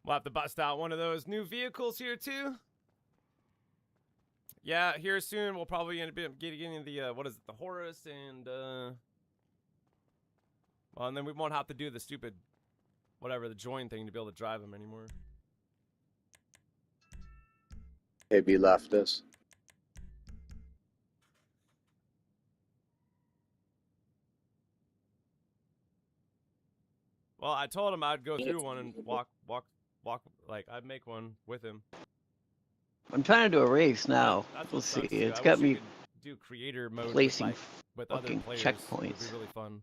We'll have to bust out one of those new vehicles here too. Yeah, here soon we'll probably end up getting into the what is it, the Horus, and well, and then we won't have to do the stupid whatever, the join thing, to be able to drive them anymore. Maybe left us. Well, I told him I'd go through one and walk, like I'd make one with him. I'm trying to do a race now. That's We'll what see. sucks, too. It's I got wish you me could do creator mode placing with other fucking players. checkpoints. It'd be really fun.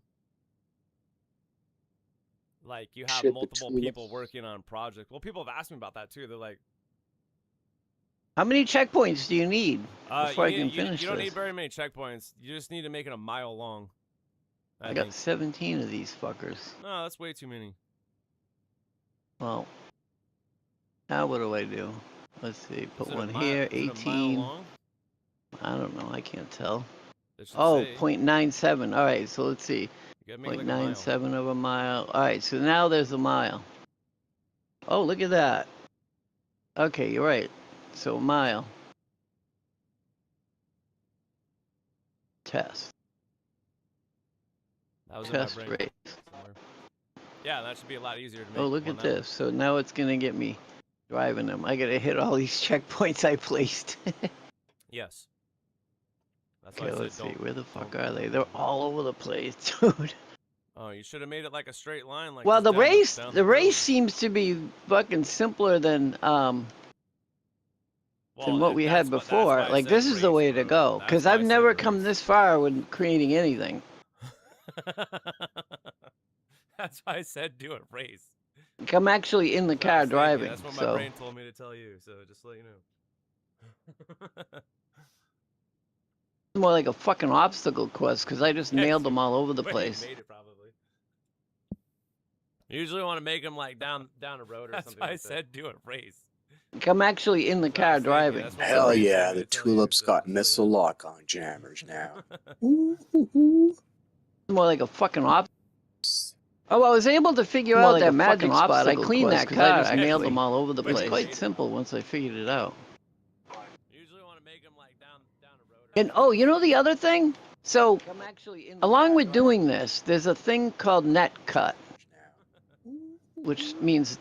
Like you have Shit, multiple people working on projects. Well, people have asked me about that too. They're like, how many checkpoints do you need before I can finish You don't this? need very many checkpoints. You just need to make it a mile long. I got 17 of these fuckers. No, that's way too many. Well, now what do I do? Let's see. Put one here. 18. I don't know. I can't tell. Oh, 0.97. All right. So let's see. 0.97 of a mile. All right. So now there's a mile. Oh, look at that. Okay, you're right. So a mile. Test. That was Test in my brain race. somewhere. Yeah, that should be a lot easier to make. Oh, look at this. So now it's going to get me driving them. I got to hit all these checkpoints I placed. Yes. That's okay, why let's see. Where the fuck are they? They're all over the place, dude. Oh, you should have made it like a straight line. Like well, the race seems to be fucking simpler than what we had before. Like, this is the way to go. Because I've never come this far when creating anything. That's why I said do a race. Like, I'm actually in the car driving. That's what my brain told me to tell you. So just to let you know. It's more like a fucking obstacle course because I just nailed them all over the place. You made it probably. You usually want to make them like down a road or something. That's why I said do a race. Like, I'm actually in the car driving. Hell yeah, the Tulip's got missile lock on jammers now. It's more like a fucking obstacle. Oh, I was able to figure out that magic spot. I cleaned that car. I nailed them all over the place. It's quite simple once I figured it out. You usually want to make them like down a road. And oh, you know the other thing? So, along with doing this, there's a thing called net cut, which means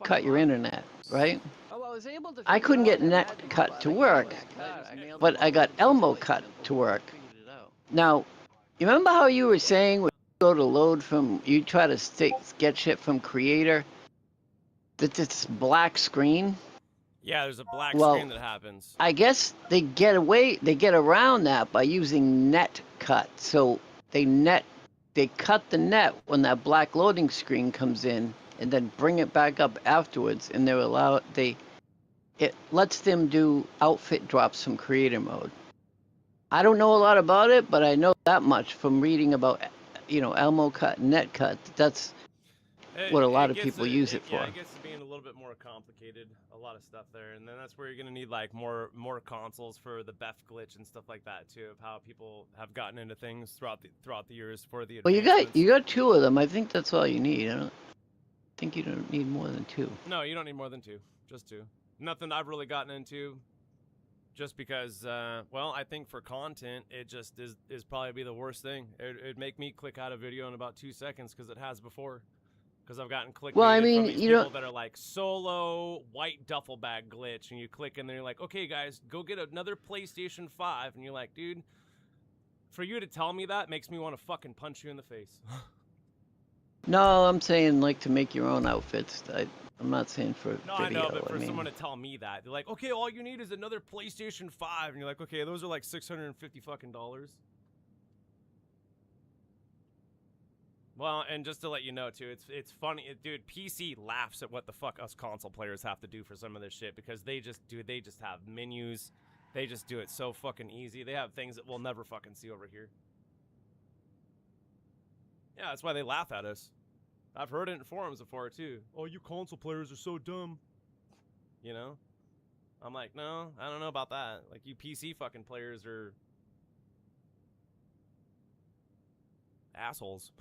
cut your internet, right? I couldn't get net cut to work, but I got Elmo cut to work. Now, you remember how you were saying when you go to load from, you try to get shit from Creator, that this black screen? Yeah, there's a black screen that happens. I guess they get around that by using net cut. So they cut the net when that black loading screen comes in, and then bring it back up afterwards, and it lets them do outfit drops from creator mode. I don't know a lot about it, but I know that much from reading about, Elmo cut, net cut. That's what a lot of people use it for. Yeah, it gets to being a little bit more complicated, a lot of stuff there, and then that's where you're gonna need like more consoles for the BEF glitch and stuff like that too, of how people have gotten into things throughout the years for the. Well, you got 2 of them. I think that's all you need. I don't think you don't need more than 2. No, you don't need more than 2. Just 2. Nothing I've really gotten into. Just because, well, I think for content, it just is probably be the worst thing. It'd make me click out a video in about 2 seconds because it has before. Because I've gotten clickbait from these people that are like solo white duffel bag glitch, and you click and they're like, okay guys, go get another PlayStation 5, and you're like, dude, for you to tell me that makes me want to fucking punch you in the face. No, I'm saying like to make your own outfits. I'm not saying for video. I know, but for someone to tell me that, they're like, okay, all you need is another PlayStation 5, and you're like, okay, those are like $650 fucking dollars. Well, and just to let you know too, it's funny, dude. PC laughs at what the fuck us console players have to do for some of this shit because they just have menus, they just do it so fucking easy. They have things that we'll never fucking see over here. Yeah, that's why they laugh at us. I've heard it in forums before too. Oh, you console players are so dumb. You know? I'm like, no, I don't know about that. Like, you PC fucking players are assholes.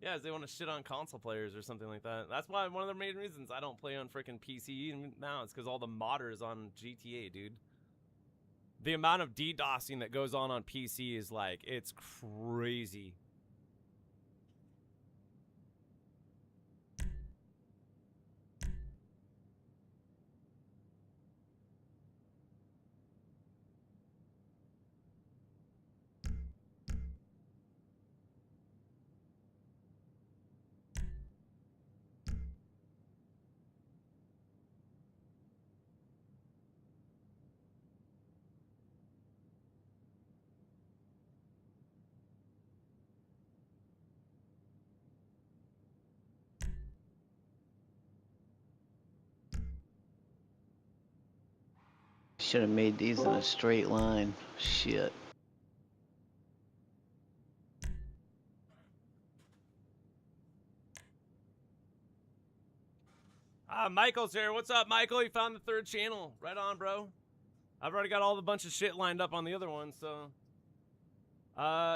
Yeah, they want to shit on console players or something like that. That's why one of the main reasons I don't play on freaking PC now is because all the modders on GTA, dude. The amount of DDoSing that goes on PC is like, it's crazy. Should have made these in a straight line. Shit. Michael's here. What's up, Michael? You found the 3rd channel. Right on, bro. I've already got all the bunch of shit lined up on the other one, so.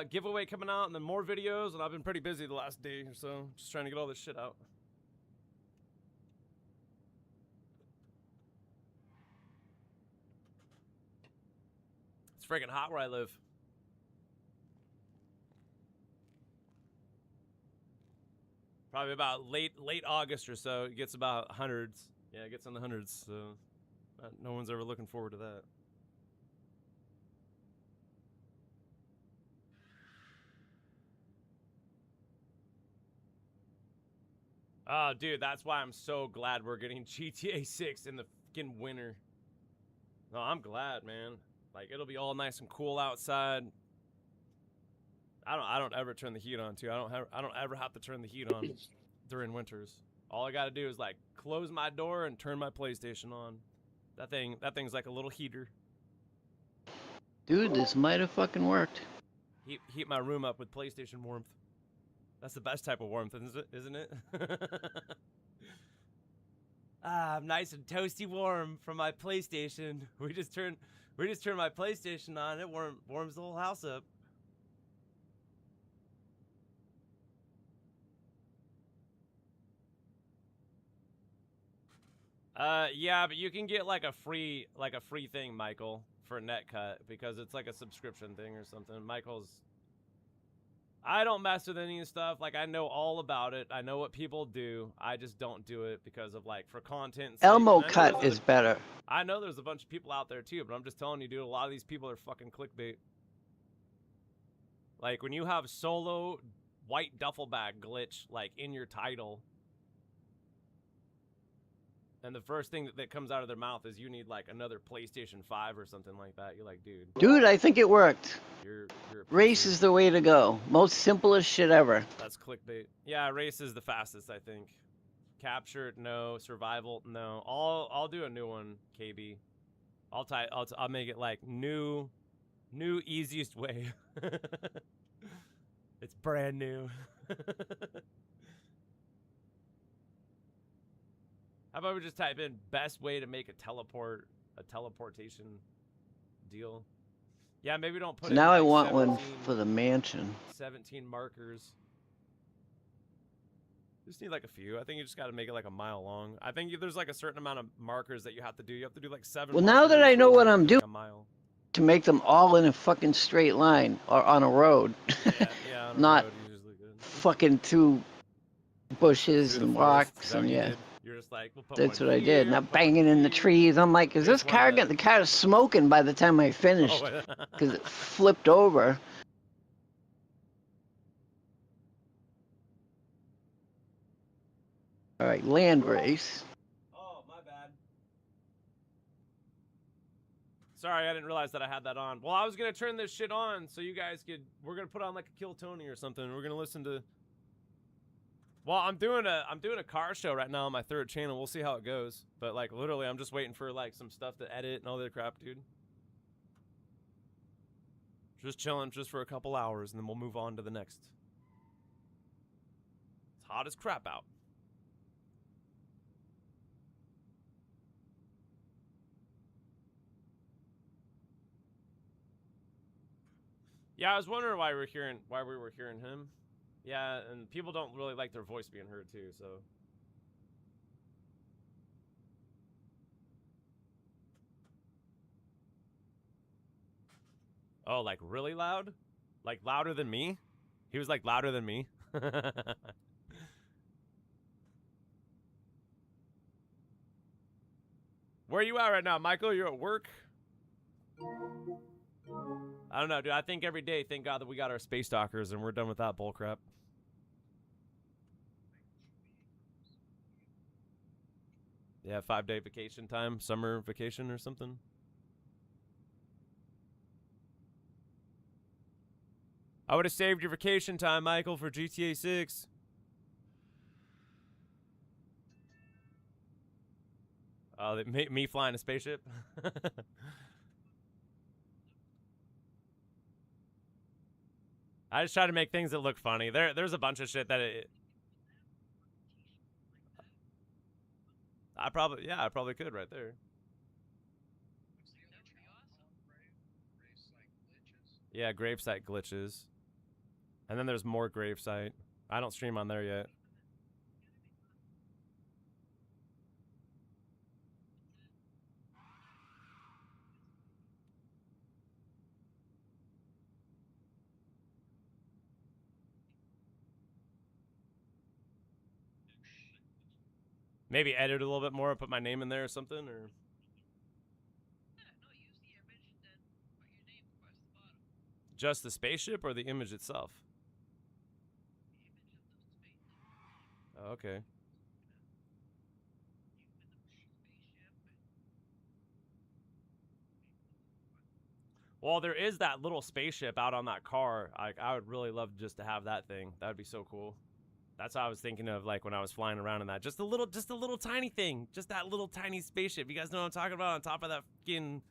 Giveaway coming out and then more videos, and I've been pretty busy the last day or so. Just trying to get all this shit out. It's freaking hot where I live. Probably about late August or so. It gets about hundreds. Yeah, it gets in the hundreds, so no one's ever looking forward to that. Oh, dude, that's why I'm so glad we're getting GTA 6 in the fucking winter. No, I'm glad, man. Like, it'll be all nice and cool outside. I don't ever turn the heat on too. I don't ever have to turn the heat on during winters. All I gotta do is like close my door and turn my PlayStation on. That thing's like a little heater. Dude, this might have fucking worked. Heat my room up with PlayStation warmth. That's the best type of warmth, isn't it? I'm nice and toasty warm from my PlayStation. We just turn my PlayStation on. It warms the whole house up. Yeah, but you can get like a free thing, Michael, for NetCut because it's like a subscription thing or something. I don't mess with any of the stuff. Like, I know all about it. I know what people do. I just don't do it because of, like, for content. Elmo cut is better. I know there's a bunch of people out there, too, but I'm just telling you, dude, a lot of these people are fucking clickbait. Like, when you have solo white duffel bag glitch, like, in your title, and the first thing that comes out of their mouth is you need, like, another PlayStation 5 or something like that, you're like, dude. Dude, I think it worked. You're Race is the way to go. Most simplest shit ever. That's clickbait. Yeah, race is the fastest, I think. Capture, no. Survival, no. I'll do a new one, KB. I'll make it like new easiest way. It's brand new. How about we just type in best way to make a teleportation deal? Yeah, maybe don't put So now in, like, I want one for the mansion. 17 markers. Just need like a few. I think you just got to make it like a mile long. I think there's like a certain amount of markers that you have to do. You have to do like 7. Well, now that I know what I'm doing, a mile. To make them all in a fucking straight line or on a road. Yeah, on a Not road, usually good. fucking through bushes Through the and forest. rocks Is that and what you yeah. did? You're just like, we'll put That's one what I did. here, Not put one banging in the here. trees. I'm like, is Here's this one car of the car was smoking by the time I finished Oh, because it flipped over. All right, land race. Oh, my bad. Sorry, I didn't realize that I had that on. Well, I was gonna turn this shit on so you guys could. We're gonna put on like a Kill Tony or something. We're gonna listen to. Well, I'm doing a car show right now on my 3rd channel. We'll see how it goes. But like literally, I'm just waiting for like some stuff to edit and all that crap, dude. Just chilling, just for a couple hours, and then we'll move on to the next. It's hot as crap out. Yeah, I was wondering why we were hearing him. Yeah, and people don't really like their voice being heard too, so. Oh, like really loud? Like louder than me? He was like louder than me. Where are you at right now, Michael? You're at work? I don't know, dude. I think every day, thank God that we got our space dockers and we're done with that bullcrap. Yeah, 5-day vacation time, summer vacation or something. I would have saved your vacation time, Michael, for GTA 6. Oh, me flying a spaceship? I just try to make things that look funny. There's a bunch of shit that I probably could right there. Yeah, GRAVESIGHT glitches. And then there's more GRAVESIGHT. I don't stream on there yet. Maybe edit a little bit more, put my name in there or something, or just the spaceship or the image itself? Oh, okay. Well, there is that little spaceship out on that car. I would really love just to have that thing. That would be so cool. That's what I was thinking of, like when I was flying around in that. Just a little tiny thing. Just that little tiny spaceship. You guys know what I'm talking about? On top of that fucking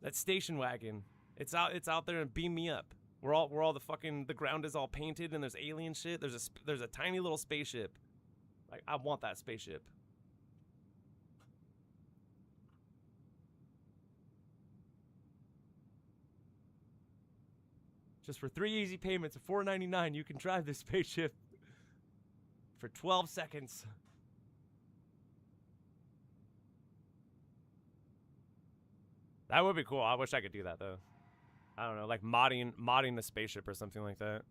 that station wagon. It's out there and beam me up. We're all the ground is all painted and there's alien shit. There's a tiny little spaceship. Like I want that spaceship. Just for 3 easy payments of $4.99, you can drive this spaceship for 12 seconds. That would be cool. I wish I could do that though. I don't know, like modding the spaceship or something like that.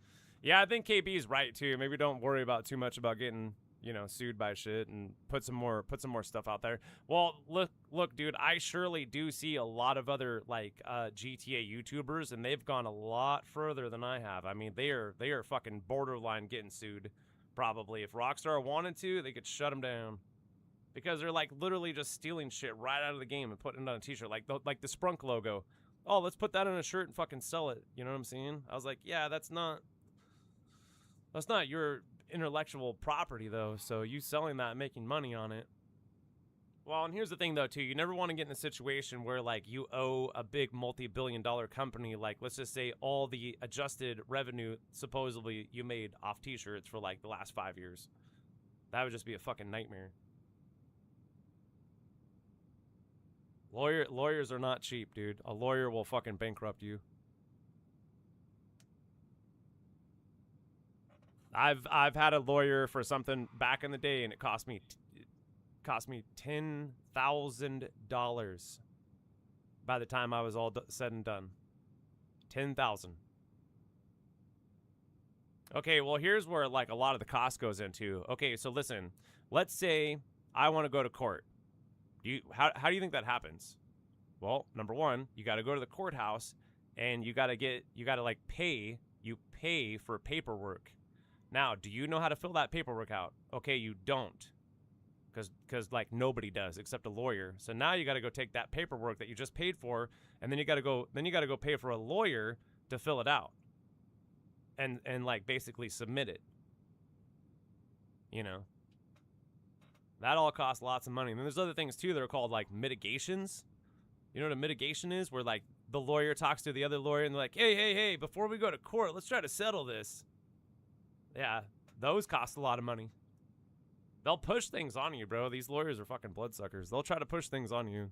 Yeah, I think KB is right too. Maybe don't worry about too much about getting, you know, sued by shit and put some more stuff out there. Well, look, dude, I surely do see a lot of other like GTA YouTubers, and they've gone a lot further than I have. I mean, they are fucking borderline getting sued. Probably if Rockstar wanted to, they could shut them down. Because they're like literally just stealing shit right out of the game and putting it on a t-shirt, like the Sprunk logo. Oh, let's put that on a shirt and fucking sell it. You know what I'm saying? I was like, yeah, that's not your intellectual property though. So you selling that and making money on it. Well, and here's the thing though too, you never want to get in a situation where like you owe a big multi-billion-dollar company, like let's just say all the adjusted revenue supposedly you made off t-shirts for like the last 5 years. That would just be a fucking nightmare. Lawyers are not cheap, dude. A lawyer will fucking bankrupt you. I've had a lawyer for something back in the day, and it cost me $10,000 by the time I was all said and done. 10,000. Okay, well here's where like a lot of the cost goes into. Okay, so listen, let's say I want to go to court. How do you think that happens? Well, number one, you got to go to the courthouse, and you got to like pay for paperwork. Now, do you know how to fill that paperwork out? Okay, you don't, because like nobody does except a lawyer. So now you got to go take that paperwork that you just paid for, and then you got to go pay for a lawyer to fill it out, and like basically submit it. You know. That all costs lots of money. And then there's other things too that are called like mitigations. You know what a mitigation is? Where like the lawyer talks to the other lawyer and they're like, hey, before we go to court, let's try to settle this. Yeah, those cost a lot of money. They'll push things on you, bro. These lawyers are fucking bloodsuckers. They'll try to push things on you.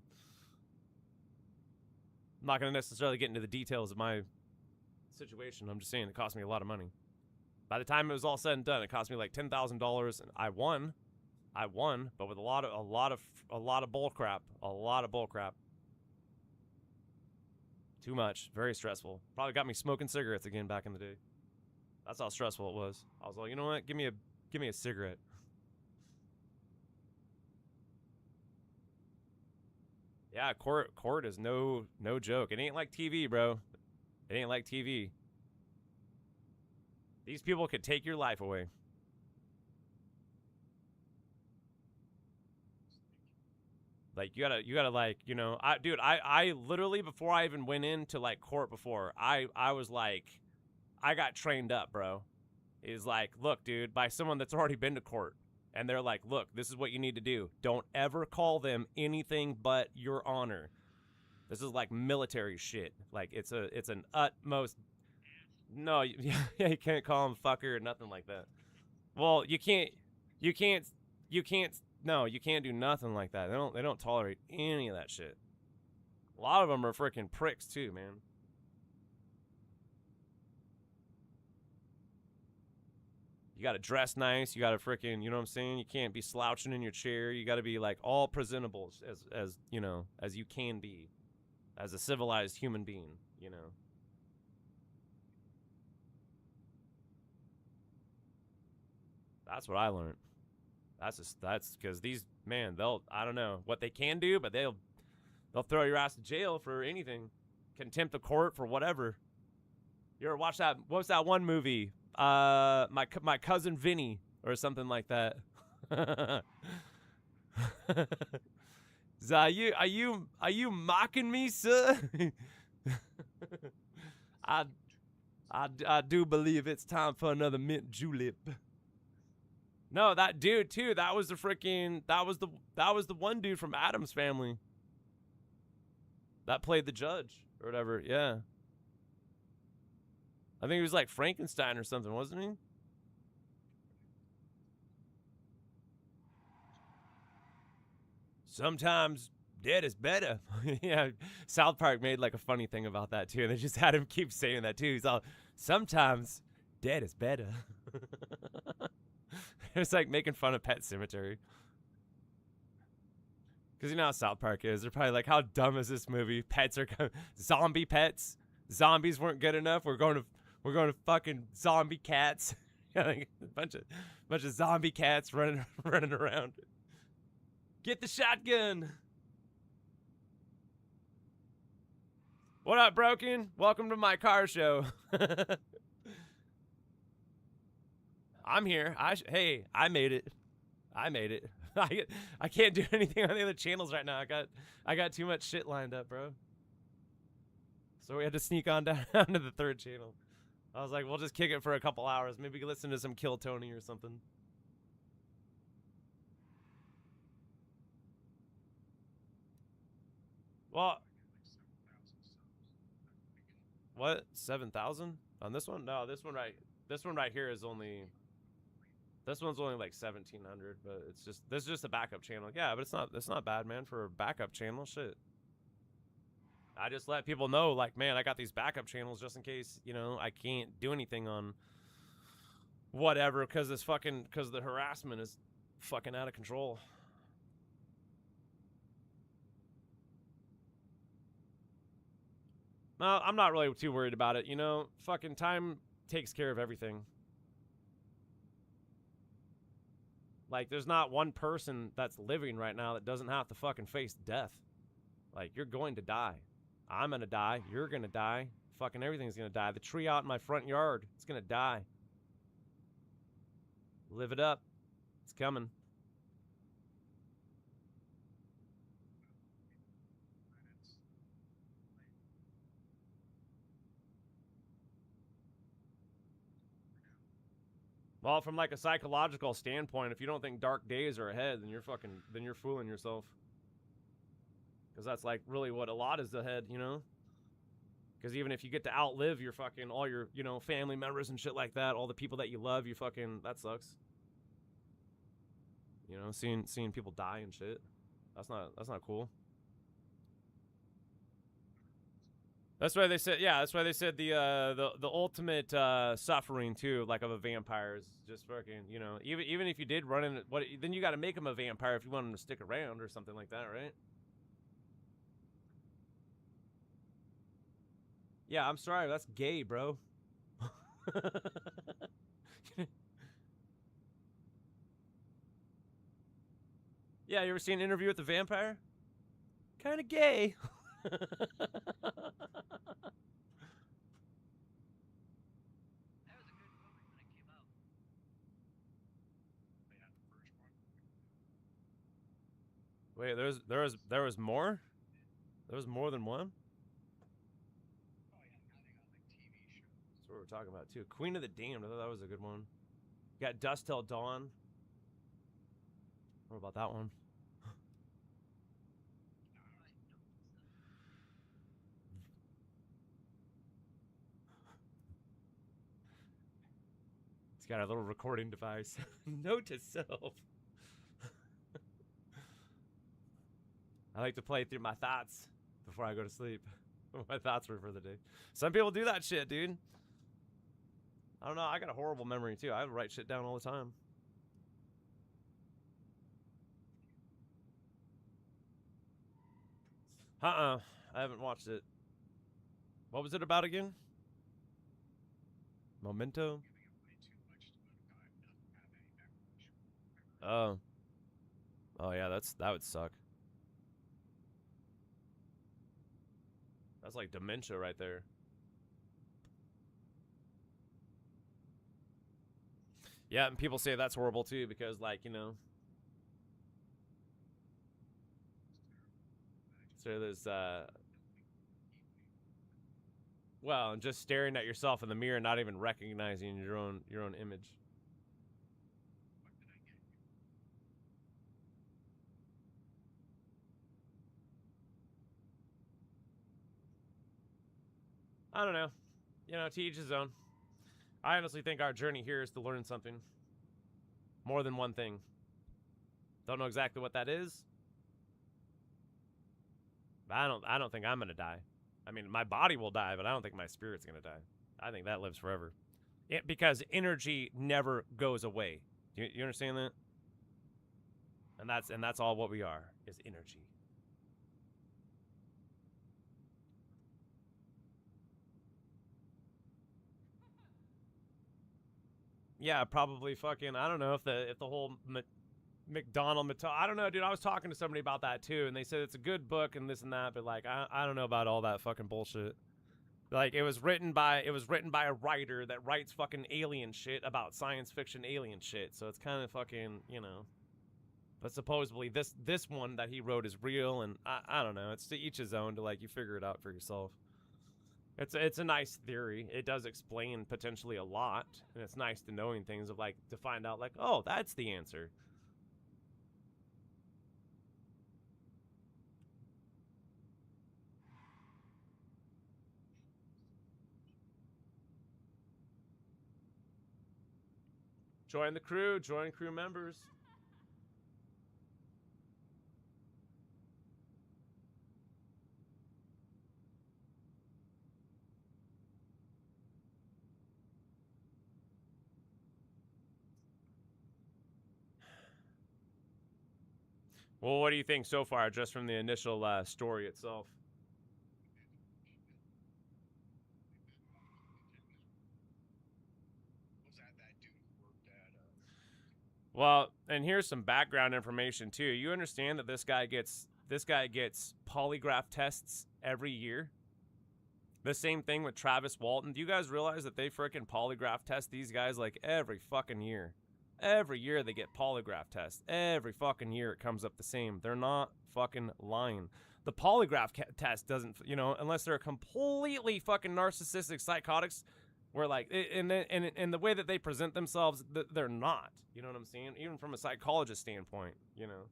I'm not going to necessarily get into the details of my situation. I'm just saying it cost me a lot of money. By the time it was all said and done, it cost me like $10,000, and I won, but with a lot of bull crap, Too much, very stressful. Probably got me smoking cigarettes again back in the day. That's how stressful it was. I was like, you know what? Give me a cigarette. Yeah, court is no joke. It ain't like TV, bro. It ain't like TV. These people could take your life away. Like you gotta like, you know, I literally, before I even went into like court before, I was like, I got trained up, bro. Is like, look, dude, by someone that's already been to court. And they're like, look, this is what you need to do. Don't ever call them anything but your honor. This is like military shit. Like it's an utmost. No, you can't call them fucker or nothing like that. Well, you can't. No, you can't do nothing like that. They don't tolerate any of that shit. A lot of them are freaking pricks too, man. You gotta dress nice. You gotta freaking, you know what I'm saying? You can't be slouching in your chair. You gotta be like all presentable as you know, as you can be, as a civilized human being, you know. That's what I learned. That's because these, man, I don't know what they can do, but they'll throw your ass to jail for anything, contempt of court for whatever. You ever watch that? What's that one movie? My cousin Vinny or something like that. Are you mocking me, sir? I do believe it's time for another mint julep. No, that dude too. That was the one dude from Addams Family that played the judge or whatever. Yeah. I think he was like Frankenstein or something, wasn't he? Sometimes dead is better. Yeah, South Park made like a funny thing about that too. And they just had him keep saying that too. He's all, sometimes dead is better. It's like making fun of Pet Sematary. Because you know how South Park is. They're probably like, how dumb is this movie? Pets are zombie pets. Zombies weren't good enough. We're going to fucking zombie cats. A bunch of zombie cats running around. Get the shotgun. What up, Broken? Welcome to my car show. I'm here. Hey, I made it. I can't do anything on the other channels right now. I got too much shit lined up, bro. So we had to sneak on down to the third channel. I was like, we'll just kick it for a couple hours. Maybe we can listen to some Kill Tony or something. Well, what? 7,000 on this one? No, this one right here is only. This one's only like 1,700, but this is just a backup channel. Yeah, but it's not bad, man, for a backup channel. Shit. I just let people know, like, man, I got these backup channels just in case, you know, I can't do anything on whatever because the harassment is fucking out of control. No, I'm not really too worried about it. You know, fucking time takes care of everything. Like, there's not one person that's living right now that doesn't have to fucking face death. Like, you're going to die. I'm gonna die. You're gonna die. Fucking everything's gonna die. The tree out in my front yard, it's gonna die. Live it up. It's coming. Well, from like a psychological standpoint, if you don't think dark days are ahead, then you're fooling yourself. Because that's like really what a lot is ahead, you know? Because even if you get to outlive your fucking, all your, you know, family members and shit like that, all the people that you love, you fucking, that sucks. You know, seeing people die and shit. That's not cool. That's why they said, yeah, that's why they said the ultimate suffering too, like of a vampire is just fucking, you know, even if you did run in, then you got to make him a vampire if you want him to stick around or something like that, right? Yeah, I'm sorry, that's gay, bro. Yeah, you ever seen an interview with the vampire? Kind of gay. Wait, there was more? There was more than one? That's what we're talking about too. Queen of the Damned. I thought that was a good one. You got Dust Till Dawn. What about that one? He's got a little recording device. Note to self. I like to play through my thoughts before I go to sleep. My thoughts were for the day. Some people do that shit, dude. I don't know. I got a horrible memory too. I write shit down all the time. I haven't watched it. What was it about again? Memento? Oh. Oh yeah, that would suck. That's like dementia right there. Yeah, and people say that's horrible too because, like, you know, so there's well, and just staring at yourself in the mirror, not even recognizing your own image. I don't know. You know, to each his own. I honestly think our journey here is to learn something. More than one thing. Don't know exactly what that is. But I don't think I'm gonna die. I mean, my body will die, but I don't think my spirit's gonna die. I think that lives forever. Because energy never goes away. You understand that? And that's all what we are, is energy. Yeah, probably fucking, I don't know if the whole McDonald, I don't know, dude. I was talking to somebody about that too, and they said it's a good book and this and that, but like I don't know about all that fucking bullshit. Like it was written by a writer that writes fucking alien shit about science fiction alien shit. So it's kind of fucking, you know. But supposedly this one that he wrote is real, and I don't know. It's to each his own to, like, you figure it out for yourself. It's a nice theory. It does explain potentially a lot, and it's nice to knowing things of, like, to find out, like, oh, that's the answer. Join the crew. Join crew members. Well, what do you think so far, just from the initial story itself? Well, and here's some background information too. You understand that this guy gets polygraph tests every year? The same thing with Travis Walton. Do you guys realize that they freaking polygraph test these guys like every fucking year? Every year they get polygraph tests. Every fucking year it comes up the same. They're not fucking lying. The polygraph test doesn't, you know, unless they're completely fucking narcissistic psychotics, where, like, in the way that they present themselves, they're not. You know what I'm saying? Even from a psychologist standpoint, you know.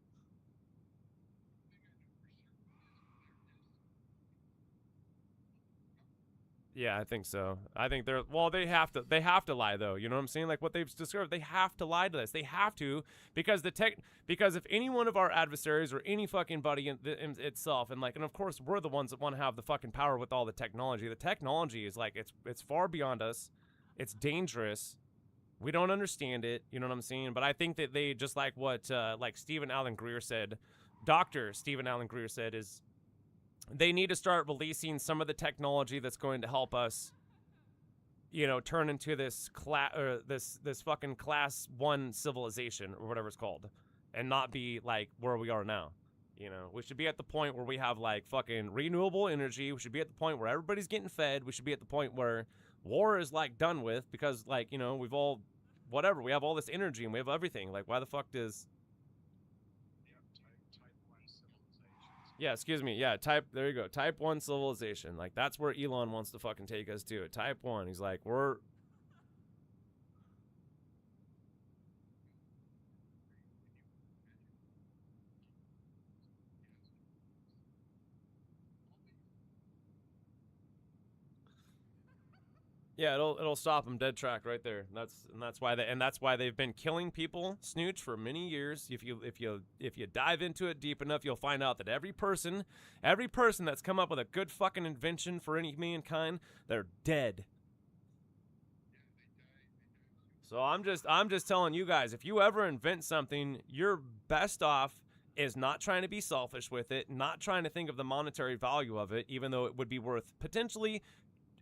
Yeah, I think so. I think they're they have to lie though. You know what I'm saying? Like what they've discovered, they have to lie to us. They have to because because if any one of our adversaries or any fucking buddy in itself and of course we're the ones that want to have the fucking power with all the technology. The technology is like it's far beyond us. It's dangerous. We don't understand it. You know what I'm saying? But I think that they just like what like Stephen Allen Greer said, Dr. Stephen Allen Greer said is they need to start releasing some of the technology that's going to help us, you know, turn into this this fucking class 1 civilization or whatever it's called, and not be like where we are now. You know, we should be at the point where we have like fucking renewable energy. We should be at the point where everybody's getting fed. We should be at the point where war is like done with because like, you know, we've all whatever, we have all this energy and we have everything. Like why the fuck does Yeah, excuse me. Yeah, there you go. Type 1 civilization. Like, that's where Elon wants to fucking take us to. Type 1. He's like, Yeah, it'll stop them dead track right there. That's why they've been killing people, Snooch, for many years. If you dive into it deep enough, you'll find out that every person that's come up with a good fucking invention for any mankind, they're dead. So I'm just telling you guys, if you ever invent something, you're best off is not trying to be selfish with it, not trying to think of the monetary value of it, even though it would be worth potentially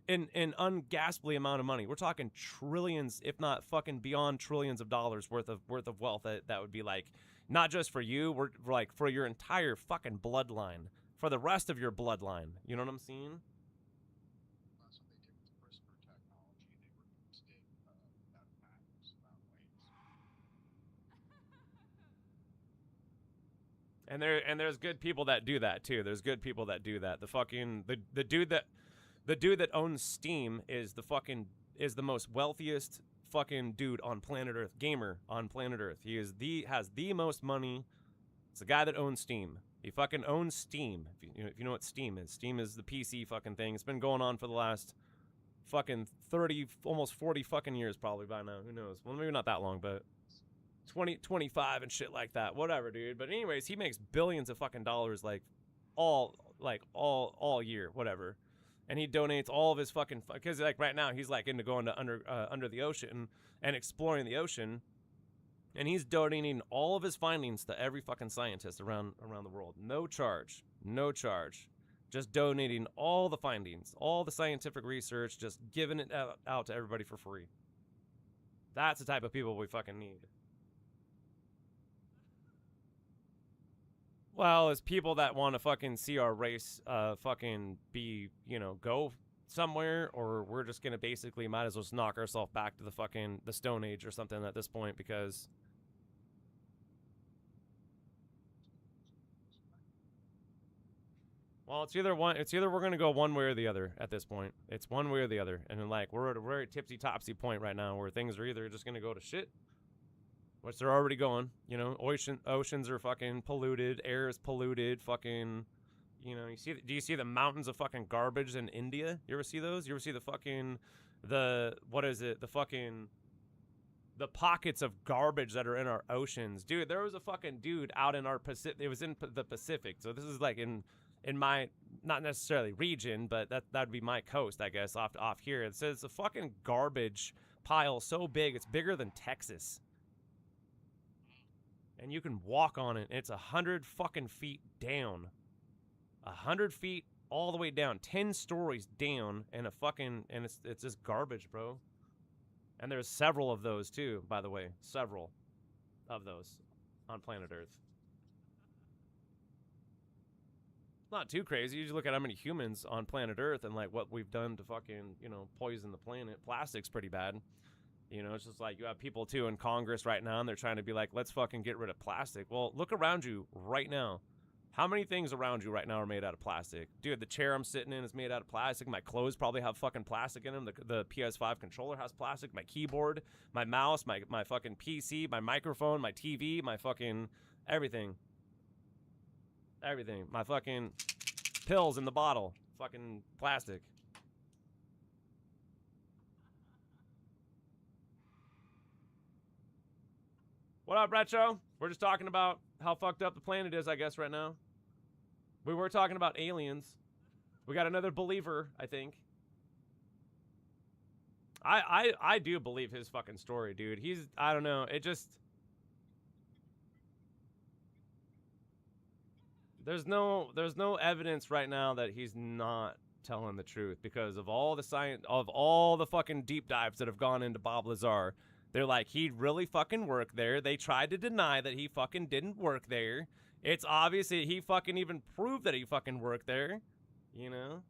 an ungasply amount of money. We're talking trillions, if not fucking beyond trillions of dollars worth of wealth that would be like not just for you, we're like for your entire fucking bloodline, for the rest of your bloodline. You know what I'm saying? And there's good people that do that too. There's good people that do that. The dude that owns Steam is the most wealthiest fucking dude on planet Earth, gamer on planet Earth. He has the most money. It's the guy that owns Steam. He fucking owns Steam. If you know what Steam is. Steam is the PC fucking thing. It's been going on for the last fucking 30, almost 40 fucking years probably by now. Who knows? Well, maybe not that long, but 20, 25 and shit like that. Whatever, dude. But anyways, he makes billions of fucking dollars all year, whatever. And he donates all of his fucking, because like right now he's like into going to under the ocean and exploring the ocean, and he's donating all of his findings to every fucking scientist around the world. No charge, just donating all the findings, all the scientific research, just giving it out to everybody for free. That's the type of people we fucking need. Well, it's people that want to fucking see our race fucking be, you know, go somewhere, or we're just going to basically might as well just knock ourselves back to the Stone Age or something at this point, because well, it's either we're going to go one way or the other at this point. It's one way or the other. And then like we're at a very tipsy-topsy point right now where things are either just going to go to shit, which they're already going, you know. Oceans are fucking polluted, air is polluted, fucking, you know. Do you see the mountains of fucking garbage in India? You ever see those? You ever see the fucking, the pockets of garbage that are in our oceans? Dude, there was a fucking dude out in our Pacific, it was in the Pacific, so this is like in my, not necessarily region, but that would be my coast, I guess, off here. It says it's a fucking garbage pile so big, it's bigger than Texas. And you can walk on it. It's 100 fucking feet down. 100 feet all the way down. 10 stories down, and it's just garbage, bro. And there's several of those too, by the way. Several of those on planet Earth. Not too crazy. You just look at how many humans on planet Earth and like what we've done to fucking, you know, poison the planet. Plastic's pretty bad. You know, it's just like you have people too in Congress right now and they're trying to be like, let's fucking get rid of plastic. Well, look around you right now. How many things around you right now are made out of plastic? Dude, the chair I'm sitting in is made out of plastic. My clothes probably have fucking plastic in them. The PS5 controller has plastic. My keyboard, my mouse, my fucking PC, my microphone, my TV, my fucking everything. Everything. My fucking pills in the bottle. Fucking plastic. What up, Retro? We're just talking about how fucked up the planet is, I guess, right now. We were talking about aliens. We got another believer, I think. I do believe his fucking story, dude. I don't know, it just... There's no evidence right now that he's not telling the truth because of all the science, of all the fucking deep dives that have gone into Bob Lazar. They're like, he really fucking worked there. They tried to deny that he fucking didn't work there. It's obvious that he fucking even proved that he fucking worked there, you know?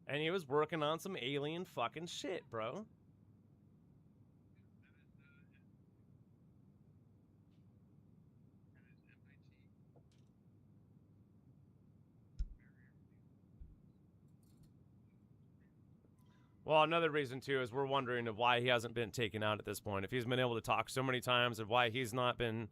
And he was working on some alien fucking shit, bro. Well, another reason, too, is we're wondering of why he hasn't been taken out at this point. If he's been able to talk so many times, of why he's not been...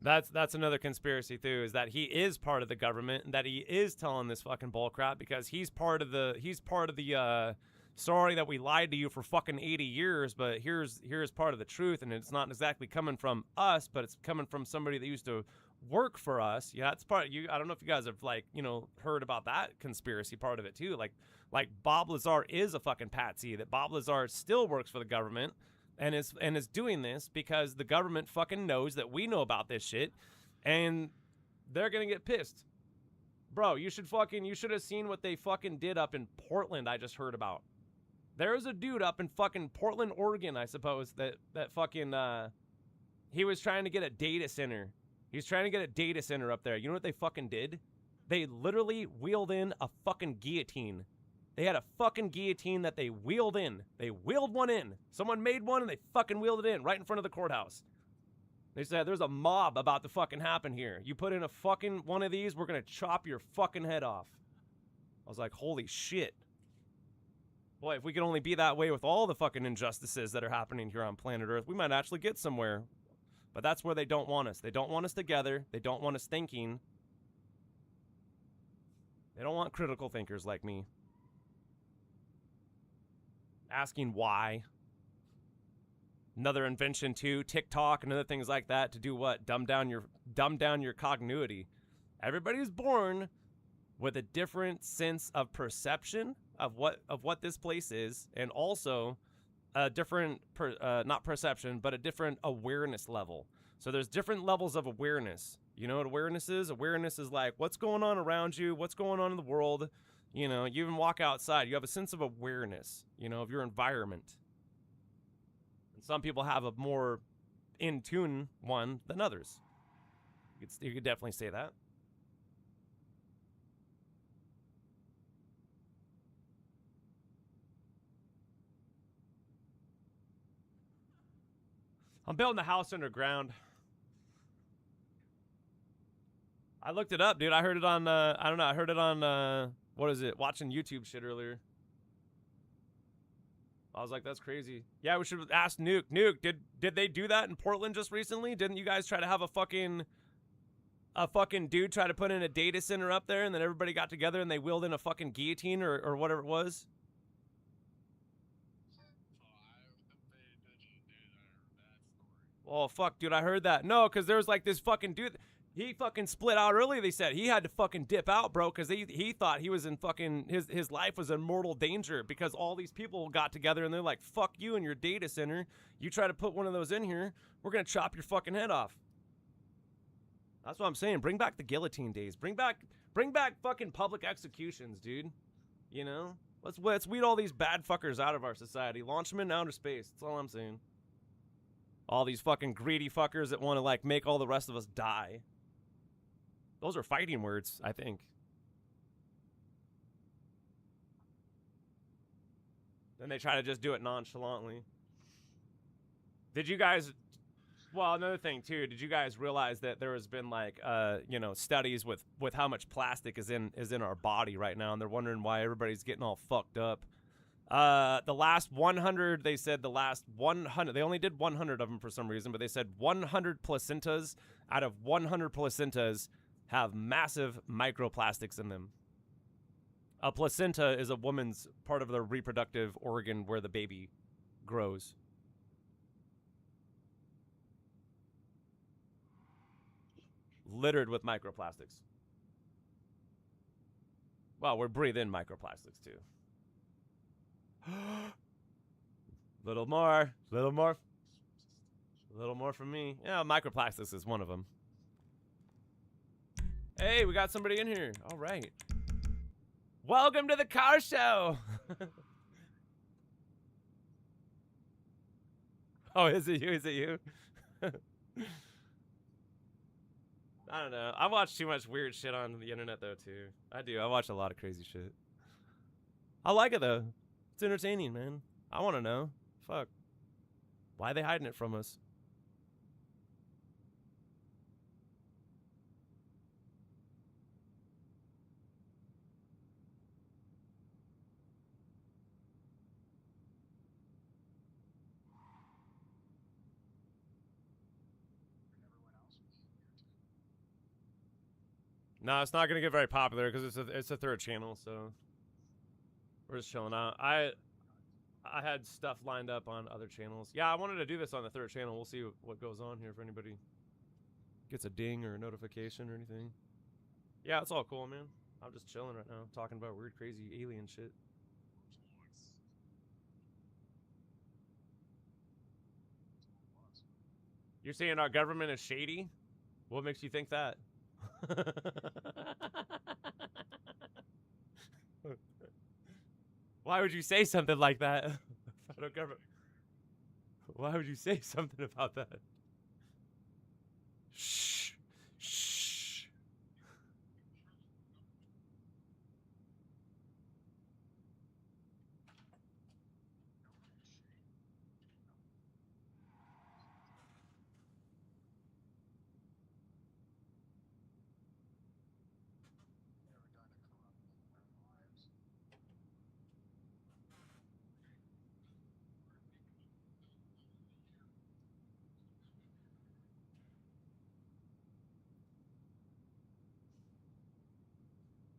That's another conspiracy, too, is that he is part of the government, and that he is telling this fucking bullcrap because he's part of the sorry that we lied to you for fucking 80 years, but here's part of the truth, and it's not exactly coming from us, but it's coming from somebody that used to work for us. Yeah, that's part of you. I don't know if you guys have, like, you know, heard about that conspiracy part of it, too. Like Bob Lazar is a fucking patsy, that Bob Lazar still works for the government and is doing this because the government fucking knows that we know about this shit and they're gonna get pissed. Bro, you should have seen what they fucking did up in Portland. I just heard about. There's a dude up in fucking Portland, Oregon, I suppose, that fucking he was trying to get a data center. He's trying to get a data center up there. You know what they fucking did? They literally wheeled in a fucking guillotine. They had a fucking guillotine that they wheeled in. They wheeled one in. Someone made one and they fucking wheeled it in right in front of the courthouse. They said, there's a mob about to fucking happen here. You put in a fucking one of these, we're gonna chop your fucking head off. I was like, holy shit. Boy, if we could only be that way with all the fucking injustices that are happening here on planet Earth, we might actually get somewhere. But that's where they don't want us. They don't want us together. They don't want us thinking. They don't want critical thinkers like me. Asking why. Another invention too, TikTok and other things like that to do what? Dumb down your cognuity. Everybody's born with a different sense of perception of what this place is, and also a different not perception, but a different awareness level. So there's different levels of awareness. You know what awareness is? Awareness is like what's going on around you, what's going on in the world. You know, you even walk outside, you have a sense of awareness, you know, of your environment. And some people have a more in tune one than others. You could definitely say that. I'm building a house underground. I looked it up, dude. I heard it on, I don't know, I heard it on, what is it? Watching YouTube shit earlier. I was like, that's crazy. Yeah, we should ask Nuke. Nuke, did they do that in Portland just recently? Didn't you guys try to have a fucking dude try to put in a data center up there and then everybody got together and they wheeled in a fucking guillotine or whatever it was? Oh, fuck, dude, I heard that. No, because there was like this fucking dude. He fucking split out early, they said. He had to fucking dip out, bro, because he thought he was in fucking, his life was in mortal danger because all these people got together and they're like, fuck you and your data center. You try to put one of those in here, we're going to chop your fucking head off. That's what I'm saying. Bring back the guillotine days. Bring back fucking public executions, dude. You know? Let's weed all these bad fuckers out of our society. Launch them into outer space. That's all I'm saying. All these fucking greedy fuckers that want to, like, make all the rest of us die. Those are fighting words, I think. Then they try to just do it nonchalantly. Did you guys... Well, another thing, too. Did you guys realize that there has been, like, you know, studies with how much plastic is in our body right now, and they're wondering why everybody's getting all fucked up. The last 100, they said the last 100, they only did 100 of them for some reason, but they said 100 placentas out of 100 placentas have massive microplastics in them. A placenta is a woman's part of the reproductive organ where the baby grows. littered with microplastics. Well, we're breathing microplastics too. Little more from me. Yeah, microplastics is one of them. Hey, we got somebody in here. All right. Welcome to the car show. Oh, is it you? Is it you? I don't know. I watch too much weird shit on the internet, though, too. I do. I watch a lot of crazy shit. I like it, though. It's entertaining, man. I want to know. Fuck. Why are they hiding it from us? No, it's not gonna get very popular because it's a third channel, so we're just chilling out. I had stuff lined up on other channels. Yeah, I wanted to do this on the third channel. We'll see what goes on here if anybody gets a ding or a notification or anything. Yeah, it's all cool, man. I'm just chilling right now, talking about weird, crazy alien shit. You're saying our government is shady? What makes you think that? Why would you say something like that? Federal government. Why would you say something about that? Shh. Shh.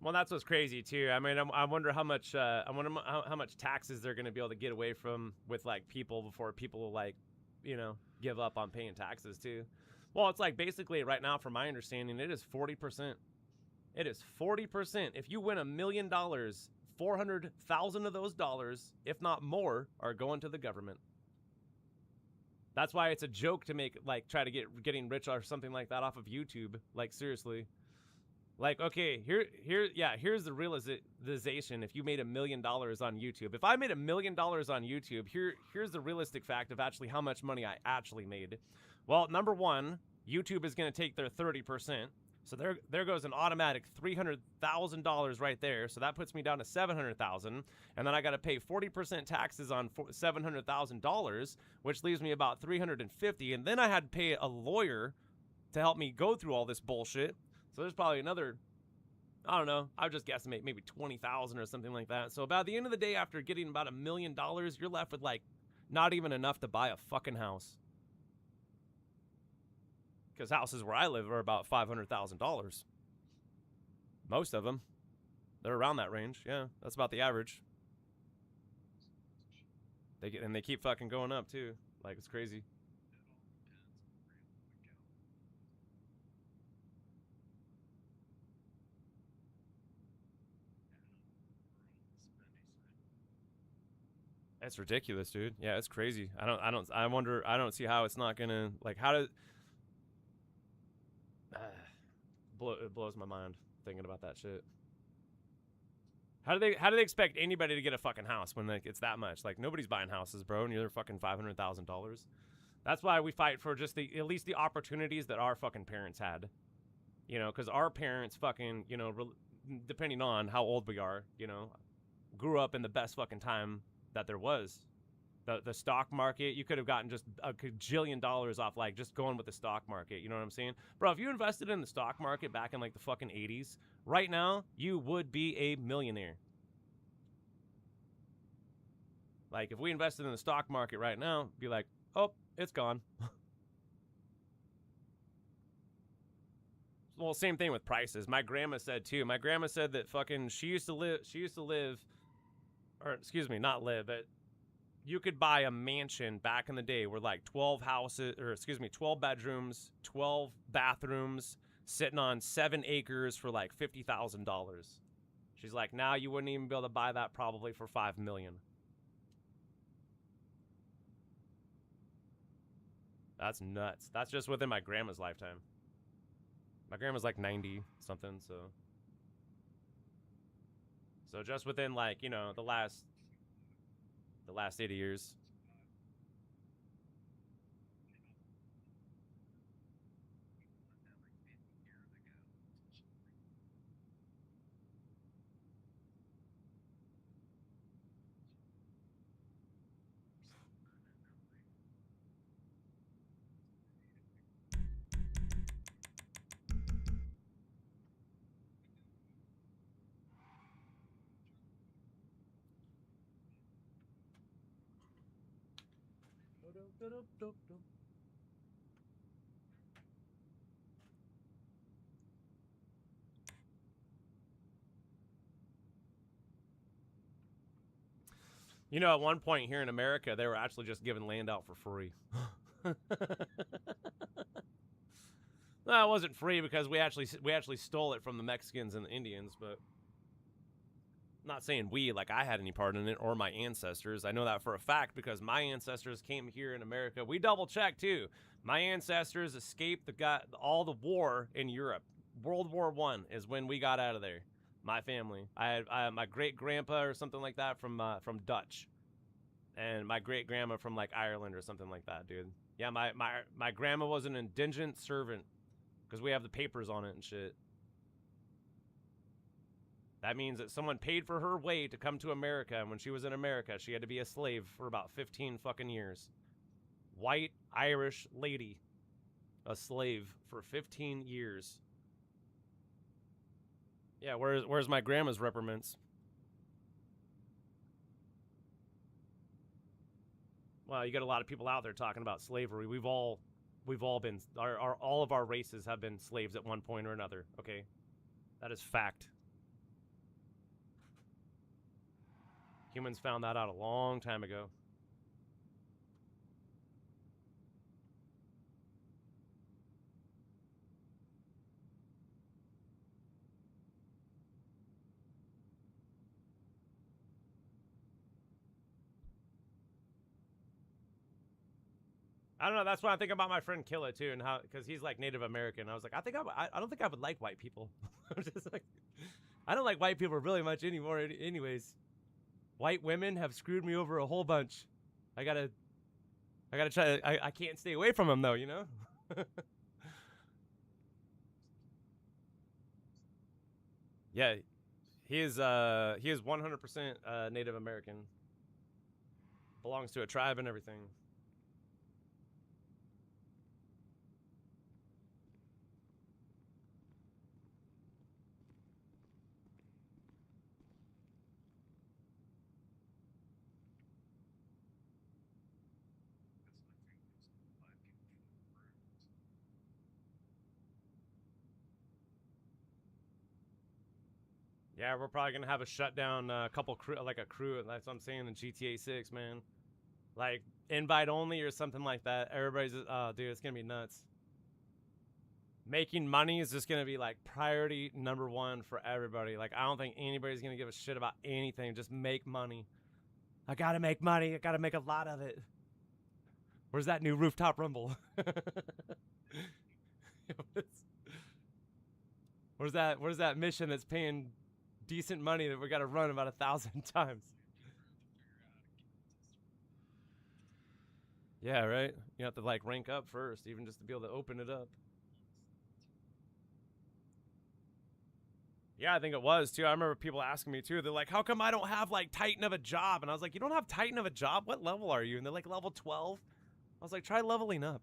Well, that's what's crazy too. I mean, I wonder how much how much taxes they're going to be able to get away from with like people before people will like, you know, give up on paying taxes too. Well, it's like basically right now, from my understanding, it is 40%. It is 40%. If you win $1 million, 400,000 of those dollars, if not more, are going to the government. That's why it's a joke to make like try to getting rich or something like that off of YouTube. Like seriously. Like, okay, here's the realization. If you made $1 million on YouTube, if I made $1 million on YouTube, here's the realistic fact of actually how much money I actually made. Well, number one, YouTube is going to take their 30%. So there goes an automatic $300,000 right there. So that puts me down to $700,000, and then I got to pay 40% taxes on $700,000, which leaves me about $350,000, and then I had to pay a lawyer to help me go through all this bullshit. So there's probably another, I don't know, I would just guesstimate maybe 20,000 or something like that. So about the end of the day, after getting about $1 million, you're left with like not even enough to buy a fucking house. Because houses where I live are about $500,000. Most of them. They're around that range. Yeah, that's about the average. And they keep fucking going up too. Like, it's crazy. It's ridiculous, dude. Yeah, it's crazy. I don't see how it's not gonna, like, how does, it blows my mind thinking about that shit. How do they expect anybody to get a fucking house when like it's that much? Like, nobody's buying houses, bro, and you're fucking $500,000. That's why we fight for just at least the opportunities that our fucking parents had. You know, because our parents fucking, you know, depending on how old we are, you know, grew up in the best fucking time that there was. The stock market, you could have gotten just a gajillion dollars off like just going with the stock market. You know what I'm saying? Bro, if you invested in the stock market back in like the fucking 80s, right now, you would be a millionaire. Like, if we invested in the stock market right now, be like, oh, it's gone. Well, same thing with prices. My grandma said too. My grandma said that fucking she used to live, or excuse me, not live, but you could buy a mansion back in the day where like 12 bedrooms, 12 bathrooms, sitting on 7 acres for like $50,000. She's like, now you wouldn't even be able to buy that probably for $5 million. That's nuts. That's just within my grandma's lifetime. My grandma's like 90 something, so just within like, you know, the last 80 years. You know, at one point here in America, they were actually just giving land out for free. No, it wasn't free because we actually stole it from the Mexicans and the Indians, but I'm not saying we, like I had any part in it, or my ancestors. I know that for a fact because my ancestors came here in America. We double-checked, too. My ancestors escaped all the war in Europe. World War I is when we got out of there. My family. I had my great-grandpa or something like that from Dutch. And my great-grandma from, like, Ireland or something like that, dude. Yeah, my grandma was an indigent servant because we have the papers on it and shit. That means that someone paid for her way to come to America, and when she was in America, she had to be a slave for about 15 fucking years. White Irish lady. A slave for 15 years. Yeah, where's my grandma's reprimants? Well, you got a lot of people out there talking about slavery. We've all been, all of our races have been slaves at one point or another, okay? That is fact. Humans found that out a long time ago. I don't know. That's what I think about my friend Killa too, and how, because he's like Native American. I was like, I don't think I would like white people. I'm just like, I don't like white people really much anymore. Anyways, white women have screwed me over a whole bunch. I gotta try. I can't stay away from them though, you know. Yeah, he is 100% Native American. Belongs to a tribe and everything. Yeah, we're probably gonna have a shutdown, couple crew, like a crew. That's what I'm saying in GTA 6, man. Like invite only or something like that. Everybody's, oh, dude, it's gonna be nuts. Making money is just gonna be like priority #1 for everybody. Like I don't think anybody's gonna give a shit about anything. Just make money. I gotta make money. I gotta make a lot of it. Where's that new rooftop rumble? Where's that mission that's paying decent money that we gotta run about 1,000 times? Yeah, right? You have to like rank up first, even just to be able to open it up. Yeah, I think it was too. I remember people asking me too. They're like, how come I don't have like Titan of a job? And I was like, you don't have Titan of a job? What level are you? And they're like, level 12. I was like, try leveling up.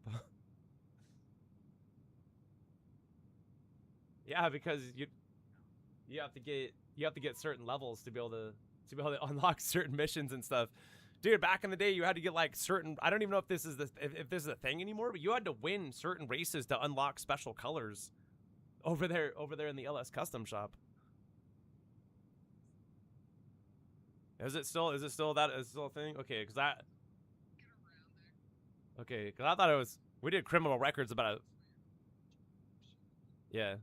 Yeah, because you have to get certain levels to be able to unlock certain missions and stuff. Dude, back in the day, you had to get like certain. I don't even know if this is if this is a thing anymore, but you had to win certain races to unlock special colors. Over there in the LS custom shop. Is it still that is still a thing? Okay, because I. Okay, because I thought it was. We did criminal records about it. Yeah.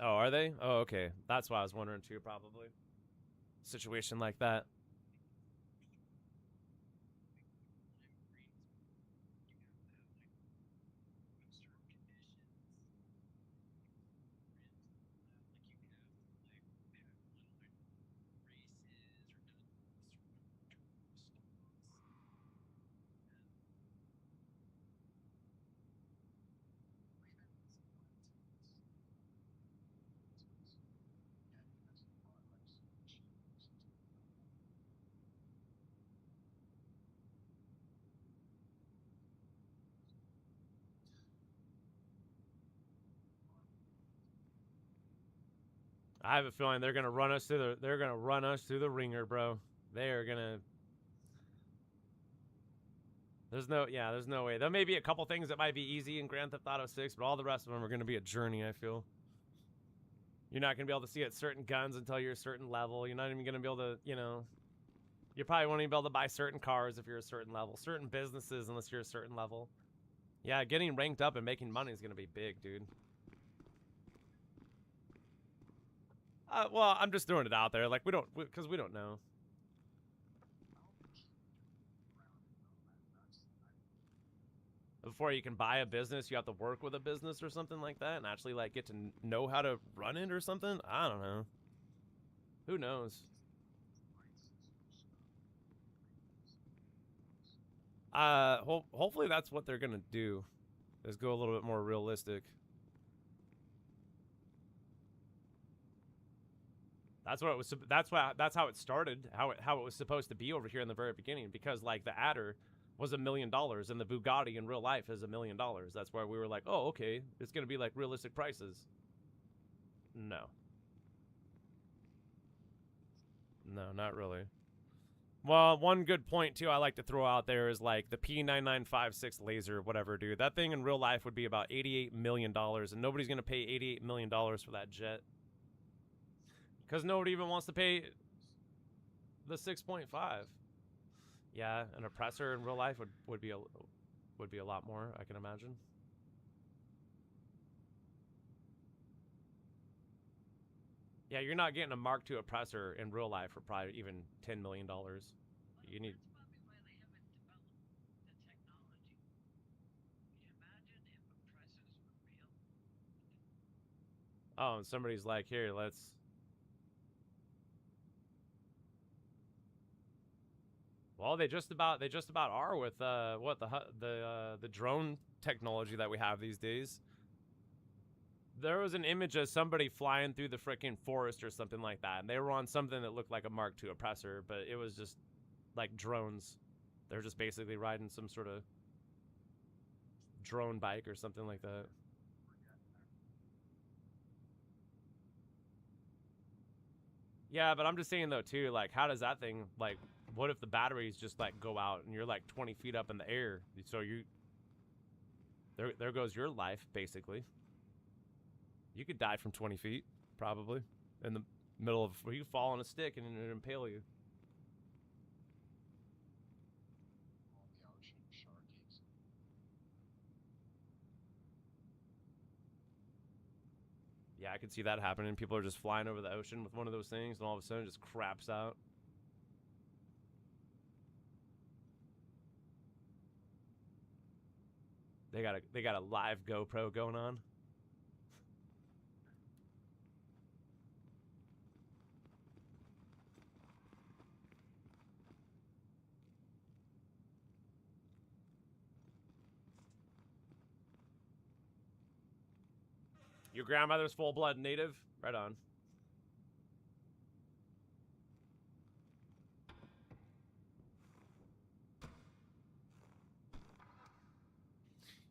Oh, are they? Oh, okay. That's why I was wondering too, probably. Situation like that. I have a feeling they're gonna run us through the ringer, bro. They are gonna. There's no way. There may be a couple things that might be easy in Grand Theft Auto 6, but all the rest of them are gonna be a journey. I feel. You're not gonna be able to see at certain guns until you're a certain level. You're not even gonna be able to, you probably won't even be able to buy certain cars if you're a certain level. Certain businesses unless you're a certain level. Yeah, getting ranked up and making money is gonna be big, dude. Well, I'm just throwing it out there. Like, because we don't know. Before you can buy a business, you have to work with a business or something like that and actually, like, get to know how to run it or something? I don't know. Who knows? Hopefully that's what they're gonna do, is go a little bit more realistic. That's what it was. That's how it started. How it was supposed to be over here in the very beginning. Because like the Adder was $1 million and the Bugatti in real life is $1 million. That's why we were like, oh, okay, it's gonna be like realistic prices. No. No, not really. Well, one good point too I like to throw out there is like the P9956 laser, whatever, dude. That thing in real life would be about $88 million, and nobody's gonna pay $88 million for that jet. Because nobody even wants to pay the 6.5. Yeah, an oppressor in real life would be a lot more, I can imagine. Yeah, you're not getting a Mark II oppressor in real life for probably even $10 million. You need. Oh, and somebody's like, here, let's. Well, they just about are with what the drone technology that we have these days. There was an image of somebody flying through the freaking forest or something like that, and they were on something that looked like a Mark II oppressor, but it was just like drones. They're just basically riding some sort of drone bike or something like that. Yeah, but I'm just saying though too, like, how does that thing, like, what if the batteries just like go out and you're like 20 feet up in the air? So there goes your life basically. You could die from 20 feet probably in the middle of, you fall on a stick and it impale you. Yeah, I could see that happening. People are just flying over the ocean with one of those things, and all of a sudden it just craps out. They got a live GoPro going on. Your grandmother's full-blood native? Right on.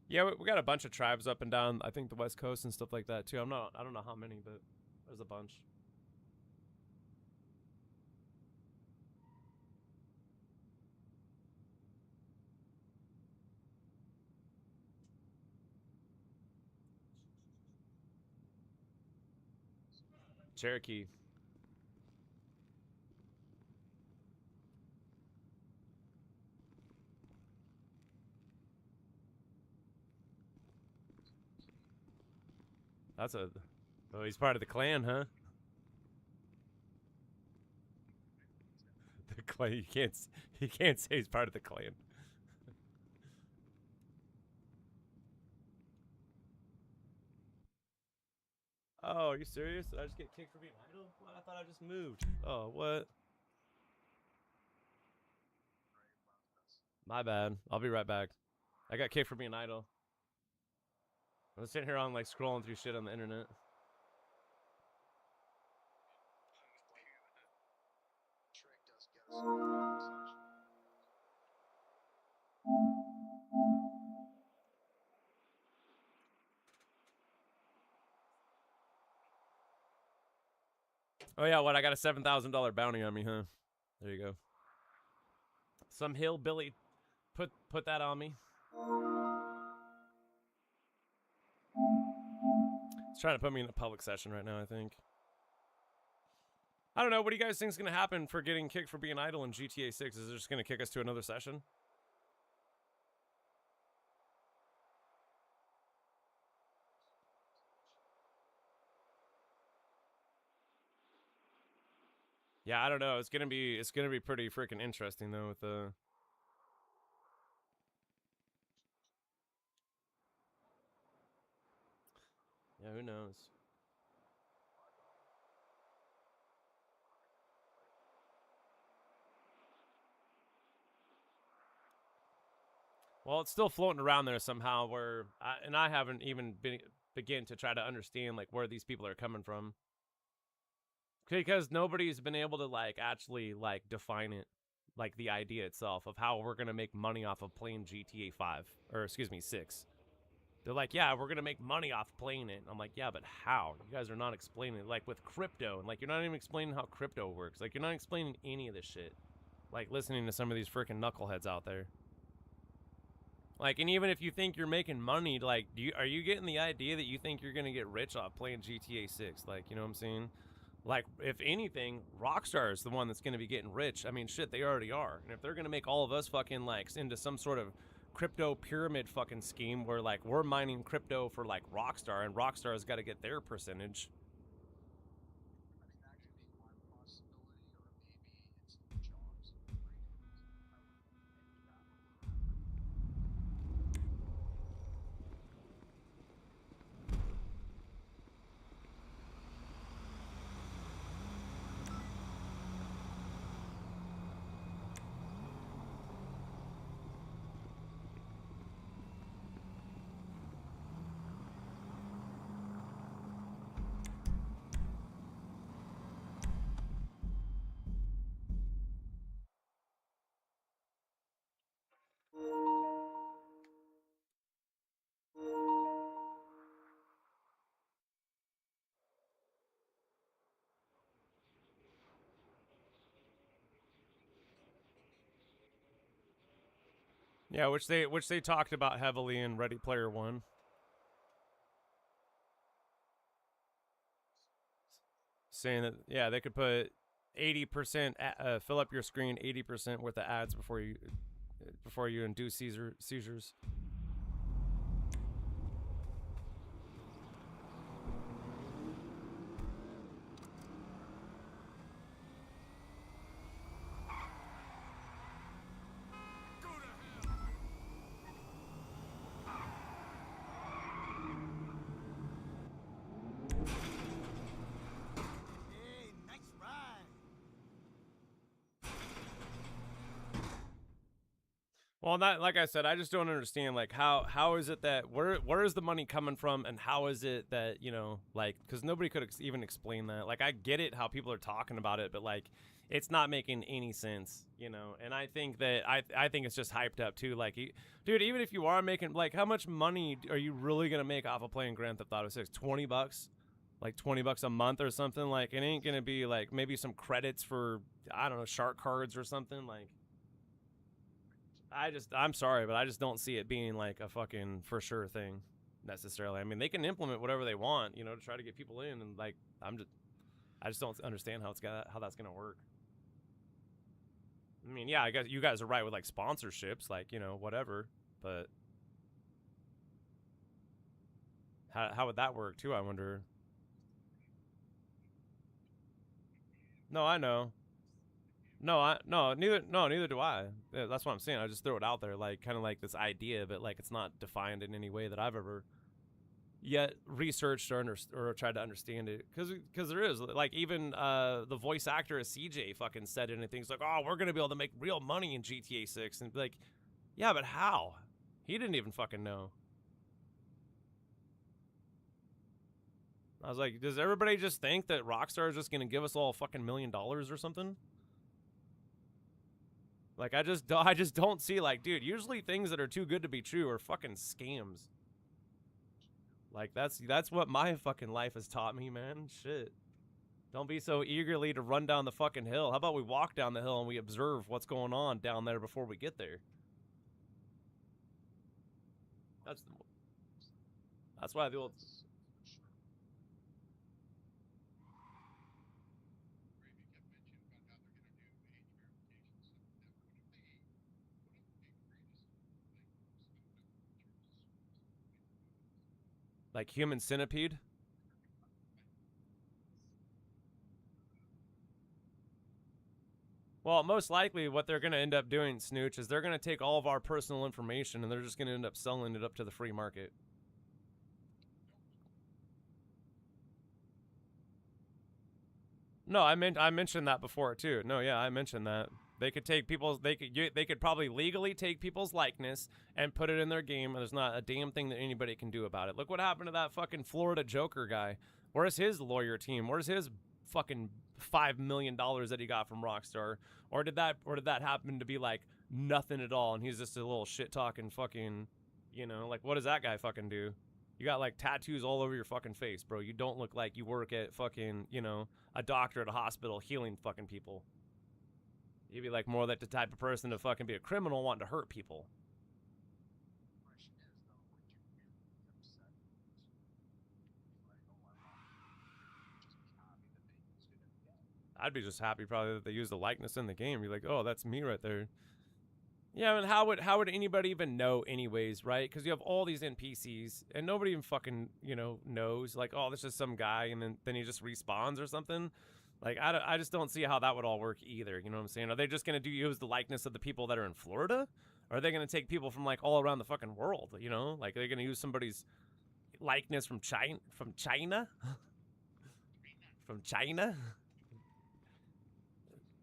Yeah, we got a bunch of tribes up and down, I think, the West Coast and stuff like that, too. I don't know how many, but there's a bunch. Cherokee. That's a... Oh, he's part of the clan, huh? The clan, you can't say he's part of the clan. Oh, are you serious? Did I just get kicked for being idle? What? I thought I just moved. Oh, what? My bad. I'll be right back. I got kicked for being idle. I'm sitting here on like scrolling through shit on the internet. Oh yeah, what? I got a $7,000 bounty on me, huh? There you go. Some hillbilly put that on me. He's trying to put me in a public session right now, I think. I don't know. What do you guys think is going to happen for getting kicked for being idle in GTA 6? Is it just going to kick us to another session? Yeah, I don't know. It's gonna be pretty freaking interesting though with the... Yeah, who knows? Well, it's still floating around there somehow where... I haven't even begin to try to understand like where these people are coming from. Because nobody's been able to like actually like define it, like the idea itself of how we're gonna make money off of playing GTA 5 or excuse me 6. They're like, yeah, we're gonna make money off playing it. And I'm like, yeah, but how? You guys are not explaining it. Like with crypto, and like you're not even explaining how crypto works. Like you're not explaining any of this shit. Like listening to some of these freaking knuckleheads out there. Like, and even if you think you're making money, like, are you getting the idea that you think you're gonna get rich off playing GTA 6? Like, you know what I'm saying? Like, if anything, Rockstar is the one that's going to be getting rich. I mean, shit, they already are. And if they're going to make all of us fucking, like, into some sort of crypto pyramid fucking scheme where, like, we're mining crypto for, like, Rockstar, and Rockstar's got to get their percentage. Yeah, which they talked about heavily in Ready Player One. Saying that, yeah, they could put 80%, fill up your screen 80% worth of ads before you induce seizures. Well, that, like I said, I just don't understand, like, how is it that, where is the money coming from, and how is it that, you know, like, because nobody could even explain that. Like, I get it, how people are talking about it, but, like, it's not making any sense, you know, and I think that, I think it's just hyped up, too, like, dude, even if you are making, like, how much money are you really going to make off of playing Grand Theft Auto 6? 20 bucks? Like, 20 bucks a month or something? Like, it ain't going to be, like, maybe some credits for, I don't know, shark cards or something, like... I'm sorry, but I just don't see it being like a fucking for sure thing necessarily. I mean, they can implement whatever they want, you know, to try to get people in, and like I just don't understand how that's gonna work. I mean, yeah, I guess you guys are right with like sponsorships, like, you know, whatever, but How would that work too? I wonder. No, I know. Neither do I. Yeah, that's what I'm saying. I just throw it out there, like kind of like this idea, but like it's not defined in any way that I've ever yet researched or tried to understand it. Because there is like even the voice actor of CJ fucking said anything. He's like, oh, we're gonna be able to make real money in GTA 6, and be like, yeah, but how? He didn't even fucking know. I was like, does everybody just think that Rockstar is just gonna give us all fucking $1 million or something? Like, I just don't see, like, dude, usually things that are too good to be true are fucking scams. Like, that's what my fucking life has taught me, man. Shit. Don't be so eagerly to run down the fucking hill. How about we walk down the hill and we observe what's going on down there before we get there? That's why the old... Like Human Centipede? Well, most likely what they're going to end up doing, Snooch, is they're going to take all of our personal information and they're just going to end up selling it up to the free market. No, I mentioned that before too. No, yeah, I mentioned that. They could take people's they could probably legally take people's likeness and put it in their game, and there's not a damn thing that anybody can do about it. Look what happened to that fucking Florida Joker guy. Where's his lawyer team? Where's his fucking $5 million that he got from Rockstar? Or did that happen to be like nothing at all, and he's just a little shit talking fucking, you know, like what does that guy fucking do? You got like tattoos all over your fucking face, bro. You don't look like you work at fucking, you know, a doctor at a hospital healing fucking people. You'd be like more like the type of person to fucking be a criminal wanting to hurt people. I'd be just happy probably that they use the likeness in the game. Be like, oh, that's me right there. Yeah, I mean, how would anybody even know anyways, right? Because you have all these NPCs and nobody even fucking, you know, knows. Like, oh, this is some guy, and then he just respawns or something. Like, I just don't see how that would all work either. You know what I'm saying? Are they just going to use the likeness of the people that are in Florida? Or are they going to take people from, like, all around the fucking world, you know? Like, they're going to use somebody's likeness from China? From China? From China?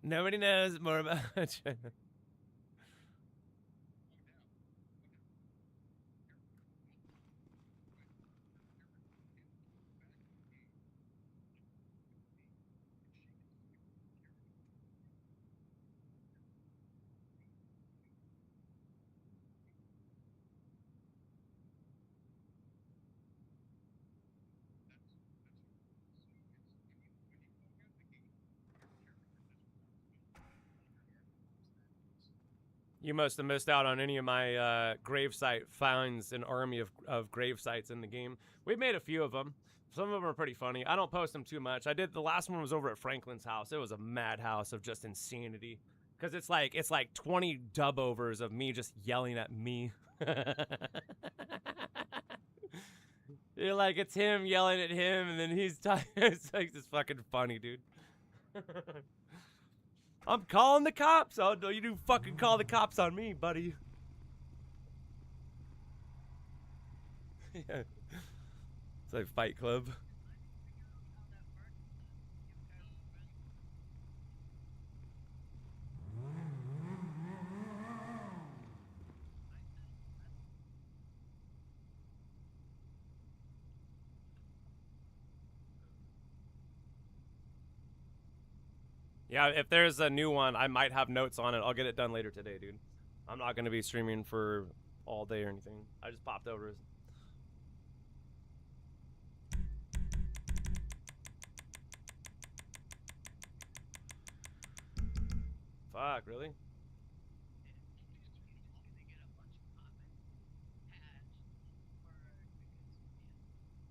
Nobody knows more about China. You must have missed out on any of my gravesite finds, an army of gravesites in the game. We've made a few of them. Some of them are pretty funny. I don't post them too much. I did, the last one was over at Franklin's house. It was a madhouse of just insanity. Because it's like 20 dub overs of me just yelling at me. You're like, it's him yelling at him, and then he's talking. It's like this fucking funny, dude. I'm calling the cops. Oh, no, you do fucking call the cops on me, buddy. Yeah. It's like Fight Club. Yeah, if there's a new one, I might have notes on it. I'll get it done later today, dude. I'm not going to be streaming for all day or anything. I just popped over. Fuck, really?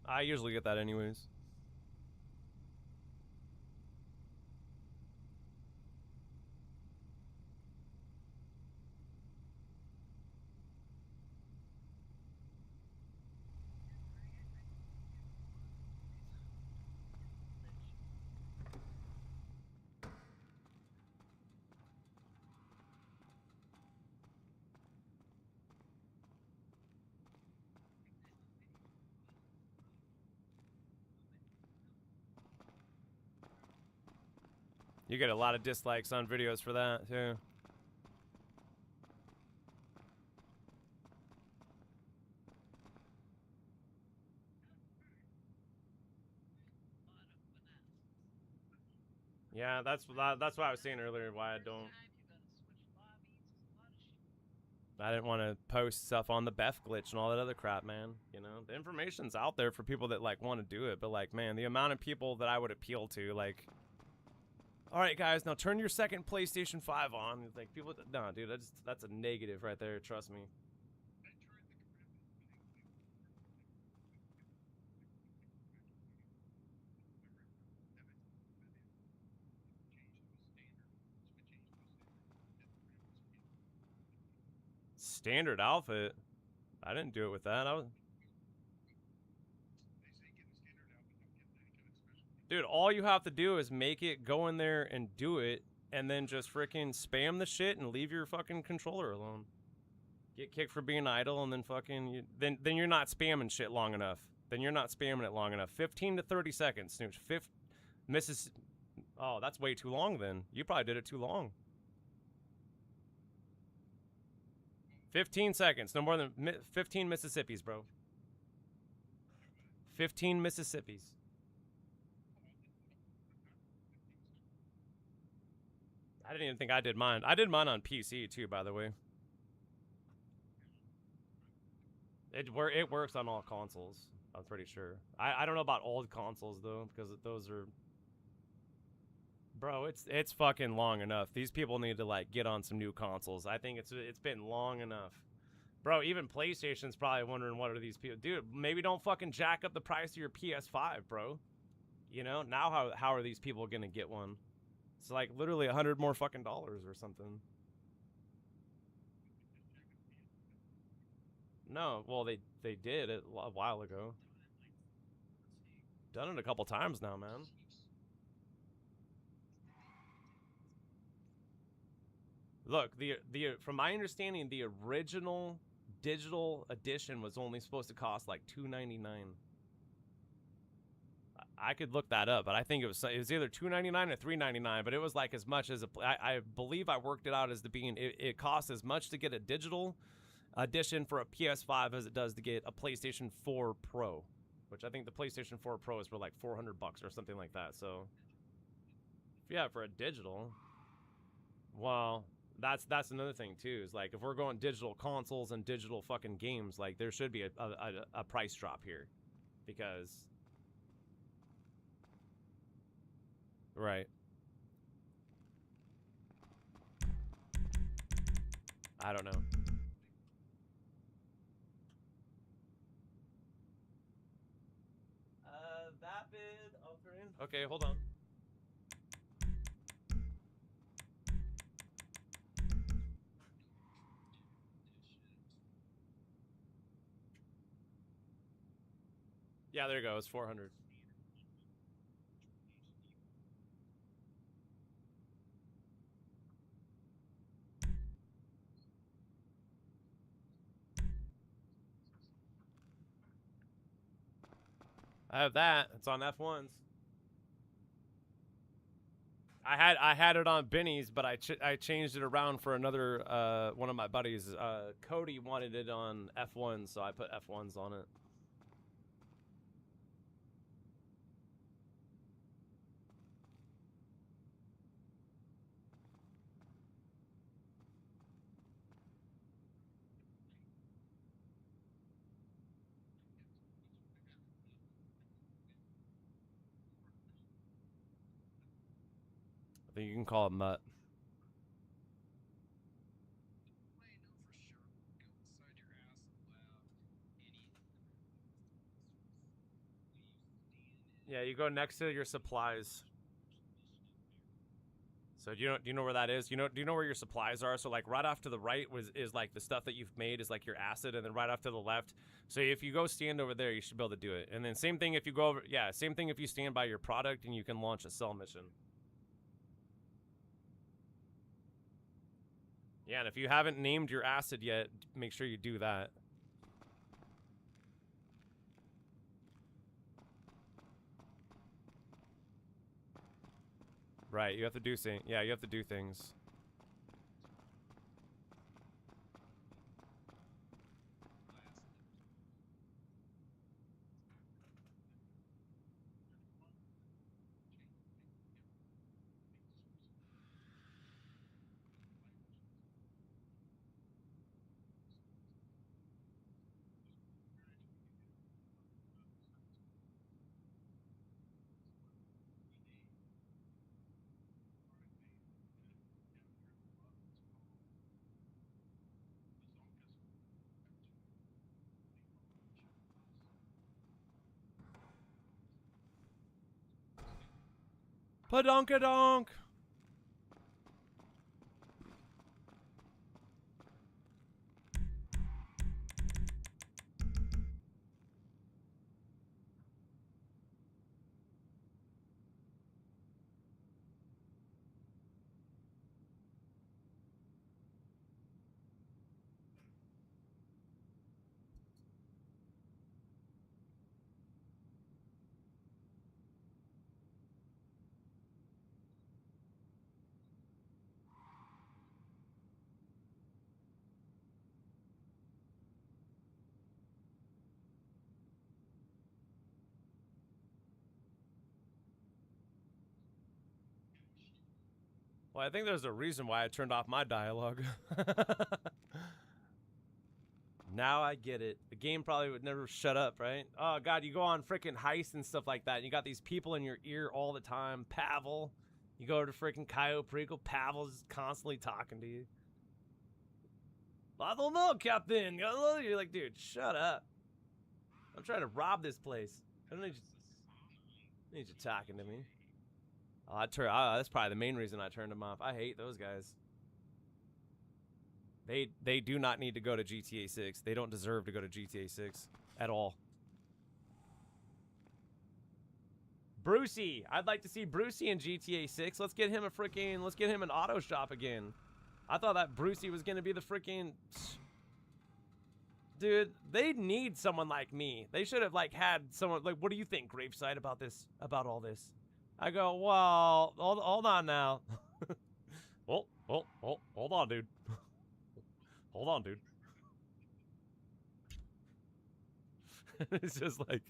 I usually get that anyways. You get a lot of dislikes on videos for that, too. Yeah, that's what I was saying earlier, why I didn't want to post stuff on the Beth glitch and all that other crap, man. You know, the information's out there for people that, like, want to do it, but, like, man, the amount of people that I would appeal to, like, all right, guys, now turn your second PlayStation 5 on. It's like, people, no, dude, that's a negative right there, trust me. Standard outfit? I didn't do it with that. Dude, all you have to do is make it, go in there and do it, and then just freaking spam the shit and leave your fucking controller alone. Get kicked for being idle, and then fucking, then you're not spamming shit long enough. Then you're not spamming it long enough. 15 to 30 seconds, Snooch. Oh, that's way too long then. You probably did it too long. 15 seconds, no more than 15 Mississippis, bro. 15 Mississippis. I didn't even think I did mine. I did mine on PC too, by the way. It works on all consoles, I'm pretty sure. I don't know about old consoles though, because those are, bro, it's fucking long enough. These people need to like get on some new consoles. I think it's been long enough. Bro, even PlayStation's probably wondering what are these people. Dude, maybe don't fucking jack up the price of your PS5, bro. You know, now how are these people gonna get one? It's like literally $100 more fucking dollars or something. No, well they did it a while ago. Done it a couple times now, man. Look, the from my understanding, the original digital edition was only supposed to cost like $2.99. I could look that up, but I think it was either $2.99 or $3.99. But it was like as much as I believe I worked it out as being it costs as much to get a digital edition for a PS5 as it does to get a PlayStation 4 Pro, which I think the PlayStation 4 Pro is for like $400 or something like that. So yeah, for a digital, well, that's another thing too. Is like if we're going digital consoles and digital fucking games, like there should be a price drop here, because right. I don't know. Vapid, okay, hold on. Yeah, there you go. It's 400. I have that. It's on F1s. I had it on Benny's, but I changed it around for another one of my buddies. Cody wanted it on F1s, so I put F1s on it. I think you can call it Mutt. Yeah, you go next to your supplies. So do you know where that is? Do you know where your supplies are? So like right off to the right is like the stuff that you've made is like your acid, and then right off to the left. So if you go stand over there, you should be able to do it. And then same thing if you go over, yeah, same thing if you stand by your product and you can launch a sell mission. Yeah, and if you haven't named your acid yet, make sure you do that. Right, you have to do things. Yeah, you have to do things. Padonkadonk! Well, I think there's a reason why I turned off my dialogue. Now I get it. The game probably would never shut up, right? Oh, God, you go on freaking heists and stuff like that, and you got these people in your ear all the time. Pavel. You go to freaking Cayo Perico, Pavel's constantly talking to you. I don't know, Captain. You're like, dude, shut up. I'm trying to rob this place. I don't need you talking to me. Oh, that's probably the main reason I turned them off. I hate those guys. They do not need to go to GTA 6. They don't deserve to go to GTA 6 at all. Brucey, I'd like to see Brucey in GTA 6. Let's get him an auto shop again. I thought that Brucey was gonna be the freaking dude. They need someone like me. They should have like had someone like, what do you think, Gravesight, about this? About all this? I go, well, hold on now. Well, hold on, dude. Hold on, dude. It's just like,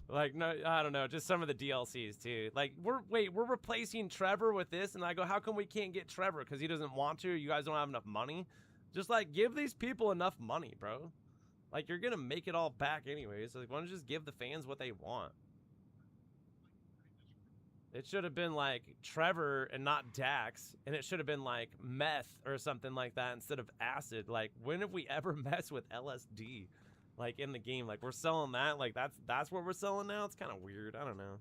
like, no, I don't know, just some of the DLCs too. Like, we're replacing Trevor with this, and I go, how come we can't get Trevor? Because he doesn't want to. You guys don't have enough money. Just like, give these people enough money, bro. Like, you're gonna make it all back anyways. Like, why don't you just give the fans what they want? It should have been like Trevor and not Dax, and it should have been like meth or something like that instead of acid. Like, when have we ever messed with LSD, like in the game? Like, we're selling that. Like, that's what we're selling now. It's kind of weird. I don't know.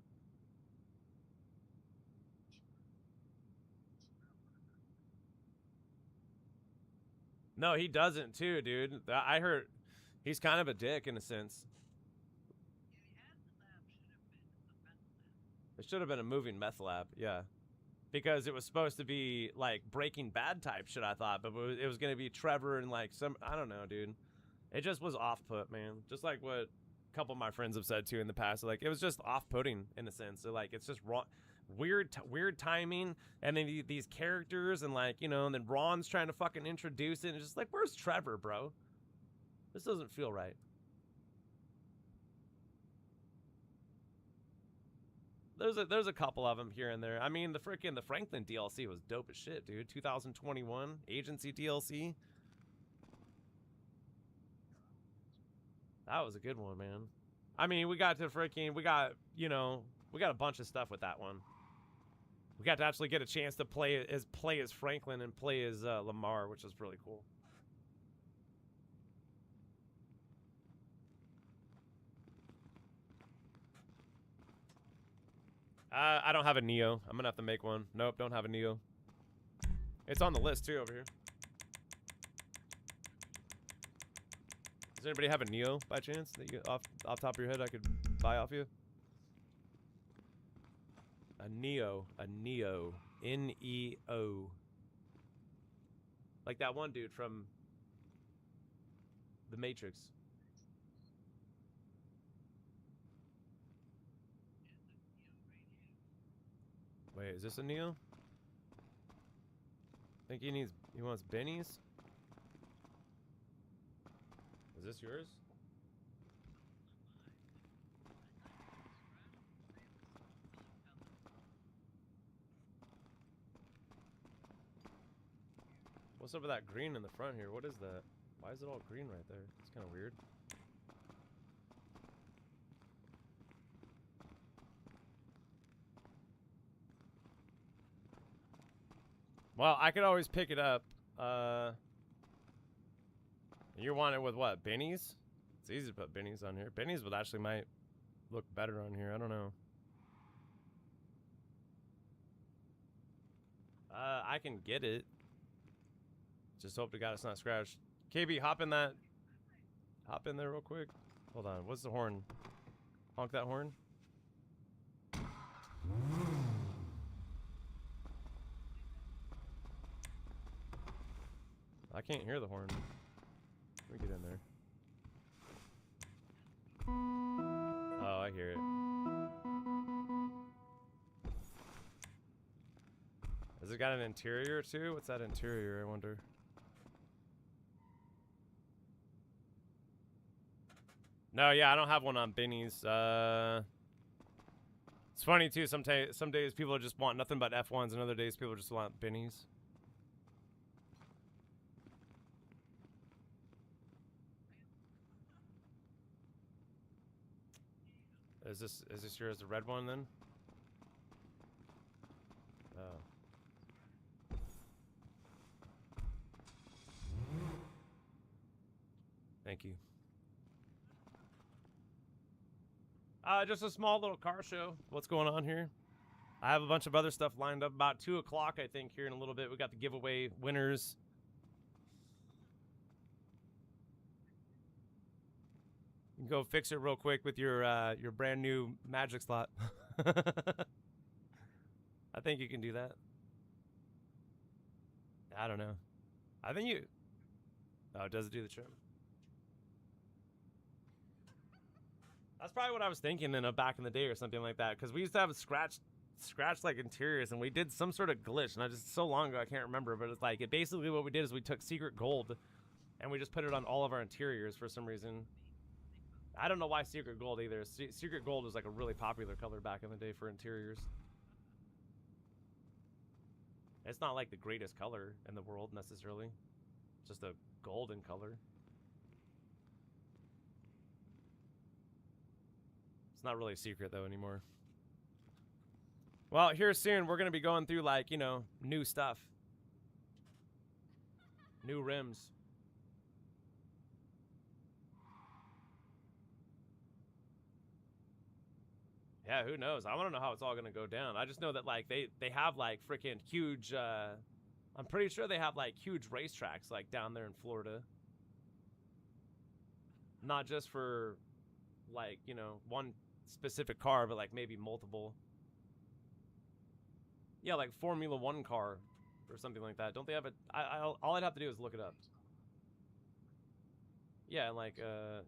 No, he doesn't too, dude. I heard he's kind of a dick in a sense. It should have been a moving meth lab, yeah. Because it was supposed to be like Breaking Bad type shit, I thought, but it was gonna be Trevor and like some, I don't know, dude. It just was off-put, man. Just like what a couple of my friends have said too in the past. Like, it was just off-putting in a sense. So like, it's just wrong, weird timing, and then these characters, and like, you know, and then Ron's trying to fucking introduce it, and it's just like, where's Trevor, bro? This doesn't feel right. There's a couple of them here and there. I mean, the Franklin DLC was dope as shit, dude. 2021 agency DLC. That was a good one, man. I mean, we got, you know, we got a bunch of stuff with that one. We got to actually get a chance to play as Franklin and play as Lamar, which is really cool. I don't have a Neo. I'm gonna have to make one. Nope, don't have a Neo. It's on the list too over here. Does anybody have a Neo by chance that you off top of your head I could buy off you? A Neo, N-E-O. Like that one dude from The Matrix. Wait, is this a Neo? I think he wants bennies. Is this yours? What's up with that green in the front here? What is that? Why is it all green right there? It's kind of weird. Well, I could always pick it up. You want it with what? Bennies? It's easy to put bennies on here. Bennies would actually might look better on here. I don't know. I can get it. Just hope to God it's not scratched. KB, hop in there real quick. Hold on. What's the horn? Honk that horn. I can't hear the horn. Let me get in there. Oh, I hear it. Has it got an interior too? What's that interior, I wonder? No, yeah, I don't have one on bennies. It's funny too, some days people just want nothing but F1s and other days people just want bennies. Is this yours, the red one then? Oh. Thank you. Just a small little car show. What's going on here? I have a bunch of other stuff lined up. About 2 o'clock, I think, here in a little bit. We got the giveaway winners. You can go fix it real quick with your brand new magic slot. I think you can do that. I don't know. I think you... Oh, does it do the trim? That's probably what I was thinking back in the day or something like that. Because we used to have scratch like interiors, and we did some sort of glitch. And so long ago, I can't remember. But it's like, basically what we did is we took secret gold, and we just put it on all of our interiors for some reason. I don't know why secret gold either. Secret gold was like a really popular color back in the day for interiors. It's not like the greatest color in the world necessarily. It's just a golden color. It's not really a secret though anymore. Well, here soon we're going to be going through like, you know, new stuff. New rims. Yeah, who knows? I want to know how it's all going to go down. I just know that like they have like freaking huge I'm pretty sure they have like huge racetracks like down there in Florida. Not just for like, you know, one specific car, but like maybe multiple. Yeah, like Formula 1 car or something like that. Don't they have it? All I'd have to do is look it up. Yeah, like,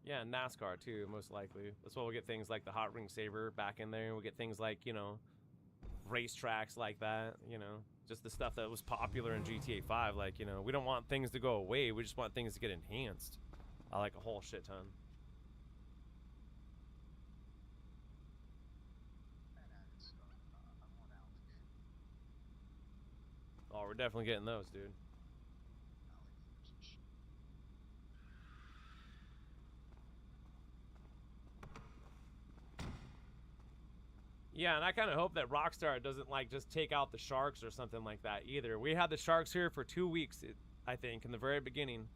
yeah, NASCAR too, most likely. That's why we'll get things like the Hot Ring Saber back in there. We'll get things like, you know, racetracks like that, you know. Just the stuff that was popular in GTA 5. Like, you know, we don't want things to go away. We just want things to get enhanced. I like a whole shit ton. Oh, we're definitely getting those, dude. Yeah, and I kind of hope that Rockstar doesn't, like, just take out the sharks or something like that, either. We had the sharks here for 2 weeks, I think, in the very beginning.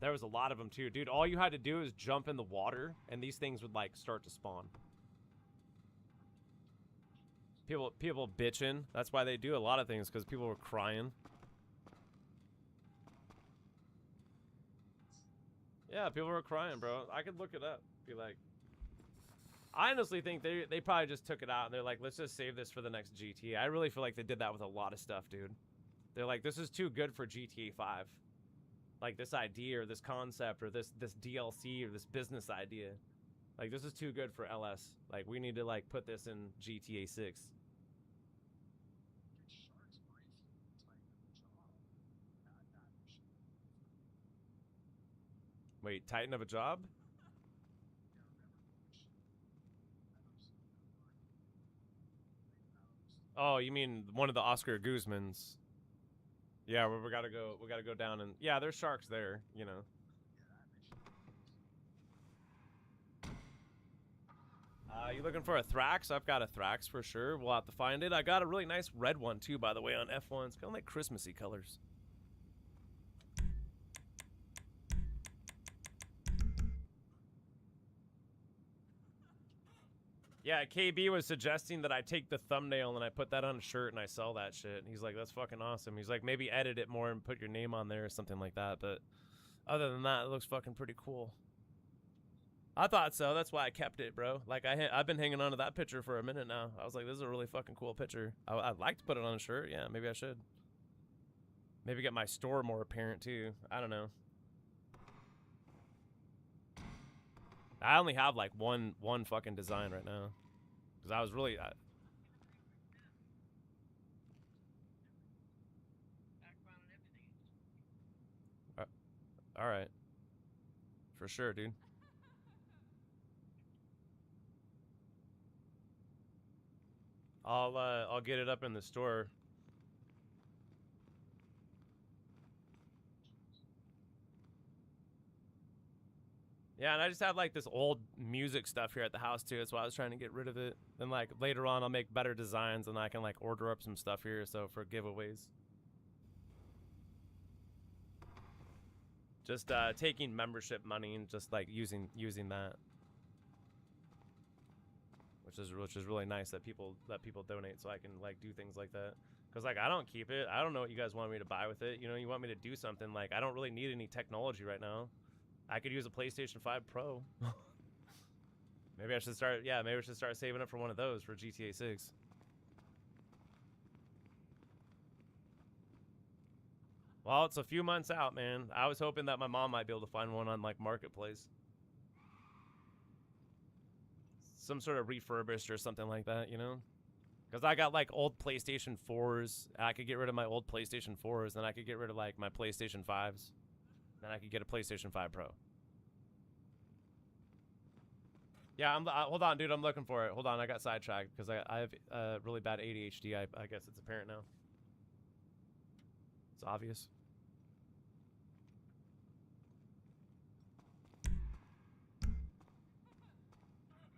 There was a lot of them, too. Dude, all you had to do is jump in the water, and these things would, like, start to spawn. People bitching. That's why they do a lot of things, because people were crying. Yeah, people were crying, bro. I could look it up. Be like... I honestly think they probably just took it out and they're like, let's just save this for the next GTA. I really feel like they did that with a lot of stuff, dude. They're like, this is too good for GTA 5. Like this idea or this concept or this DLC or this business idea. Like, this is too good for LS. Like, we need to, like, put this in GTA 6. Wait, Titan of a job? Oh, you mean one of the Oscar Guzmans? Yeah, we gotta go down and yeah, there's sharks there, you know. You looking for a Thrax? I've got a Thrax for sure. We'll have to find it. I got a really nice red one too, by the way, on F1. It's kind of like Christmassy colors. Yeah, KB was suggesting that I take the thumbnail and I put that on a shirt and I sell that shit. And he's like, that's fucking awesome. He's like, maybe edit it more and put your name on there or something like that. But other than that, it looks fucking pretty cool. I thought so. That's why I kept it, bro. Like, I've been hanging on to that picture for a minute now. I was like, this is a really fucking cool picture. I'd like to put it on a shirt. Yeah, maybe I should. Maybe get my store more apparent, too. I don't know. I only have, like, one fucking design right now. Because I was really... Alright. For sure, dude. I'll get it up in the store. Yeah, and I just have like this old music stuff here at the house too. That's why I was trying to get rid of it. Then like later on I'll make better designs and I can like order up some stuff here so for giveaways. Just taking membership money and just like using that. Which is really nice that people donate so I can like do things like that. Cause like I don't keep it. I don't know what you guys want me to buy with it. You know, you want me to do something like I don't really need any technology right now. I could use a PlayStation 5 Pro. Maybe I should start. Yeah, maybe I should start saving up for one of those for GTA 6. Well, it's a few months out, man. I was hoping that my mom might be able to find one on like Marketplace. Some sort of refurbished or something like that, you know? Because I got like old PlayStation 4s. I could get rid of my old PlayStation 4s, and I could get rid of like my PlayStation 5s. Then I could get a PlayStation 5 Pro. Yeah, hold on, dude. I'm looking for it. Hold on, I got sidetracked because I have really bad ADHD. I guess it's apparent now. It's obvious.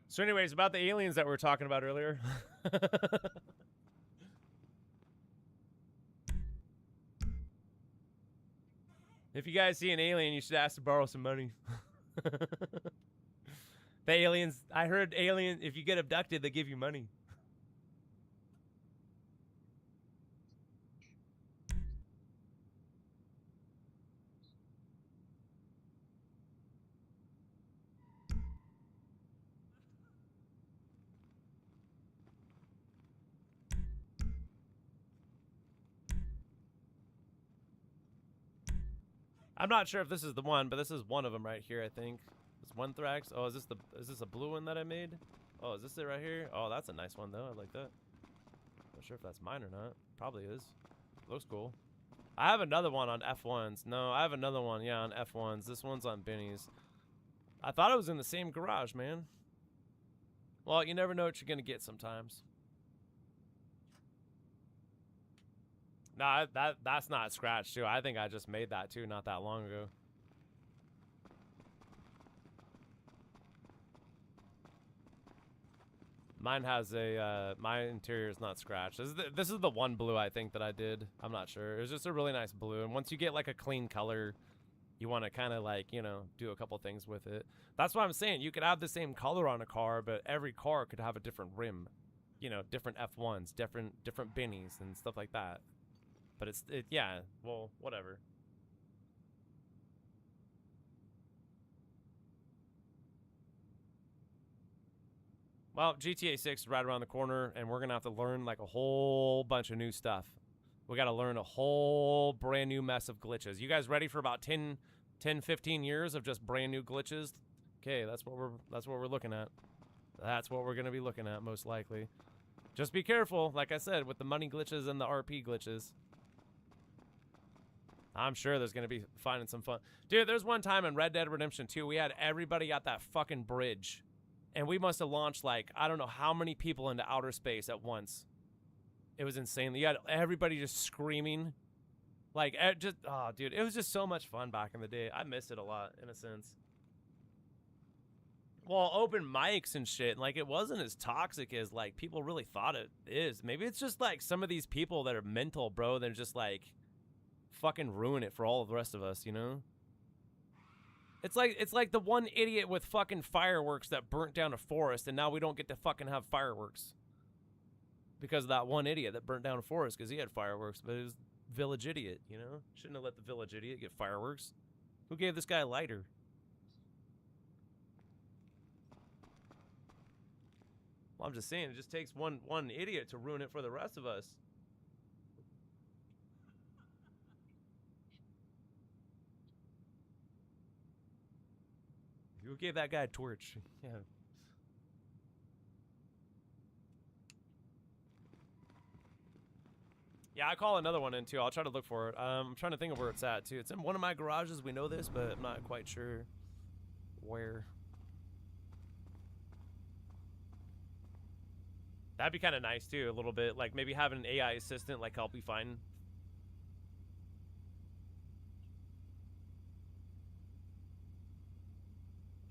So anyways, about the aliens that we were talking about earlier. If you guys see an alien, you should ask to borrow some money. The aliens, I heard alien, if you get abducted, they give you money. I'm not sure if this is the one, but this is one of them right here, I think. It's one Thrax. Oh, is this a blue one that I made? Oh, is this it right here? Oh, that's a nice one though. I like that. Not sure if that's mine or not. Probably is. Looks cool. I have another one on F1s. No, I have another one, yeah, on F1s. This one's on Benny's. I thought it was in the same garage, man. Well, you never know what you're gonna get sometimes. Nah, that's not scratched too. I think I just made that too not that long ago. Mine has a, my interior is not scratched. This is the one blue I think that I did. I'm not sure. It was just a really nice blue. And once you get like a clean color, you want to kind of like, you know, do a couple things with it. That's what I'm saying. You could have the same color on a car, but every car could have a different rim. You know, different F1s, different Bennies and stuff like that. But yeah, well, whatever. Well, GTA 6 is right around the corner, and we're going to have to learn, like, a whole bunch of new stuff. We got to learn a whole brand new mess of glitches. You guys ready for about 10, 15 years of just brand new glitches? Okay, that's what we're looking at. That's what we're gonna be looking at most likely. Just be careful, like I said, with the money glitches and the RP glitches. I'm sure there's gonna be finding some fun. Dude, there's one time in Red Dead Redemption 2, we had everybody at that fucking bridge. And we must have launched, like, I don't know how many people into outer space at once. It was insane. You had everybody just screaming. Like, oh, dude, it was just so much fun back in the day. I miss it a lot, in a sense. Well, open mics and shit, like, it wasn't as toxic as, like, people really thought it is. Maybe it's just, like, some of these people that are mental, bro. They're just, like, fucking ruin it for all of the rest of us, you know? It's like the one idiot with fucking fireworks that burnt down a forest, and now we don't get to fucking have fireworks. Because of that one idiot that burnt down a forest because he had fireworks, but it was village idiot, you know? Shouldn't have let the village idiot get fireworks. Who gave this guy a lighter? Well, I'm just saying, it just takes one idiot to ruin it for the rest of us. Who gave that guy a torch? Yeah. Yeah, I call another one in too. I'll try to look for it. I'm trying to think of where it's at too. It's in one of my garages. We know this, but I'm not quite sure where. That'd be kind of nice too, a little bit. Like maybe having an AI assistant like help you find.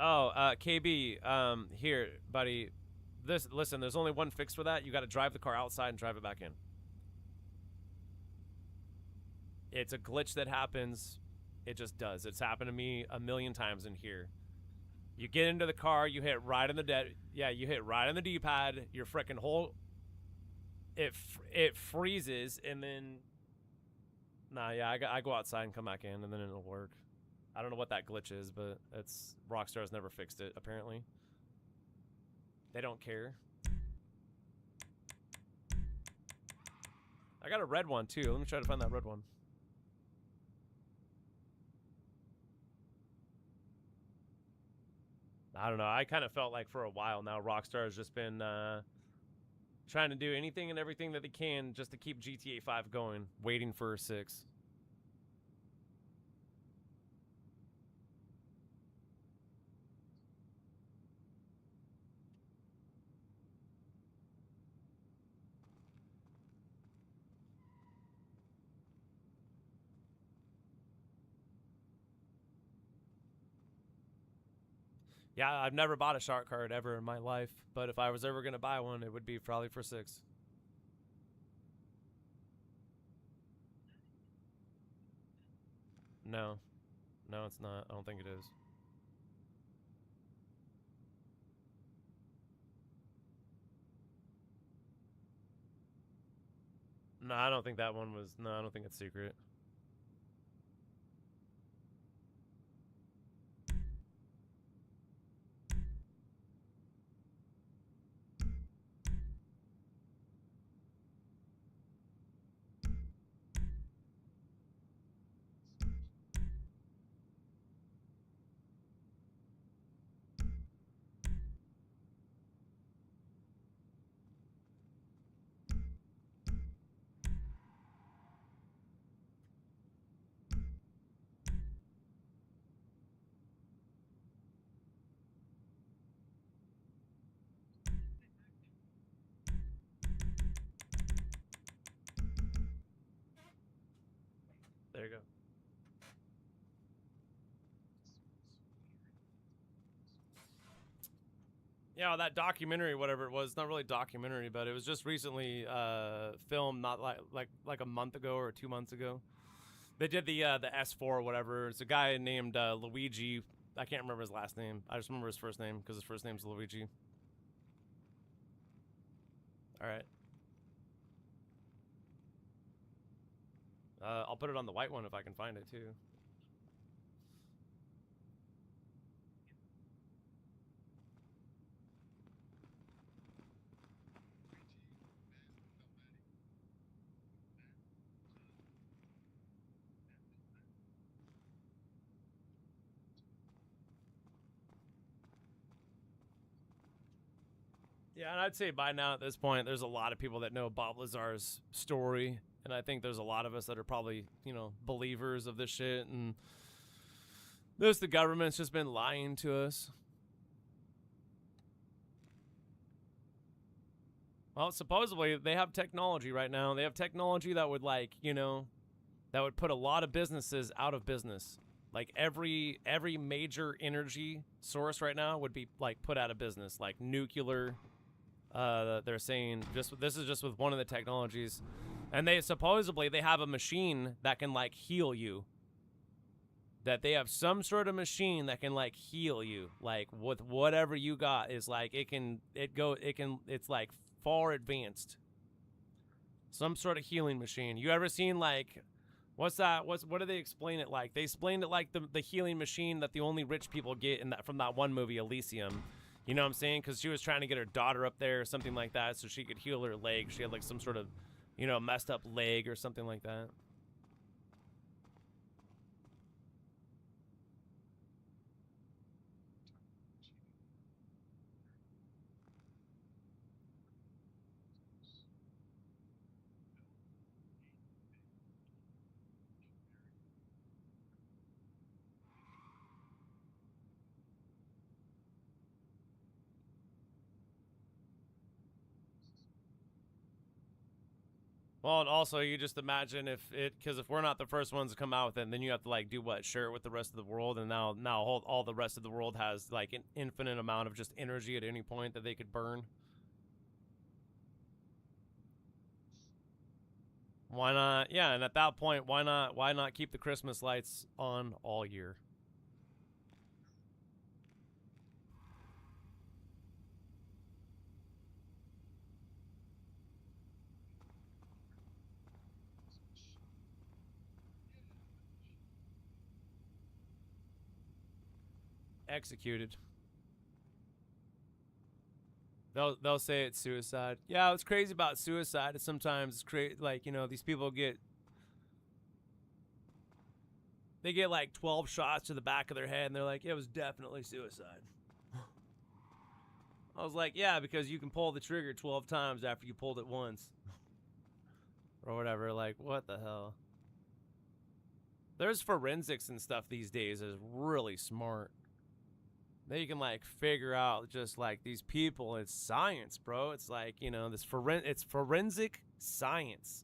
Oh, KB, here, buddy. Listen, there's only one fix for that. You got to drive the car outside and drive it back in. It's a glitch that happens. It just does. It's happened to me a million times in here. You get into the car, you hit right on the you hit right on the D-pad. Your freaking whole it freezes, and then I go outside and come back in, and then it'll work. I don't know what that glitch is, but it's Rockstar's never fixed it, apparently. They don't care. I got a red one, too. Let me try to find that red one. I don't know. I kind of felt like for a while now, Rockstar has just been trying to do anything and everything that they can just to keep GTA 5 going, waiting for 6. Yeah, I've never bought a shark card ever in my life, but if I was ever going to buy one, it would be probably for 6. No. No, it's not. I don't think it is. No, I don't think that one was... No, I don't think it's secret. There you go. Yeah, that documentary, whatever it was, not really a documentary, but it was just recently filmed, not like a month ago or 2 months ago. They did the S4 or whatever. It's a guy named Luigi. I can't remember his last name. I just remember his first name because his first name's Luigi. All right. I'll put it on the white one if I can find it too. Yeah, and I'd say by now at this point, there's a lot of people that know Bob Lazar's story, and I think there's a lot of us that are probably, you know, believers of this shit, and the government's just been lying to us. Well, supposedly they have technology right now. They have technology that would, like, you know, that would put a lot of businesses out of business. Like every major energy source right now would be like put out of business, like nuclear. They're saying this is just with one of the technologies, and they supposedly they have a machine that can like heal you. That they have some sort of machine that can like heal you, like with whatever you got is like it's like far advanced. Some sort of healing machine. You ever seen like what's that? What do they explain it like? They explained it like the healing machine that the only rich people get in that from that one movie Elysium. You know what I'm saying? Because she was trying to get her daughter up there or something like that so she could heal her leg. She had like some sort of, you know, messed up leg or something like that. Well, and also you just imagine because if we're not the first ones to come out with it, then you have to like do what, share it with the rest of the world, and now all the rest of the world has like an infinite amount of just energy at any point that they could burn. Why not? Yeah, and at that point, why not keep the Christmas lights on all year? Executed. They'll say it's suicide. Yeah, what's crazy about suicide is sometimes it's crazy. Like, you know, these people get like 12 shots to the back of their head, and they're like, it was definitely suicide. I was like, yeah, because you can pull the trigger 12 times after you pulled it once. Or whatever. Like, what the hell? There's forensics and stuff these days is really smart. They can like figure out just like these people. It's science, bro. It's like, you know, it's forensic science.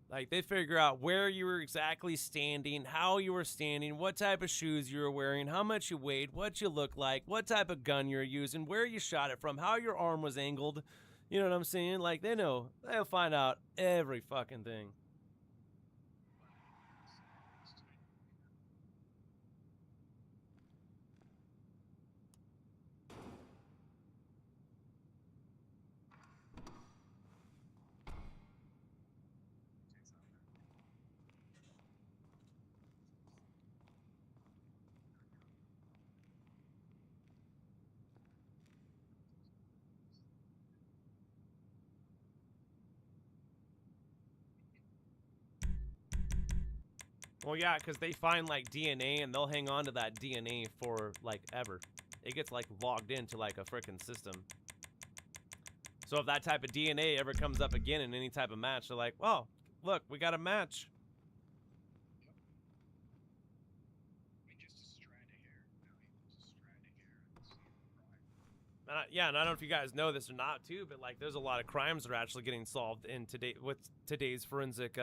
Like they figure out where you were exactly standing, how you were standing, what type of shoes you were wearing, how much you weighed, what you look like, what type of gun you're using, where you shot it from, how your arm was angled. You know what I'm saying? Like they know. They'll find out every fucking thing. Well, yeah, because they find like DNA and they'll hang on to that DNA for like ever. It gets like logged into like a freaking system. So if that type of DNA ever comes up again in any type of match, they're like, well, look, we got a match. Yeah, and I don't know if you guys know this or not too, but like there's a lot of crimes that are actually getting solved in today's forensic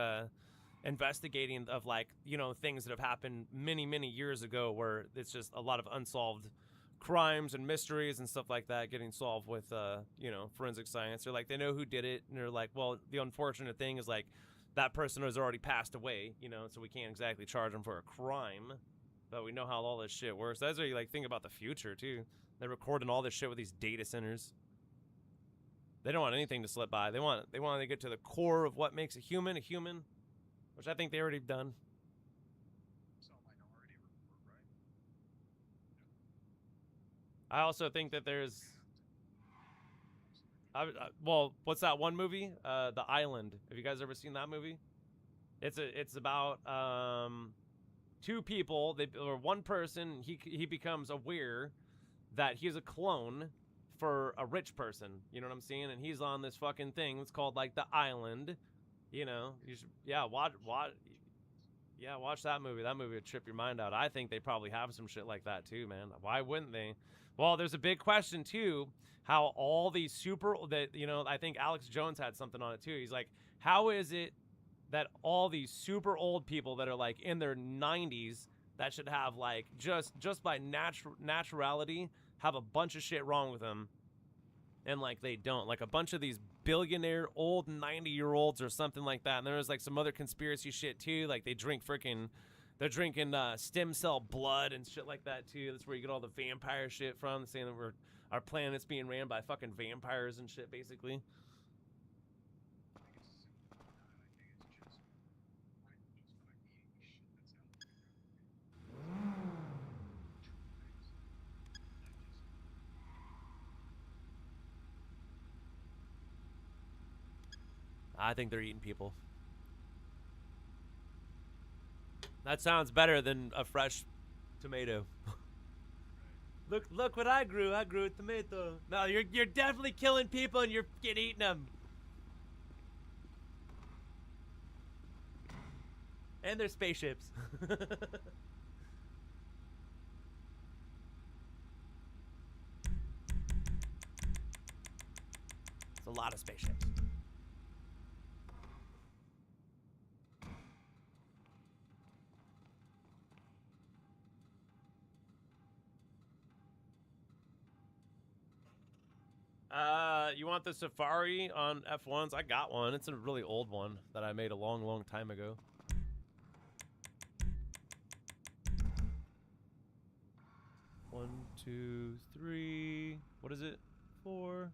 investigating of like, you know, things that have happened many years ago where it's just a lot of unsolved crimes and mysteries and stuff like that getting solved with you know, forensic science. They're like, they know who did it, and they're like, well, the unfortunate thing is like that person has already passed away, you know, so we can't exactly charge them for a crime, but we know how all this shit works. That's where you like think about the future too. They're recording all this shit with these data centers. They don't want anything to slip by. They want to get to the core of what makes a human, which I think they already done. I also think that there's, well, what's that one movie? The Island. Have you guys ever seen that movie? It's about two people, or one person, he becomes aware that he's a clone for a rich person. You know what I'm saying? And he's on this fucking thing. It's called like the Island. You know, you should, yeah, watch that movie. That movie would trip your mind out. I think they probably have some shit like that too, man. Why wouldn't they? Well, there's a big question too. How all these I think Alex Jones had something on it too. He's like, how is it that all these super old people that are like in their 90s that should have like just by naturality have a bunch of shit wrong with them, and like they don't, like a bunch of these billionaire old 90-year-olds or something like that. And there's like some other conspiracy shit too, like they're drinking stem cell blood and shit like that too. That's where you get all the vampire shit from, saying that our planet's being ran by fucking vampires and shit, basically. I think they're eating people. That sounds better than a fresh tomato. Look what I grew. I grew a tomato. No, you're definitely killing people and you're eating them. And they're spaceships. It's a lot of spaceships. You want the Safari on F1s? I got one. It's a really old one that I made a long, long time ago. One, two, three. What is it? 4.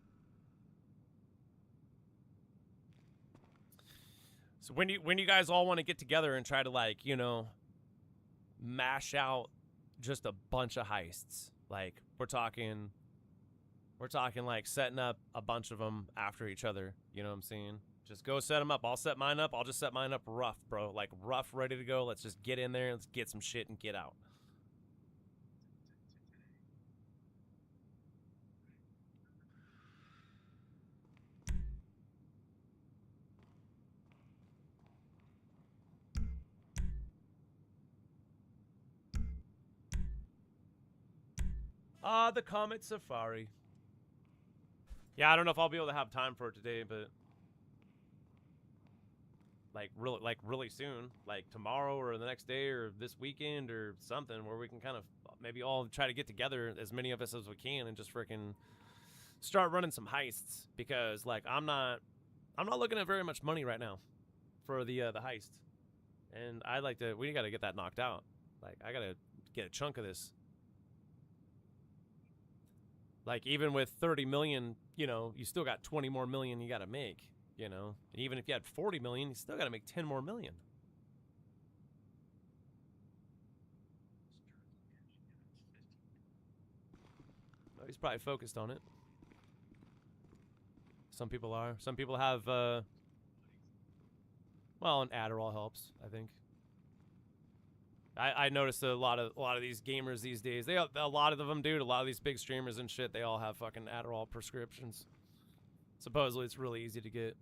So when you guys all want to get together and try to, like, you know, mash out just a bunch of heists, like we're talking like setting up a bunch of them after each other. You know what I'm saying? Just go set them up. I'll set mine up. I'll just set mine up rough, bro. Like rough, ready to go. Let's just get in there. Let's get some shit and get out. The Comet Safari. Yeah, I don't know if I'll be able to have time for it today, but like really soon, like tomorrow or the next day or this weekend or something, where we can kind of maybe all try to get together, as many of us as we can, and just freaking start running some heists. Because like I'm not looking at very much money right now for the heist, and we gotta get that knocked out. Like I gotta get a chunk of this. Like, even with 30 million, you know, you still got 20 more million you got to make, you know. And even if you had 40 million, you still got to make 10 more million. Oh, he's probably focused on it. Some people are. Some people have, well, an Adderall helps, I think. I noticed a lot of these gamers these days. A lot of them, dude. A lot of these big streamers and shit. They all have fucking Adderall prescriptions. Supposedly, it's really easy to get.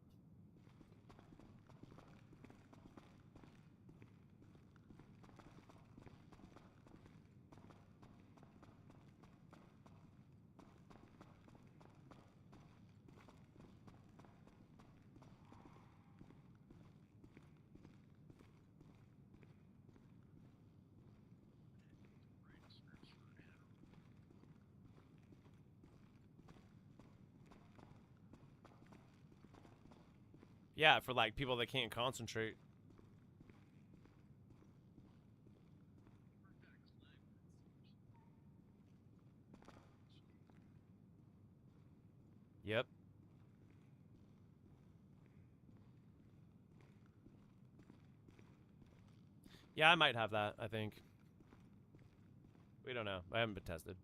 Yeah, for like people that can't concentrate. Yep. Yeah, I might have that, I think. We don't know. I haven't been tested.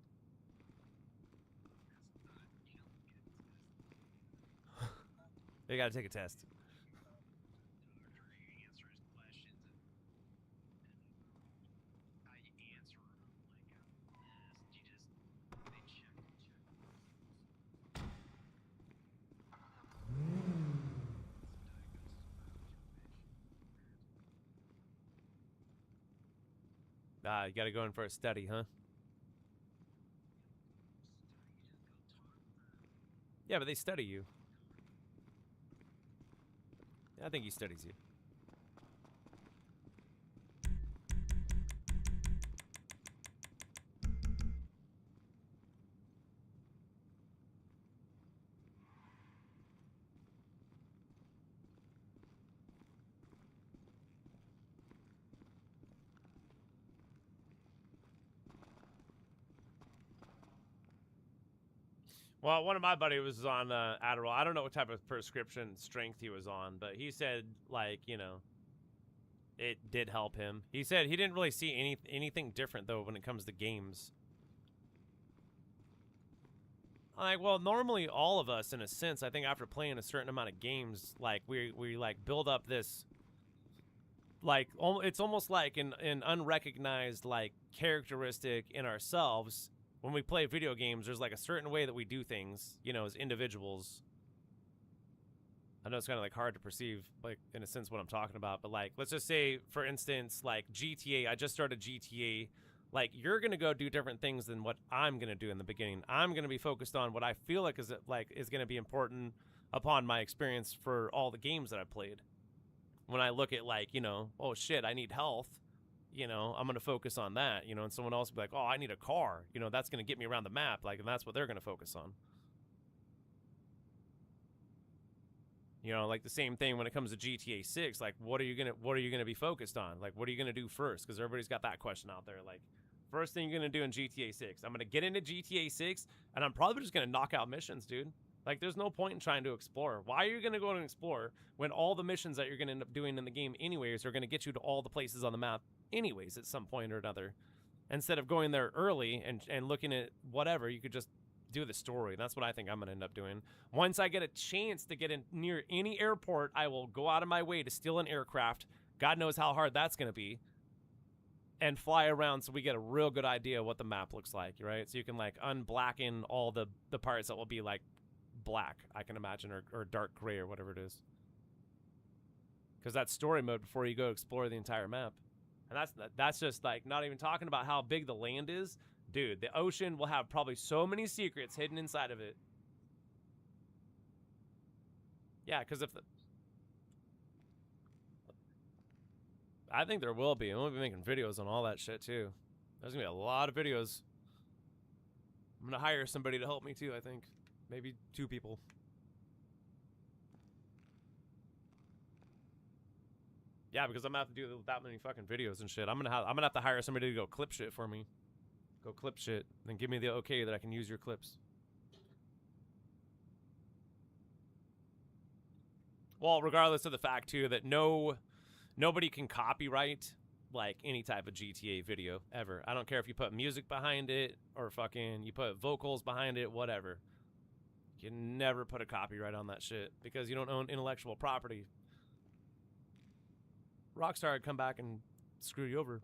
You gotta take a test. You gotta go in for a study, huh? Yeah, but they study you. I think he studies you. Well, one of my buddies was on Adderall. I don't know what type of prescription strength he was on, but he said, like, you know, it did help him. He said he didn't really see anything different, though, when it comes to games. Like, well, normally all of us, in a sense, I think after playing a certain amount of games, like, we like, build up this, like, it's almost like an unrecognized, like, characteristic in ourselves. When we play video games, there's like a certain way that we do things, you know, as individuals. I know it's kind of like hard to perceive, like, in a sense, what I'm talking about, but like, let's just say, for instance, like GTA, I just started GTA. Like, you're going to go do different things than what I'm going to do in the beginning. I'm going to be focused on what I feel like is going to be important upon my experience for all the games that I've played. When I look at, like, you know, oh shit, I need health. You know, I'm going to focus on that, you know, and someone else will be like, oh, I need a car. You know, that's going to get me around the map. Like, and that's what they're going to focus on. You know, like the same thing when it comes to GTA 6. Like, what are you going to be focused on? Like, what are you going to do first? Because everybody's got that question out there. Like, first thing you're going to do in GTA 6. I'm going to get into GTA 6, and I'm probably just going to knock out missions, dude. Like, there's no point in trying to explore. Why are you going to go and explore when all the missions that you're going to end up doing in the game anyways are going to get you to all the places on the map anyways at some point or another? Instead of going there early and looking at whatever, you could just do the story. That's what I think I'm going to end up doing. Once I get a chance to get in near any airport, I will go out of my way to steal an aircraft. God knows how hard that's going to be. And fly around so we get a real good idea of what the map looks like, right? So you can, like, unblacken all the parts that will be, like, black, I can imagine, or dark gray or whatever it is. Because that's story mode before you go explore the entire map. And that's just, like, not even talking about how big the land is. Dude, the ocean will have probably so many secrets hidden inside of it. Yeah, because if I think there will be. I'm going to be making videos on all that shit, too. There's going to be a lot of videos. I'm going to hire somebody to help me, too, I think. Maybe 2 people. Yeah, because I'm going to have to do that many fucking videos and shit. I'm going to have to hire somebody to go clip shit for me. Go clip shit. Then give me the okay that I can use your clips. Well, regardless of the fact, too, that nobody can copyright, like, any type of GTA video ever. I don't care if you put music behind it or fucking you put vocals behind it, whatever. You can never put a copyright on that shit because you don't own intellectual property. Rockstar would come back and screw you over.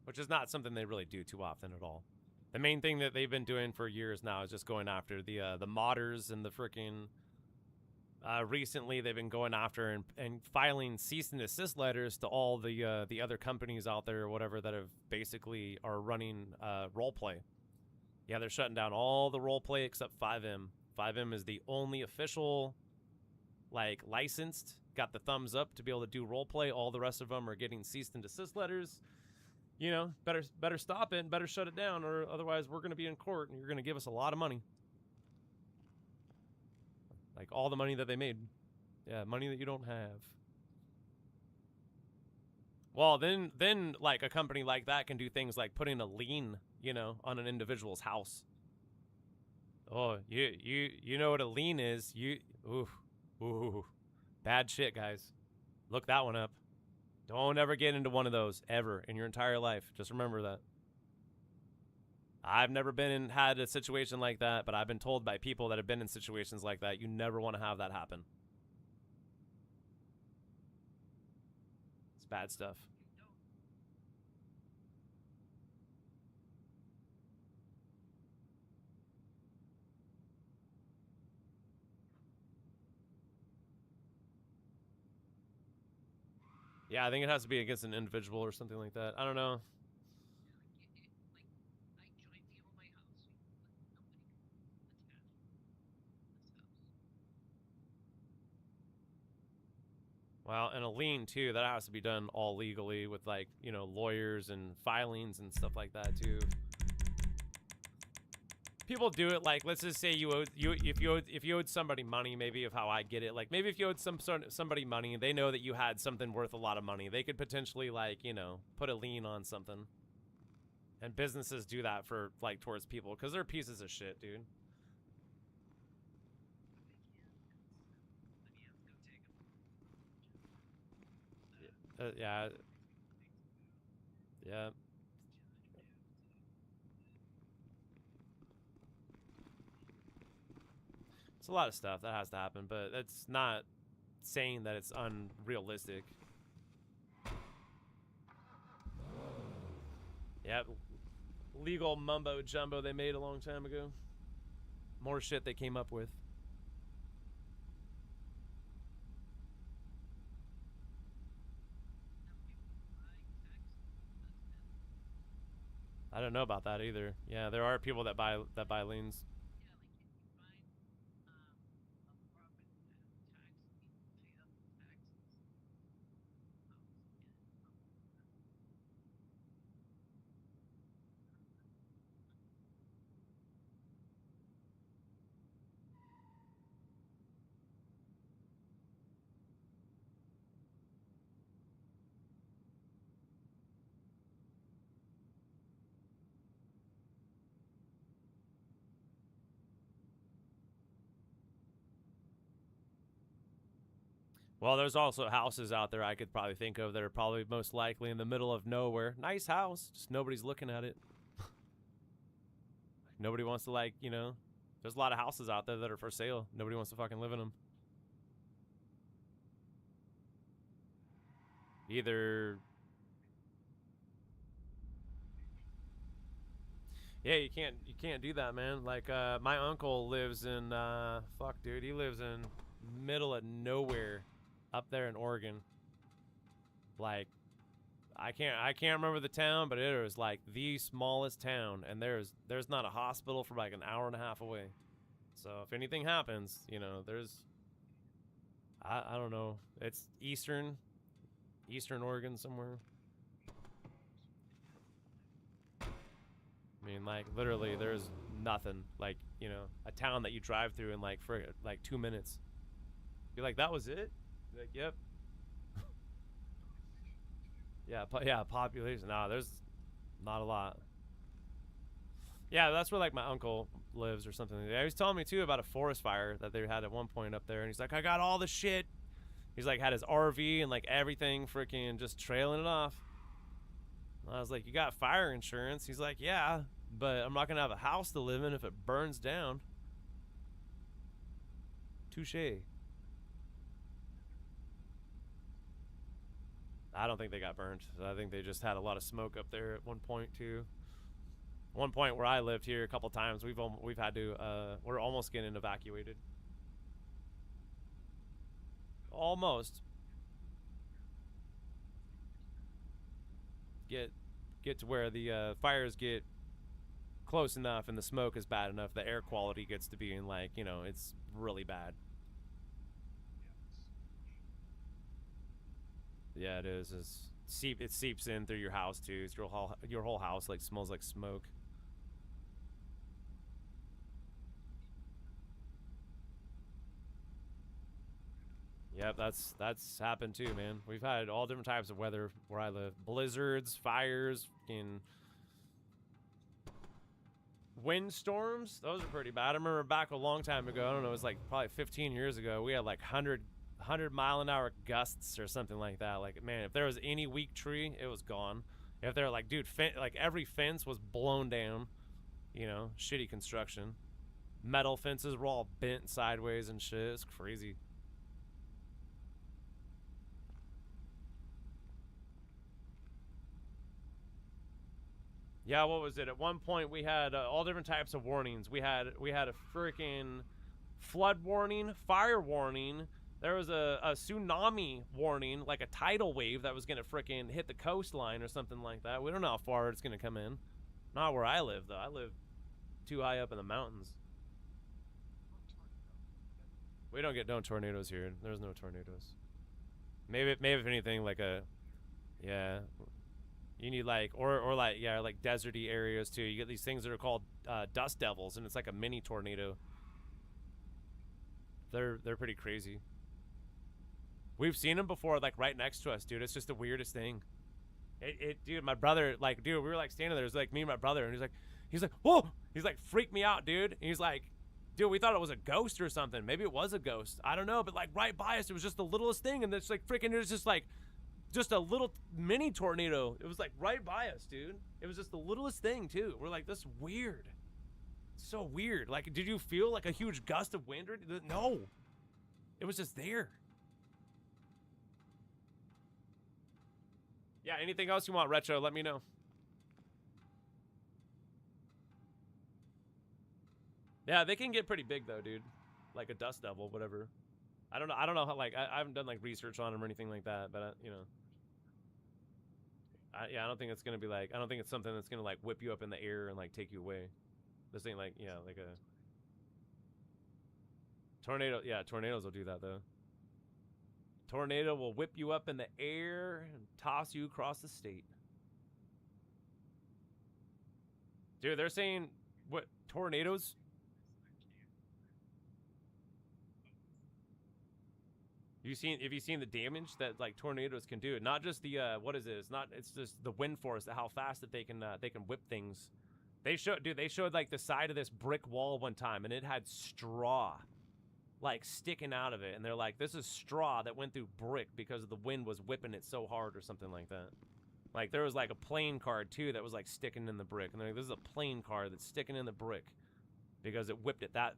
Which is not something they really do too often at all. The main thing that they've been doing for years now is just going after the modders and the freaking. Recently, they've been going after and filing cease and desist letters to all the other companies out there or whatever that have basically are running roleplay. Yeah, they're shutting down all the roleplay except 5M. 5M is the only official, like, licensed, got the thumbs up to be able to do roleplay. All the rest of them are getting cease and desist letters. You know, better stop it and better shut it down, or otherwise we're going to be in court and you're going to give us a lot of money. Like, all the money that they made. Yeah, money that you don't have. Well, then like, a company like that can do things like putting a lien, you know, on an individual's house. Oh, you know what a lien is. Ooh. Bad shit, guys. Look that one up. Don't ever get into one of those, ever, in your entire life. Just remember that. I've never had a situation like that, but I've been told by people that have been in situations like that, you never want to have that happen. It's bad stuff. Yeah, I think it has to be against an individual or something like that. I don't know. Well, and a lien too, that has to be done all legally with, like, you know, lawyers and filings and stuff like that too. People do it like, let's just say if you owed somebody money, maybe of how I get it, like maybe if you owed somebody money, they know that you had something worth a lot of money, they could potentially, like, you know, put a lien on something. And businesses do that for, like, towards people because they're pieces of shit, dude. Yeah. Yeah. It's a lot of stuff that has to happen, but that's not saying that it's unrealistic. Yep. Legal mumbo jumbo they made a long time ago. More shit they came up with. I don't know about that either. Yeah, there are people that buy liens. Well, there's also houses out there I could probably think of that are probably most likely in the middle of nowhere. Nice house, just nobody's looking at it. Nobody wants to, like, you know, there's a lot of houses out there that are for sale. Nobody wants to fucking live in them. Either... Yeah, you can't do that, man. Like, my uncle lives in, fuck, dude, he lives in middle of nowhere up there in Oregon. Like, I can't remember the town, but it was like the smallest town, and there's not a hospital for like an hour and a half away. So if anything happens, you know, there's, I don't know, it's eastern Oregon somewhere. I mean, like, literally there's nothing, like, you know, a town that you drive through in like for like 2 minutes. You're like, that was it? You're like, yep. Yeah, population. No, there's not a lot. Yeah, that's where, like, my uncle lives or something. He was telling me too about a forest fire that they had at one point up there, and he's like, I got all the shit. He's like, had his RV and like everything freaking just trailing it off. And I was like, you got fire insurance? He's like, yeah, but I'm not gonna have a house to live in if it burns down. Touche. I don't think they got burned. I think they just had a lot of smoke up there at one point too. One point where I lived here a couple times, we've had to we're almost getting evacuated. Almost. Get to where the fires get close enough and the smoke is bad enough, the air quality gets to being like, you know, it's really bad. Yeah, it is. It seeps in through your house too. It's your whole house like smells like smoke. Yep, that's happened too, man. We've had all different types of weather where I live. Blizzards, fires, fucking windstorms. Those are pretty bad. I remember back a long time ago, I don't know, it was like probably 15 years ago, we had like 100 mile-an-hour gusts or something like that. Like, man, if there was any weak tree, it was gone. If they're like, dude, like every fence was blown down, you know, shitty construction. Metal fences were all bent sideways and shit. It's crazy. Yeah, what was it? At one point, we had all different types of warnings. We had a freaking flood warning, fire warning, There was a tsunami warning, like a tidal wave that was gonna frickin' hit the coastline or something like that. We don't know how far it's gonna come in. Not where I live though. I live too high up in the mountains. We don't get no tornadoes here. There's no tornadoes. Maybe if anything, like a, yeah. You need like, or like, yeah, like deserty areas too. You get these things that are called dust devils, and it's like a mini tornado. They're pretty crazy. We've seen them before, like right next to us, dude. It's just the weirdest thing. Dude, my brother, like, dude, we were like standing there. It was like me and my brother, and he's like, whoa! He's like, freaked me out, dude. And he's like, dude, we thought it was a ghost or something. Maybe it was a ghost. I don't know, but like right by us, it was just the littlest thing, and it's like freaking, it was just like, just a little mini tornado. It was like right by us, dude. It was just the littlest thing too. We're like, that's weird. So weird. Like, did you feel like a huge gust of wind? No, it was just there. Yeah, anything else you want, Retro, let me know. Yeah, they can get pretty big though, dude. Like a dust devil, whatever. I don't know how, like, I haven't done like research on them or anything like that, but you know. Yeah, I don't think it's gonna be like, I don't think it's something that's gonna like whip you up in the air and like take you away. This ain't like, yeah, like a tornado. Yeah, tornadoes will do that though. Tornado will whip you up in the air and toss you across the state. Dude, they're saying, what, tornadoes? Have you seen the damage that like tornadoes can do? Not just the what is it? It's just the wind force, how fast that they can whip things. They showed like the side of this brick wall one time, and it had straw like sticking out of it, and they're like, this is straw that went through brick because the wind was whipping it so hard or something like that. Like there was like a plane card too that was like sticking in the brick, and they're like, this is a plane card that's sticking in the brick because it whipped it that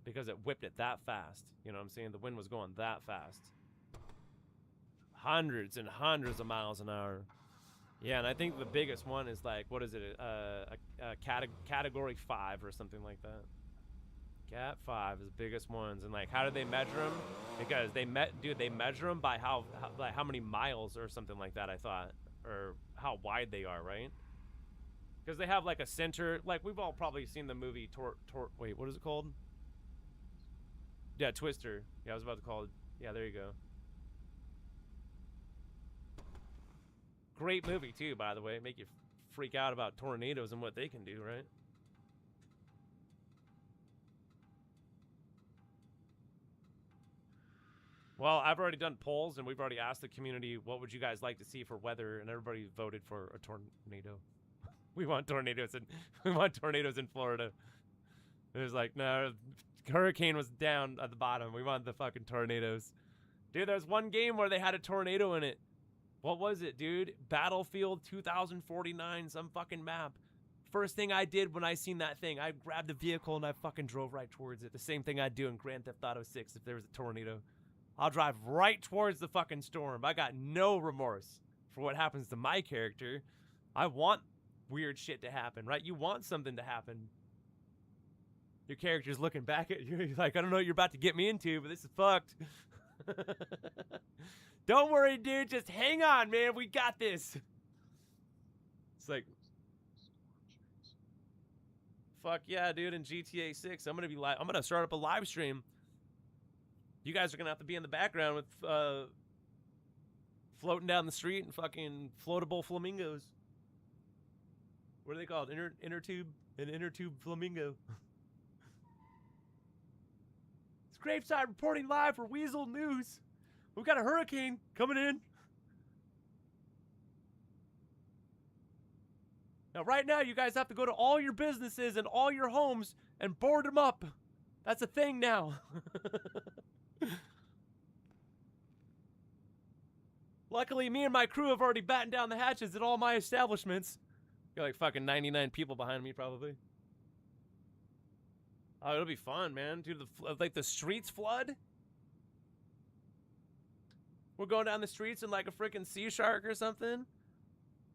fast. You know what I'm saying? The wind was going that fast. Hundreds and hundreds of miles an hour. Yeah, and I think the biggest one is like, what is it? Category 5 or something like that. Cat 5 is the biggest ones. And like, how do they measure them? Because they measure them by how many miles or something like that, I thought, or how wide they are, right? Because they have like a center, like we've all probably seen the movie wait, what is it called? Yeah, Twister. Yeah, I was about to call it. Yeah, there you go. Great movie too, by the way. Make you freak out about tornadoes and what they can do, right? Well, I've already done polls, and we've already asked the community, what would you guys like to see for weather, and everybody voted for a tornado. We want tornadoes in Florida. It was like, no, hurricane was down at the bottom. We want the fucking tornadoes. Dude, there's one game where they had a tornado in it. What was it, dude? Battlefield 2049, some fucking map. First thing I did when I seen that thing, I grabbed a vehicle and I fucking drove right towards it. The same thing I'd do in Grand Theft Auto 6 if there was a tornado. I'll drive right towards the fucking storm. I got no remorse for what happens to my character. I want weird shit to happen, right? You want something to happen. Your character's looking back at you. You're like, I don't know what you're about to get me into, but this is fucked. Don't worry, dude. Just hang on, man. We got this. It's like, fuck yeah, dude. In GTA 6, I'm gonna start up a live stream. You guys are gonna have to be in the background with floating down the street and fucking floatable flamingos. What are they called? Inner tube flamingo. It's Graveside reporting live for Weasel News. We've got a hurricane coming in. Now, right now, you guys have to go to all your businesses and all your homes and board them up. That's a thing now. Luckily, me and my crew have already battened down the hatches at all my establishments. Got like fucking 99 people behind me, probably. Oh, it'll be fun, man. Dude, like the streets flood. We're going down the streets in like a freaking sea shark or something.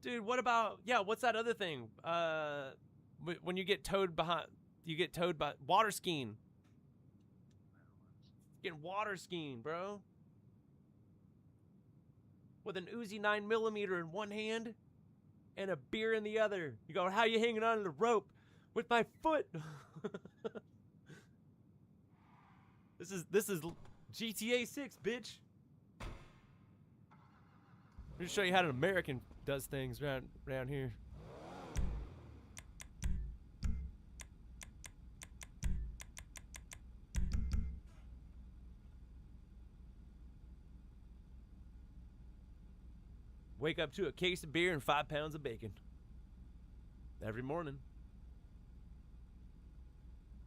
Dude, what about, yeah, what's that other thing? When you get towed by water skiing. Getting water skiing, bro. with an Uzi 9mm in one hand and a beer in the other. You go, how you hanging on to the rope? With my foot. This is GTA 6, bitch. Let me show you how an American does things around here. Wake up to a case of beer and 5 pounds of bacon. Every morning.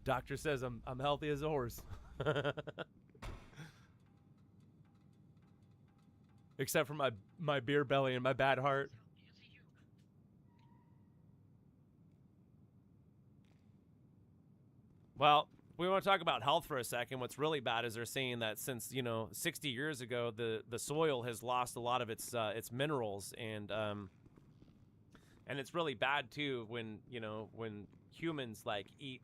Doctor says I'm healthy as a horse. Except for my beer belly and my bad heart. Well, we want to talk about health for a second. What's really bad is they're saying that since, 60 years ago, the soil has lost a lot of its minerals, and it's really bad too when humans like eat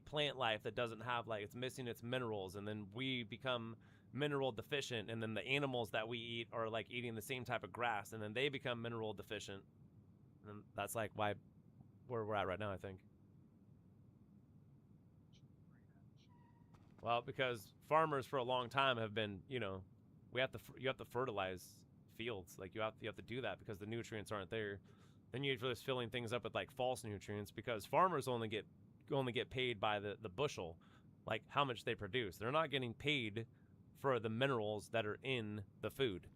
plant life that doesn't have, like, it's missing its minerals, and then we become mineral deficient, and then the animals that we eat are like eating the same type of grass, and then they become mineral deficient, and that's like why where we're at right now, I think. Well, because farmers for a long time have been, you have to fertilize fields, like you have to do that because the nutrients aren't there. Then you're just filling things up with like false nutrients, because farmers only get paid by the bushel, like how much they produce. They're not getting paid for the minerals that are in the food.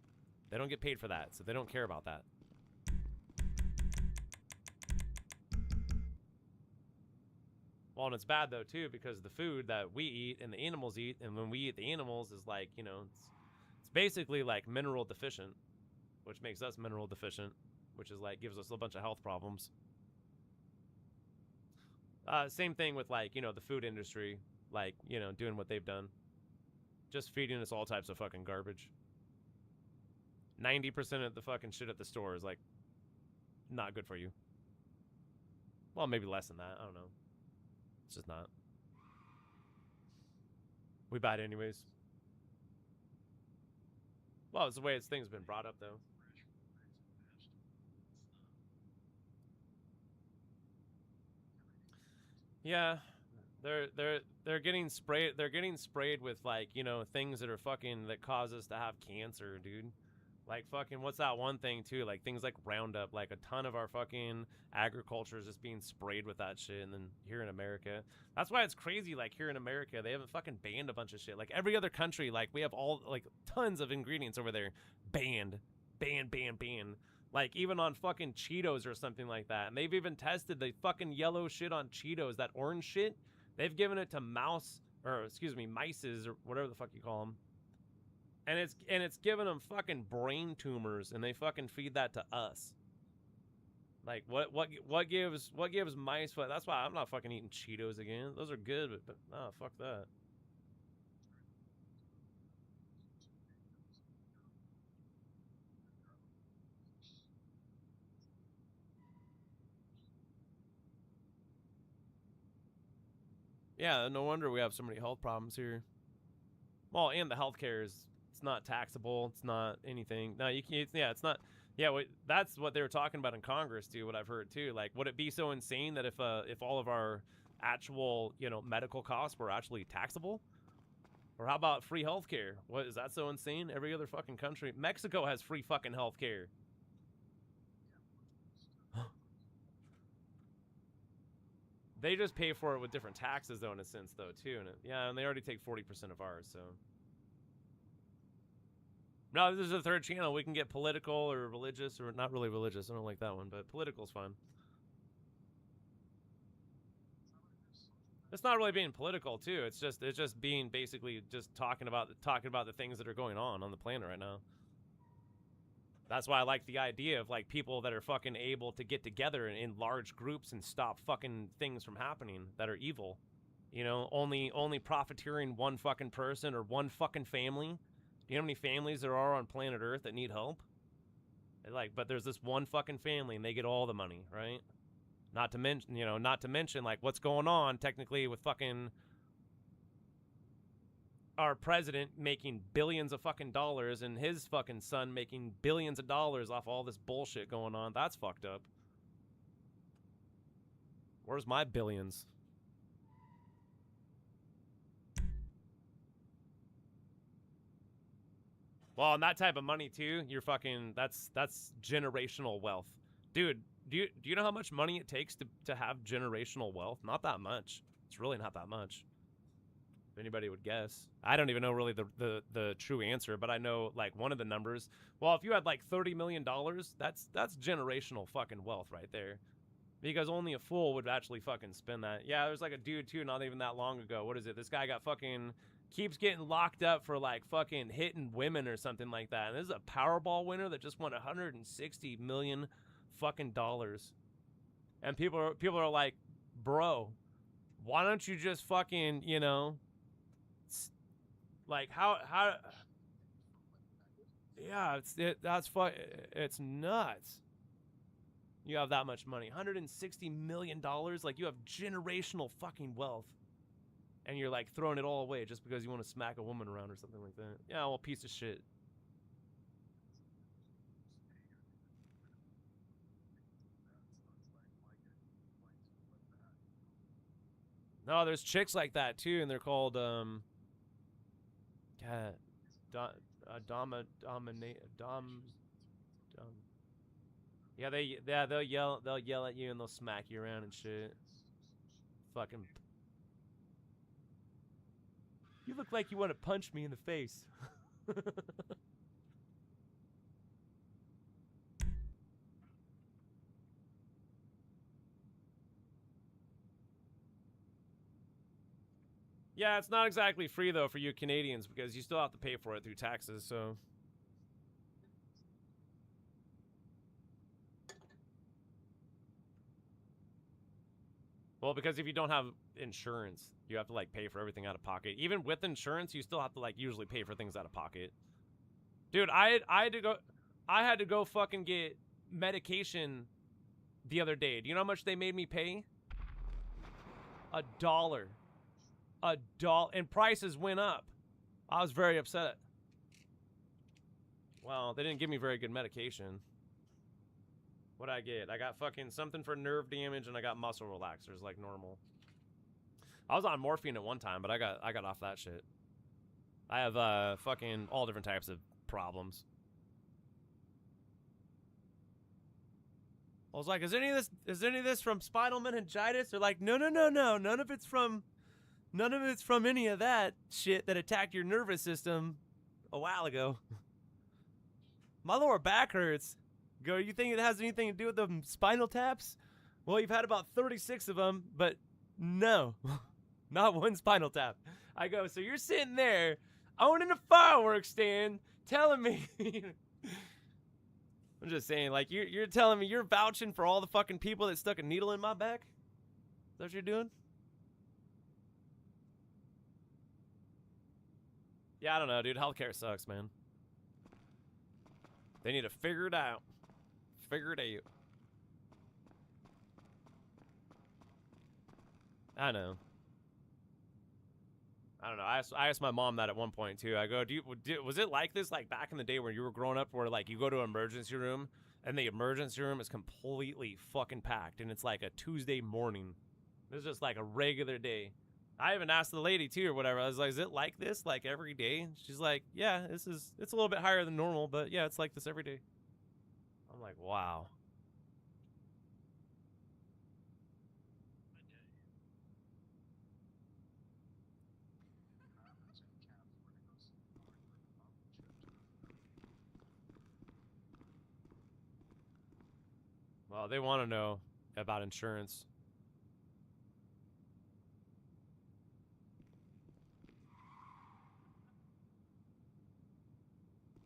They don't get paid for that, so they don't care about that. Well, and it's bad though too, because the food that we eat and the animals eat, and when we eat the animals, is like, it's basically like mineral deficient, which makes us mineral deficient, which is like gives us a bunch of health problems. Same thing with, like, the food industry, like, doing what they've done. Just feeding us all types of fucking garbage. 90% of the fucking shit at the store is, like, not good for you. Well, maybe less than that. I don't know. It's just not. We buy it anyways. Well, it's the way things been brought up, though. Yeah, they're getting sprayed. They're getting sprayed with, like, things that are fucking that cause us to have cancer, dude. Like, fucking, what's that one thing too? Like things like Roundup. Like a ton of our fucking agriculture is just being sprayed with that shit. And then here in America, that's why it's crazy. Like here in America, they haven't fucking banned a bunch of shit. Like every other country, like we have all like tons of ingredients over there banned. Like, even on fucking Cheetos or something like that. And they've even tested the fucking yellow shit on Cheetos, that orange shit. They've given it to mices, or whatever the fuck you call them. And it's giving them fucking brain tumors, and they fucking feed that to us. Like, what gives mice? That's why I'm not fucking eating Cheetos again. Those are good, but nah, fuck that. Yeah, no wonder we have so many health problems here. Well, and the healthcare it's not taxable. It's not anything. No, you can't. Yeah, it's not. Yeah, that's what they were talking about in Congress too. What I've heard too. Like, would it be so insane that if all of our actual medical costs were actually taxable? Or how about free healthcare? What, is that so insane? Every other fucking country. Mexico has free fucking healthcare. They just pay for it with different taxes, though, in a sense, though, too. And they already take 40% of ours, so. No, this is the third channel. We can get political or religious, or not really religious. I don't like that one, but political's fun. It's not really being political, too. It's just being basically just talking about the things that are going on the planet right now. That's why I like the idea of, like, people that are fucking able to get together in large groups and stop fucking things from happening that are evil. Only profiteering one fucking person or one fucking family. Do you know how many families there are on planet Earth that need help? But there's this one fucking family and they get all the money, right? Not to mention, like, what's going on technically with fucking our president making billions of fucking dollars and his fucking son making billions of dollars off all this bullshit going on. That's fucked up. Where's my billions? Well, and that type of money too, you're fucking, that's generational wealth. Dude, do you know how much money it takes to have generational wealth? Not that much. It's really not that much. If anybody would guess. I don't even know really the true answer, but I know like one of the numbers. Well, if you had like $30 million, that's generational fucking wealth right there. Because only a fool would actually fucking spend that. Yeah, there's like a dude too, not even that long ago. What is it? This guy got fucking, keeps getting locked up for like fucking hitting women or something like that. And this is a Powerball winner that just won $160 million fucking dollars. And people are like, bro, why don't you just fucking, you know, like how yeah, it's nuts. You have that much money, $160 million, like you have generational fucking wealth, and you're like throwing it all away just because you want to smack a woman around or something like that. Yeah, well, piece of shit. No, there's chicks like that too, and they're called yeah, they'll yell at you and they'll smack you around and shit. Fucking. You look like you want to punch me in the face. Yeah, it's not exactly free though for you Canadians because you still have to pay for it through taxes, so. Well, because if you don't have insurance, you have to like pay for everything out of pocket. Even with insurance, you still have to like usually pay for things out of pocket. Dude, I had to go fucking get medication the other day. Do you know how much they made me pay? $1. $1, and prices went up. I was very upset. Well, they didn't give me very good medication. What'd I get? I got fucking something for nerve damage, and I got muscle relaxers like normal. I was on morphine at one time, but I got off that shit. I have fucking all different types of problems. I was like, is any of this from spinal meningitis? They're like, no, none of it's from any of that shit that attacked your nervous system a while ago. My lower back hurts. Go, you think it has anything to do with the spinal taps? Well, you've had about 36 of them, but no, not one spinal tap. I go, so you're sitting there owning a fireworks stand telling me. I'm just saying, like, you're telling me you're vouching for all the fucking people that stuck a needle in my back? Is that what you're doing? Yeah, I don't know, dude. Healthcare sucks, man. They need to figure it out. Figure it out. I know. I don't know. I asked my mom that at one point too. I go, was it like this like back in the day when you were growing up, where like you go to an emergency room and the emergency room is completely fucking packed and it's like a Tuesday morning. It's just like a regular day. I even asked the lady too or whatever. I was like, is it like this like every day? She's like, yeah, it's a little bit higher than normal, but yeah, it's like this every day. I'm like, wow. Well, they want to know about insurance.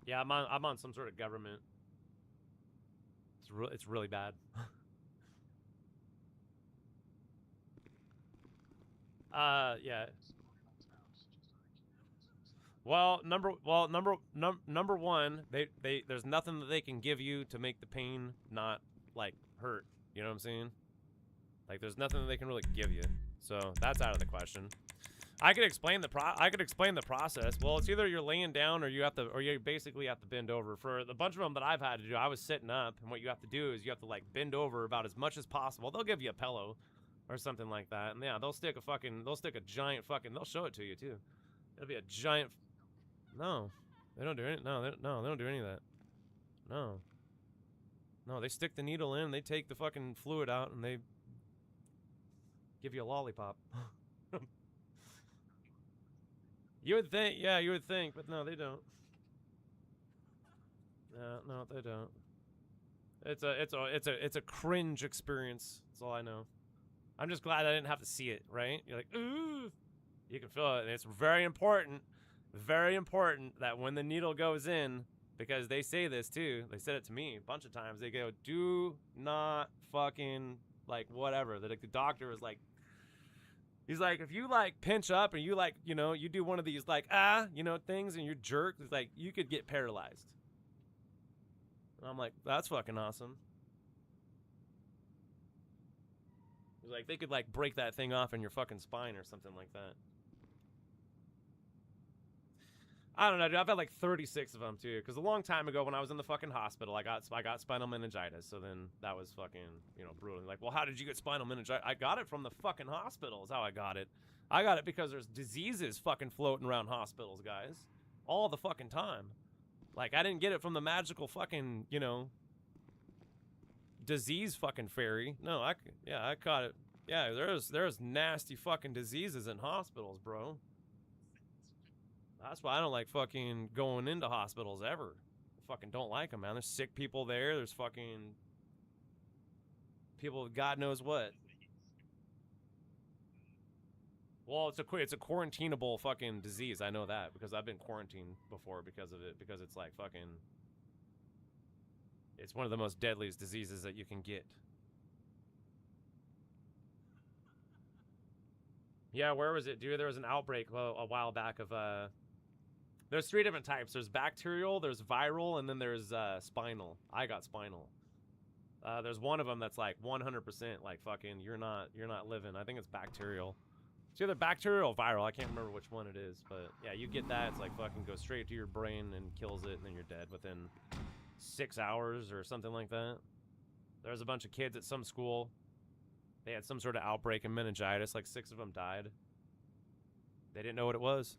Yeah, I'm on some sort of government. It's really bad. Yeah. Well, number one, they there's nothing that they can give you to make the pain not like hurt. You know what I'm saying? Like there's nothing that they can really give you. So that's out of the question. I could explain the process. Well, it's either you're laying down or you basically have to bend over. For the bunch of them that I've had to do, I was sitting up, and what you have to do is you have to like bend over about as much as possible. They'll give you a pillow or something like that, and yeah, they'll stick a giant fucking. They'll show it to you too. It'll be a giant. No, they don't do it. No, they don't do any of that. No. No, they stick the needle in, they take the fucking fluid out, and they give you a lollipop. You would think, yeah, you would think, but no, they don't. No, they don't. It's a cringe experience. That's all I know. I'm just glad I didn't have to see it, right? You're like, ooh, you can feel it, and it's very important that when the needle goes in, because they say this too, they said it to me a bunch of times. They go, do not fucking like whatever. That like, the doctor was like. He's like, if you like pinch up and you like, you know, you do one of these like, things and you're jerked, it's like, you could get paralyzed. And I'm like, that's fucking awesome. He's like, they could like break that thing off in your fucking spine or something like that. I don't know, dude. I've had like 36 of them too. Because a long time ago when I was in the fucking hospital, I got spinal meningitis. So then that was fucking, brutal. Like, well, how did you get spinal meningitis? I got it from the fucking hospital is how I got it. I got it because there's diseases fucking floating around hospitals, guys. All the fucking time. Like, I didn't get it from the magical fucking, disease fucking fairy. No, I caught it. Yeah, there's nasty fucking diseases in hospitals, bro. That's why I don't like fucking going into hospitals ever. I fucking don't like them, man. There's sick people there. There's fucking people with God knows what. Well, it's a quarantinable fucking disease. I know that because I've been quarantined before because of it. Because it's like fucking. It's one of the most deadliest diseases that you can get. Yeah, where was it, dude? There was an outbreak a while back of there's 3 different types. There's bacterial, there's viral, and then there's spinal. I got spinal. There's one of them that's like 100% like fucking you're not living. I think it's bacterial. It's either bacterial or viral. I can't remember which one it is, but yeah, you get that. It's like fucking goes straight to your brain and kills it, and then you're dead within 6 hours or something like that. There's a bunch of kids at some school. They had some sort of outbreak of meningitis. Like 6 of them died. They didn't know what it was.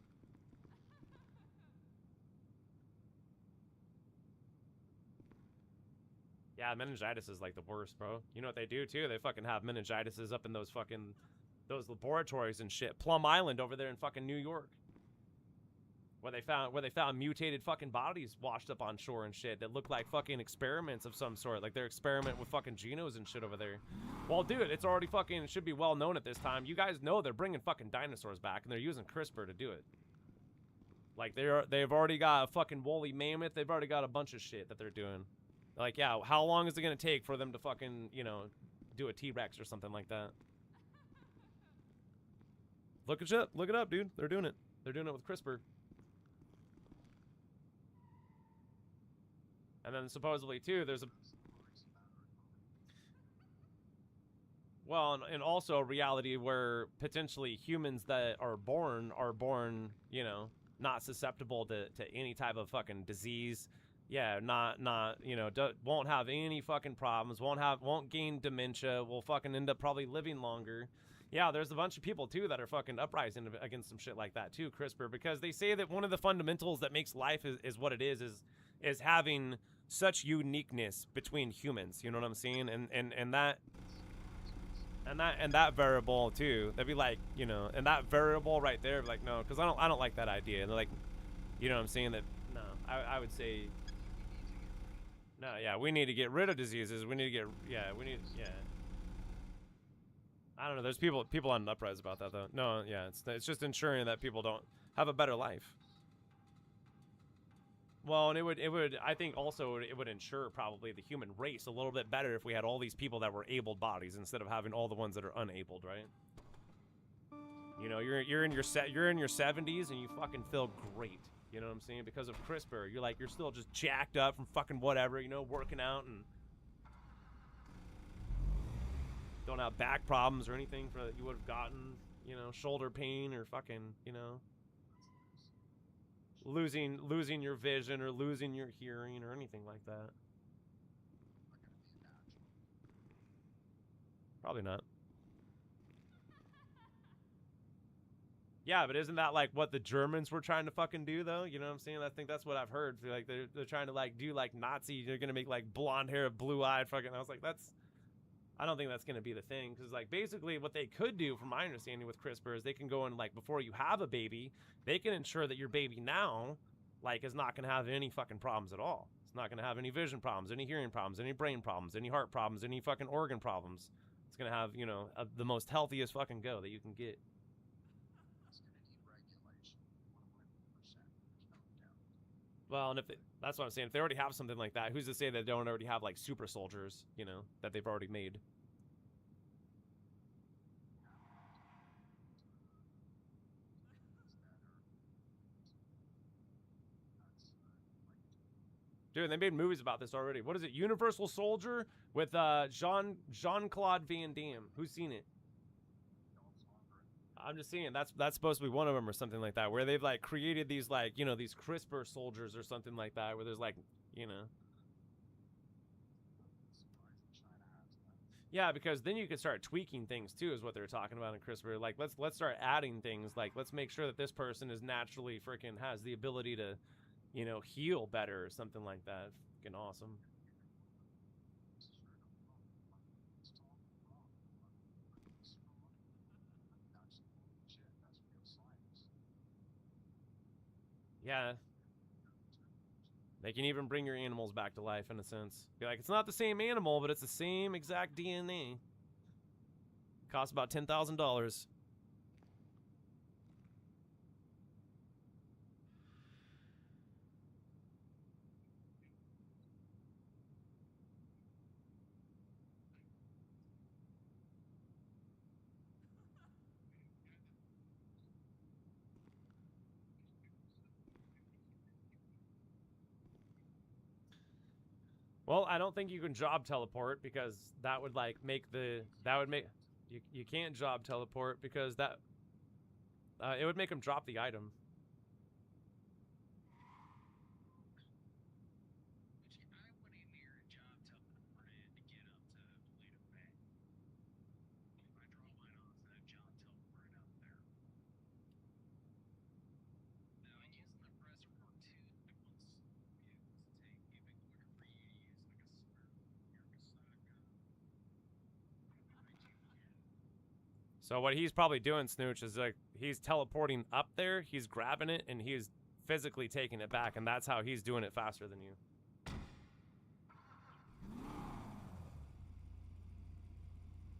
Yeah, meningitis is like the worst, bro. You know what they do too? They fucking have meningitises up in those laboratories and shit. Plum Island over there in fucking New York. Where they found mutated fucking bodies washed up on shore and shit that look like fucking experiments of some sort. Like they're experiment with fucking genos and shit over there. Well, dude, it's already fucking, it should be well known at this time. You guys know they're bringing fucking dinosaurs back and they're using CRISPR to do it. Like they've already got a fucking woolly mammoth. They've already got a bunch of shit that they're doing. Like, yeah, how long is it gonna take for them to fucking, do a T-Rex or something like that? Look it up, dude. They're doing it. They're doing it with CRISPR. And then supposedly, too, there's a... Well, and also a reality where potentially humans that are born, not susceptible to any type of fucking disease. Yeah, won't have any fucking problems, won't gain dementia, will fucking end up probably living longer. Yeah, there's a bunch of people, too, that are fucking uprising against some shit like that, too, CRISPR, because they say that one of the fundamentals that makes life is what it is having such uniqueness between humans, you know what I'm saying? And that variable, too, that'd be like, and that variable right there, like, no, because I don't like that idea. And they're like, you know what I'm saying? That, no, I would say... No, yeah, we need to get rid of diseases. We need, I don't know. There's people on the uprise about that, though. No, yeah, it's just ensuring that people don't have a better life. Well, and it would, I think also it would ensure probably the human race a little bit better if we had all these people that were abled bodies instead of having all the ones that are unabled, right? You're in your 70s and you fucking feel great. You know what I'm saying? Because of CRISPR, you're still just jacked up from fucking whatever, working out and don't have back problems or anything that you would have gotten, you know, shoulder pain or fucking, you know, losing your vision or losing your hearing or anything like that. Probably not. Yeah, but isn't that like what the Germans were trying to fucking do though? You know what I'm saying? I think that's what I've heard. Like they're trying to like do like Nazi. They're gonna make like blonde hair, blue eyed fucking. I was like, I don't think that's gonna be the thing, because like basically what they could do, from my understanding with CRISPR, is they can go in like before you have a baby, they can ensure that your baby now like is not gonna have any fucking problems at all. It's not gonna have any vision problems, any hearing problems, any brain problems, any heart problems, any fucking organ problems. It's gonna have, you know, the most healthiest fucking go that you can get. Well, and that's what I'm saying. If they already have something like that, who's to say they don't already have like super soldiers, you know, that they've already made? Dude, they made movies about this already. What is it? Universal Soldier with Jean-Claude Van Damme. Who's seen it? I'm just saying that's supposed to be one of them or something like that, where they've like created these like, you know, these CRISPR soldiers or something like that, where there's like, you know. Yeah, because then you can start tweaking things too, is what they're talking about in CRISPR. Like let's start adding things. Like let's make sure that this person is naturally freaking has the ability to, you know, heal better or something like that. Fucking awesome. Yeah. They can even bring your animals back to life in a sense. Be like, it's not the same animal, but it's the same exact DNA. Costs about $10,000. Well, I don't think you can job teleport, because that would like make you can't job teleport because that it would make them drop the item. So what he's probably doing, Snooch, is like he's teleporting up there, he's grabbing it, and he's physically taking it back, and that's how he's doing it faster than you.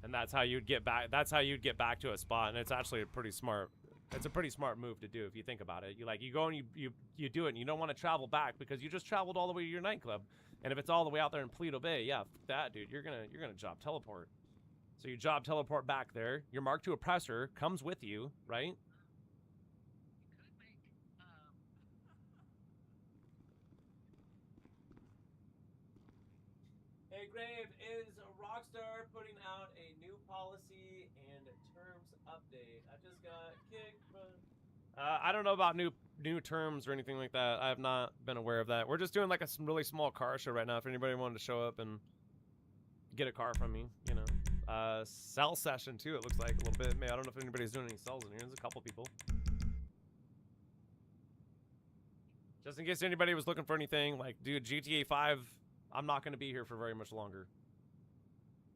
And that's how you'd get back. That's how you'd get back to a spot, and it's actually a pretty smart. It's a pretty smart move to do if you think about it. You go and you do it, and you don't want to travel back because you just traveled all the way to your nightclub, and if it's all the way out there in Paleto Bay, yeah, that dude, you're gonna job teleport. So you job teleport back there. Your Mark II oppressor comes with you, right? Hey, Grave, is Rockstar putting out a new policy and terms update? I just got kicked from... I don't know about new terms or anything like that. I have not been aware of that. We're just doing like a really small car show right now. If anybody wanted to show up and get a car from me, you know. Sell session too, it looks like a little bit. Man, I don't know if anybody's doing any sells in here. There's a couple people. Just in case anybody was looking for anything, like, dude, GTA 5, I'm not going to be here for very much longer.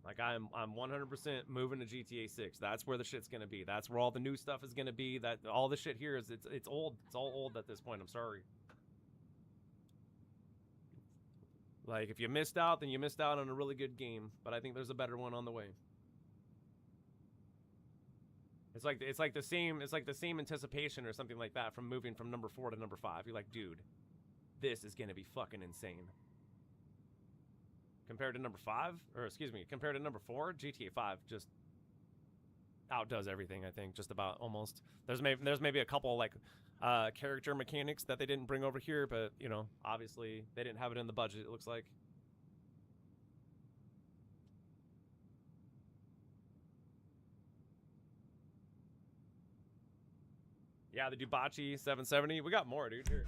Like, I'm 100% moving to GTA 6. That's where the shit's going to be. That's where all the new stuff is going to be. That all the shit here is it's old. It's all old at this point. I'm sorry. Like, if you missed out, then you missed out on a really good game. But I think there's a better one on the way. It's like the same anticipation or something like that from moving from number 4 to number 5. You're like, dude, this is gonna be fucking insane. Compared to number 5, or excuse me, compared to number 4, GTA 5 just outdoes everything. I think just about almost. There's maybe a couple like character mechanics that they didn't bring over here, but you know, obviously they didn't have it in the budget. It looks like. Yeah, the Dubachi 770. We got more, dude. Here.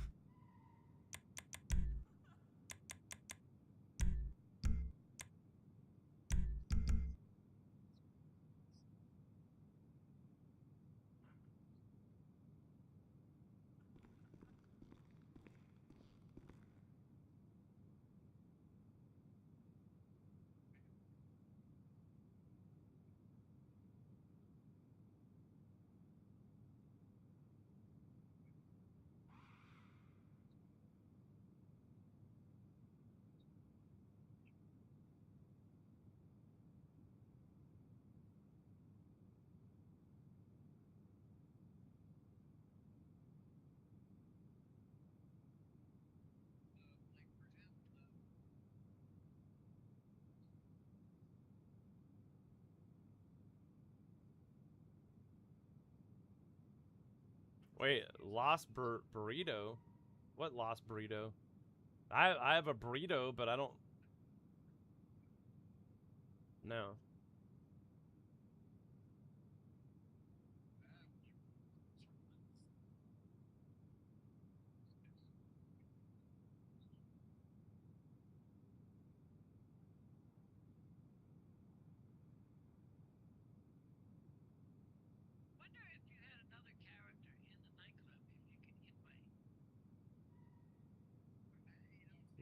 Wait, Lost Burrito? What Lost Burrito? I have a burrito, but I don't... No.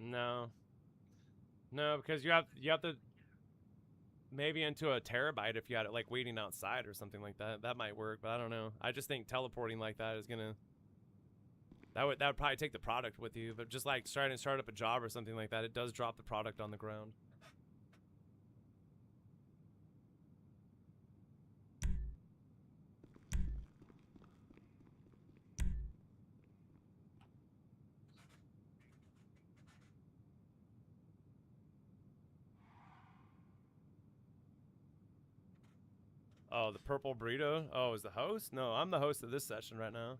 No. No, because you have to maybe into a terabyte if you had it like waiting outside or something like that. That might work, but I don't know. I just think teleporting like that is gonna that would probably take the product with you, but just like trying to start up a job or something like that, it does drop the product on the ground. Oh, the purple burrito? Oh, is the host? No, I'm the host of this session right now.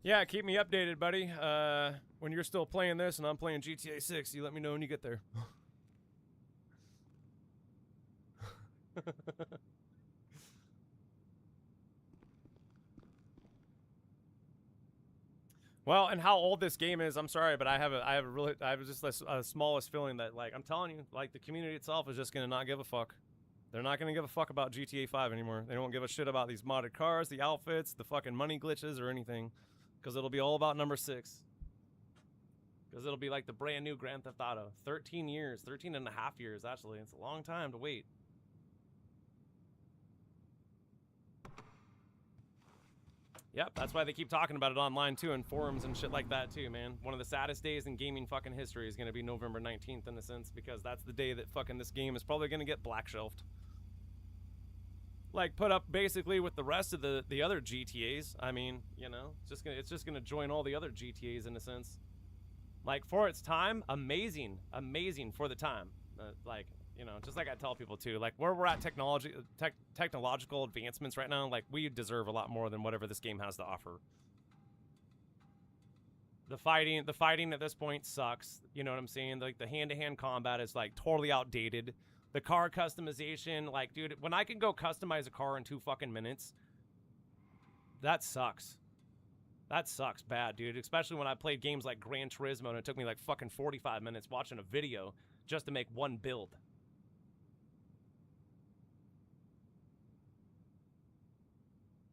Yeah, keep me updated, buddy. When you're still playing this and I'm playing GTA 6, you let me know when you get there. Well, and how old this game is, I'm sorry, but I have just a smallest feeling that, like, I'm telling you, like, the community itself is just gonna not give a fuck. They're not gonna give a fuck about GTA 5 anymore. They don't give a shit about these modded cars, the outfits, the fucking money glitches, or anything. Because it'll be all about number 6. Because it'll be like the brand new Grand Theft Auto. 13 years, 13 and a half years, actually. It's a long time to wait. Yep, that's why they keep talking about it online, too, in forums and shit like that, too, man. One of the saddest days in gaming fucking history is going to be November 19th, in a sense, because that's the day that fucking this game is probably going to get black shelved. Like, put up basically with the rest of the other GTAs. I mean, you know, it's just gonna join all the other GTAs, in a sense. Like, for its time, amazing for the time. Like, you know, just like I tell people too, like, where we're at technological advancements right now, like, we deserve a lot more than whatever this game has to offer. The fighting at this point sucks. You know what I'm saying? Like, the hand-to-hand combat is, like, totally outdated. The car customization, like, dude, when I can go customize a car in 2 fucking minutes, that sucks. That sucks bad, dude. Especially when I played games like Gran Turismo and it took me like fucking 45 minutes watching a video just to make one build.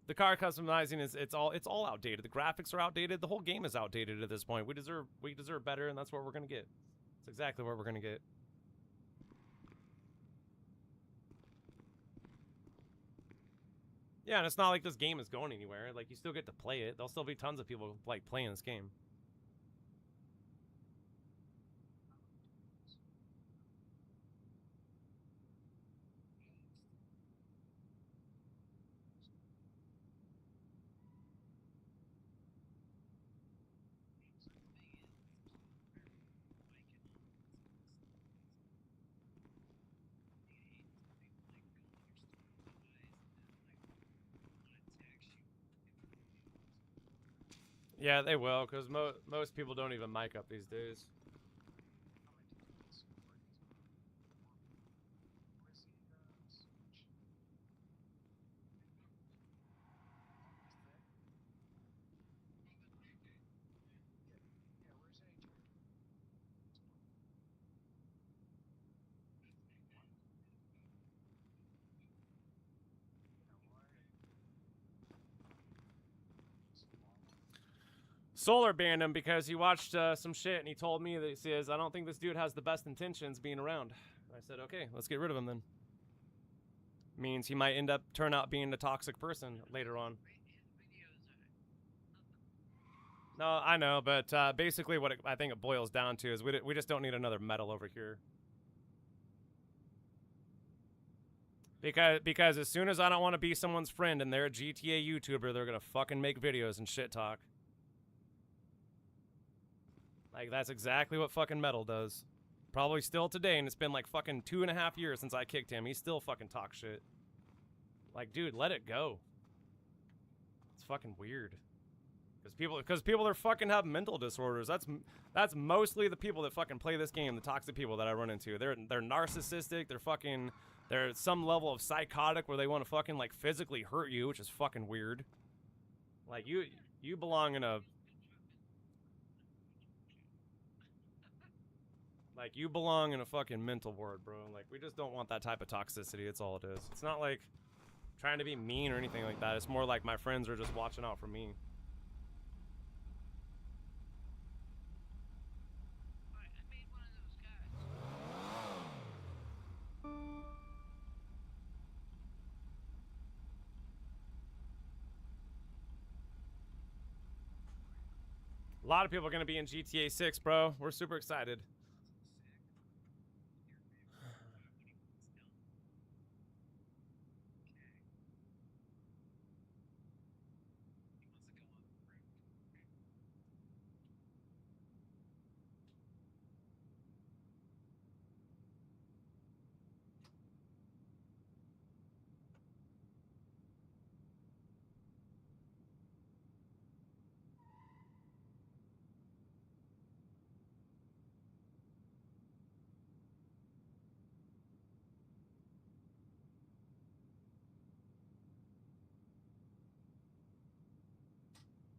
The car customizing is it's all outdated. The graphics are outdated. The whole game is outdated at this point. We deserve better, and that's what we're gonna get. It's exactly what we're gonna get. Yeah, and it's not like this game is going anywhere. Like, you still get to play it. There'll still be tons of people like playing this game. Yeah, they will, because most people don't even mic up these days. Solar banned him because he watched some shit and he told me that he says, I don't think this dude has the best intentions being around. I said, okay, let's get rid of him then. Means he might turn out being a toxic person later on. No, I know, but basically what I think it boils down to is we just don't need another metal over here. Because as soon as I don't want to be someone's friend and they're a GTA YouTuber, they're gonna fucking make videos and shit talk. Like, that's exactly what fucking Metal does. Probably still today, and it's been like fucking 2.5 years since I kicked him. He still fucking talks shit. Like, dude, let it go. It's fucking weird. Because people are fucking have mental disorders. That's mostly the people that fucking play this game, the toxic people that I run into. They're narcissistic, they're at some level of psychotic where they want to fucking like physically hurt you, which is fucking weird. Like, you belong in a... Like, you belong in a fucking mental ward, bro. Like, we just don't want that type of toxicity. It's all it is. It's not like trying to be mean or anything like that. It's more like my friends are just watching out for me. A lot of people are going to be in GTA 6, bro. We're super excited.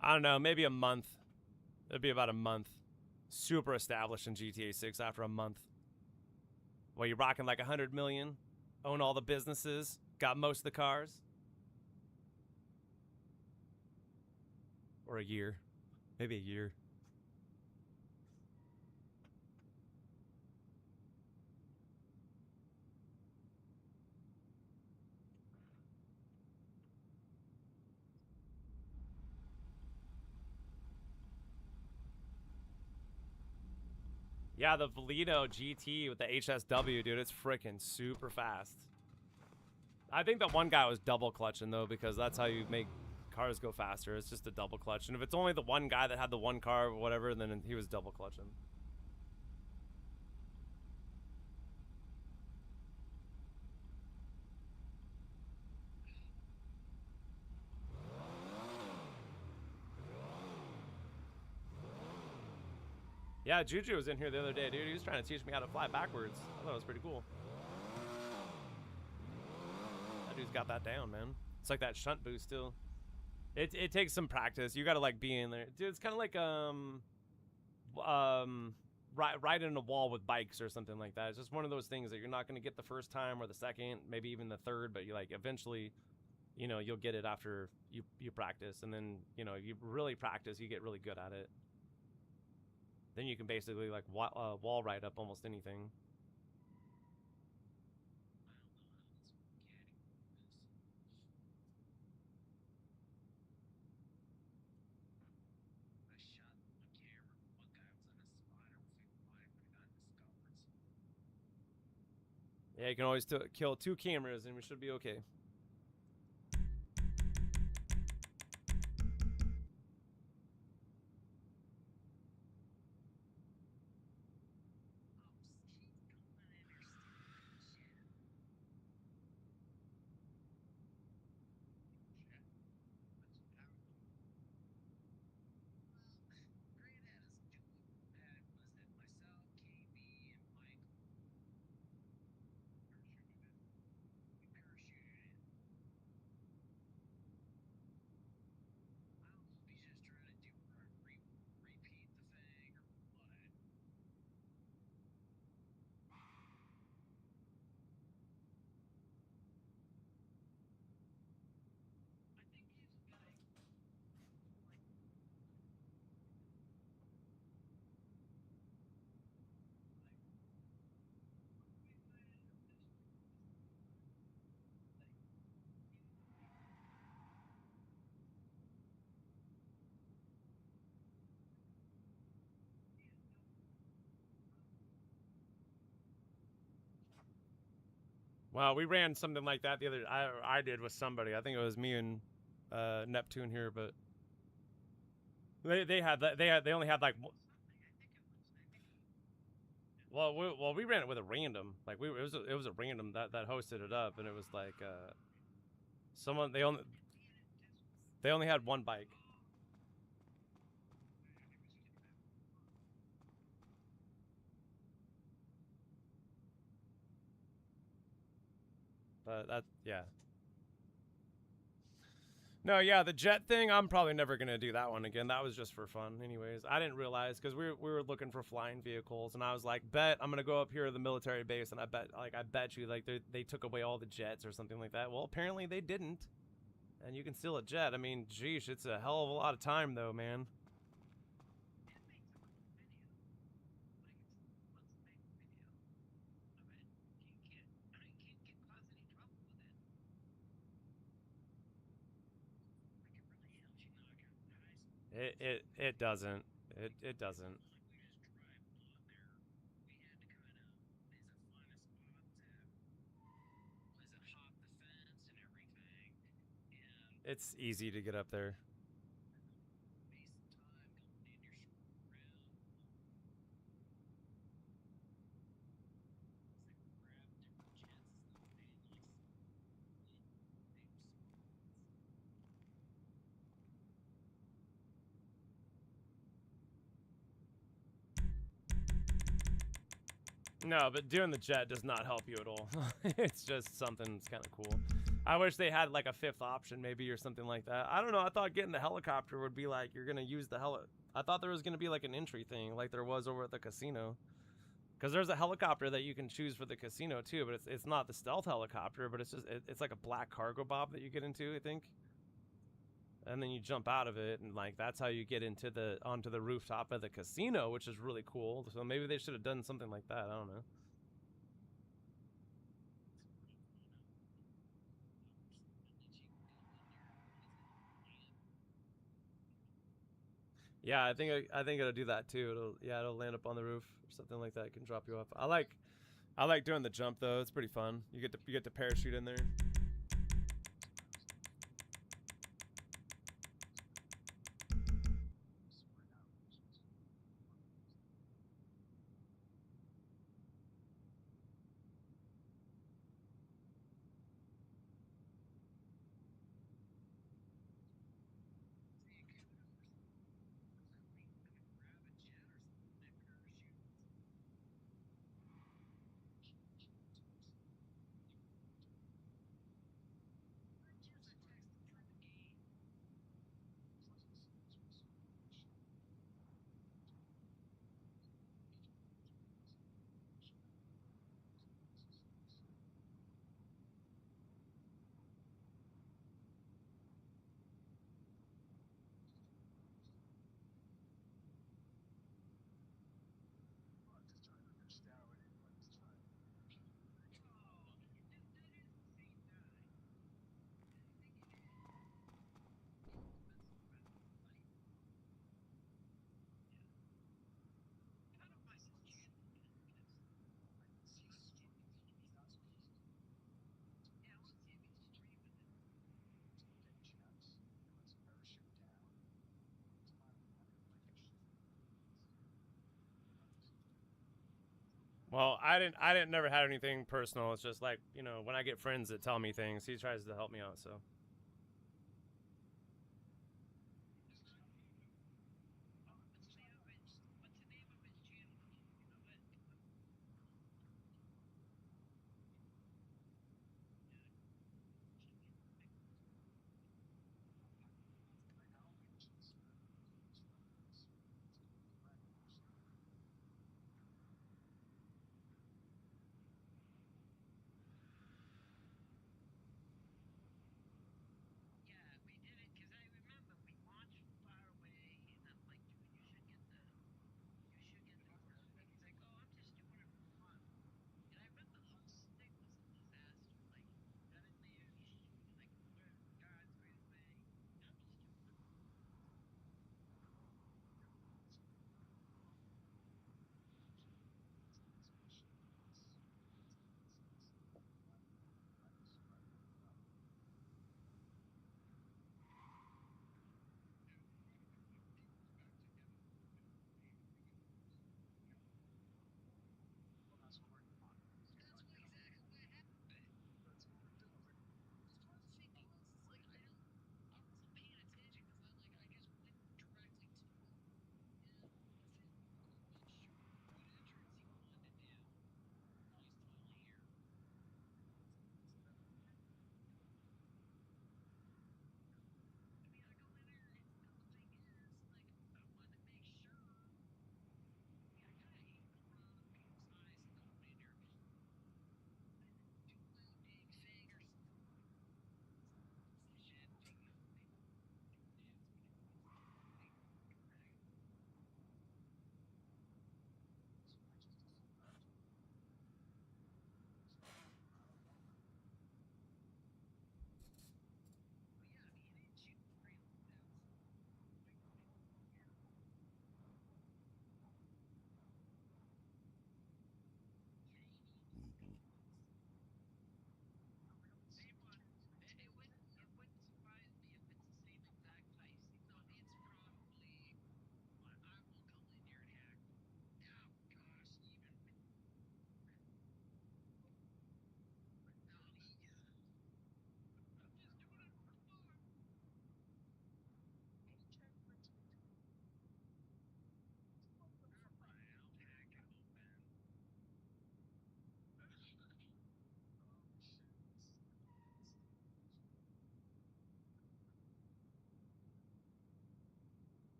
I don't know, maybe a month. It'd be about a month. Super established in GTA 6 after a month. Well, you're rocking like 100 million, own all the businesses, got most of the cars. Or a year. Maybe a year. Yeah, the Valino GT with the HSW, dude, it's freaking super fast. I think that one guy was double clutching, though, because that's how you make cars go faster. It's just a double clutch. And if it's only the one guy that had the one car or whatever, then he was double clutching. Yeah, Juju was in here the other day, dude. He was trying to teach me how to fly backwards. I thought it was pretty cool. That dude's got that down, man. It's like that shunt boost still. It takes some practice. You gotta like be in there. Dude, it's kind of like riding a wall with bikes or something like that. It's just one of those things that you're not gonna get the first time or the second, maybe even the third, but you like eventually you know, you'll get it after you practice, and then, you know, you really practice, you get really good at it. Then you can basically like wall ride up almost anything. Yeah, you can always kill 2 cameras and we should be okay. Wow, we ran something like that the other. I did with somebody. I think it was me and Neptune here, but they had that. They only had like. Well, we ran it with a random. Like it was a random that hosted it up, and it was like someone they only had one bike. But that, yeah. No, yeah, the jet thing, I'm probably never going to do that one again. That was just for fun anyways. I didn't realize, because we were looking for flying vehicles, and I was like, bet I'm going to go up here to the military base, and I bet you, like, they took away all the jets or something like that. Well, apparently they didn't. And you can steal a jet. I mean, geesh, it's a hell of a lot of time, though, man. It doesn't. It doesn't. It's easy to get up there. No, but doing the jet does not help you at all. It's just something that's kind of cool. I wish they had like a 5th option maybe or something like that. I don't know. I thought getting the helicopter would be like you're going to use the I thought there was going to be like an entry thing like there was over at the casino. Because there's a helicopter that you can choose for the casino too, but it's not the stealth helicopter, but it's just it's like a black cargo bob that you get into, I think. And then you jump out of it, and like that's how you get into onto the rooftop of the casino, which is really cool. So maybe they should have done something like that. I don't know. Yeah, I think it'll do that too. It'll land up on the roof or something like that. It can drop you off. I like doing the jump though. It's pretty fun. You get to parachute in there. Well, I didn't never had anything personal. It's just like, you know, when I get friends that tell me things, he tries to help me out, so.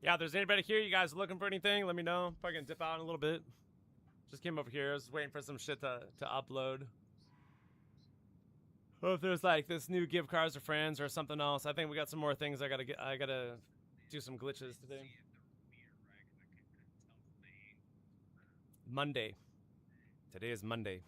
Yeah, if there's anybody here, you guys looking for anything, let me know. Probably gonna dip out in a little bit. Just came over here. I was waiting for some shit to upload. Or if there's like this new gift cards for friends or something else. I think we got some more things I gotta do some glitches today. Monday. Today is Monday.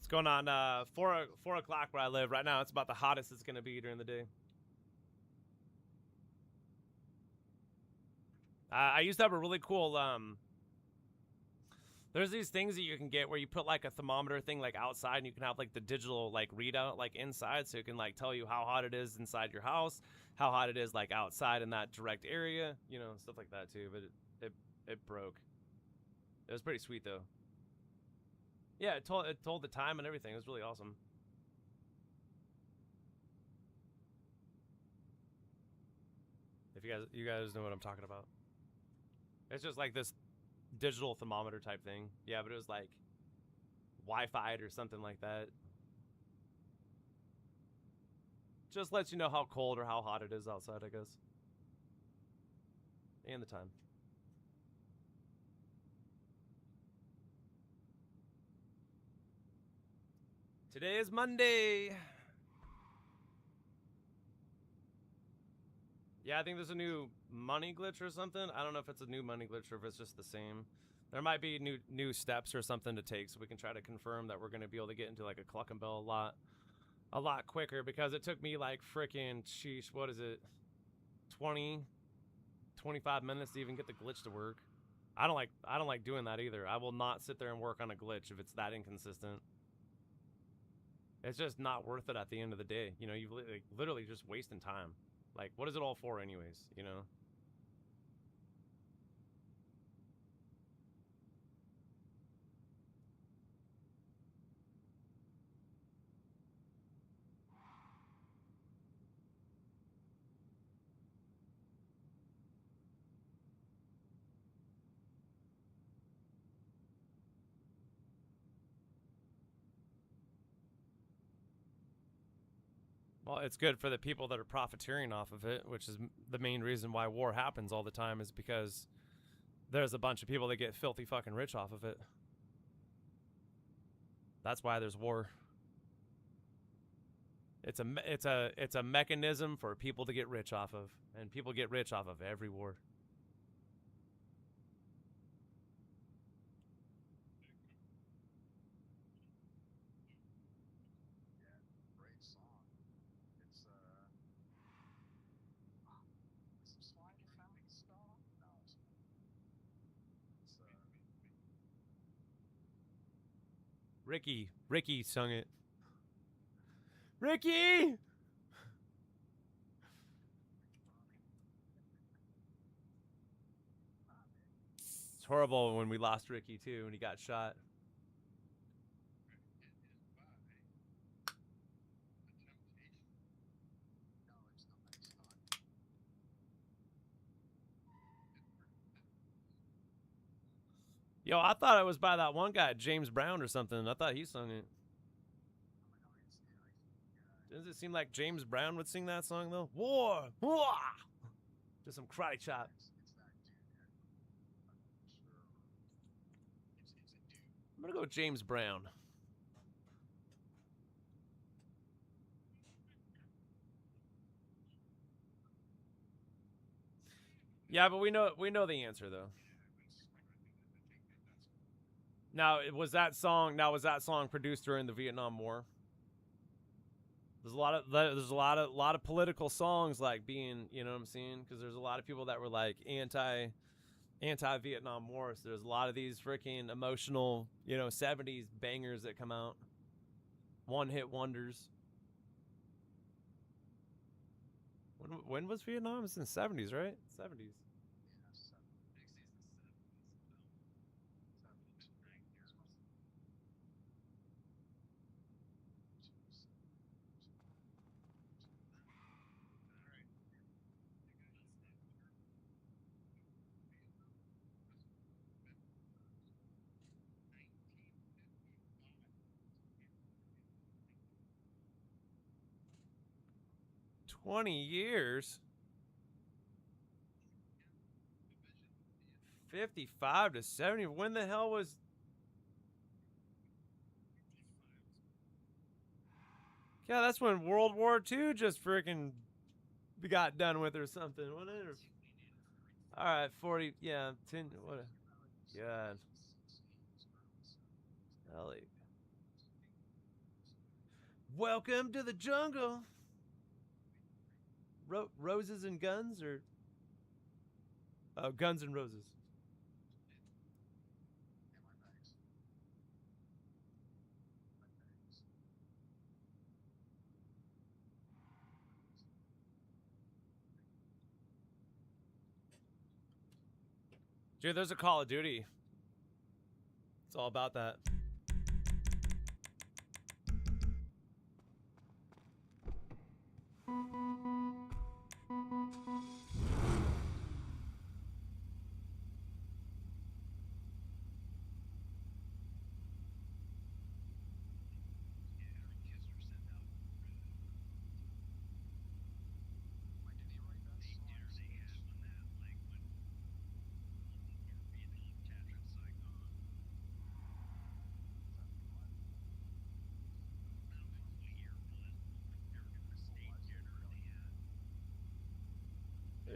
It's going on 4 o'clock where I live right now. It's about the hottest it's gonna be during the day. I used to have a really cool there's these things that you can get where you put like a thermometer thing like outside, and you can have like the digital like readout like inside, so it can like tell you how hot it is inside your house, how hot it is like outside in that direct area, you know, stuff like that too. But it broke. It was pretty sweet though. Yeah, it told the time and everything. It was really awesome. If you guys know what I'm talking about. It's just like this digital thermometer type thing. Yeah, but it was like Wi-Fi or something like that. Just lets you know how cold or how hot it is outside, I guess. And the time. Today is Monday. Yeah, I think there's a new money glitch or something. I don't know if it's a new money glitch or if it's just the same. There might be new steps or something to take, so we can try to confirm that we're going to be able to get into like a Cluck and Bell a lot quicker, because it took me like freaking sheesh, what is it? 25 minutes to even get the glitch to work. I don't like doing that either. I will not sit there and work on a glitch if it's that inconsistent. It's just not worth it at the end of the day. You know, you've literally just wasting time. Like, what is it all for anyways, you know? Well, it's good for the people that are profiteering off of it, which is the main reason why war happens all the time, is because there's a bunch of people that get filthy fucking rich off of it. That's why there's war. It's a mechanism for people to get rich off of, and people get rich off of every war. Ricky sung it. Ricky! It's horrible when we lost Ricky too, and he got shot. Yo, I thought it was by that one guy, James Brown or something. I thought he sung it. Does it seem like James Brown would sing that song though? War! War! Just some karate chop. I'm gonna go with James Brown. Yeah, but we know the answer though. Now, was that song produced during the Vietnam War? There's a lot of political songs like being, you know what I'm saying? Because there's a lot of people that were like anti-Vietnam War. So there's a lot of these freaking emotional, you know, 70s bangers that come out. One-hit wonders. When was Vietnam? It's in the 70s, right? 70s. $20. 55 to 70. When the hell was... Yeah, that's when World War II just freaking got done with or something. Whatever. All right, 40. Yeah, 10. What? God. Ellie. Welcome to the jungle. Roses and guns, or Guns and Roses. Dude, there's a Call of Duty. It's all about that.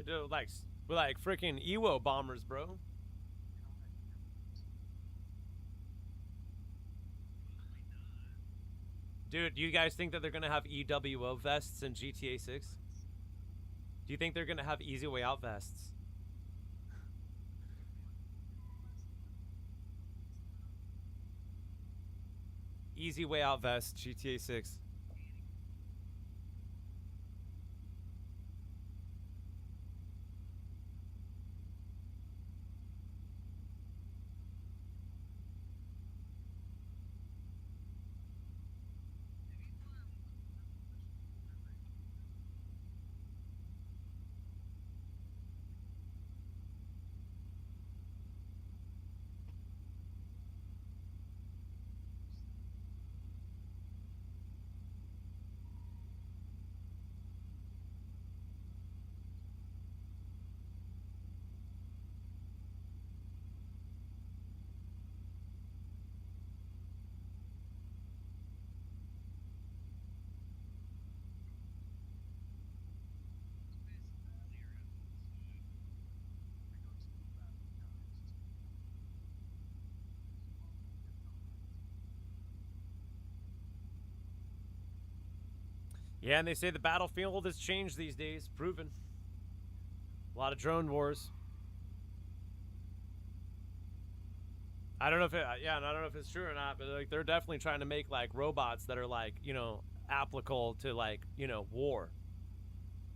Dude, like freaking Ewo bombers, bro. Dude, do you guys think that they're gonna have EWO vests in GTA 6? Do you think they're gonna have easy way out vests? Easy way out vest, GTA 6. Yeah, and they say the battlefield has changed these days. Proven. A lot of drone wars. I don't know if I don't know if it's true or not, but like they're definitely trying to make like robots that are like, you know, applicable to like, you know, war.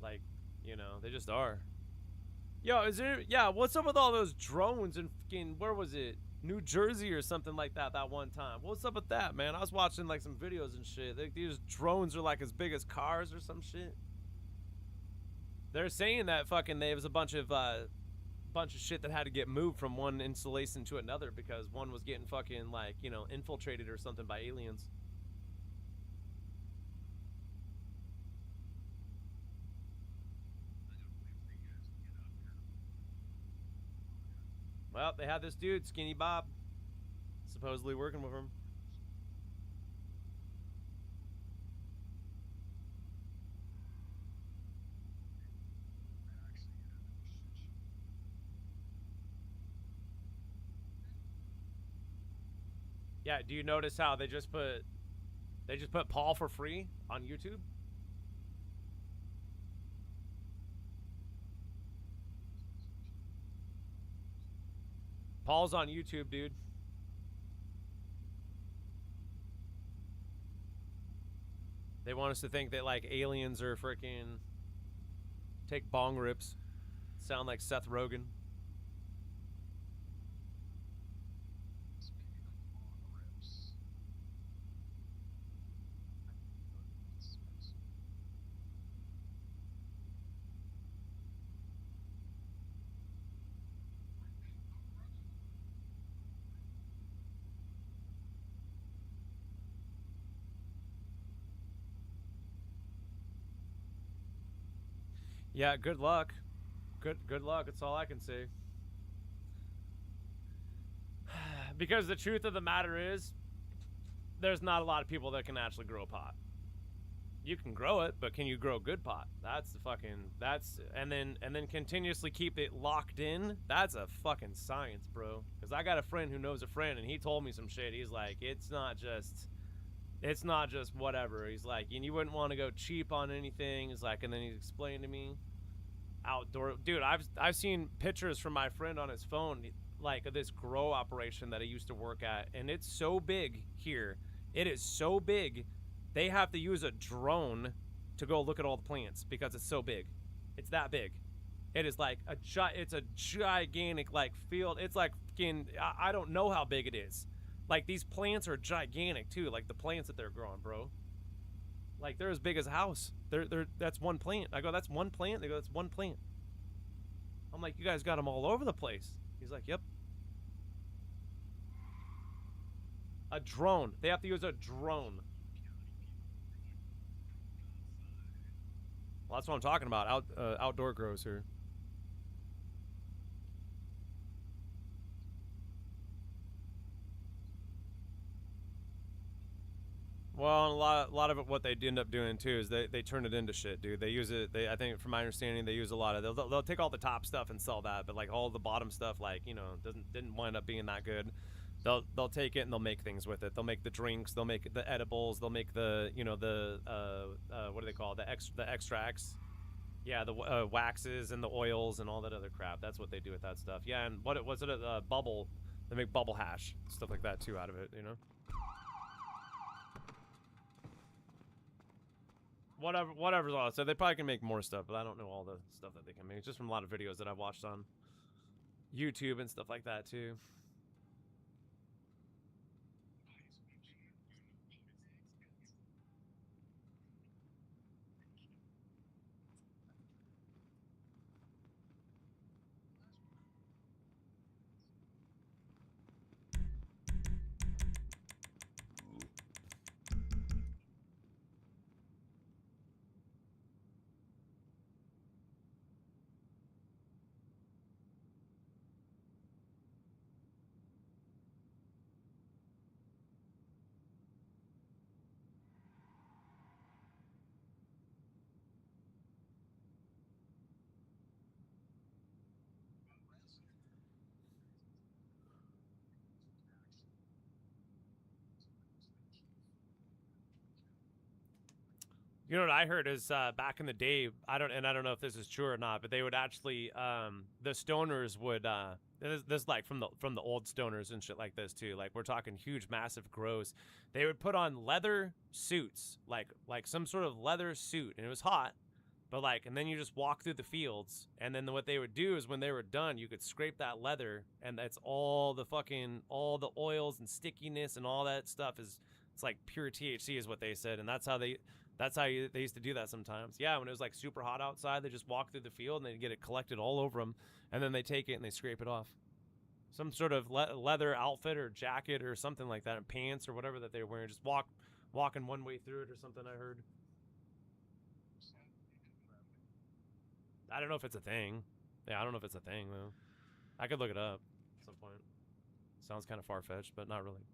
Like, you know, they just are. Yo, is there, yeah, what's up with all those drones in fucking, where was it? New Jersey or something like that one time. What's up with that, man? I was watching like some videos and shit. These drones are like as big as cars or some shit. They're saying that fucking there was a bunch of shit that had to get moved from one installation to another because one was getting fucking like, you know, infiltrated or something by aliens. Well, they had this dude, Skinny Bob, supposedly working with him. Yeah, do you notice how they just put Paul for free on YouTube? Paul's on YouTube, dude. They want us to think that like aliens are freaking take bong rips. Sound like Seth Rogen. Yeah, good luck. Good luck. That's all I can say. Because the truth of the matter is, there's not a lot of people that can actually grow pot. You can grow it, but can you grow good pot? That's the fucking, and then continuously keep it locked in. That's a fucking science, bro. Because I got a friend who knows a friend, and he told me some shit. He's like, it's not just It's not just whatever. He's like, and you wouldn't want to go cheap on anything. He's like, and then he explained to me, outdoor, dude. I've seen pictures from my friend on his phone, like of this grow operation that he used to work at, and it's so big here. It is so big, they have to use a drone to go look at all the plants because it's so big. It's that big. It is like it's a gigantic like field. It's like fucking, I don't know how big it is. Like these plants are gigantic too. Like the plants that they're growing, bro. Like they're as big as a house. That's one plant. I go, that's one plant. They go, that's one plant. I'm like, you guys got them all over the place. He's like, yep. A drone. They have to use a drone. Well, that's what I'm talking about. Outdoor grows here. Well, a lot of it, what they end up doing too is they turn it into shit, dude. They use it. I think, from my understanding, they use a lot of. They'll take all the top stuff and sell that, but like all the bottom stuff, like, you know, didn't wind up being that good. They'll take it and they'll make things with it. They'll make the drinks. They'll make the edibles. They'll make the, you know, the what do they call it? The extracts. Yeah, the waxes and the oils and all that other crap. That's what they do with that stuff. Yeah, and what was it? Bubble. They make bubble hash, stuff like that too out of it. You know. Whatever's all. So they probably can make more stuff, but I don't know all the stuff that they can make. Just from a lot of videos that I've watched on YouTube and stuff like that too. You know what I heard is back in the day, I don't know if this is true or not, but they would actually the stoners would this like from the old stoners and shit like this too. Like we're talking huge, massive grows. They would put on leather suits, like some sort of leather suit, and it was hot, but like, and then you just walk through the fields, and then what they would do is when they were done, you could scrape that leather, and that's all the oils and stickiness and all that stuff is, it's like pure THC is what they said, and that's how they used to do that sometimes. Yeah, when it was like super hot outside, they just walk through the field and they get it collected all over them, and then they take it and they scrape it off. Some sort of leather outfit or jacket or something like that, and pants or whatever that they were wearing, just walking one way through it or something, I heard. I don't know if it's a thing. Yeah, I don't know if it's a thing, though. I could look it up at some point. Sounds kind of far-fetched, but not really.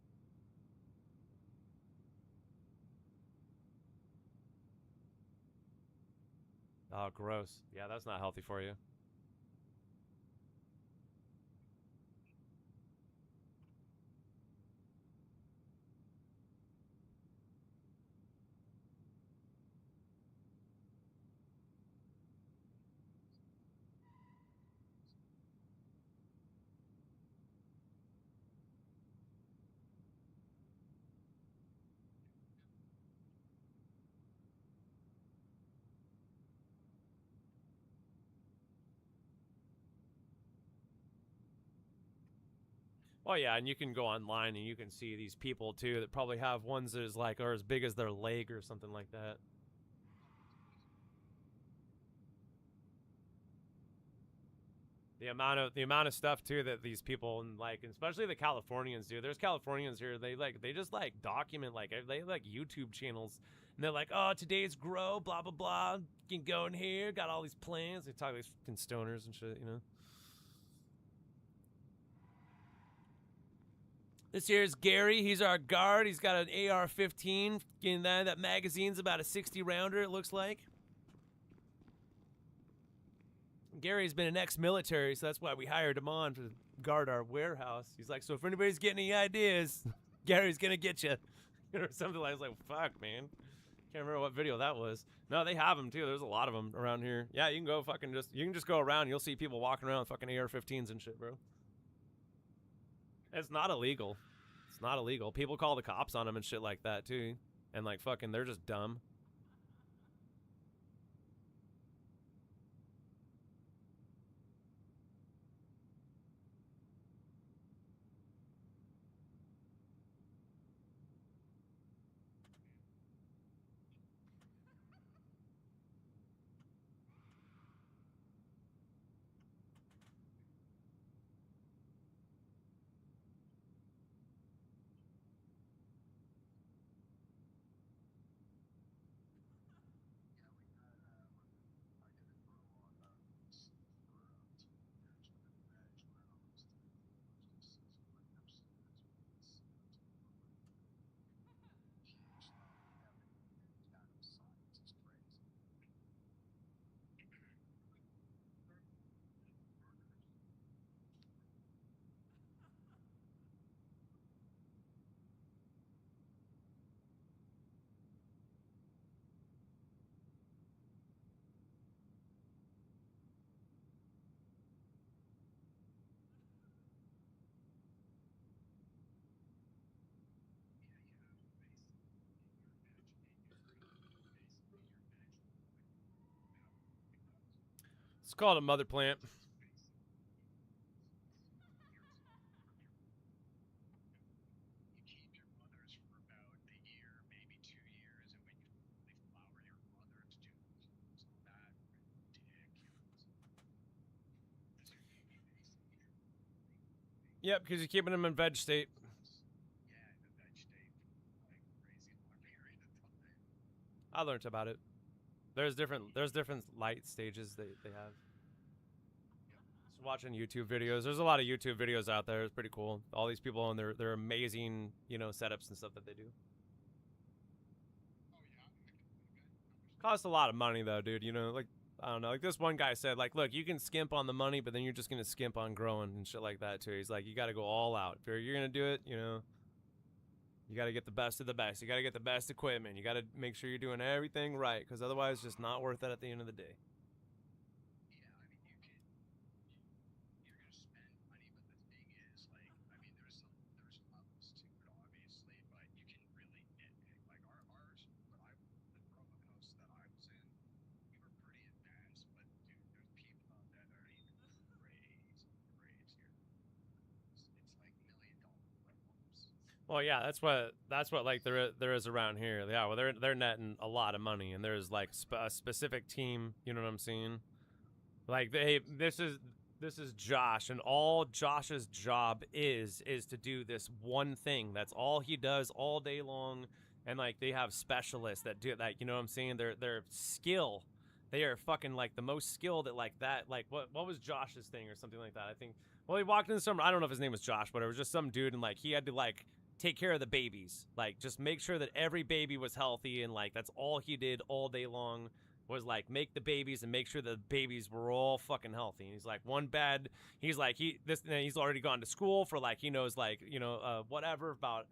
Oh, gross. Yeah, that's not healthy for you. Oh yeah, and you can go online and you can see these people too that probably have ones that is like are as big as their leg or something like that. The amount of stuff too that these people, and like, especially the Californians do. There's Californians here. They just like document, like they like YouTube channels, and they're like, oh, today's grow, blah blah blah. You can go in here, got all these plans. They talk like these fucking stoners and shit, you know. This here's Gary. He's our guard. He's got an AR-15. That magazine's about a 60 rounder. It looks like. Gary's been an ex-military, so that's why we hired him on to guard our warehouse. He's like, so if anybody's getting any ideas, Gary's gonna get you. or something like. I was like, fuck, man. Can't remember what video that was. No, they have them too. There's a lot of them around here. Yeah, you can go fucking you can just go around. You'll see people walking around with fucking AR-15s and shit, bro. It's not illegal. It's not illegal. People call the cops on them and shit like that too. And like fucking, they're just dumb. It's called a mother plant. Yep, because you're keeping them in veg state. I learned about it. There's different light stages they have. Just watching YouTube videos. There's a lot of YouTube videos out there. It's pretty cool. All these people and their amazing, you know, setups and stuff that they do. Costs a lot of money though, dude. You know, like I don't know. Like this one guy said, like, look, you can skimp on the money, but then you're just gonna skimp on growing and shit like that too. He's like, you got to go all out. If you're gonna do it, you know, you got to get the best of the best. You got to get the best equipment. You got to make sure you're doing everything right, because otherwise, it's just not worth it at the end of the day. Well, yeah, that's what like there is around here. Yeah, well, they're netting a lot of money, and there's like a specific team. You know what I'm saying? Like this is Josh, and all Josh's job is to do this one thing. That's all he does all day long. And like they have specialists that do that. You know what I'm saying? Their skill. They are fucking like the most skilled at like that. Like what was Josh's thing or something like that? I think. Well, he walked into some. I don't know if his name was Josh, but it was just some dude, and like he had to like take care of the babies. Like just make sure that every baby was healthy, and like that's all he did all day long. Was like make the babies and make sure the babies were all fucking healthy. And he's like one bad. He's like he's already gone to school for like he knows like you know whatever about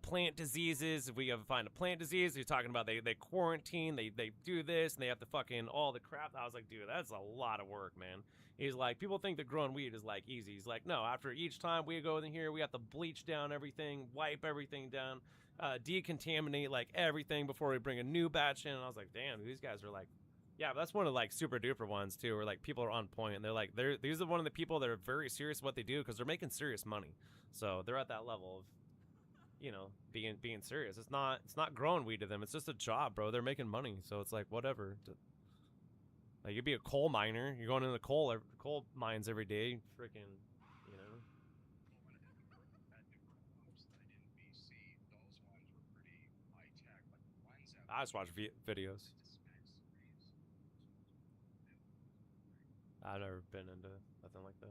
plant diseases. If we ever find a plant disease, he's talking about they quarantine, they do this and they have to fucking all the crap. I was like, dude, that's a lot of work, man. He's like, people think that growing weed is like easy. He's like, no, after each time we go in here, we have to bleach down everything, wipe everything down. Decontaminate like everything before we bring a new batch in. And I was like, damn, these guys are like, yeah, but that's one of like super duper ones too, where like people are on point and they're like, these are one of the people that are very serious what they do because they're making serious money. So they're at that level of, you know, being serious. It's not growing weed to them. It's just a job, bro. They're making money, so it's like whatever. Like you'd be a coal miner. You're going into coal mines every day, freaking, you know. I just watch videos. I've never been into nothing like that.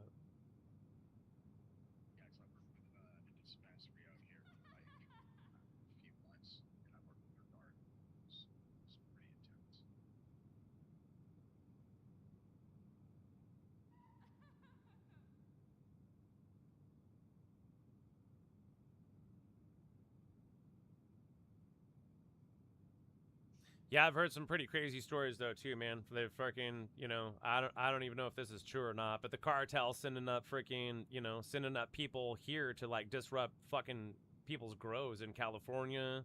Yeah, I've heard some pretty crazy stories though too, man. They fucking, you know, I don't even know if this is true or not, but the cartel sending up freaking, you know, sending up people here to like disrupt fucking people's grows in California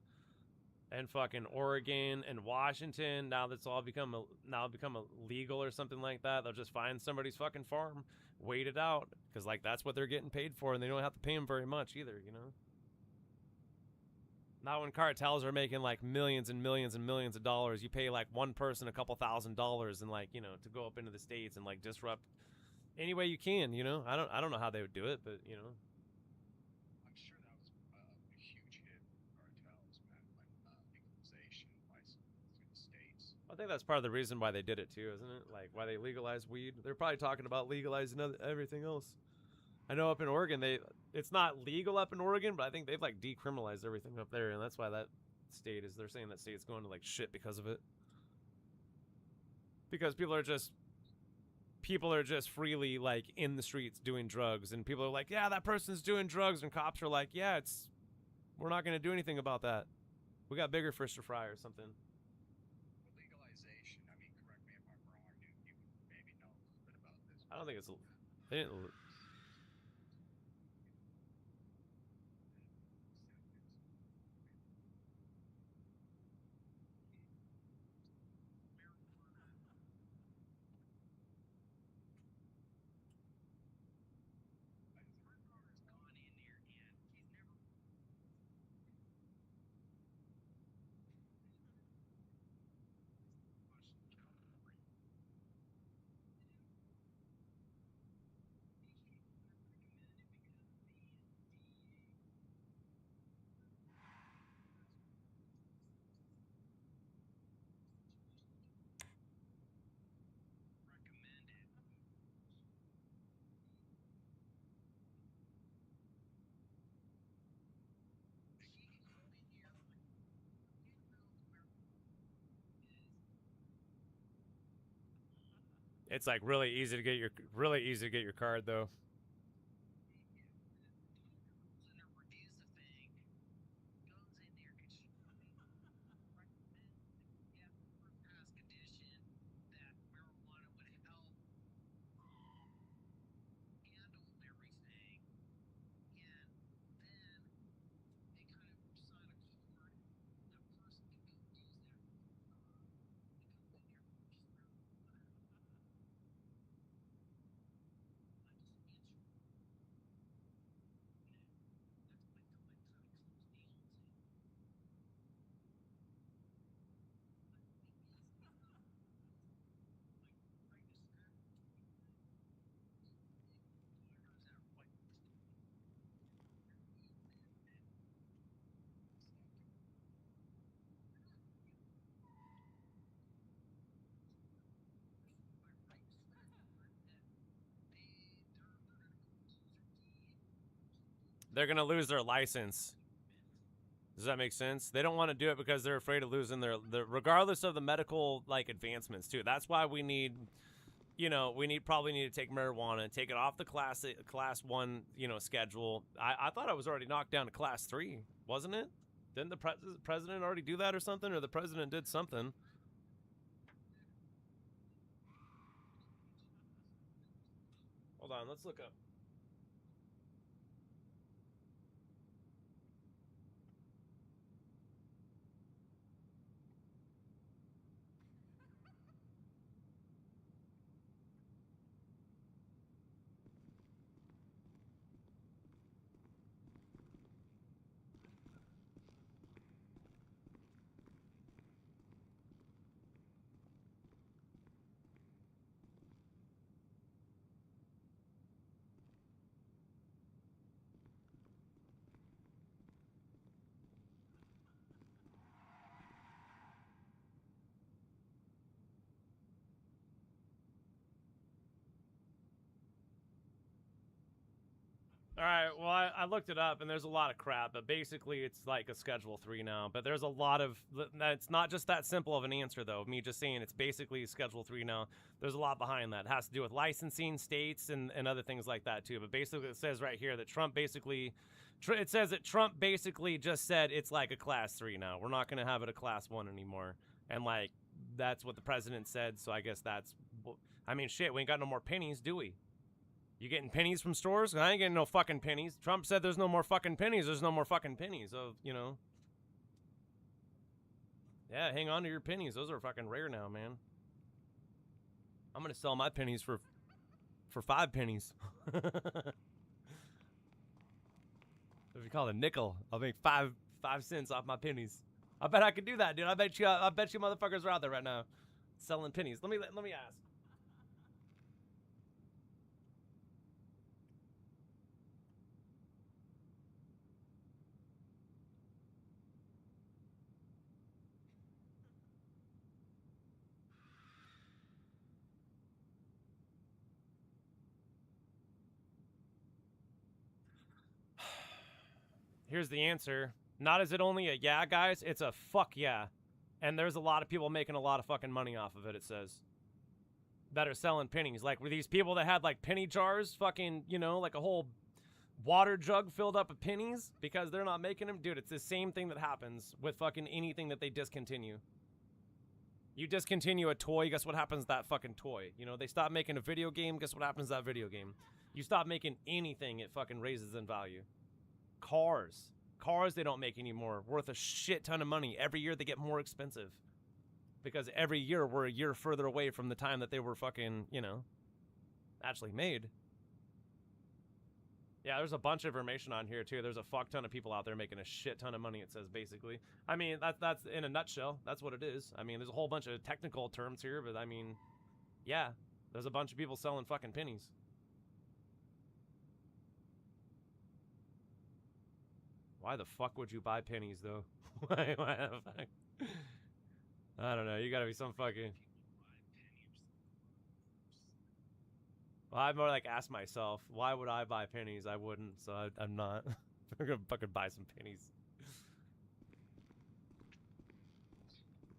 and fucking Oregon and Washington. Now that's all become illegal or something like that. They'll just find somebody's fucking farm, wait it out, because like that's what they're getting paid for, and they don't have to pay them very much either, you know. Not when cartels are making like millions and millions and millions of dollars. You pay like one person a couple $1,000s and like, you know, to go up into the States and like disrupt any way you can, you know. I don't know how they would do it, but you know. I'm sure that was a huge hit for cartels, man, when legalization license through the states. I think that's part of the reason why they did it too, isn't it? Like why they legalized weed. They're probably talking about legalizing everything else. I know up in Oregon, it's not legal up in Oregon, but I think they've like decriminalized everything up there, and that's why that state is. They're saying that state's going to like shit because of it. Because people are just freely like in the streets doing drugs, and people are like, yeah, that person's doing drugs, and cops are like, yeah, we're not going to do anything about that. We got bigger fish to fry or something. With legalization, I mean, correct me if I'm wrong, you maybe know a little bit about this. I don't think it's. They didn't. It's like really easy to get your card though. They're gonna lose their license. Does that make sense? They don't want to do it because they're afraid of losing their regardless of the medical like advancements too. That's why we need, you know, probably need to take marijuana, take it off the class 1, you know, schedule. I thought I was already knocked down to class 3, wasn't it? Didn't the president already do that or something? Or the president did something? Hold on, let's look up. All right, well, I looked it up, and there's a lot of crap, but basically it's like a Schedule 3 now. But there's a lot of, it's not just that simple of an answer, though, me just saying it's basically Schedule 3 now. There's a lot behind that. It has to do with licensing, states, and other things like that, too. But basically it says right here that Trump basically, just said it's like a Class 3 now. We're not going to have it a Class 1 anymore. And like, that's what the president said, so I guess that's, I mean, shit, we ain't got no more pennies, do we? You getting pennies from stores? I ain't getting no fucking pennies. Trump said there's no more fucking pennies. There's no more fucking pennies. So, you know. Yeah, hang on to your pennies. Those are fucking rare now, man. I'm gonna sell my pennies for 5 pennies. If you call it a nickel, I'll make 5 cents off my pennies. I bet I could do that, dude. I bet you motherfuckers are out there right now selling pennies. Let me ask. Here's the answer. Not is it only a yeah, guys. It's a fuck yeah. And there's a lot of people making a lot of fucking money off of it, it says. That are selling pennies. Like, were these people that had, like, penny jars, fucking, you know, like a whole water jug filled up with pennies? Because they're not making them? Dude, it's the same thing that happens with fucking anything that they discontinue. You discontinue a toy, guess what happens to that fucking toy? You know, they stop making a video game, guess what happens to that video game? You stop making anything, it fucking raises in value. Cars they don't make anymore, worth a shit ton of money. Every year they get more expensive because every year we're a year further away from the time that they were fucking, you know, actually made. Yeah, there's a bunch of information on here too. There's a fuck ton of people out there making a shit ton of money, it says, basically. I mean, that's in a nutshell, that's what it is. I mean, there's a whole bunch of technical terms here, but I mean, yeah, there's a bunch of people selling fucking pennies. Why the fuck would you buy pennies, though? why the fuck? I don't know. You gotta be some fucking... Well, I'd more like ask myself, why would I buy pennies? I wouldn't, so I'm not. I'm gonna fucking buy some pennies.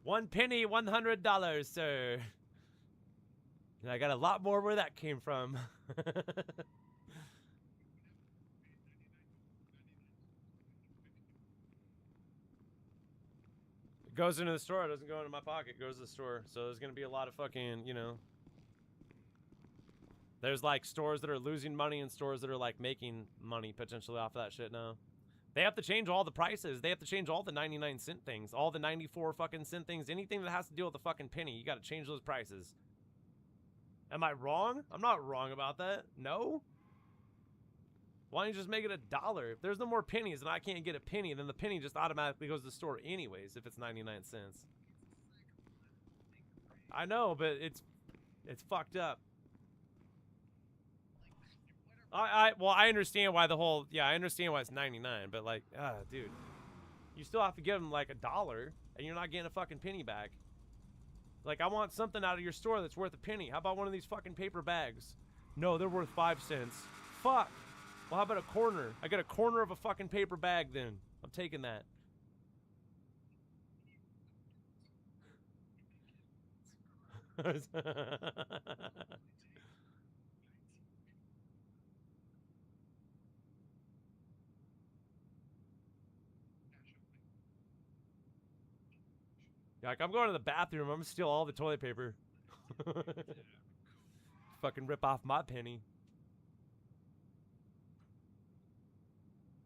1 penny, $100, sir. And I got a lot more where that came from. It goes into the store, it doesn't go into my pocket, it goes to the store. So there's gonna be a lot of fucking, you know. There's like stores that are losing money and stores that are like making money potentially off of that shit now. They have to change all the prices. They have to change all the 99-cent things, all the 94 fucking cent things, anything that has to deal with the fucking penny. You gotta change those prices. Am I wrong? I'm not wrong about that. No? Why don't you just make it $1? If there's no more pennies and I can't get a penny, then the penny just automatically goes to the store anyways if it's 99 cents. I know, but it's fucked up. Well, I understand why the whole, yeah, I understand why it's 99, but like, dude, you still have to give them like $1 and you're not getting a fucking penny back. Like, I want something out of your store that's worth a penny. How about one of these fucking paper bags? No, they're worth 5 cents. Fuck. Well, how about a corner? I got a corner of a fucking paper bag then. I'm taking that. Like, I'm going to the bathroom. I'm gonna steal all the toilet paper. Fucking rip off my penny.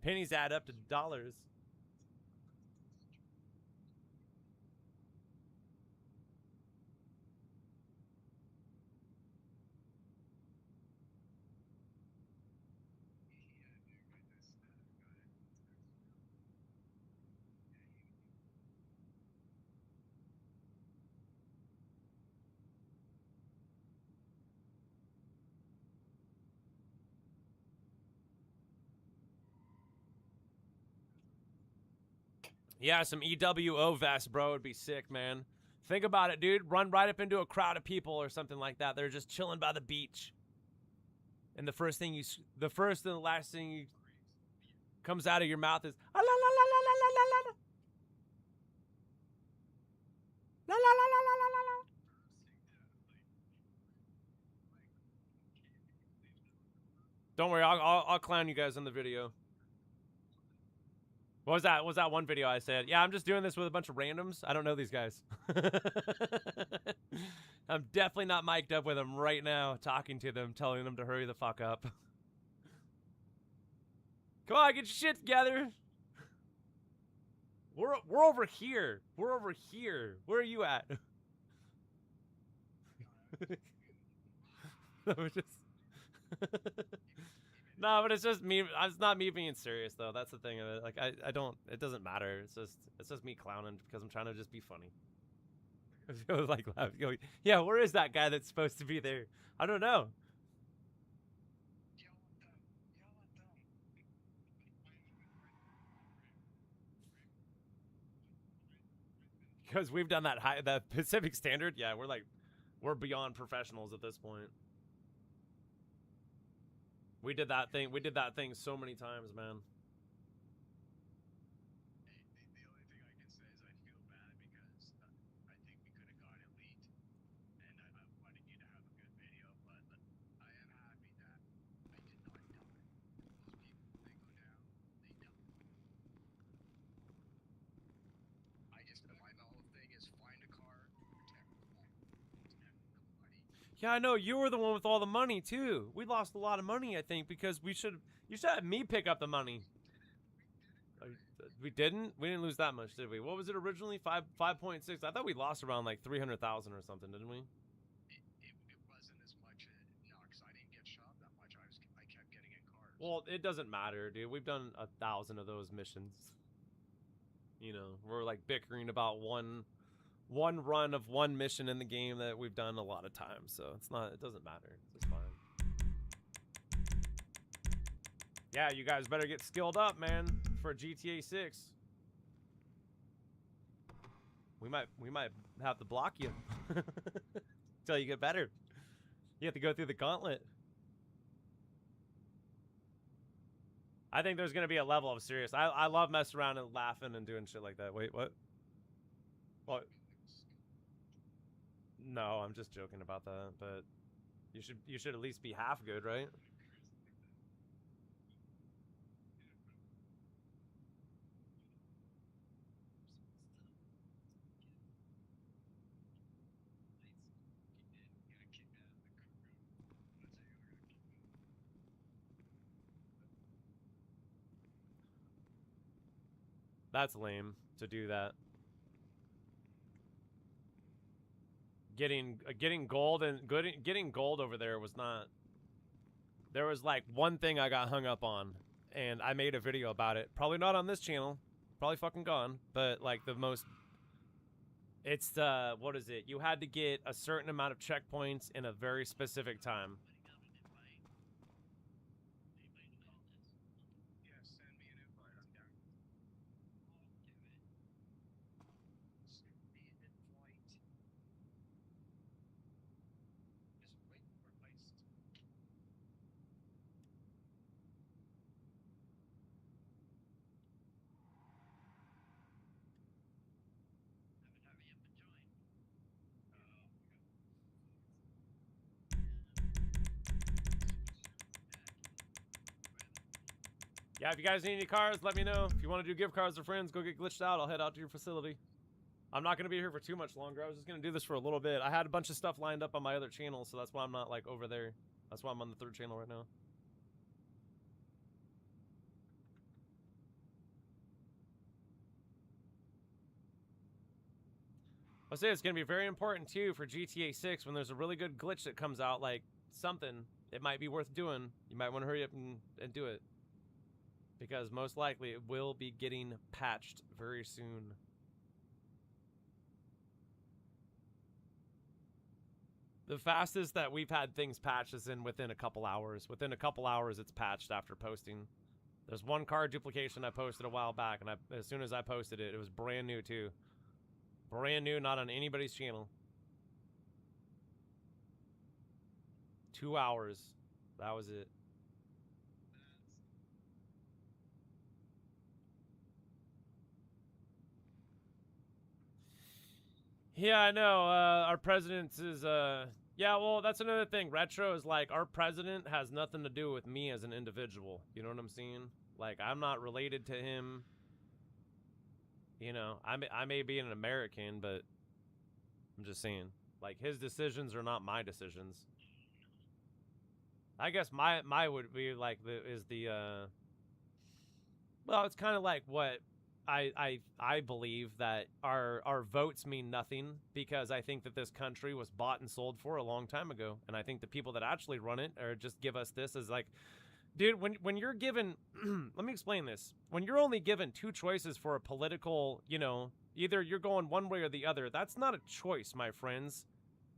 Pennies add up to dollars. Yeah, some EWO vest, bro, would be sick, man. Think about it, dude. Run right up into a crowd of people or something like that. They're just chilling by the beach. And the first and the last thing you comes out of your mouth is la la la la la la la la la la la la la la. Don't worry, I'll clown you guys in the video. What was that? What was that one video I said? Yeah, I'm just doing this with a bunch of randoms. I don't know these guys. I'm definitely not mic'd up with them right now, talking to them, telling them to hurry the fuck up. Come on, get your shit together. We're over here. We're over here. Where are you at? We're just No, but it's just me. It's not me being serious though. That's the thing of it. Like I don't. It doesn't matter. It's just me clowning because I'm trying to just be funny. I was like, going, yeah, where is that guy that's supposed to be there? I don't know. Because we've done that Pacific Standard. Yeah, we're beyond professionals at this point. We did that thing so many times, man. The only thing I can say is I feel bad because I think we could have got elite, and I wanted you to have a good video, but I am happy that I did not die. Those people, they go down, they die. My whole thing is find a car, protect nobody. Yeah, I know. You were the one with all the money, too. We lost a lot of money, I think, because you should have me pick up the money. We didn't? We didn't lose that much, did we? What was it originally? 5.6? I thought we lost around like 300,000 or something, didn't we? It wasn't as much, no, because I didn't get shot that much. I kept getting in cars. Well, it doesn't matter, dude. We've done 1,000 of those missions. You know, we're like bickering about one run of one mission in the game that we've done a lot of times, so it doesn't matter. It's fine. Yeah, you guys better get skilled up, man, for GTA 6. We might have to block you until you get better. You have to go through the gauntlet. I think there's gonna be a level of serious. I love messing around and laughing and doing shit like that. Wait, what? What? No, I'm just joking about that. But you should at least be half good, right? That's lame to do that. Getting gold getting gold over there was not. There was like one thing I got hung up on, and I made a video about it. Probably not on this channel. Probably fucking gone. But like the most. It's what is it? You had to get a certain amount of checkpoints in a very specific time. Yeah, if you guys need any cars, let me know. If you want to do gift cards to friends, go get glitched out. I'll head out to your facility. I'm not going to be here for too much longer. I was just going to do this for a little bit. I had a bunch of stuff lined up on my other channel, so that's why I'm not, like, over there. That's why I'm on the third channel right now. I'll say it's going to be very important, too, for GTA 6 when there's a really good glitch that comes out, like, something. It might be worth doing. You might want to hurry up and do it. Because most likely it will be getting patched very soon. The fastest that we've had things patched is within a couple hours. Within a couple hours, it's patched after posting. There's one card duplication I posted a while back, and as soon as I posted it, it was brand new too. Brand new, not on anybody's channel. 2 hours. That was it. Yeah, I know. Our president is, yeah, well, that's another thing. Retro is like, our president has nothing to do with me as an individual. You know what I'm saying? Like, I'm not related to him. You know, I may be an American, but I'm just saying, like, his decisions are not my decisions. I guess my would be like well, it's kind of like what I believe that our votes mean nothing because I think that this country was bought and sold for a long time ago, and I think the people that actually run it or just give us this as like, dude, when you're given, let me explain this. When you're only given two choices for a political, you know, either you're going one way or the other, that's not a choice, my friends.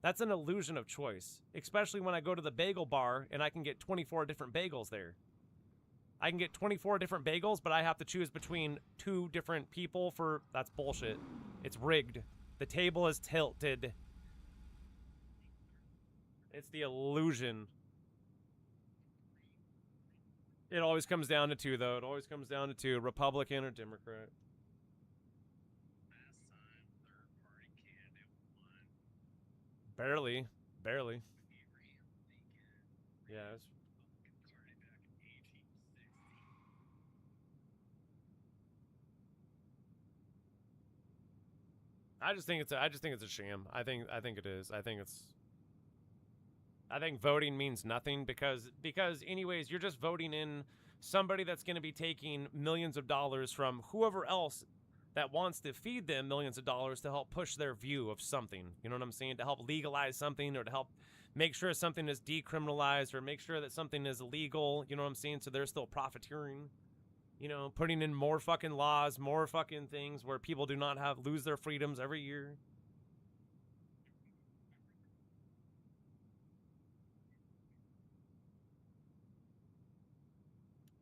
That's an illusion of choice, especially when I go to the bagel bar and I can get 24 different bagels there. I can get 24 different bagels, but I have to choose between two different people for... That's bullshit. It's rigged. The table is tilted. It's the illusion. It always comes down to two, though. It always comes down to two. Republican or Democrat. Barely. Barely. Yeah, it's... I just think it's a sham. I think it is. I think voting means nothing because anyways, you're just voting in somebody that's going to be taking millions of dollars from whoever else that wants to feed them millions of dollars to help push their view of something. You know what I'm saying? To help legalize something or to help make sure something is decriminalized or make sure that something is illegal. You know what I'm saying? So they're still profiteering. You know, putting in more fucking laws, more fucking things where people do not lose their freedoms every year.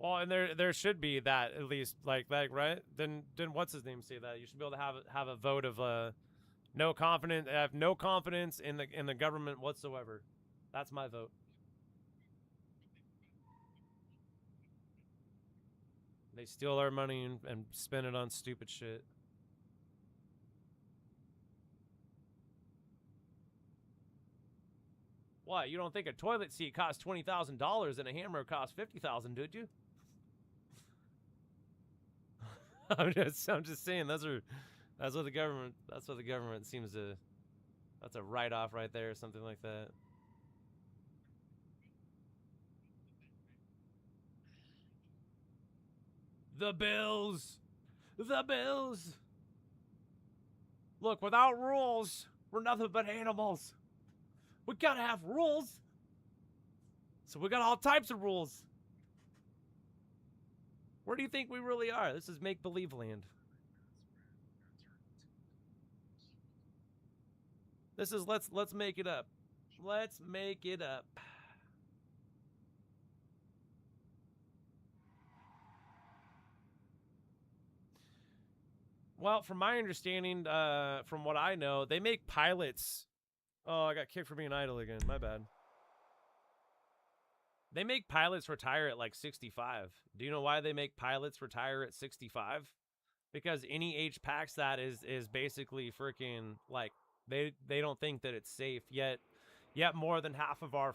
Well, and there should be that at least, like right? Then what's his name say that? You should be able to have a vote of have no confidence in the government whatsoever. That's my vote. They steal our money and spend it on stupid shit. What? You don't think a toilet seat costs $20,000 and a hammer costs $50,000, did you? I'm just saying that's what the government seems to. That's a write-off right there, or something like that. The bills. The bills. Look, without rules, we're nothing but animals. We gotta have rules. So we got all types of rules. Where do you think we really are? This is make-believe land. This is let's make it up. Let's make it up. Well, from my understanding, from what I know, they make pilots. Oh, I got kicked for being idle again. My bad. They make pilots retire at like 65. Do you know why they make pilots retire at 65? Because any age past that is basically freaking like they don't think that it's safe yet more than half of our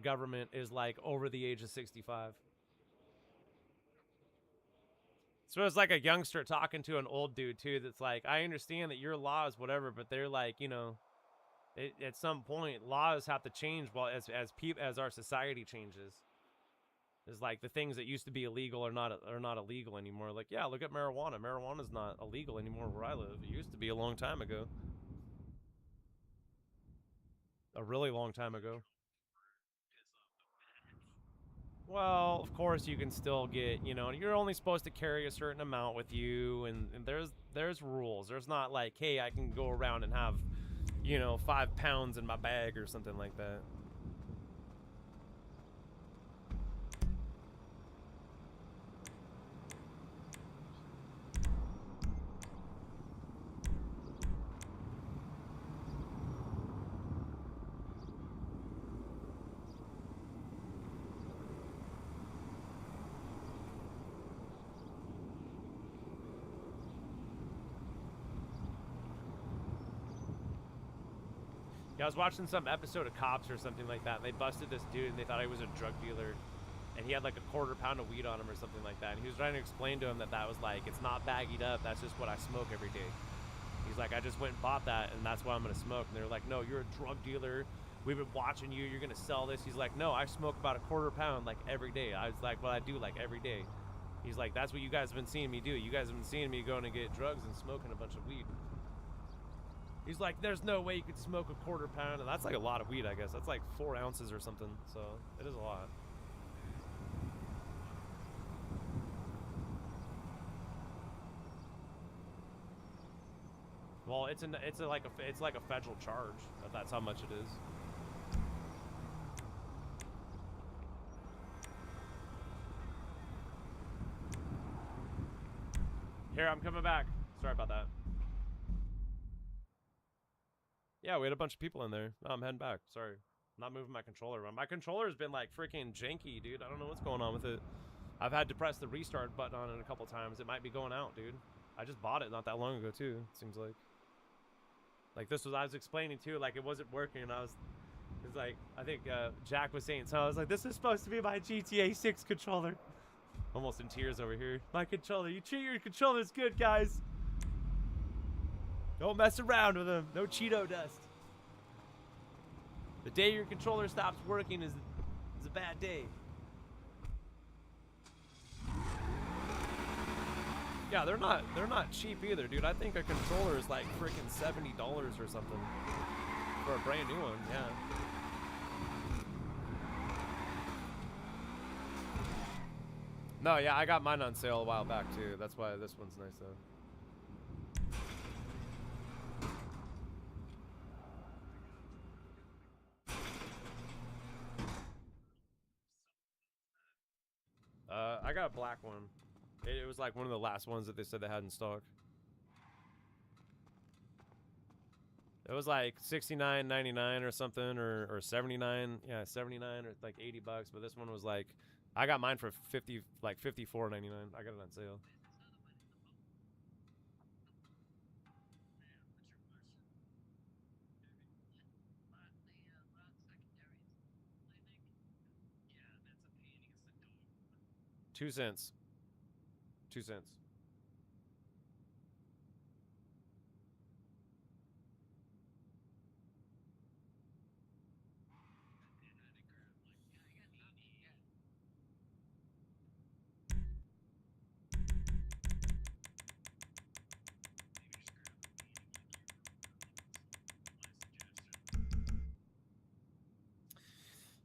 government is like over the age of 65. So it's like a youngster talking to an old dude too that's like, I understand that your laws whatever, but they're like, you know, at some point laws have to change as our society changes. It's like the things that used to be illegal are not illegal anymore. Like, yeah, look at marijuana. Marijuana's not illegal anymore where I live. It used to be a long time ago. A really long time ago. Well, of course you can still get, you know, you're only supposed to carry a certain amount with you, and there's rules. There's not like, hey, I can go around and have, you know, 5 pounds in my bag or something like that. Yeah, I was watching some episode of Cops or something like that, and they busted this dude, and they thought he was a drug dealer. and he had like a quarter-pound of weed on him or something like that. And he was trying to explain to him that that was like, it's not baggied up. That's just what I smoke every day. He's like, I just went and bought that, and that's why I'm gonna smoke. And they're like, no, you're a drug dealer. We've been watching you. You're gonna sell this. He's like, no, I smoke about a quarter-pound like every day. I was like, well, I do like every day. He's like, that's what you guys have been seeing me do. You guys have been seeing me going to get drugs and smoking a bunch of weed. He's like, there's no way you could smoke a quarter-pound, and that's like a lot of weed, I guess. That's like 4 ounces or something. So it is a lot. Well, it's like a federal charge. If that's how much it is. Here, I'm coming back. Sorry about that. Yeah, we had a bunch of people in there. Oh, I'm heading back. Sorry. I'm not moving my controller around. My controller's been like freaking janky, dude. I don't know what's going on with it. I've had to press the restart button on it a couple times. It might be going out, dude. I just bought it not that long ago, too. It seems like. Like, this was, I was explaining, too, like, it wasn't working, and it's like, I think Jack was saying, so I was like, this is supposed to be my GTA 6 controller. Almost in tears over here. My controller, you treat your controllers good, guys. Don't mess around with them. No Cheeto dust. The day your controller stops working is a bad day. Yeah, they're not cheap either, dude. I think a controller is like freaking $70 or something for a brand new one. Yeah. No, yeah, I got mine on sale a while back too. That's why this one's nice though. I got a black one. It was like one of the last ones that they said they had in stock. It was like $69.99 or something, or 79. Yeah, 79 or like 80 bucks. But this one was like, I got mine for 50, like 54.99. I got it on sale. $0.02. 2 cents.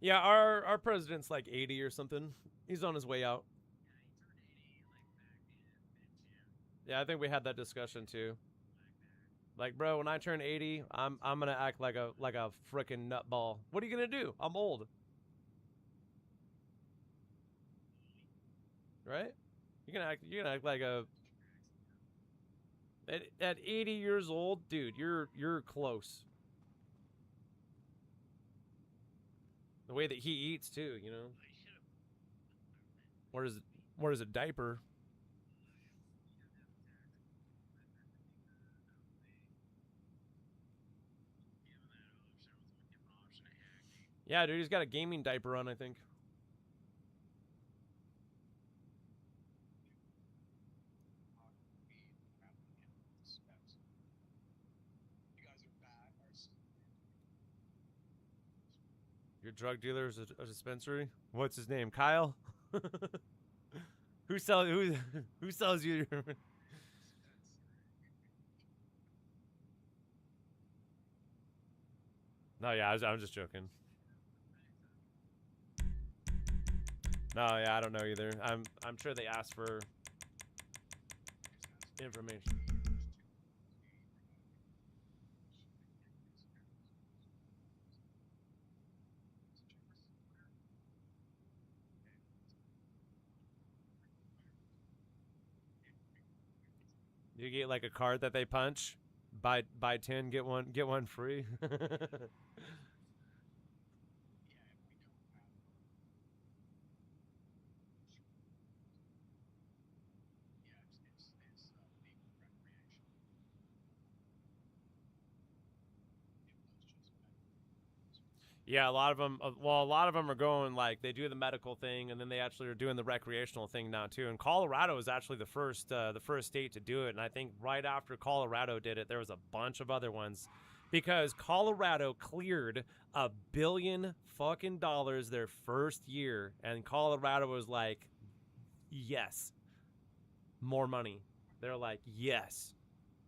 Yeah, our president's like 80 or something. He's on his way out. Yeah, I think we had that discussion too. Like, bro, when I turn 80, I'm gonna act like a freaking nutball. What are you gonna do? I'm old. Right? You're gonna act like a at 80 years old, dude, you're close. The way that he eats too, you know. What is a diaper? Yeah, dude, he's got a gaming diaper on, I think. Your drug dealer is a dispensary? What's his name? Kyle? who sells you your No, yeah, I'm just joking. No, yeah, I don't know either. I'm sure they asked for information. You get like a card that they punch. Buy 10, get one free. Yeah, a lot of them. Well, a lot of them are going like they do the medical thing, and then they actually are doing the recreational thing now too. And Colorado is actually the first state to do it. And I think right after Colorado did it, there was a bunch of other ones, because Colorado cleared $1 billion fucking their first year, and Colorado was like, yes, more money. They're like, yes.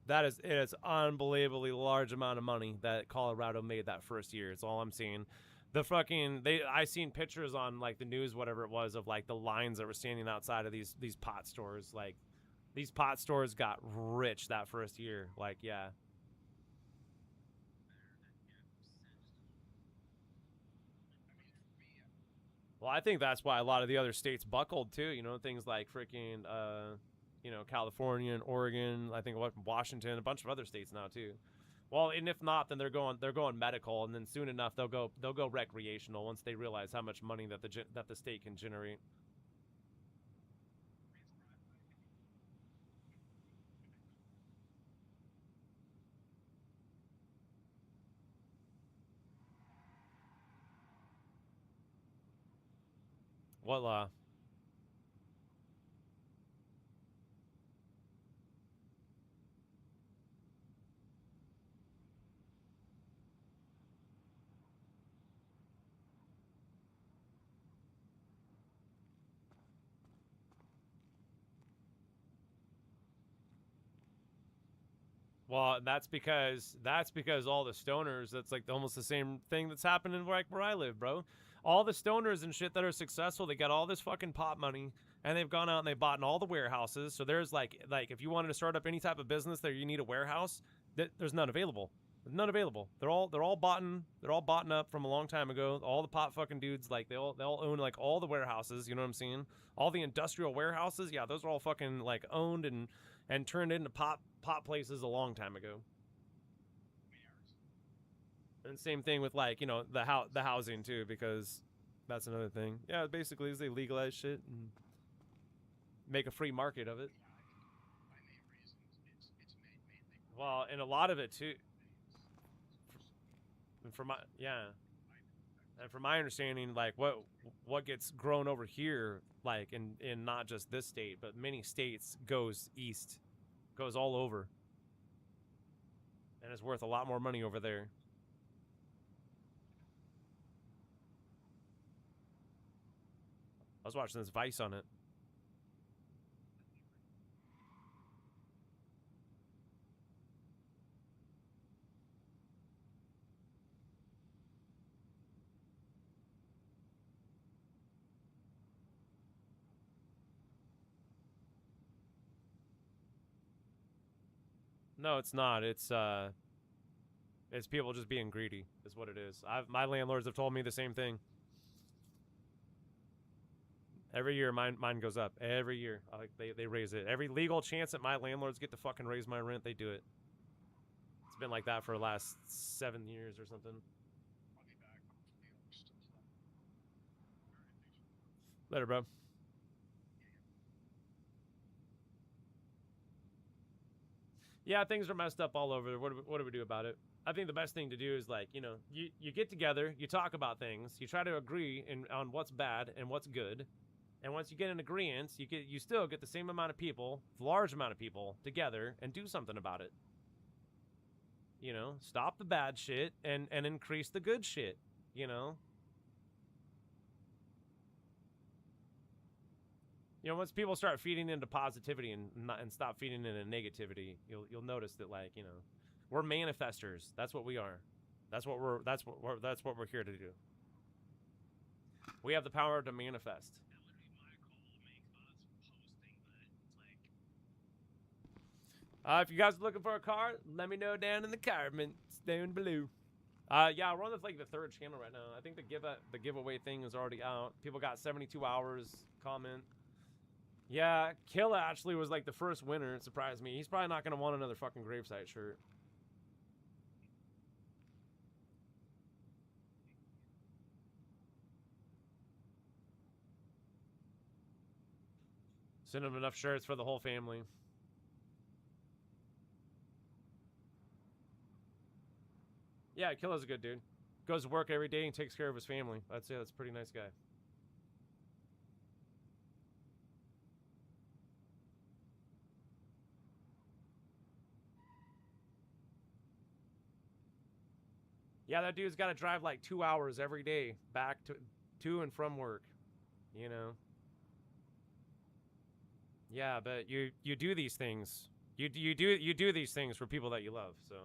It is unbelievably large amount of money that Colorado made that first year. It's all I'm seeing. I seen pictures on like the news, whatever it was, of like the lines that were standing outside of these pot stores. Like these pot stores got rich that first year. Like, yeah. Well, I think that's why a lot of the other states buckled too. You know, things like freaking California and Oregon. I think Washington, a bunch of other states now too. Well, and if not, then they're going medical, and then soon enough they'll go recreational once they realize how much money that the state can generate. What law? Well, that's because all the stoners. That's like almost the same thing that's happening where I live, bro. All the stoners and shit that are successful, they got all this fucking pot money, and they've gone out and they bought in all the warehouses. So there's like if you wanted to start up any type of business there, you need a warehouse. There's none available. There's none available. They're all bought up from a long time ago. All the pot fucking dudes, like they all own like all the warehouses. You know what I'm saying? All the industrial warehouses. Yeah, those are all fucking like owned and turned into pot places a long time ago. And same thing with like, you know, the housing too, because that's another thing. Yeah, basically is they legalize shit and make a free market of it. Well, and a lot of it too. From my understanding, like what gets grown over here, like in not just this state, but many states, goes east, goes all over, and is worth a lot more money over there. I was watching this Vice on it. No, it's not. It's people just being greedy, is what it is. My landlords have told me the same thing. Every year, mine goes up. Every year, like they raise it. Every legal chance that my landlords get to fucking raise my rent, they do it. It's been like that for the last 7 years or something. Later, bro. Yeah, things are messed up all over. What do we do about it? I think the best thing to do is, like, you know, you get together, you talk about things, you try to agree on what's bad and what's good. And once you get an agreement, you still get the same amount of people, large amount of people, together and do something about it. You know, stop the bad shit and increase the good shit, you know? You know, once people start feeding into positivity and stop feeding into negativity, you'll notice that, like, you know, we're manifestors. That's what we are. That's what we're here to do. We have the power to manifest. If you guys are looking for a car, let me know down in the comments down below. Yeah, we're on like the 3rd channel right now. I think the giveaway thing is already out. People got 72 hours comment. Yeah, Killa actually was like the first winner. It surprised me. He's probably not gonna want another fucking Gravesight shirt. Send him enough shirts for the whole family. Yeah, Killa's a good dude. Goes to work every day and takes care of his family. I'd say that's a pretty nice guy. Yeah, that dude's got to drive like 2 hours every day back to and from work, you know. Yeah, but you do these things. You do these things for people that you love, so.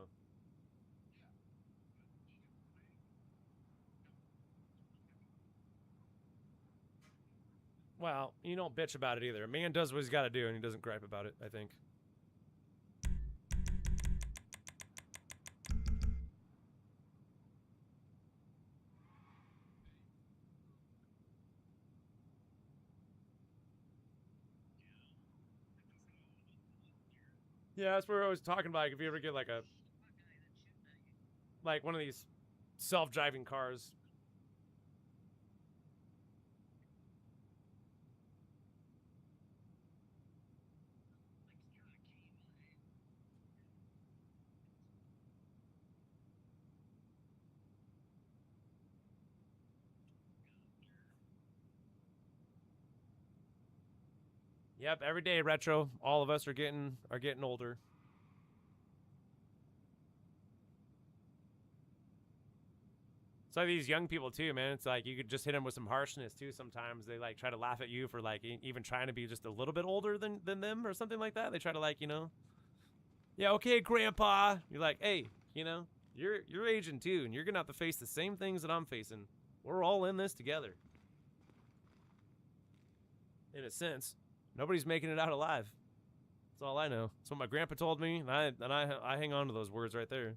Well, you don't bitch about it either. A man does what he's got to do and he doesn't gripe about it, I think. Yeah, that's what we're always talking about. Like, if you ever get like one of these self-driving cars. Yep, every day retro. All of us are getting older. So these young people too, man. It's like you could just hit them with some harshness too. Sometimes they like try to laugh at you for like even trying to be just a little bit older than them or something like that. They try to like, you know, yeah, okay, grandpa. You're like, hey, you know, you're aging too, and you're gonna have to face the same things that I'm facing. We're all in this together. In a sense, nobody's making it out alive. That's all I know. That's what my grandpa told me, and I hang on to those words right there.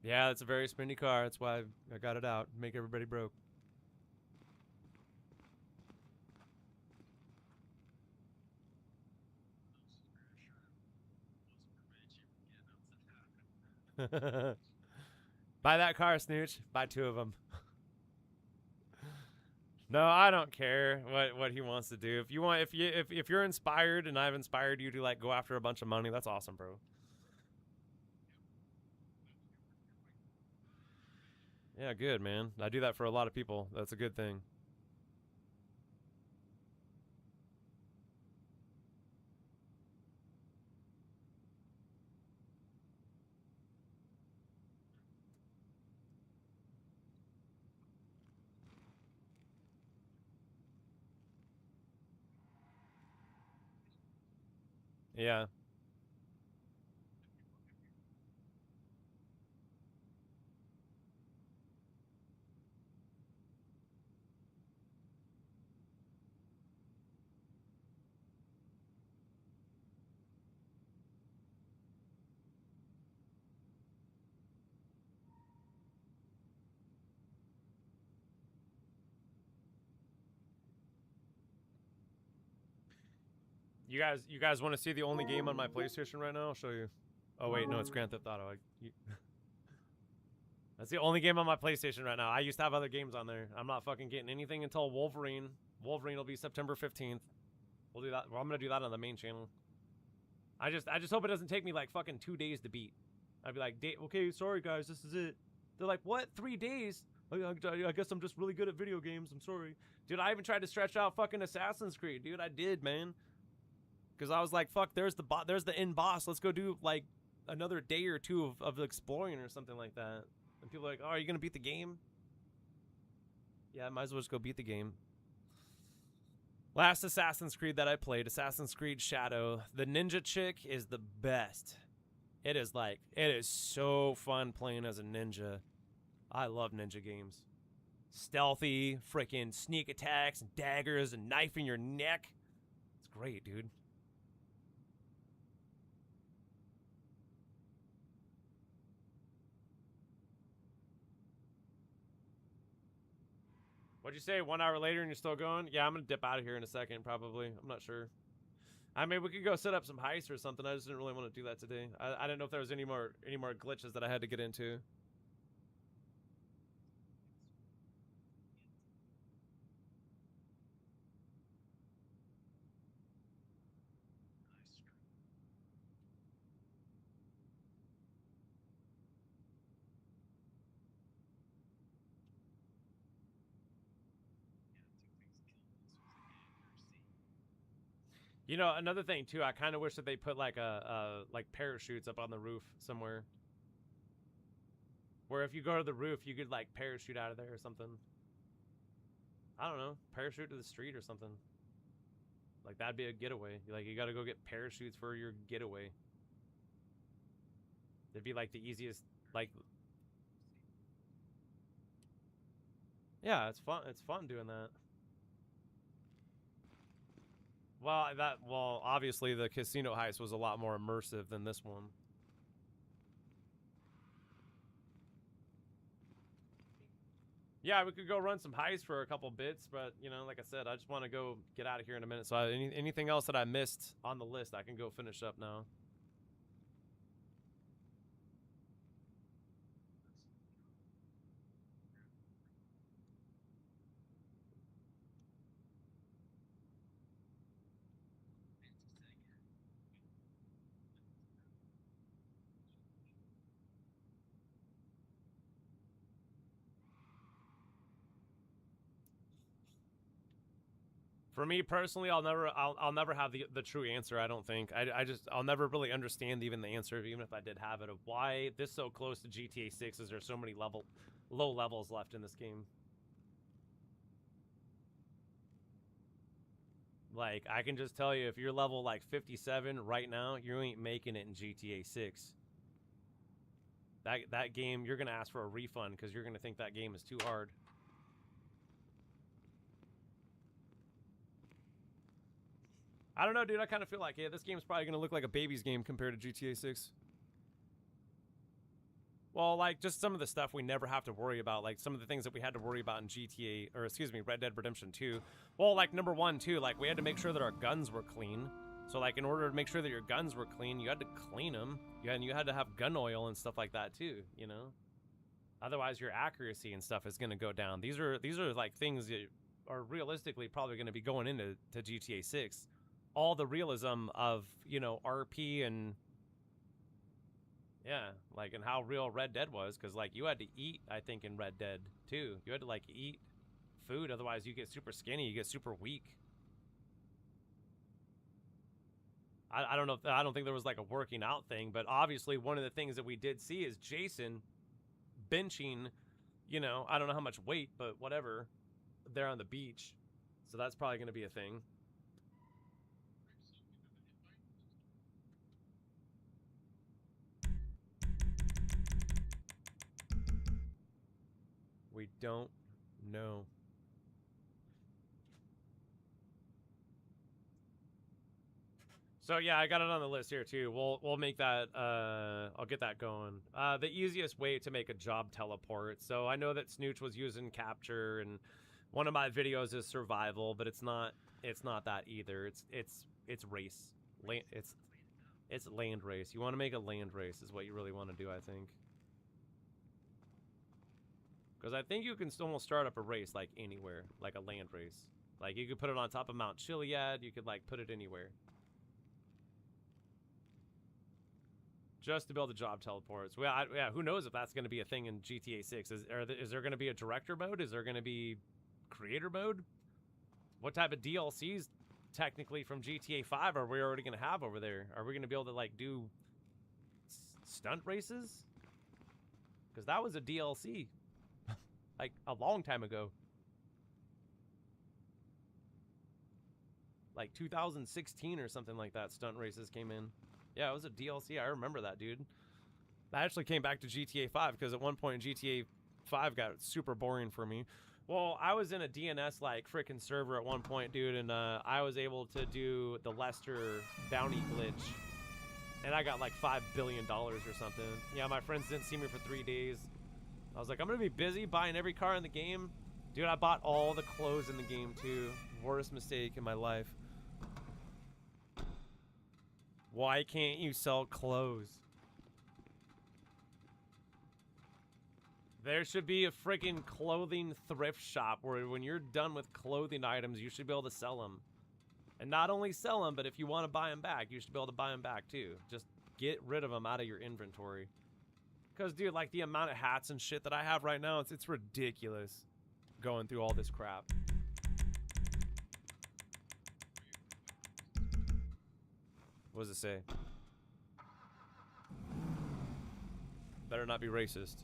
Yeah, it's a very spendy car. That's why I got it out. Make everybody broke. Buy that car, Snooch. Buy 2 of them. No, I don't care what he wants to do. If you want, if you're inspired and I've inspired you to like go after a bunch of money, that's awesome, bro. Yeah, good, man. I do that for a lot of people. That's a good thing. Yeah. You guys want to see the only game on my PlayStation right now? I'll show you. Oh wait, no, it's Grand Theft Auto. That's the only game on my PlayStation right now. I used to have other games on there. I'm not fucking getting anything until Wolverine. Wolverine will be September 15th. We'll do that. Well, I'm gonna do that on the main channel. I just hope it doesn't take me like fucking 2 days to beat. I'd be like, okay, sorry guys, this is it. They're like, what? 3 days? I guess I'm just really good at video games. I'm sorry, dude. I even tried to stretch out fucking Assassin's Creed, dude. I did, man. Because I was like, fuck, there's the end boss. Let's go do like another day or two of exploring or something like that. And people are like, oh, are you gonna beat the game? Yeah, I might as well just go beat the game. Last Assassin's Creed that I played, Assassin's Creed Shadow, the ninja chick is the best. It is so fun playing as a ninja. I love ninja games. Stealthy, freaking sneak attacks and daggers and knife in your neck. It's great, dude. What'd you say? 1 hour later and you're still going? Yeah, I'm gonna dip out of here in a second, probably. I'm not sure. I mean, we could go set up some heists or something. I just didn't really want to do that today. I didn't know if there was any more glitches that I had to get into. You know, another thing too, I kind of wish that they put like like parachutes up on the roof somewhere. Where if you go to the roof, you could like parachute out of there or something. I don't know, parachute to the street or something. Like that'd be a getaway. Like you got to go get parachutes for your getaway. It'd be like the easiest, like. Yeah, it's fun. It's fun doing that. Well, obviously the casino heist was a lot more immersive than this one. Yeah, we could go run some heists for a couple bits, but you know, like I said, I just want to go get out of here in a minute. So anything else that I missed on the list, I can go finish up now. For me personally, I'll never have the true answer. I don't think. I'll never really understand even the answer, even if I did have it, of why this so close to GTA 6 is there so many low levels left in this game. Like I can just tell you, if you're level like 57 right now, you ain't making it in GTA 6. That game, you're gonna ask for a refund because you're gonna think that game is too hard. I don't know, dude. I kind of feel like, yeah, this game's probably going to look like a baby's game compared to GTA 6. Well, like, just some of the stuff we never have to worry about. Like, some of the things that we had to worry about in GTA, or excuse me, Red Dead Redemption 2. Well, like, number one, too, like, we had to make sure that our guns were clean. So, like, in order to make sure that your guns were clean, you had to clean them. And you had to have gun oil and stuff like that, too, you know? Otherwise, your accuracy and stuff is going to go down. These are, like, things that are realistically probably going to be going into GTA 6. All the realism of, you know, RP and, yeah, like, and how real Red Dead was, because, like, you had to eat, I think, in Red Dead, too. You had to, like, eat food, otherwise you get super skinny, you get super weak. I don't know, I don't think there was, like, a working out thing, but obviously one of the things that we did see is Jason benching, you know, I don't know how much weight, but whatever, there on the beach. So that's probably going to be a thing. We don't know. So yeah, I got it on the list here too. We'll make that. I'll get that going. The easiest way to make a job teleport. So I know that Snooch was using capture, and one of my videos is survival, but it's not. It's not that either. It's race. It's land race. You want to make a land race is what you really want to do, I think. Because I think you can almost start up a race, like, anywhere. Like a land race. Like, you could put it on top of Mount Chiliad. You could, like, put it anywhere. Just to build a job teleports. Well, yeah, who knows if that's going to be a thing in GTA 6. Is there going to be a director mode? Is there going to be creator mode? What type of DLCs, technically, from GTA 5 are we already going to have over there? Are we going to be able to, like, do stunt races? Because that was a DLC. Like, a long time ago. Like, 2016 or something like that, stunt races came in. Yeah, it was a DLC. I remember that, dude. I actually came back to GTA 5 because at one point GTA 5 got super boring for me. Well, I was in a DNS, like, freaking server at one point, dude, and I was able to do the Lester bounty glitch. And I got, like, $5 billion or something. Yeah, my friends didn't see me for 3 days. I was like, I'm going to be busy buying every car in the game. Dude, I bought all the clothes in the game, too. Worst mistake in my life. Why can't you sell clothes? There should be a freaking clothing thrift shop where when you're done with clothing items, you should be able to sell them. And not only sell them, but if you want to buy them back, you should be able to buy them back, too. Just get rid of them out of your inventory. Because, dude, like, the amount of hats and shit that I have right now, it's ridiculous going through all this crap. What does it say? Better not be racist.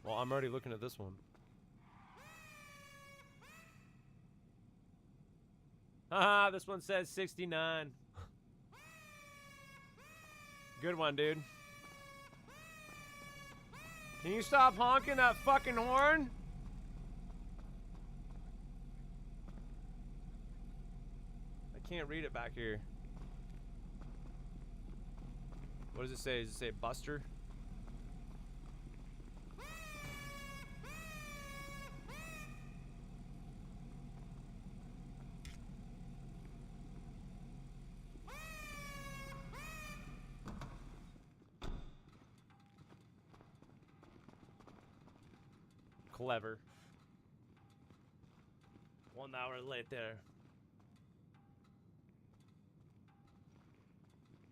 Well, I'm already looking at this one. Haha, this one says 69. Good one, dude. Can you stop honking that fucking horn? I can't read it back here. What does it say? Does it say Buster? Clever. 1 hour later.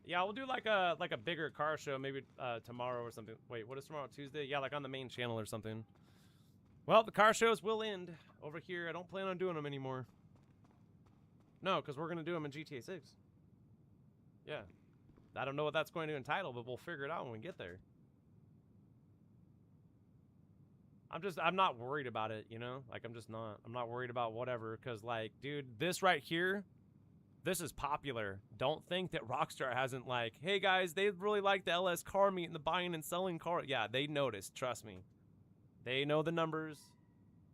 Yeah, we'll do like a bigger car show maybe tomorrow or something. Wait, what is tomorrow? Tuesday? Yeah, like on the main channel or something. Well, the car shows will end over here. I don't plan on doing them anymore. No, because we're going to do them in GTA 6. Yeah. I don't know what that's going to entitle, but we'll figure it out when we get there. I'm not worried about it, you know? Like, I'm not worried about whatever, because, like, dude, this right here, this is popular. Don't think that Rockstar hasn't, like, hey, guys, they really like the LS car meet and the buying and selling car. Yeah, they noticed, trust me. They know the numbers.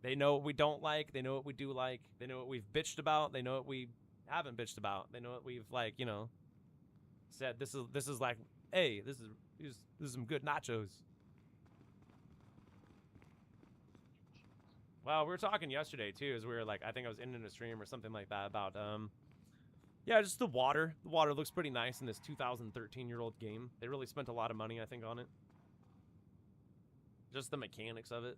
They know what we don't like. They know what we do like. They know what we've bitched about. They know what we haven't bitched about. They know what we've, like, you know, said, this is like, hey, this is some good nachos. Well, we were talking yesterday, too, as we were, like, I think I was in a stream or something like that about, yeah, just the water. The water looks pretty nice in this 2013-year-old game. They really spent a lot of money, I think, on it. Just the mechanics of it.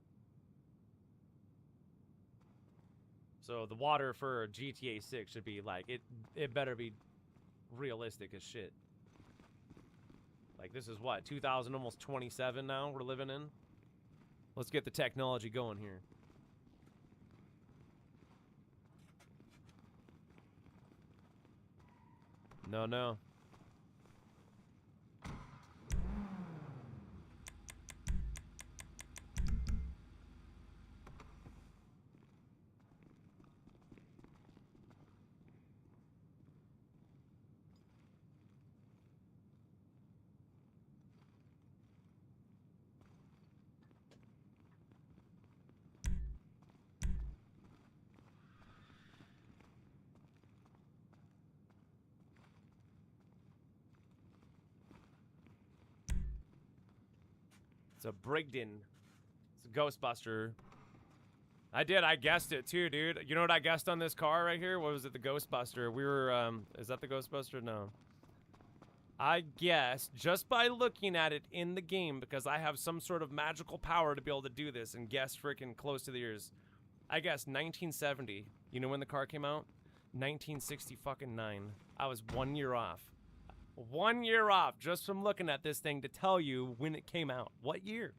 So the water for GTA 6 should be, like, it better be realistic as shit. Like, this is what, 2000, almost 27 now we're living in? Let's get the technology going here. No, no. It's a Brigden. It's a Ghostbuster. I guessed it too, dude. You know what I guessed on this car right here? What was it? The Ghostbuster. We were, is that the Ghostbuster? No. I guessed, just by looking at it in the game, because I have some sort of magical power to be able to do this and guess freaking close to the ears. I guessed 1970. You know when the car came out? 1969. I was 1 year off. 1 year off just from looking at this thing to tell you when it came out. What year?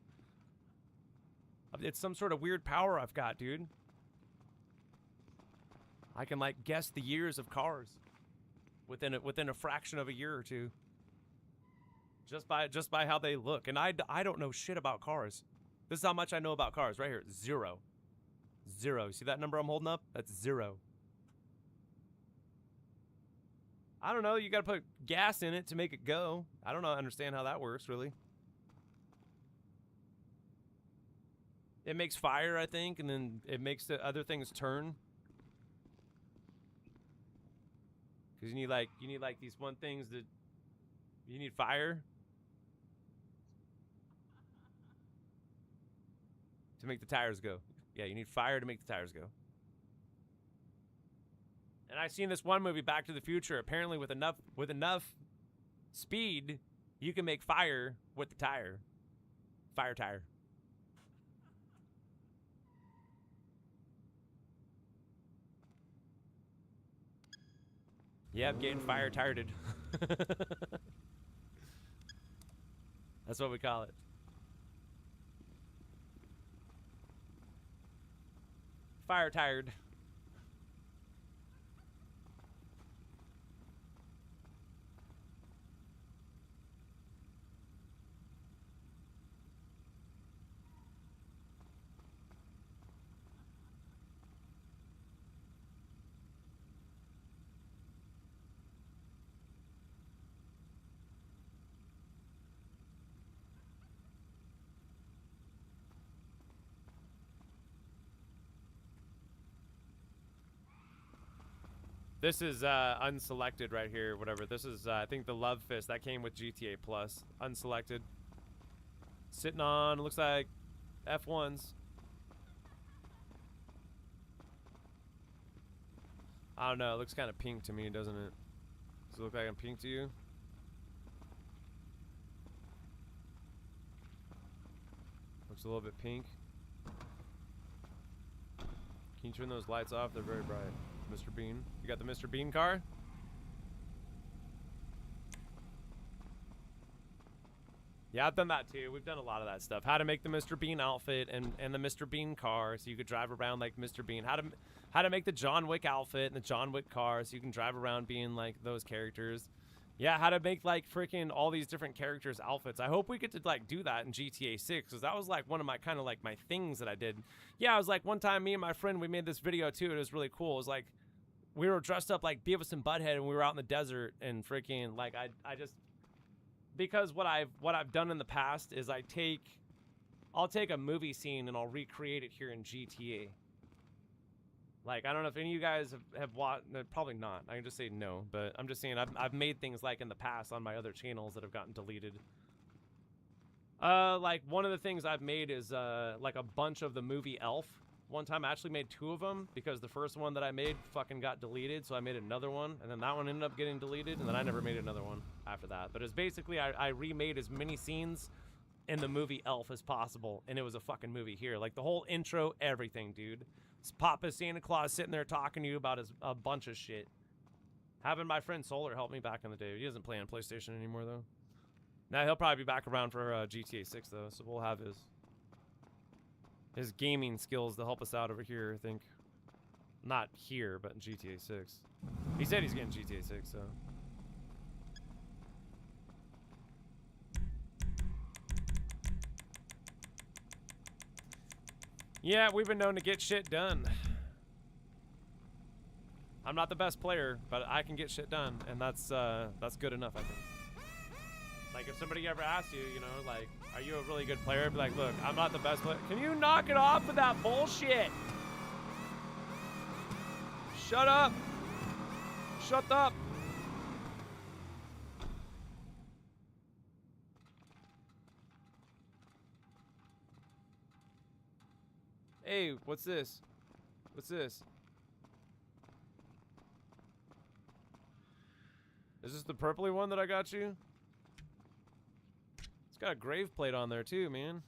It's some sort of weird power I've got, dude. I can, like, guess the years of cars within a fraction of a year or two. Just by how they look. And I don't know shit about cars. This is how much I know about cars right here. 0. 0. See that number I'm holding up? That's 0. I don't know, you gotta put gas in it to make it go. I don't understand how that works, really. It makes fire, I think, and then it makes the other things turn. Because you need like these one things that you need fire to make the tires go. Yeah, you need fire to make the tires go. And I've seen this one movie, Back to the Future. Apparently, with enough speed, you can make fire with the tire. Fire tire. Yep, getting fire tired. That's what we call it. fire tired. This is unselected right here, whatever. This is, I think, the Love Fist. That came with GTA Plus. Unselected. Sitting on, looks like, F1s. I don't know. It looks kind of pink to me, doesn't it? Does it look like I'm pink to you? Looks a little bit pink. Can you turn those lights off? They're very bright. Mr. Bean. You got the Mr. Bean car? Yeah, I've done that too. We've done a lot of that stuff. How to make the Mr. Bean outfit and the Mr. Bean car so you could drive around like Mr. Bean. How to make the John Wick outfit and the John Wick car so you can drive around being like those characters. Yeah, how to make like freaking all these different characters' outfits. I hope we get to like do that in GTA 6 because that was like one of my kind of like my things that I did. Yeah, I was like one time me and my friend, we made this video too. It was really cool. It was like we were dressed up like Beavis and Butthead and we were out in the desert and freaking like I just, because what I've done in the past is I'll take a movie scene and I'll recreate it here in GTA. Like, I don't know if any of you guys have watched, no, probably not. I can just say no, but I'm just saying I've made things like in the past on my other channels that have gotten deleted. Like one of the things I've made is like a bunch of the movie Elf. One time I actually made 2 of them because the first one that I made fucking got deleted, so I made another one, and then that one ended up getting deleted, and then I never made another one after that. But it's basically I remade as many scenes in the movie Elf as possible, and it was a fucking movie here. Like the whole intro, everything, dude. It's Papa Santa Claus sitting there talking to you about a bunch of shit. Having my friend Solar help me back in the day. He doesn't play on PlayStation anymore, though. Now, he'll probably be back around for GTA 6, though, so we'll have his gaming skills to help us out over here, I think. Not here, but in GTA 6. He said he's getting GTA 6, so... Yeah, we've been known to get shit done. I'm not the best player, but I can get shit done, and that's good enough, I think. Like, if somebody ever asks you, you know, like, are you a really good player? Be like, look, I'm not the best player. Can you knock it off with that bullshit? Shut up. Shut up. Hey, what's this? What's this? Is this the purpley one that I got you? It's got a grave plate on there too, man.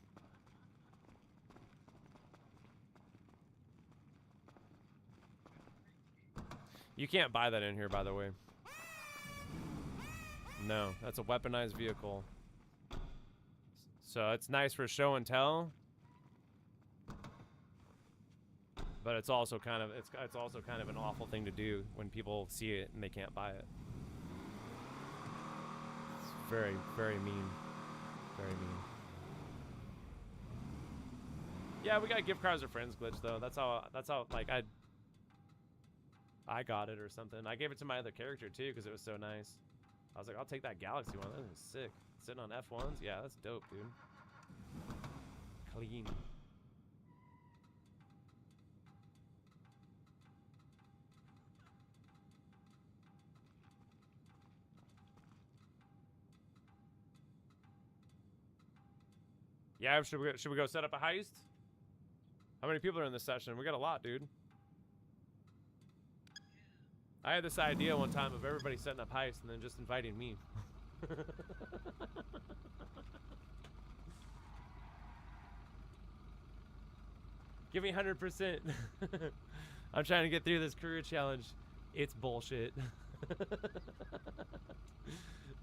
You can't buy that in here, by the way. No, that's a weaponized vehicle. So it's nice for show and tell. But it's also kind of it's also kind of an awful thing to do when people see it and they can't buy it. It's very, very mean. Very mean. Yeah, we got gift cards or friends glitch though. That's how like I got it or something. I gave it to my other character too because it was so nice. I was like, I'll take that Galaxy one. That was sick. Sitting on F1s? Yeah, that's dope, dude. Clean. Yeah, should we go set up a heist? How many people are in this session? We got a lot, dude. I had this idea one time of everybody setting up heists and then just inviting me. Give me 100%. I'm trying to get through this career challenge. It's bullshit.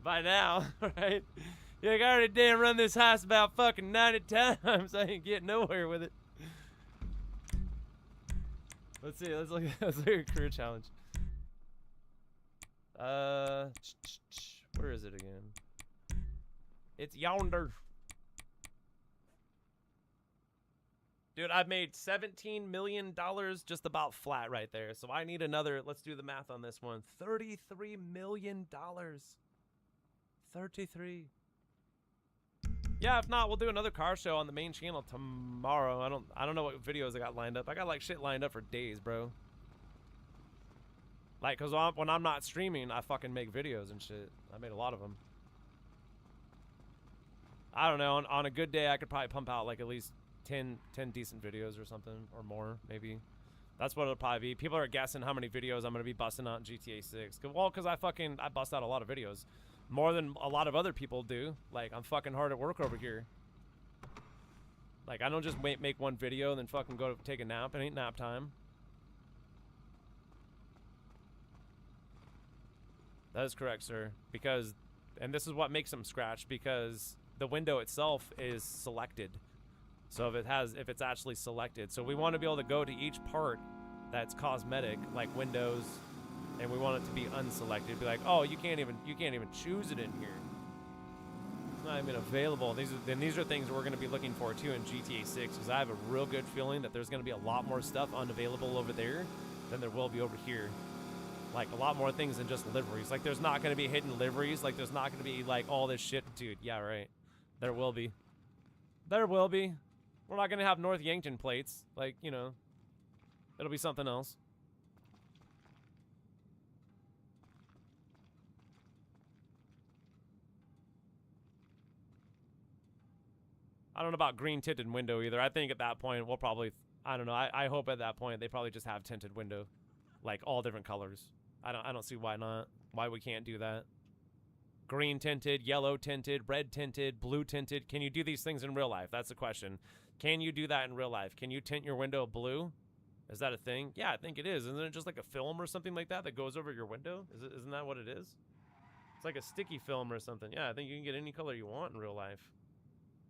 By now, right? Yeah, I already damn run this heist about fucking 90 times. I ain't getting nowhere with it. Let's see. Let's look at a career challenge. Where is it again? It's yonder. Dude, I've made $17 million just about flat right there. So I need another, let's do the math on this one. $33 million. 33. Yeah, if not, we'll do another car show on the main channel tomorrow. I don't know what videos I got lined up. I got like shit lined up for days, bro. Like, cause when I'm not streaming, I fucking make videos and shit. I made a lot of them. I don't know, on a good day, I could probably pump out like at least 10 decent videos or something, or more, maybe. That's what it'll probably be. People are guessing how many videos I'm gonna be busting out in GTA 6. Well, cause I bust out a lot of videos. More than a lot of other people do. Like, I'm fucking hard at work over here. Like, I don't just make one video and then fucking go take a nap. It ain't nap time. That is correct, sir. Because, and this is what makes them scratch, because the window itself is selected. So if it's actually selected. So we want to be able to go to each part that's cosmetic, like windows, and we want it to be unselected. Be like, oh, you can't even choose it in here. It's not even available. These are things we're going to be looking for too in GTA 6, because I have a real good feeling that there's going to be a lot more stuff unavailable over there than there will be over here. Like, a lot more things than just liveries. Like, there's not going to be hidden liveries. Like, there's not going to be, like, all this shit. Dude, yeah, right. There will be. There will be. We're not going to have North Yankton plates. Like, you know. It'll be something else. I don't know about green tinted window either. I think at that point, we'll probably... I don't know. I hope at that point, they probably just have tinted window. Like, all different colors. I don't see why not. Why we can't do that. Green tinted, yellow tinted, red tinted, blue tinted. Can you do these things in real life? That's the question. Can you do that in real life? Can you tint your window blue? Is that a thing? Yeah, I think it is. Isn't it just like a film or something like that goes over your window? Isn't that what it is? It's like a sticky film or something. Yeah, I think you can get any color you want in real life.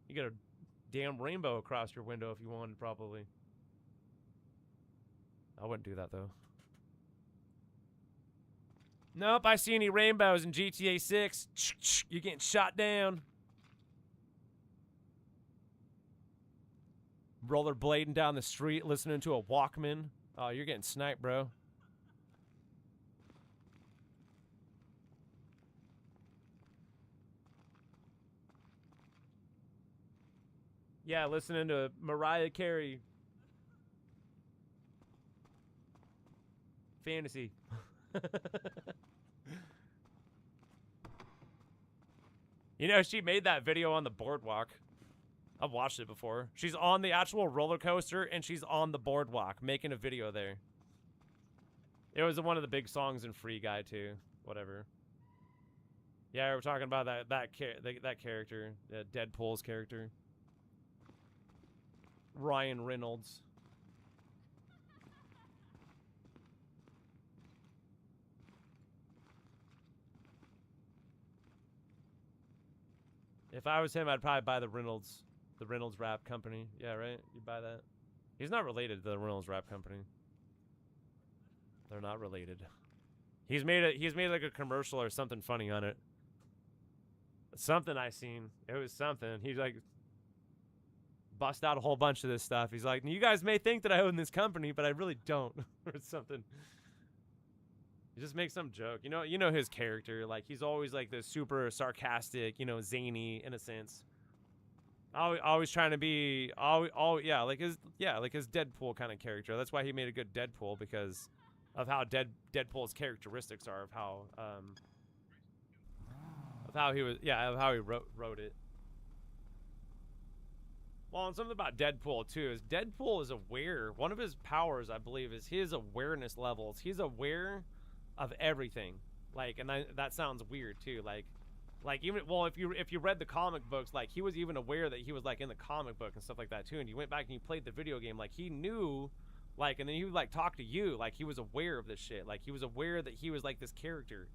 You get a damn rainbow across your window if you wanted, probably. I wouldn't do that, though. Nope, I see any rainbows in GTA 6. You're getting shot down. Rollerblading down the street, listening to a Walkman. Oh, you're getting sniped, bro. Yeah, listening to Mariah Carey. Fantasy. You know, she made that video on the boardwalk. I've watched it before. She's on the actual roller coaster and she's on the boardwalk making a video there. It was one of the big songs in Free Guy too. Whatever. Yeah, we're talking about that character, Deadpool's character, Ryan Reynolds. If I was him, I'd probably buy the Reynolds Rap Company. Yeah, right? You'd buy that. He's not related to the Reynolds Rap Company. They're not related. He's made like a commercial or something funny on it. Something I seen. It was something. He's like bust out a whole bunch of this stuff. He's like, you guys may think that I own this company, but I really don't. Or something. He just makes some joke. You know his character. Like, he's always like this super sarcastic, you know, zany in a sense. Always trying to be like his Deadpool kind of character. That's why he made a good Deadpool, because of how Deadpool's characteristics are, of how he wrote it. Well, and something about Deadpool too is Deadpool is aware. One of his powers, I believe, is his awareness levels. He's aware of everything. Like, and that sounds weird too. Like even, well, if you read the comic books, like, he was even aware that he was like in the comic book and stuff like that too. And you went back and you played the video game, like, he knew, like, and then he would like talk to you, like he was aware of this shit. Like, he was aware that he was like this character.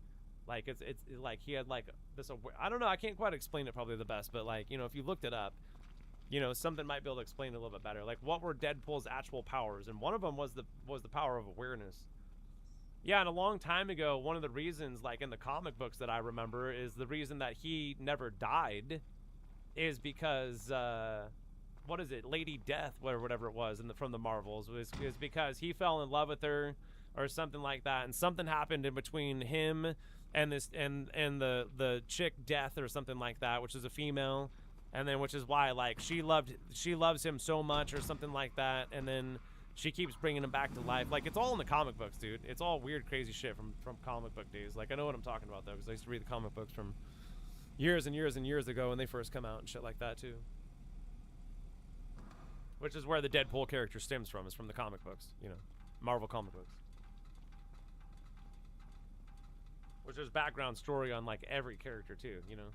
Like, it's like he had like this. I don't know. I can't quite explain it probably the best, but like, you know, if you looked it up, you know, something might be able to explain it a little bit better. Like, what were Deadpool's actual powers? And one of them was the power of awareness. Yeah, and a long time ago, one of the reasons, like in the comic books that I remember, is the reason that he never died is because, what is it, Lady Death, or whatever it was from the Marvels, is because he fell in love with her or something like that, and something happened in between him and this and the chick Death or something like that, which is a female, and then which is why like she loves him so much or something like that, and then she keeps bringing him back to life. Like, it's all in the comic books, dude. It's all weird, crazy shit from comic book days. Like, I know what I'm talking about, though, because I used to read the comic books from years and years and years ago when they first come out and shit like that, too. Which is where the Deadpool character stems from, is from the comic books, you know, Marvel comic books. Which is background story on, like, every character, too, you know.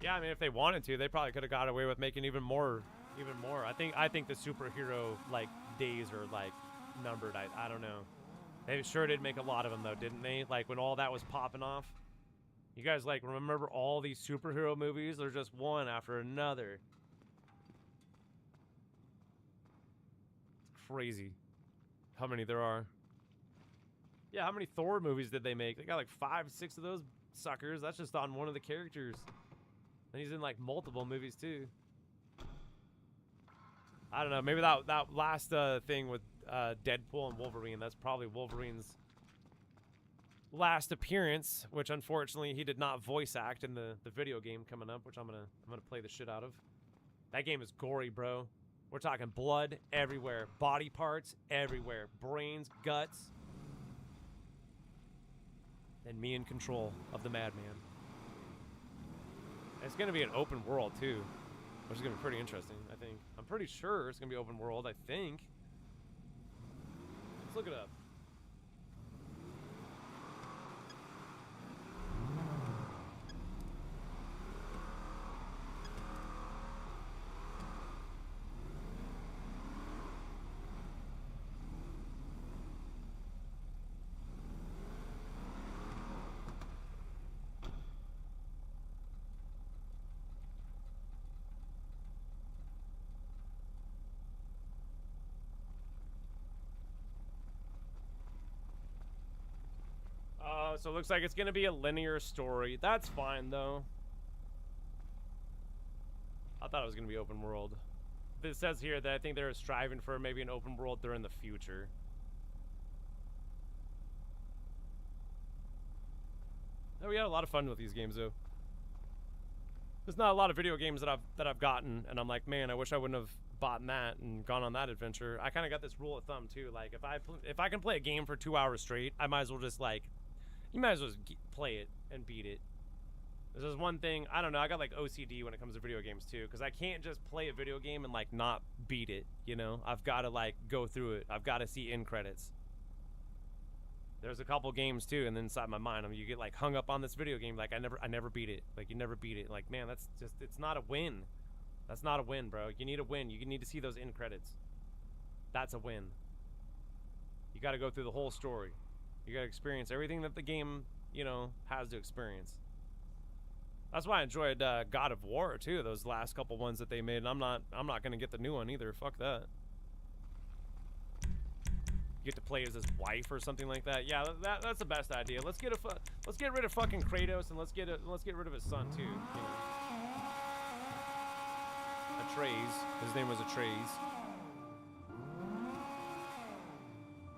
Yeah, I mean, if they wanted to, they probably could have got away with making even more. I think the superhero like days are like numbered. I don't know. They sure did make a lot of them though, didn't they? Like when all that was popping off. You guys like remember all these superhero movies? They're just one after another. It's crazy how many there are. Yeah, how many Thor movies did they make? They got like 5, 6 of those suckers. That's just on one of the characters. And he's in like multiple movies too. I don't know. Maybe that last thing with Deadpool and Wolverine. That's probably Wolverine's last appearance, which unfortunately he did not voice act in the video game coming up, which I'm gonna play the shit out of. That game is gory, bro. We're talking blood everywhere, body parts everywhere, brains, guts, and me in control of the madman. It's going to be an open world, too, which is going to be pretty interesting, I think. I'm pretty sure it's going to be open world, I think. Let's look it up. So it looks like it's going to be a linear story. That's fine, though. I thought it was going to be open world. It says here that I think they're striving for maybe an open world during the future. Oh, we had a lot of fun with these games, though. There's not a lot of video games that I've gotten, and I'm like, man, I wish I wouldn't have bought that and gone on that adventure. I kind of got this rule of thumb, too. Like, if I can play a game for 2 hours straight, I might as well just, like... You might as well just play it and beat it. There's one thing, I don't know, I got like OCD when it comes to video games too, because I can't just play a video game and like not beat it, you know? I've got to like go through it. I've got to see end credits. There's a couple games too, and then inside my mind, I mean, you get like hung up on this video game, like I never beat it. Like you never beat it. Like, man, that's just, it's not a win. That's not a win, bro. You need a win. You need to see those end credits. That's a win. You got to go through the whole story. You gotta experience everything that the game, you know, has to experience. That's why I enjoyed God of War too. Those last couple ones that they made. And I'm not gonna get the new one either. Fuck that. You get to play as his wife or something like that. Yeah, that's the best idea. Let's get rid of fucking Kratos and let's get rid of his son too. You know. Atreus. His name was Atreus.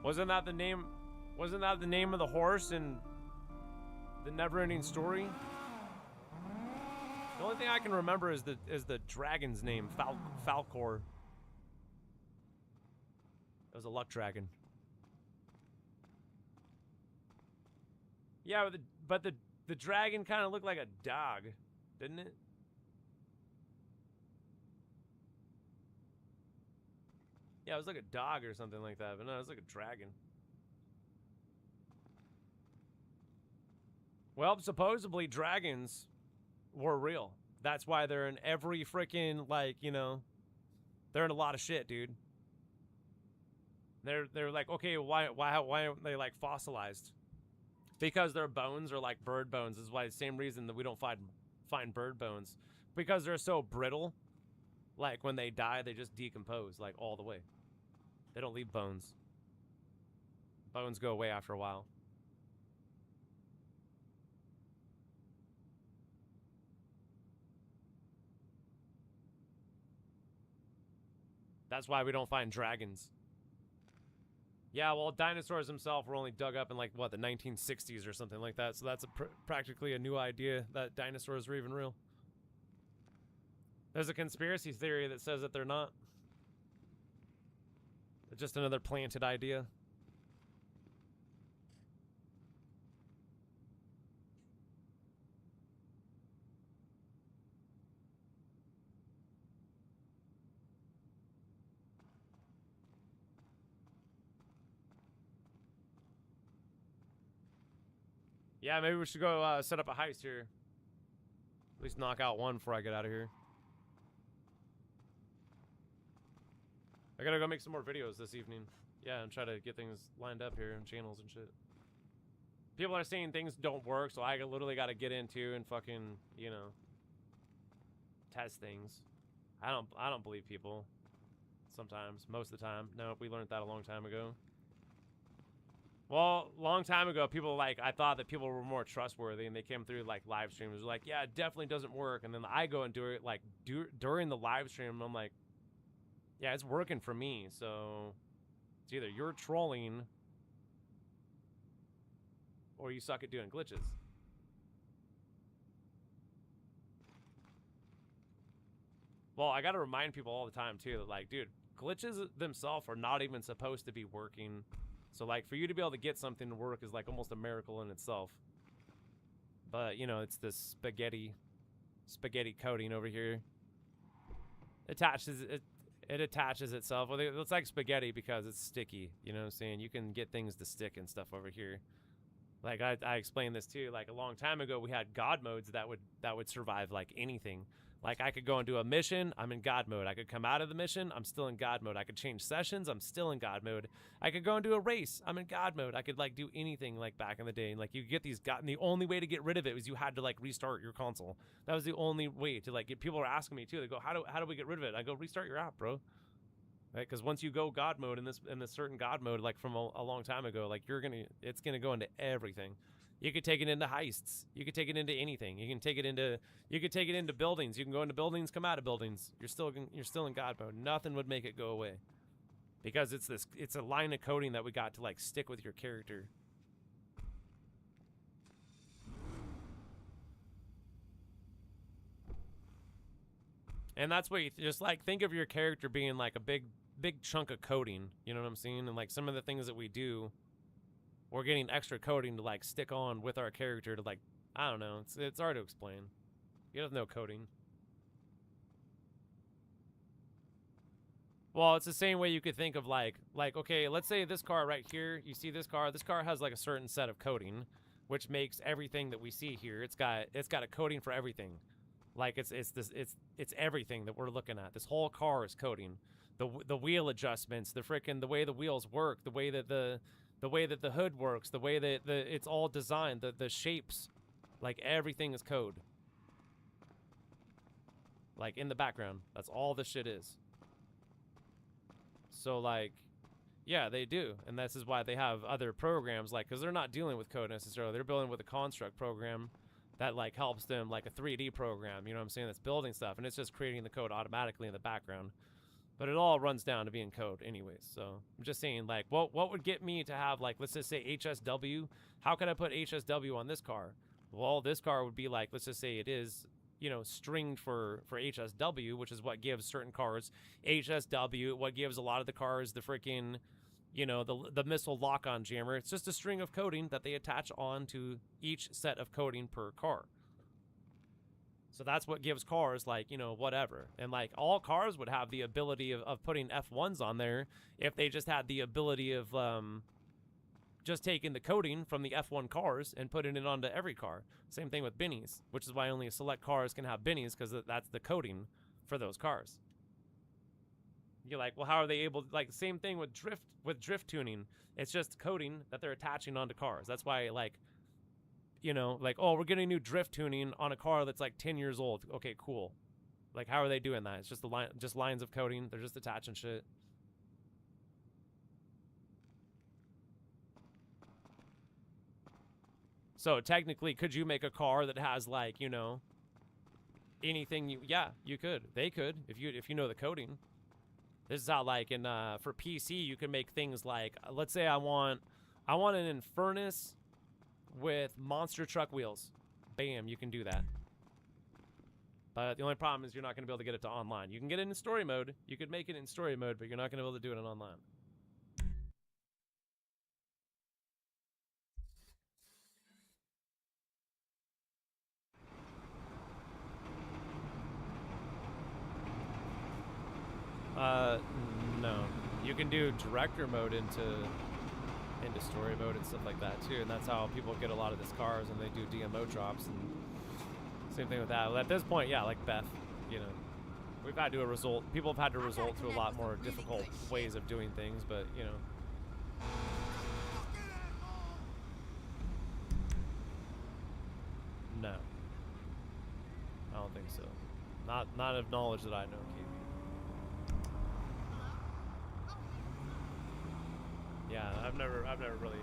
Wasn't that the name? Wasn't that the name of the horse in the Neverending Story? The only thing I can remember is the dragon's name, Falcor. It was a luck dragon. Yeah, but the dragon kind of looked like a dog, didn't it? Yeah, it was like a dog or something like that, but no, it was like a dragon. Well, supposedly dragons were real. That's why they're in every freaking, like, you know, they're in a lot of shit, dude. They're like, okay, why aren't they like fossilized? Because their bones are like bird bones. Is why the same reason that we don't find bird bones, because they're so brittle. Like when they die, they just decompose like all the way. They don't leave bones. Bones go away after a while. That's why we don't find dragons. Yeah, well, dinosaurs themselves were only dug up in like what, the 1960s or something like that. So that's practically a new idea that dinosaurs are even real. There's a conspiracy theory that says that they're not. It's just another planted idea. Yeah, maybe we should go set up a heist here. At least knock out one before I get out of here. I gotta go make some more videos this evening. Yeah, and try to get things lined up here and channels and shit. People are saying things don't work, so I literally gotta get into and fucking, you know, test things. I don't believe people. Sometimes, most of the time. No, we learned that a long time ago. Well, long time ago, people I thought that people were more trustworthy, and they came through like live streams. Like, yeah, it definitely doesn't work. And then I go and do it during the live stream. I'm like, yeah, it's working for me. So it's either you're trolling or you suck at doing glitches. Well, I gotta remind people all the time too that, like, dude, glitches themselves are not even supposed to be working. So, like, for you to be able to get something to work is, like, almost a miracle in itself. But, you know, it's this spaghetti coating over here. It attaches itself. Well, it's like spaghetti because it's sticky. You know what I'm saying? You can get things to stick and stuff over here. Like, I explained this, too. Like, a long time ago, we had God modes that would survive, like, anything. Like, I could go and do a mission, I'm in God mode. I could come out of the mission, I'm still in God mode. I could change sessions, I'm still in God mode. I could go and do a race, I'm in God mode. I could, like, do anything, like, back in the day. And, like, you get these God, and the only way to get rid of it was you had to, like, restart your console. That was the only way to, like, people are asking me, too. They go, how do we get rid of it? I go, restart your app, bro. Right? Because once you go God mode in this certain God mode, like, from a long time ago, like, it's gonna go into everything. You could take it into heists. You could take it into anything. You can take it into buildings. You can go into buildings, come out of buildings. You're still in God mode. Nothing would make it go away. Because it's a line of coding that we got to, like, stick with your character. And that's what you just, like, think of your character being like a big chunk of coding, you know what I'm saying? And, like, some of the things that we do, we're getting extra coding to, like, stick on with our character to, like, I don't know. It's hard to explain. You don't know coding. Well, it's the same way you could think of, like, okay, let's say this car right here, you see this car has, like, a certain set of coding, which makes everything that we see here, it's got a coding for everything. Like, it's everything that we're looking at. This whole car is coding. The wheel adjustments, the way the wheels work, the way that the hood works, the way that it's all designed, the shapes, like, everything is code. Like, in the background, that's all this shit is. So, like, yeah, they do, and this is why they have other programs, like, because they're not dealing with code necessarily. They're building with a construct program that, like, helps them, like a 3D program, you know what I'm saying, that's building stuff, and it's just creating the code automatically in the background. But it all runs down to being code anyways. So I'm just saying, like, what would get me to have, like, let's just say HSW? How can I put HSW on this car? Well, this car would be, like, let's just say it is, you know, stringed for HSW, which is what gives certain cars HSW, what gives a lot of the cars the freaking, you know, the missile lock-on jammer. It's just a string of coding that they attach on to each set of coding per car. So that's what gives cars, like, you know, whatever. And, like, all cars would have the ability of putting F1s on there if they just had the ability of just taking the coding from the F1 cars and putting it onto every car. Same thing with Bennies, which is why only select cars can have Bennies, because that's the coding for those cars. You're like, well, how are they able to, like, same thing with drift tuning. It's just coding that they're attaching onto cars. That's why, like, you know, like, oh, we're getting new drift tuning on a car that's like 10 years old. Okay, cool. Like, how are they doing that? It's just just lines of coding. They're just attaching shit. So technically, could you make a car that has like, you know, anything you? Yeah, you could. They could if you know the coding. This is how like in for PC you can make things like, let's say I want an Infernus with monster truck wheels. Bam, you can do that. But the only problem is you're not going to be able to get it to online. You can get it in story mode. You could make it in story mode, but you're not going to be able to do it in online. No. You can do director mode into story mode and stuff like that too, and that's how people get a lot of these cars, and they do DMO drops, and same thing with that. Well, at this point, yeah, like Beth, you know, we've had to people have had to resort to a lot more difficult ways of doing things, but you know. No. I don't think so. Not of knowledge that I know, Keith. Yeah, I've never really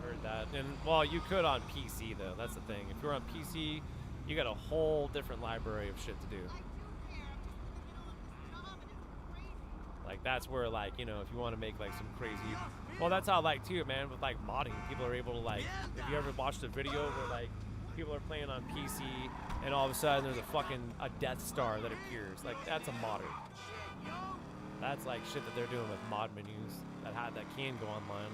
heard that. And well, you could on PC though. That's the thing. If you're on PC, you got a whole different library of shit to do. Like that's where like, you know, if you want to make like some crazy, well, that's how like too, man, with like modding, people are able to like, if you ever watched a video where like people are playing on PC and all of a sudden there's a Death Star that appears, like that's a modder. That's like shit that they're doing with mod menus that can go online.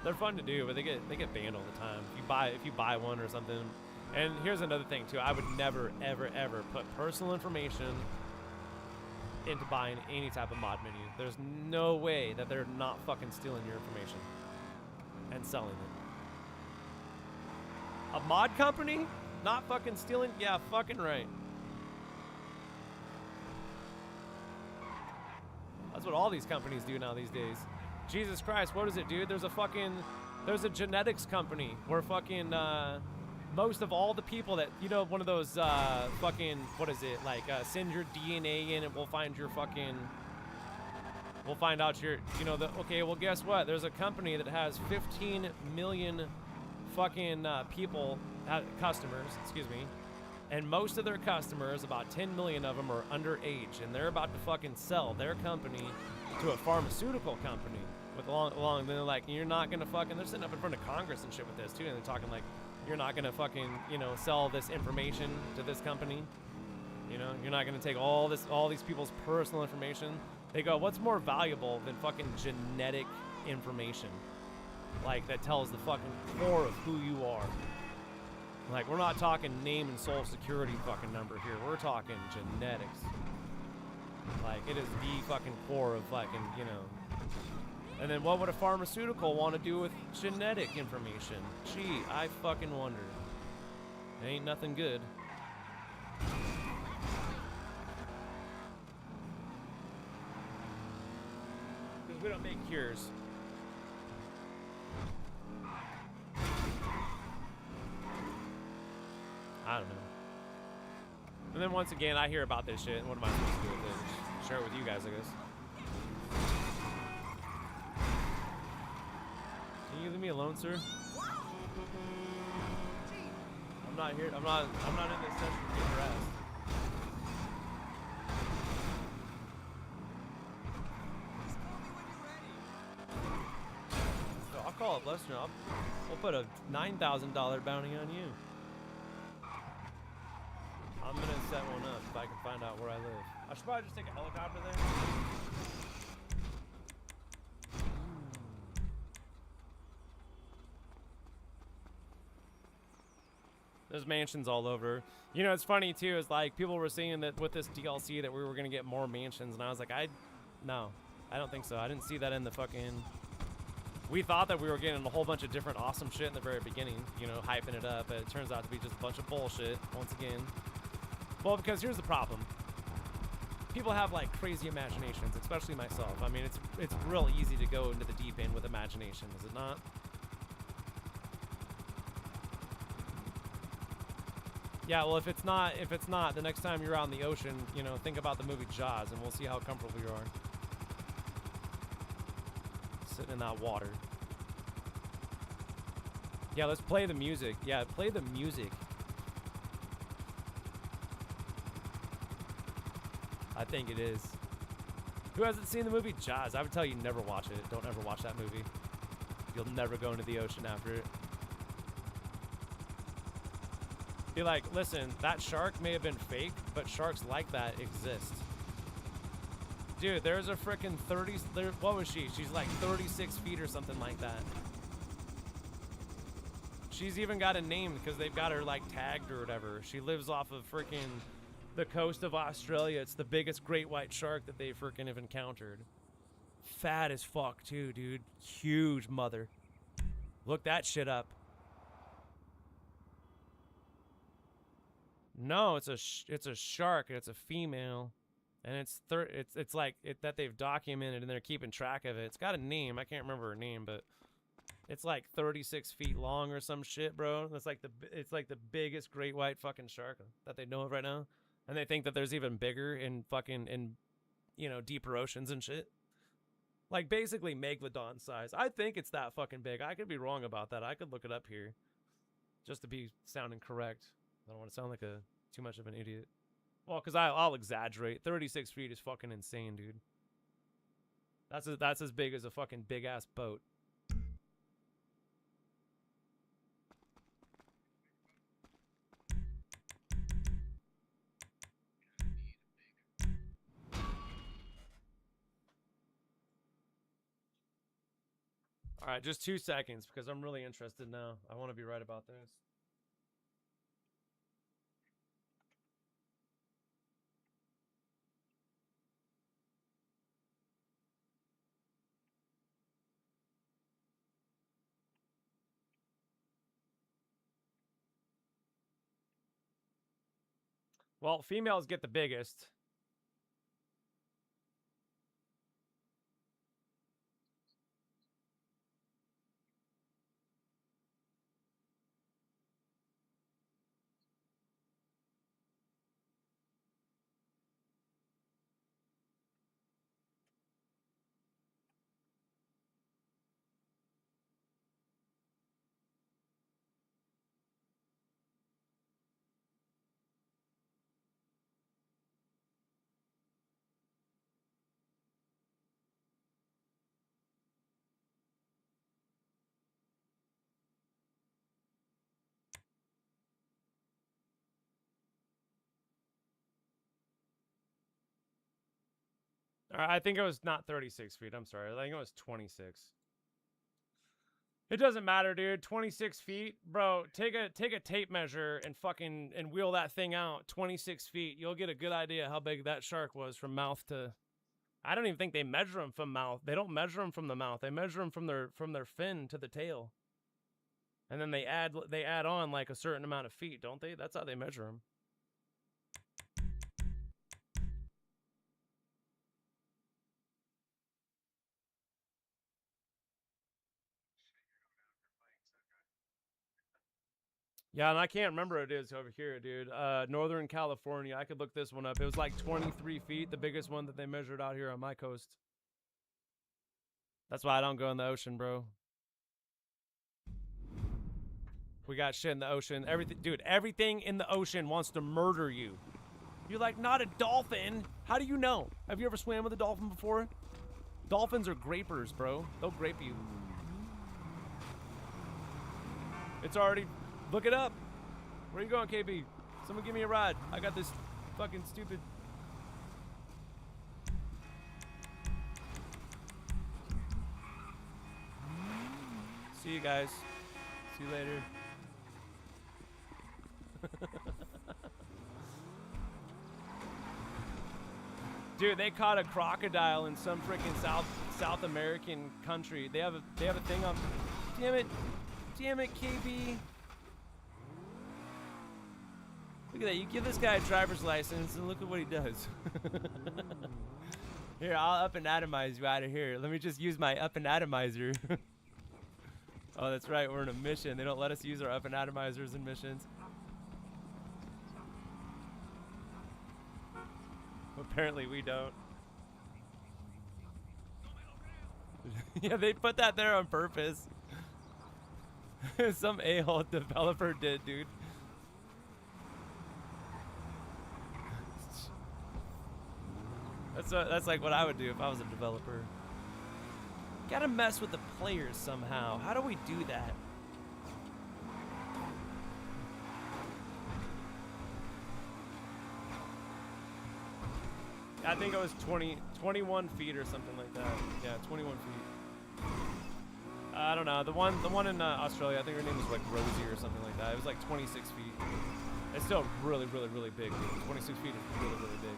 They're fun to do, but they get banned all the time. If you buy one or something. And here's another thing too. I would never ever ever put personal information into buying any type of mod menu. There's no way that they're not fucking stealing your information and selling it. A mod company not fucking stealing? Yeah, fucking right. That's what all these companies do now these days. Jesus Christ, what is it, dude? There's a genetics company where fucking most of all the people that, you know, one of those fucking, what is it, like send your DNA in and we'll find out your, you know, okay, well guess what? There's a company that has 15 million fucking customers, excuse me. And most of their customers, about 10 million of them, are underage, and they're about to fucking sell their company to a pharmaceutical company. They're like, you're not gonna fucking. They're sitting up in front of Congress and shit with this too, and they're talking like, you're not gonna fucking, you know, sell this information to this company. You know, you're not gonna take all these people's personal information. They go, what's more valuable than fucking genetic information, like that tells the fucking core of who you are. Like, we're not talking name and social security fucking number here. We're talking genetics. Like, it is the fucking core of fucking, you know. And then what would a pharmaceutical want to do with genetic information? Gee, I fucking wonder. It ain't nothing good. Because we don't make cures. I don't know. And then once again, I hear about this shit, and what am I supposed to do with it? Just share it with you guys, I guess. Can you leave me alone, sir? I'm not here. I'm not in this session to get harassed. So I'll call up Lester. We'll put a $9,000 bounty on you. I'm gonna set one up if I can find out where I live. I should probably just take a helicopter there. There's mansions all over. You know, it's funny too, is like people were saying that with this DLC that we were gonna get more mansions, and I was like, no, I don't think so. I didn't see that in the fucking. We thought that we were getting a whole bunch of different awesome shit in the very beginning, you know, hyping it up, but it turns out to be just a bunch of bullshit once again. Well, because here's the problem. People have like crazy imaginations, especially myself. I mean, it's real easy to go into the deep end with imagination, is it not? Yeah, well, if it's not, the next time you're out in the ocean, you know, think about the movie Jaws, and we'll see how comfortable you are. Sitting in that water. Yeah, let's play the music. Yeah, play the music. I think it is. Who hasn't seen the movie Jaws? I would tell you never watch it. Don't ever watch that movie. You'll never go into the ocean after it. Be like, listen, that shark may have been fake, but sharks like that exist. Dude, there's a freaking 30, what was she? She's like 36 feet or something like that. She's even got a name because they've got her like tagged or whatever. She lives off of freaking the coast of Australia. It's the biggest great white shark that they freaking have encountered. Fat as fuck too, dude. Huge mother. Look that shit up. No, it's a shark. It's a female, and it's like that they've documented and they're keeping track of it. It's got a name. I can't remember her name, but it's like 36 feet long or some shit, bro. It's like the biggest great white fucking shark that they know of right now, and they think that there's even bigger in fucking you know, deeper oceans and shit. Like basically megalodon size. I think it's that fucking big. I could be wrong about that. I could look it up here, just to be sounding correct. I don't want to sound like too much of an idiot. Well, because I'll exaggerate. 36 feet is fucking insane, dude. That's as big as a fucking big ass boat. All right, just 2 seconds because I'm really interested now. I want to be right about this. Well, females get the biggest. All right, I think it was not 36 feet. I'm sorry. I think it was 26. It doesn't matter, dude. 26 feet, bro. Take a tape measure and fucking wheel that thing out. 26 feet. You'll get a good idea how big that shark was from mouth to. I don't even think they measure them from mouth. They don't measure them from the mouth. They measure them from their fin to the tail. And then they add on like a certain amount of feet, don't they? That's how they measure them. Yeah, and I can't remember what it is over here, dude. Northern California. I could look this one up. It was like 23 feet, the biggest one that they measured out here on my coast. That's why I don't go in the ocean, bro. We got shit in the ocean. Everything, dude, everything in the ocean wants to murder you. You're like, not a dolphin. How do you know? Have you ever swam with a dolphin before? Dolphins are grapers, bro. They'll grape you. It's already... Look it up. Where are you going, KB? Someone give me a ride. I got this fucking stupid... See you guys. See you later. Dude, they caught a crocodile in some freaking South American country. They have a thing on... Damn it, KB. Look at that. You give this guy a driver's license and look at what he does. Here, I'll up and atomize you out of here. Let me just use my up and atomizer. Oh, that's right. We're in a mission. They don't let us use our up and atomizers in missions. Apparently we don't. Yeah, they put that there on purpose. Some a-hole developer did, dude. That's like what I would do if I was a developer. Gotta mess with the players somehow. How do we do that? I think it was 21 feet or something like that. Yeah, 21 feet. I don't know. The one in Australia, I think her name was like Rosie or something like that. It was like 26 feet. It's still really, really, really big, dude. 26 feet is really, really big.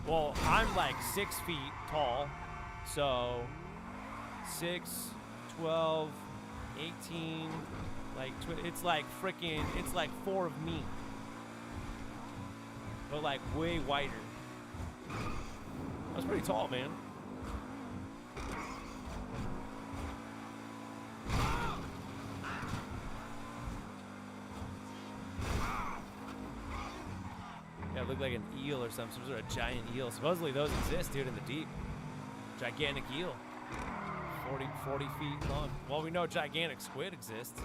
Well, I'm like 6 feet tall, so 6, 12, 18, like it's like freaking, it's like 4 of me, but like way wider. That's pretty tall, man. Yeah, it looked like an eel or some sort of giant eel. Supposedly those exist, dude, in the deep. Gigantic eel. 40 feet long. Well, we know gigantic squid exists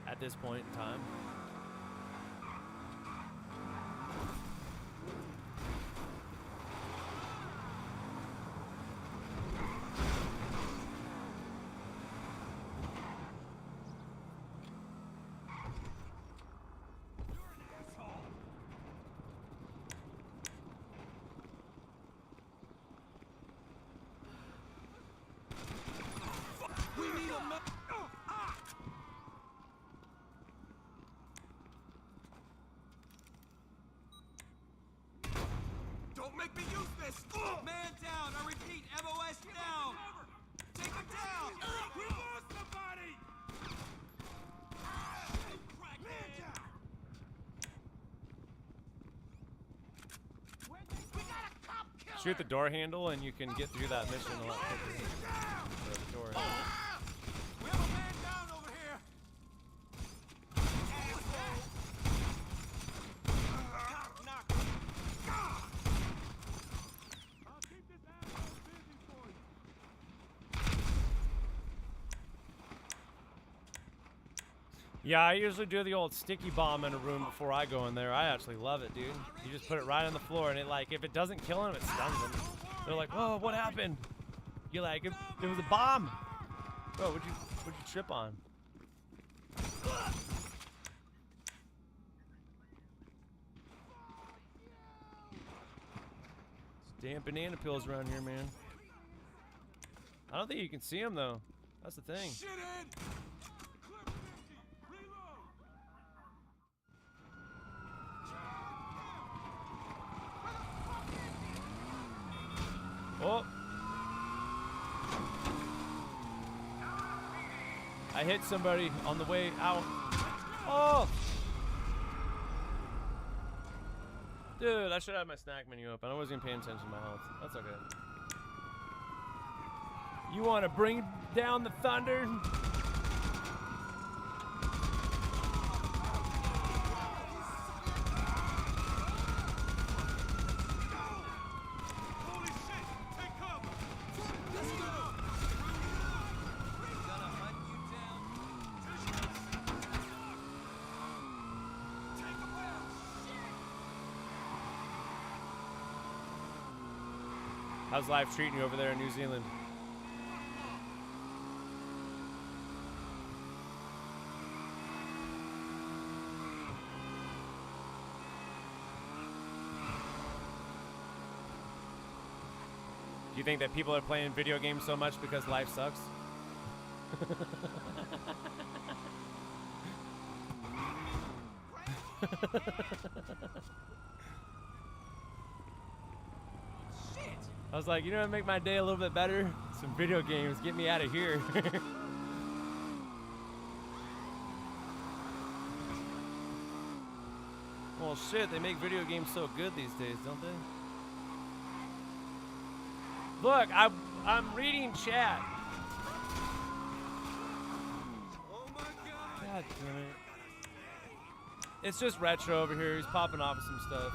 at this point in time. Don't make me use this! Man down! I repeat, MOS down! Take him down! We lost somebody! Man down! We got a cop killer! Shoot the door handle and you can get through that mission a lot quicker. The door. We have a man down over here! I'll keep this asshole busy for you. Yeah, I usually do the old sticky bomb in a room before I go in there. I actually love it, dude. You just put it right on the floor and it like, if it doesn't kill them, it stuns them. They're like, whoa, what happened? You're like, it was a bomb. Bro, what'd you trip on? Damn banana pills around here, man. I don't think you can see them though. That's the thing. Shit in! Clip 50! Reload! Oh! I hit somebody on the way out. Oh! Dude, I should have my snack menu open. I wasn't even paying attention to my health. That's okay. You want to bring down the thunder? Holy shit! Take cover! Let's go! We're gonna hunt you down. Take him down! How's life treating you over there in New Zealand? Do you think that people are playing video games so much because life sucks? I was like, you know what would make my day a little bit better? Some video games. Get me out of here. Well, shit, they make video games so good these days, don't they? Look, I'm reading chat. Oh my god! God damn it. It's just retro over here. He's popping off with some stuff.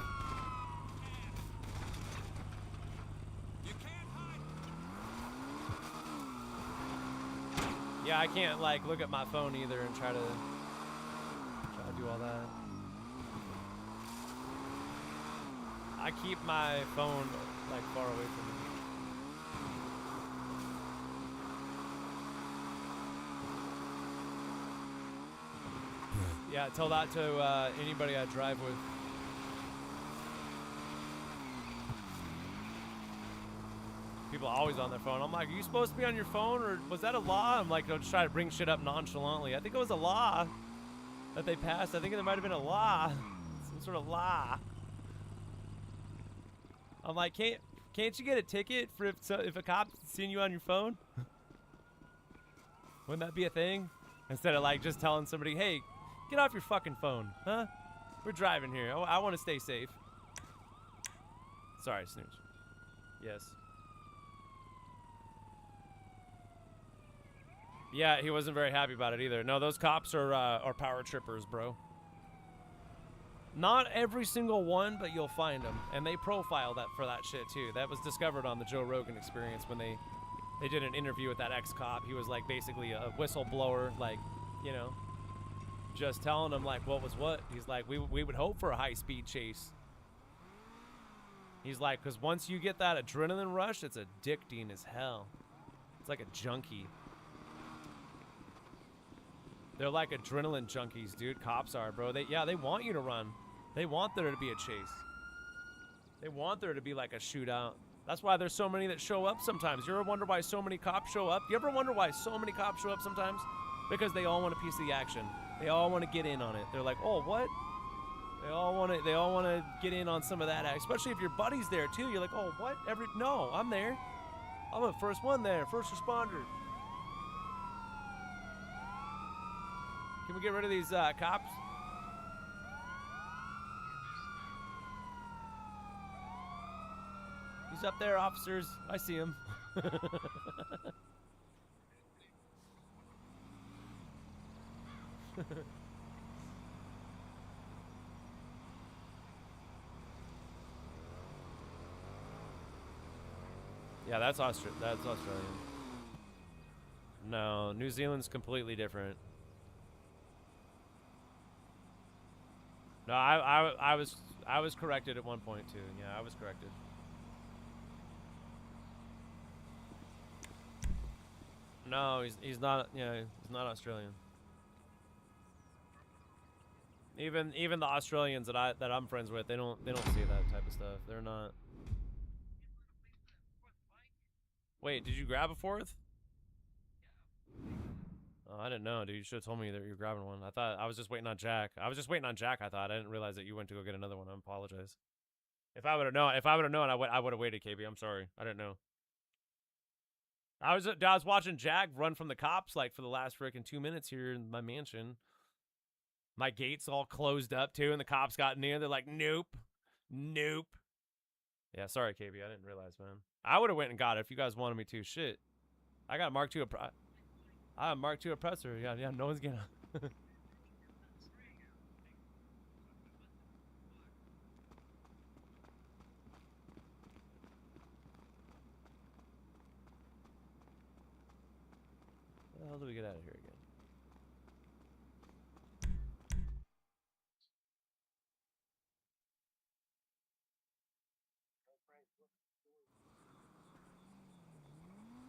I can't like look at my phone either and try to do all that. I keep my phone like far away from me. Yeah, tell that to anybody I drive with. People are always on their phone. I'm like, are you supposed to be on your phone, or was that a law? I'm like, they'll just try to bring shit up nonchalantly. I think it was a law that they passed. I think there might have been a law, some sort of law. I'm like, can't you get a ticket for if a cop's seeing you on your phone? Wouldn't that be a thing? Instead of like just telling somebody, hey, get off your fucking phone, huh? We're driving here. I want to stay safe. Sorry, Snooch. Yes. Yeah, he wasn't very happy about it either. No, those cops are power trippers, bro. Not every single one, but you'll find them, and they profile that for that shit too. That was discovered on the Joe Rogan Experience when they did an interview with that ex-cop. He was like basically a whistleblower, like, you know, just telling them like what was what. He's like, we would hope for a high-speed chase. He's like, because once you get that adrenaline rush, it's addicting as hell. It's like a junkie. They're like adrenaline junkies, dude. Cops are, bro. They want you to run. They want there to be a chase. They want there to be like a shootout. That's why there's so many that show up sometimes. You ever wonder why so many cops show up? You ever wonder why so many cops show up sometimes? Because they all want a piece of the action. They all want to get in on it. They're like, oh, what? They all want to get in on some of that act. Especially if your buddy's there too. You're like, oh, what? No, I'm there. I'm the first one there, first responder. Can we get rid of these cops? He's up there, officers. I see him. Yeah, that's Australian. No, New Zealand's completely different. No, I was corrected at one point too. Yeah, I was corrected. No, he's not. Yeah, he's not Australian. Even the Australians that I'm friends with, they don't see that type of stuff. They're not. Wait, did you grab a fourth? Oh, I didn't know, dude. You should have told me that you were grabbing one. I thought I was just waiting on Jack. I thought. I didn't realize that you went to go get another one. I apologize. If I would have known, I would have waited, KB. I'm sorry. I didn't know. I was watching Jack run from the cops like for the last freaking 2 minutes here in my mansion. My gate's all closed up too, and the cops got near. They're like, nope. Yeah, sorry, KB. I didn't realize, man. I would have went and got it if you guys wanted me to. Shit. I got Mark II I have Mark II oppressor. Yeah, no one's gonna. Where the hell do we get out of here again?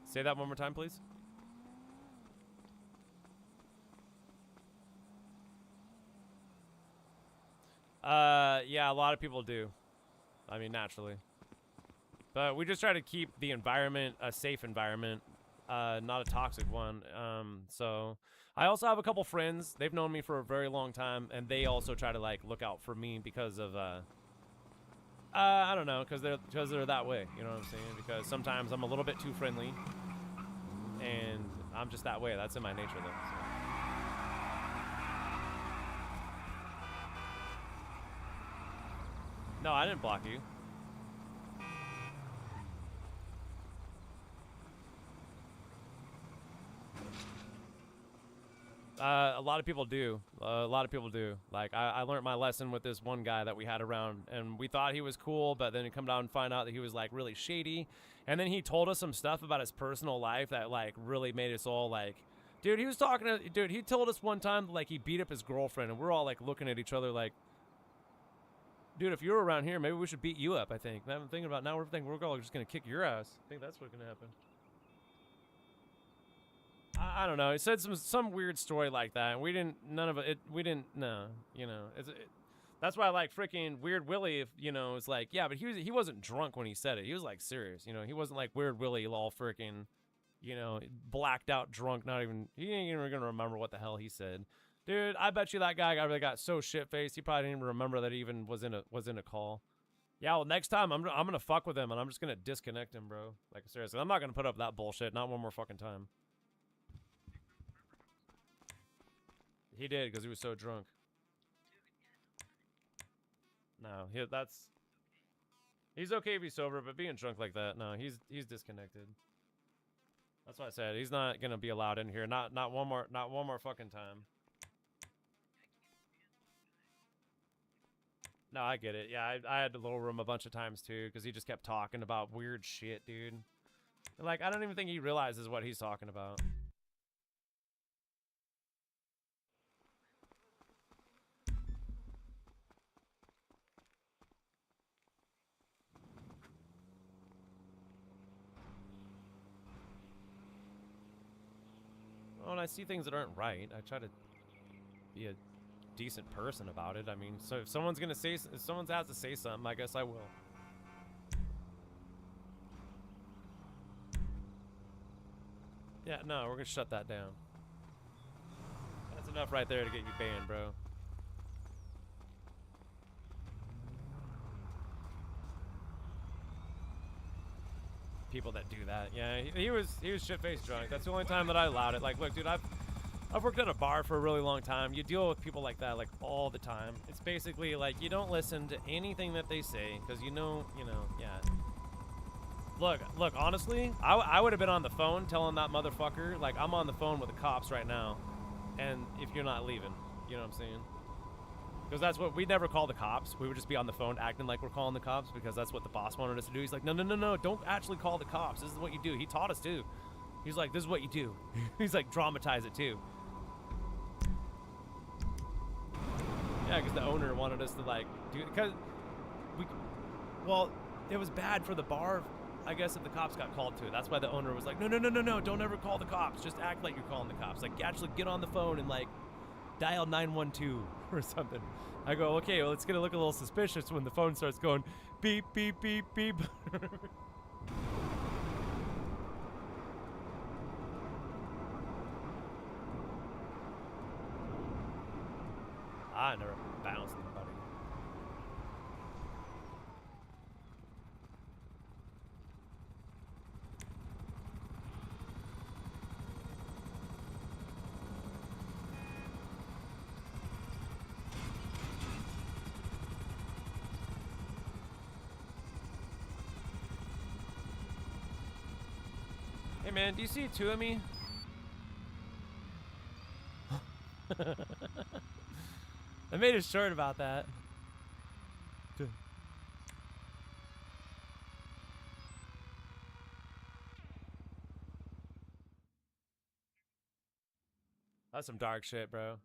Say that one more time, please. Yeah, a lot of people do. I mean, naturally. But we just try to keep the environment a safe environment, not a toxic one. So I also have a couple friends. They've known me for a very long time, and they also try to like look out for me because of I don't know, because they're that way. You know what I'm saying? Because sometimes I'm a little bit too friendly, and I'm just that way. That's in my nature, though. So. No, I didn't block you. A lot of people do. Like, I learned my lesson with this one guy that we had around, and we thought he was cool, but then he come down and find out that he was, like, really shady. And then he told us some stuff about his personal life that, like, really made us all, like, Dude, he was talking to, dude, he told us one time, like, he beat up his girlfriend, and we're all, like, looking at each other like, dude, if you're around here, maybe we should beat you up, I think. I'm thinking about now, we're thinking we're all just gonna kick your ass. I think that's what's gonna happen. I don't know. He said some weird story like that, and we didn't, no, you know. That's why I like freaking Weird Willie, if, you know, it's like, yeah, but he wasn't drunk when he said it. He was, like, serious, you know. He wasn't like Weird Willie all freaking, you know, blacked out drunk, he ain't even gonna remember what the hell he said. Dude, I bet you that guy got so shit-faced, he probably didn't even remember that he even was in a call. Yeah, well, next time, I'm gonna fuck with him, and I'm just gonna disconnect him, bro. Like, seriously, I'm not gonna put up that bullshit, not one more fucking time. He did, because he was so drunk. No, he's okay if he's sober, but being drunk like that, no, he's disconnected. That's what I said. He's not gonna be allowed in here. Not one more fucking time. No, I get it. Yeah, I had to lower him a bunch of times too, because he just kept talking about weird shit, dude. Like, I don't even think he realizes what he's talking about. Well, when I see things that aren't right, I try to be a decent person about it. I mean, so if someone has to say something, I guess I will. Yeah, no, we're gonna shut that down. That's enough right there to get you banned, bro. People that do that, yeah, he was shit-faced drunk. That's the only time that I allowed it. Like, look, dude, I've worked at a bar for a really long time. You deal with people like that, like, all the time. It's basically like you don't listen to anything that they say, because you know, yeah. Look, honestly, I would have been on the phone telling that motherfucker, like, I'm on the phone with the cops right now, and if you're not leaving, you know what I'm saying? Because that's what, we'd never call the cops. We would just be on the phone acting like we're calling the cops, because that's what the boss wanted us to do. He's like, no, don't actually call the cops. This is what you do. He taught us too. He's like, this is what you do. He's like, dramatize it too. Yeah, because the owner wanted us to, like, do it, because well, it was bad for the bar, I guess, if the cops got called to it. That's why the owner was like, no, don't ever call the cops. Just act like you're calling the cops. Like, actually get on the phone and, like, dial 912 or something. I go, okay, well, it's gonna look a little suspicious when the phone starts going beep, beep, beep, beep. I never bounced anybody. Hey man, do you see two of me? I made a short about that. That's some dark shit, bro.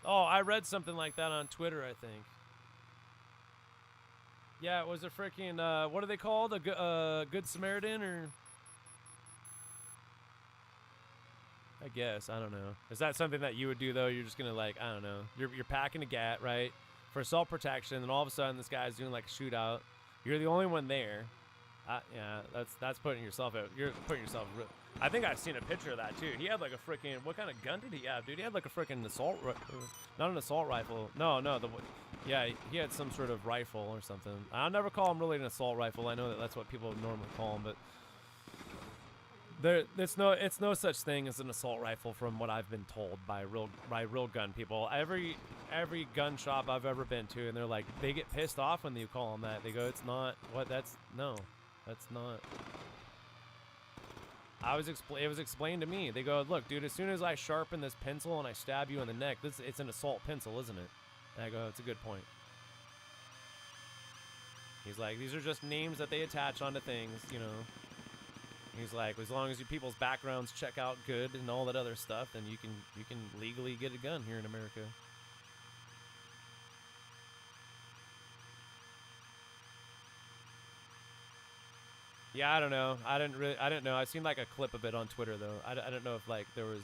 Oh, I read something like that on Twitter, I think. Yeah, it was a freaking, what are they called? A Good Samaritan, or? I guess, I don't know. Is that something that you would do, though? You're just gonna, like, I don't know. You're packing a gat, right? For assault protection, and all of a sudden this guy's doing, like, a shootout. You're the only one there. Yeah, that's putting yourself out. You're putting yourself. I think I've seen a picture of that too. He had like a freaking. What kind of gun did he have, dude? He had like a freaking assault. Not an assault rifle. No. Yeah, he had some sort of rifle or something. I'll never call him really an assault rifle. I know that that's what people normally call him, but it's no such thing as an assault rifle from what I've been told by real gun people. Every gun shop I've ever been to, and they're like, they get pissed off when you call them that. They go, it's not what. That's no. That's not. It was explained to me. They go, look, dude, as soon as I sharpen this pencil and I stab you in the neck, it's an assault pencil, isn't it? And I go, it's a good point. He's like, these are just names that they attach onto things, you know. He's like, as long as your people's backgrounds check out good and all that other stuff, then you can legally get a gun here in America. Yeah, I don't know. I didn't know. I seen like a clip of it on Twitter though. I don't know if like there was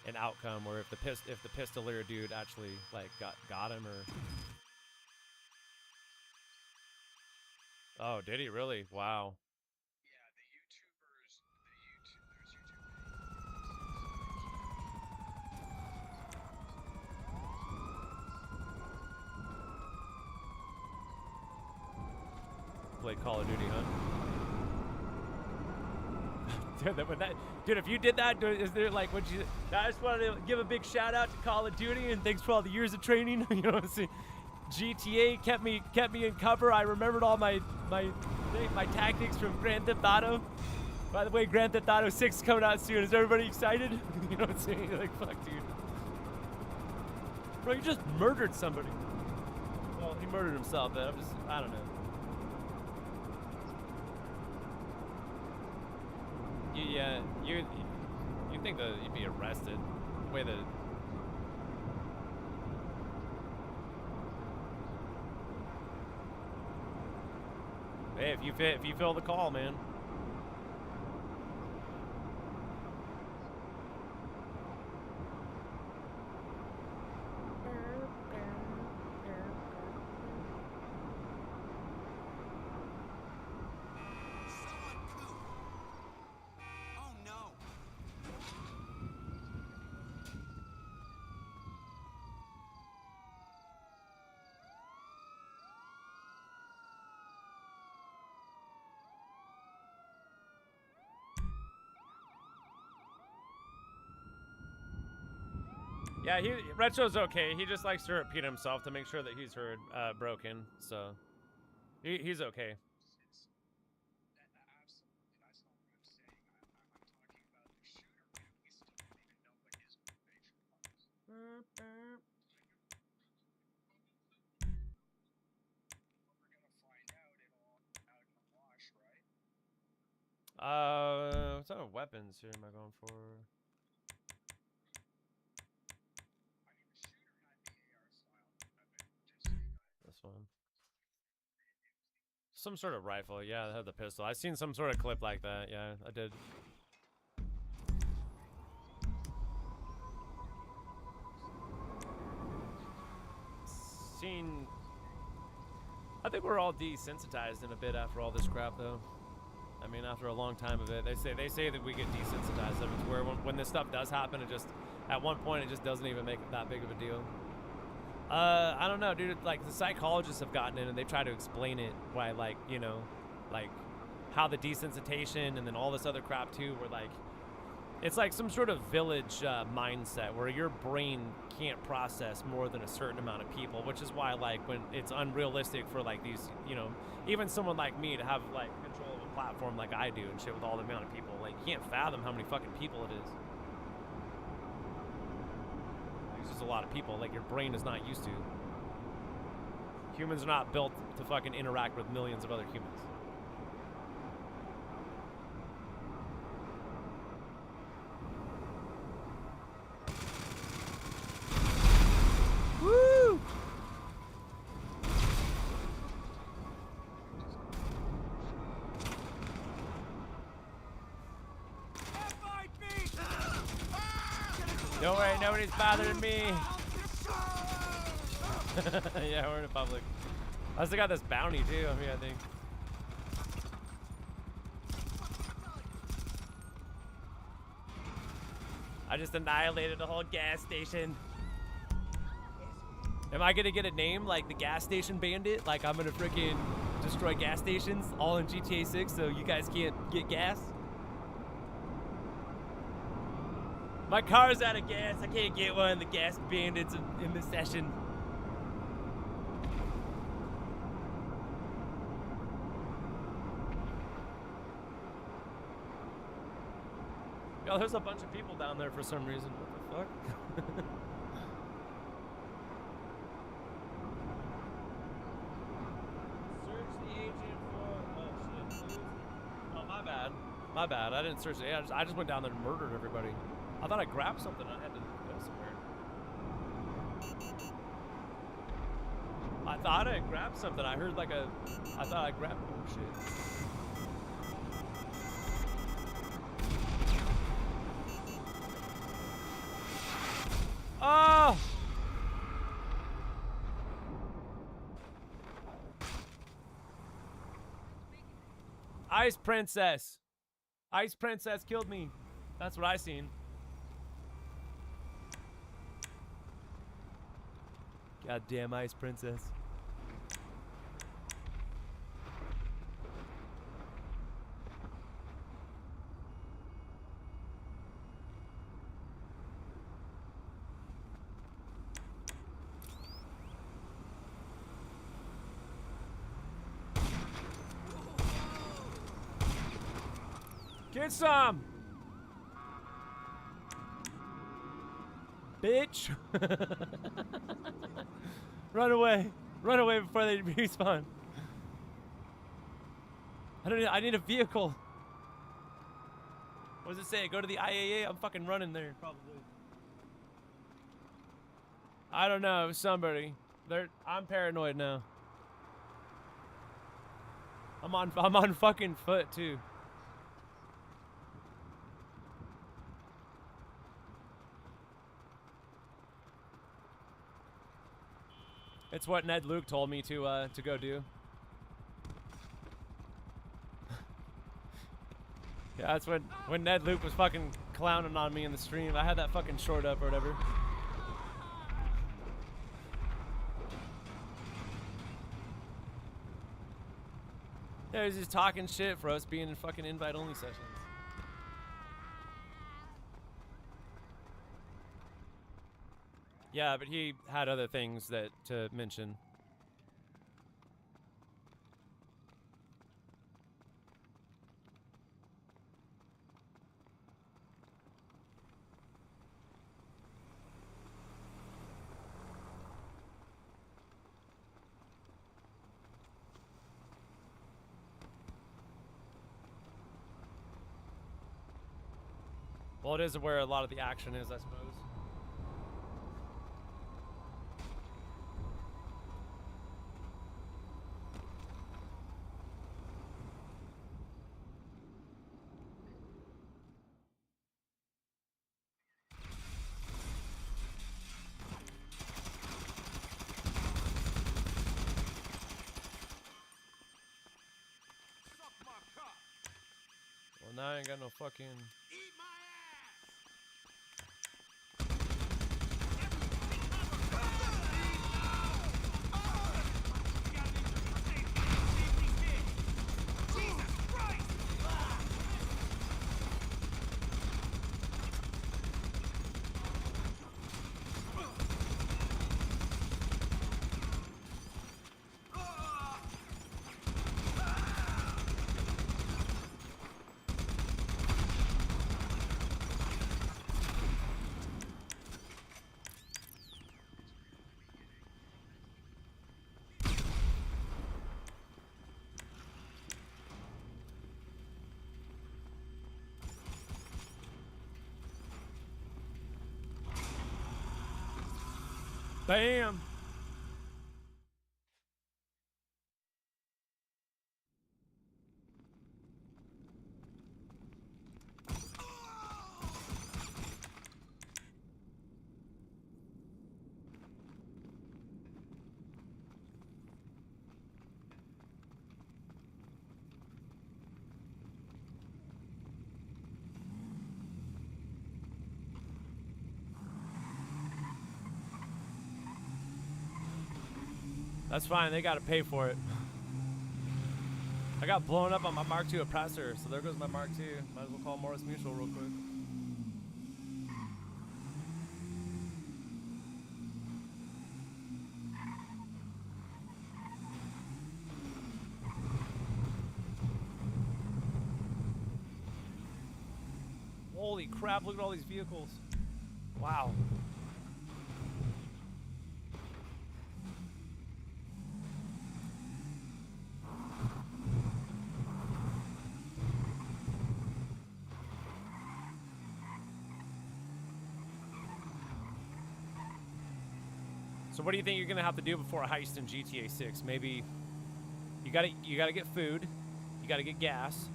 an outcome where if the pistolier dude actually like got him or. Oh, did he really? Wow. Yeah, the YouTubers, Play Call of Duty, huh? Dude, if you did that, is there like, would you? I just wanted to give a big shout out to Call of Duty and thanks for all the years of training. You know what I'm saying? GTA kept me in cover. I remembered all my tactics from Grand Theft Auto. By the way, Grand Theft Auto 6 is coming out soon. Is everybody excited? You know what I'm saying? You're like, fuck, dude. Bro, you just murdered somebody. Well, he murdered himself, but I don't know. You think that you'd be arrested? The way that. Hey, if you feel the call, man. Yeah, Retro's okay. He just likes to repeat himself to make sure that he's heard broken. So he's okay. What type of weapons here am I going for? This one. Some sort of rifle. Yeah, I have the pistol. I seen some sort of clip like that. Yeah, I did. I think we're all desensitized in a bit after all this crap, though. I mean, after a long time of it, they say that we get desensitized of it, where when this stuff does happen, it just at one point it just doesn't even make that big of a deal. I don't know, dude. Like the psychologists have gotten in and they try to explain it, why, like, you know, like how the desensitization and then all this other crap too, where like it's like some sort of village mindset where your brain can't process more than a certain amount of people, which is why like when it's unrealistic for like these, you know, even someone like me to have like control of a platform like I do and shit with all the amount of people, like you can't fathom how many fucking people it is. It's just a lot of people, like your brain is not used to. Humans are not built to fucking interact with millions of other humans. Woo! Don't worry, nobody's bothering me. Yeah, we're in a public. I also got this bounty too on me, I think. I just annihilated the whole gas station. Am I gonna get a name like the gas station bandit? Like I'm gonna freaking destroy gas stations all in GTA 6 so you guys can't get gas? My car's out of gas. I can't get one. The gas bandits in this session. Yo, there's a bunch of people down there for some reason. What the fuck? Search the agent for... Oh, shit. Oh, my bad. My bad. I didn't search it. I just went down there and murdered everybody. I thought I grabbed something. I had to go somewhere. I thought I grabbed something. I heard like a... I thought I grabbed... Oh, shit. Oh! Ice Princess. Ice Princess killed me. That's what I seen. Goddamn Ice Princess. Get some! Bitch! Run away! Run away before they respawn! I need a vehicle! What does it say? Go to the IAA? I'm fucking running there, probably. I don't know, it was somebody. I'm paranoid now. I'm on fucking foot too. It's what Ned Luke told me to go do. Yeah, that's when Ned Luke was fucking clowning on me in the stream. I had that fucking short up or whatever. Yeah, he's just talking shit for us being in fucking invite-only sessions. Yeah, but he had other things to mention. Well, it is where a lot of the action is, I suppose. Well, now I ain't got no fucking... Eat my Bam! That's fine, they gotta pay for it. I got blown up on my Mark II oppressor, so there goes my Mark II. Might as well call Morris Mutual real quick. Holy crap, look at all these vehicles. Wow. So what do you think you're gonna have to do before a heist in GTA 6? Maybe you gotta get food, you gotta get gas,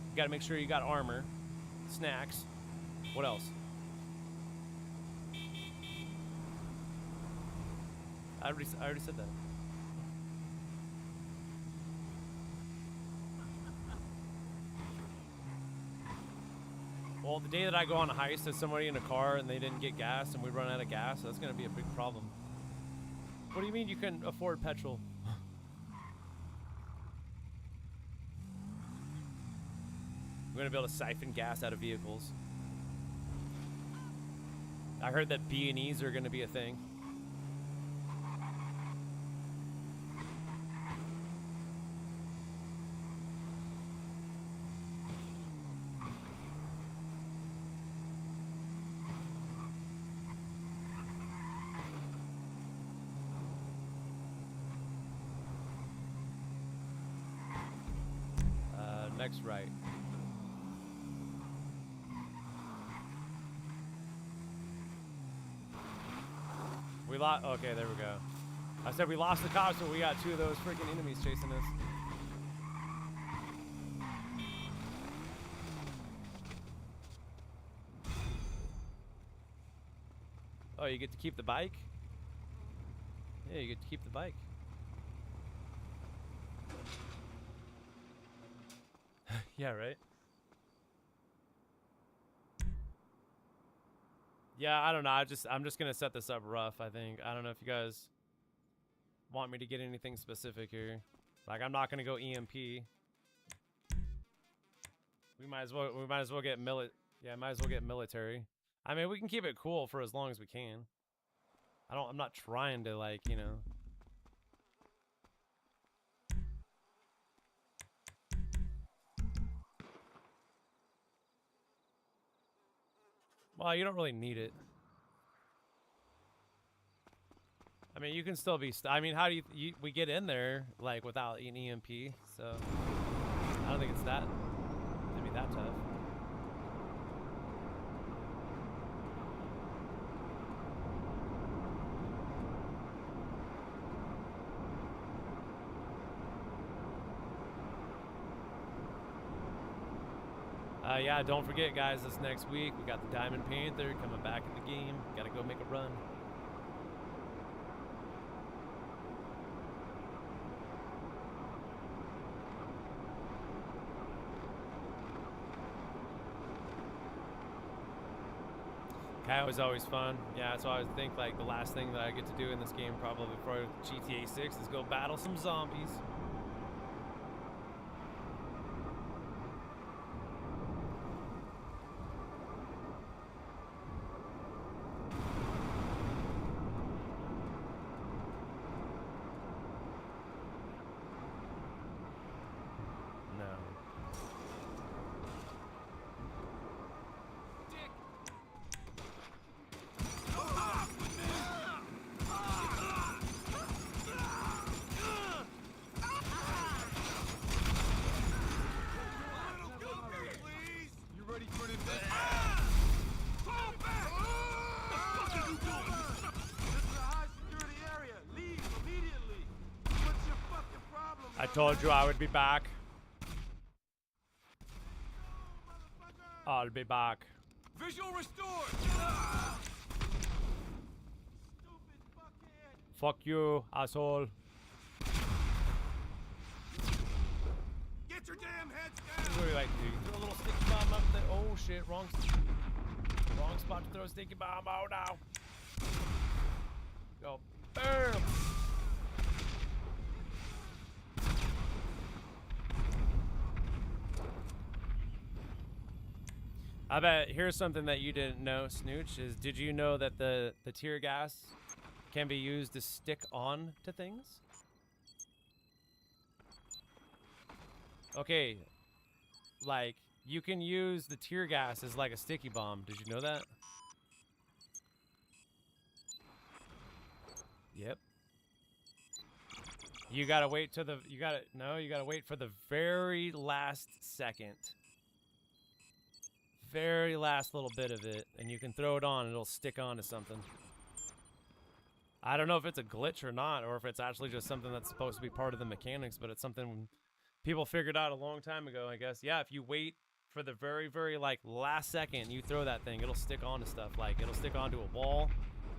you gotta make sure you got armor, snacks. What else? I already said that. Well, the day that I go on a heist with somebody in a car and they didn't get gas and we run out of gas, that's gonna be a big problem. What do you mean you can afford petrol? We're gonna be able to siphon gas out of vehicles. I heard that B&Es are gonna be a thing. Next right. We lost. Okay, there we go. I said we lost the cops, but we got two of those freaking enemies chasing us. Oh, you get to keep the bike? Yeah, you get to keep the bike. Yeah, right? Yeah, I don't know. I'm just gonna set this up rough, I think. I don't know if you guys want me to get anything specific here. Like, I'm not gonna go EMP. We might as well get might as well get military. I mean, we can keep it cool for as long as we can. I'm not trying to, like, you know. Well, you don't really need it. I mean, you can still be. I mean, how do we get in there like without an EMP? So I don't think it's that. It'd be that tough. Yeah, don't forget, guys, this next week, we got the Diamond Panther coming back in the game. Gotta go make a run. Cat was always fun. Yeah, so I think, like, the last thing that I get to do in this game, probably for GTA 6, is go battle some zombies. I told you I would be back. I'll be back. Visual restored. Fuck you, asshole. Get your damn heads down. What do you like to do? You throw a little sticky bomb up there. Oh shit, wrong spot to throw a sticky bomb. Oh no. Go. Bam. I bet here's something that you didn't know, Snooch, is did you know that the tear gas can be used to stick on to things? Okay, like, you can use the tear gas as like a sticky bomb. Did you know that? Yep. You gotta wait till you gotta wait for the very last second. Very last little bit of it, and you can throw it on and it'll stick onto something. I don't know if it's a glitch or not, or if it's actually just something that's supposed to be part of the mechanics, but it's something people figured out a long time ago, I guess. Yeah, if you wait for the very, very, like, last second you throw that thing, it'll stick onto stuff. Like, it'll stick onto a wall,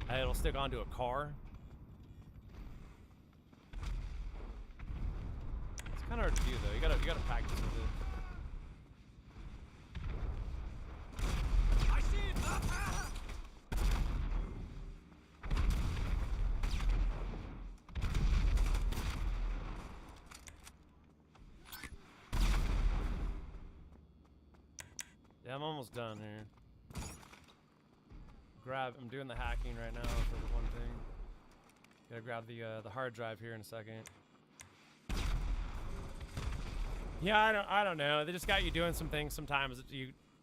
it'll stick onto a car. It's kind of hard to do, though. You gotta practice with it. I see it! Yeah, I'm almost done here. I'm doing the hacking right now for the one thing. Gotta grab the hard drive here in a second. Yeah, I don't know. They just got you doing some things sometimes that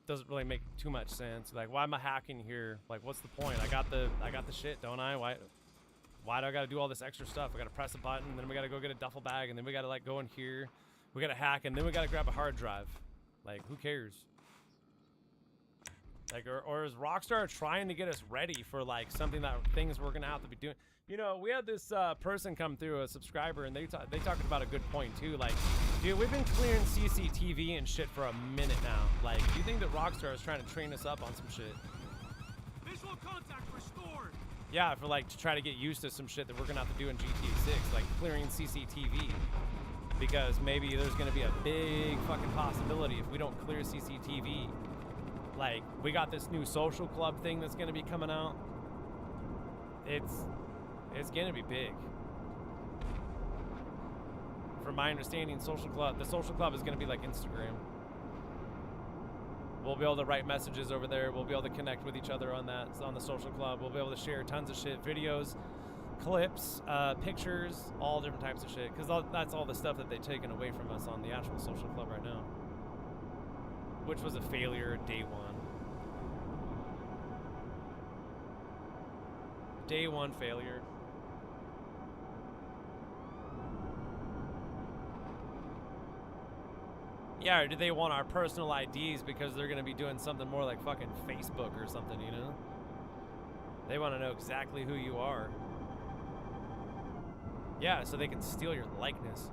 doesn't really make too much sense. Like, why am I hacking here? Like, what's the point? I got the shit, don't I? Why do I gotta do all this extra stuff? I gotta press a button, then we gotta go get a duffel bag, and then we gotta like go in here. We gotta hack, and then we gotta grab a hard drive. Like, who cares? Like, or is Rockstar trying to get us ready for like something things we're gonna have to be doing? You know, we had this person come through, a subscriber, and they talked about a good point too. Like, dude, we've been clearing CCTV and shit for a minute now. Like, do you think that Rockstar is trying to train us up on some shit? Visual contact restored! Yeah, for like to try to get used to some shit that we're gonna have to do in GTA 6, like clearing CCTV. Because maybe there's gonna be a big fucking possibility if we don't clear CCTV. Like, we got this new social club thing that's gonna be coming out. It's gonna be big. From my understanding, the social club is gonna be like Instagram. We'll be able to write messages over there. We'll be able to connect with each other on the social club. We'll be able to share tons of shit, videos, clips, pictures, all different types of shit. Because that's all the stuff that they've taken away from us on the actual social club right now. Which was a failure day one. Day one failure. Yeah, or do they want our personal IDs because they're going to be doing something more like fucking Facebook or something, you know? They want to know exactly who you are. Yeah, so they can steal your likeness.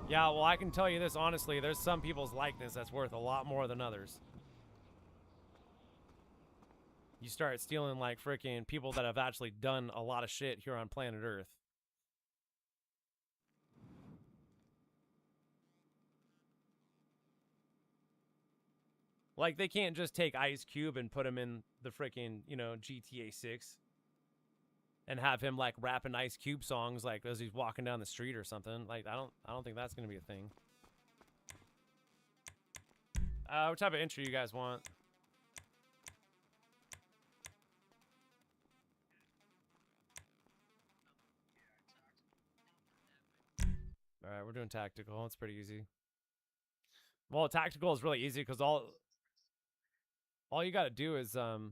Yeah, well, I can tell you this honestly, there's some people's likeness that's worth a lot more than others. You start stealing like freaking people that have actually done a lot of shit here on planet Earth. Like, they can't just take Ice Cube and put him in the freaking, you know, GTA 6 and have him like rapping Ice Cube songs like as he's walking down the street or something. Like, I don't think that's gonna be a thing. What type of intro you guys want? All right, we're doing tactical. It's pretty easy. Well, tactical is really easy because all you got to do is you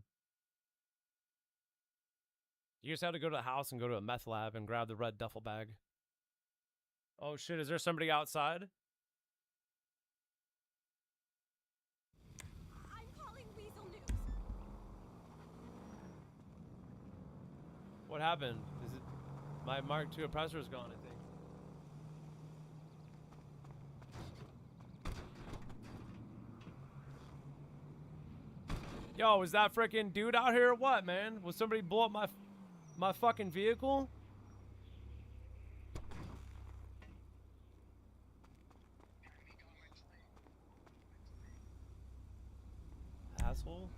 just have to go to the house and go to a meth lab and grab the red duffel bag. Oh shit, is there somebody outside? I'm calling Weasel News. What happened? Is it my Mark II oppressor is gone, I think. Yo, is that freaking dude out here or what, man? Was somebody blow up my fucking vehicle? Asshole.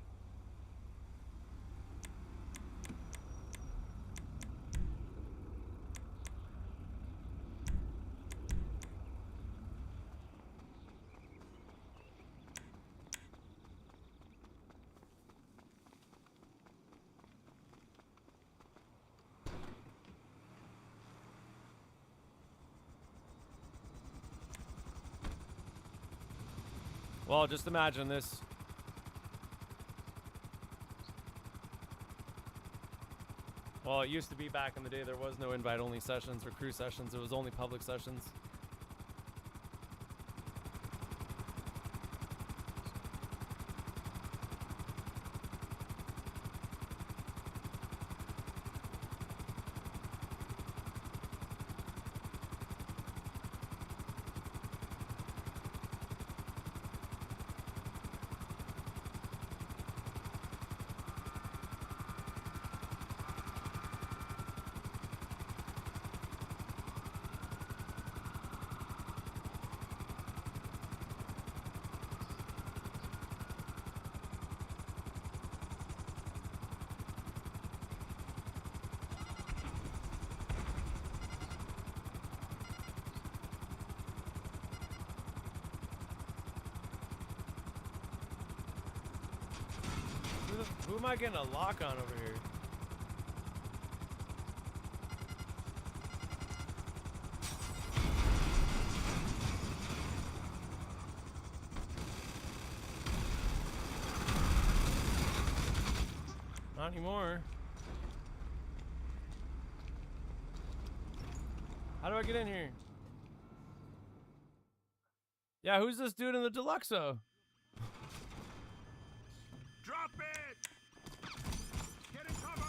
Well, just imagine this. Well, it used to be back in the day there was no invite-only sessions or crew sessions. It was only public sessions. Who am I getting a lock on over here? Not anymore. How do I get in here? Yeah, who's this dude in the Deluxo? Drop it! Get in cover!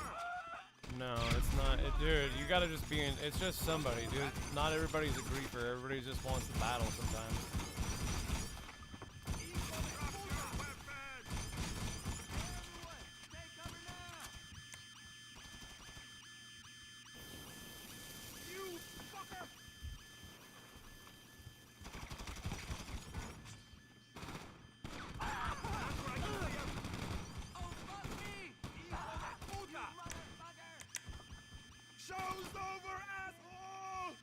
No, it's not. Dude, you gotta just be in. It's just somebody, dude. Not everybody's a griefer. Everybody just wants to battle sometimes. Show's over, asshole!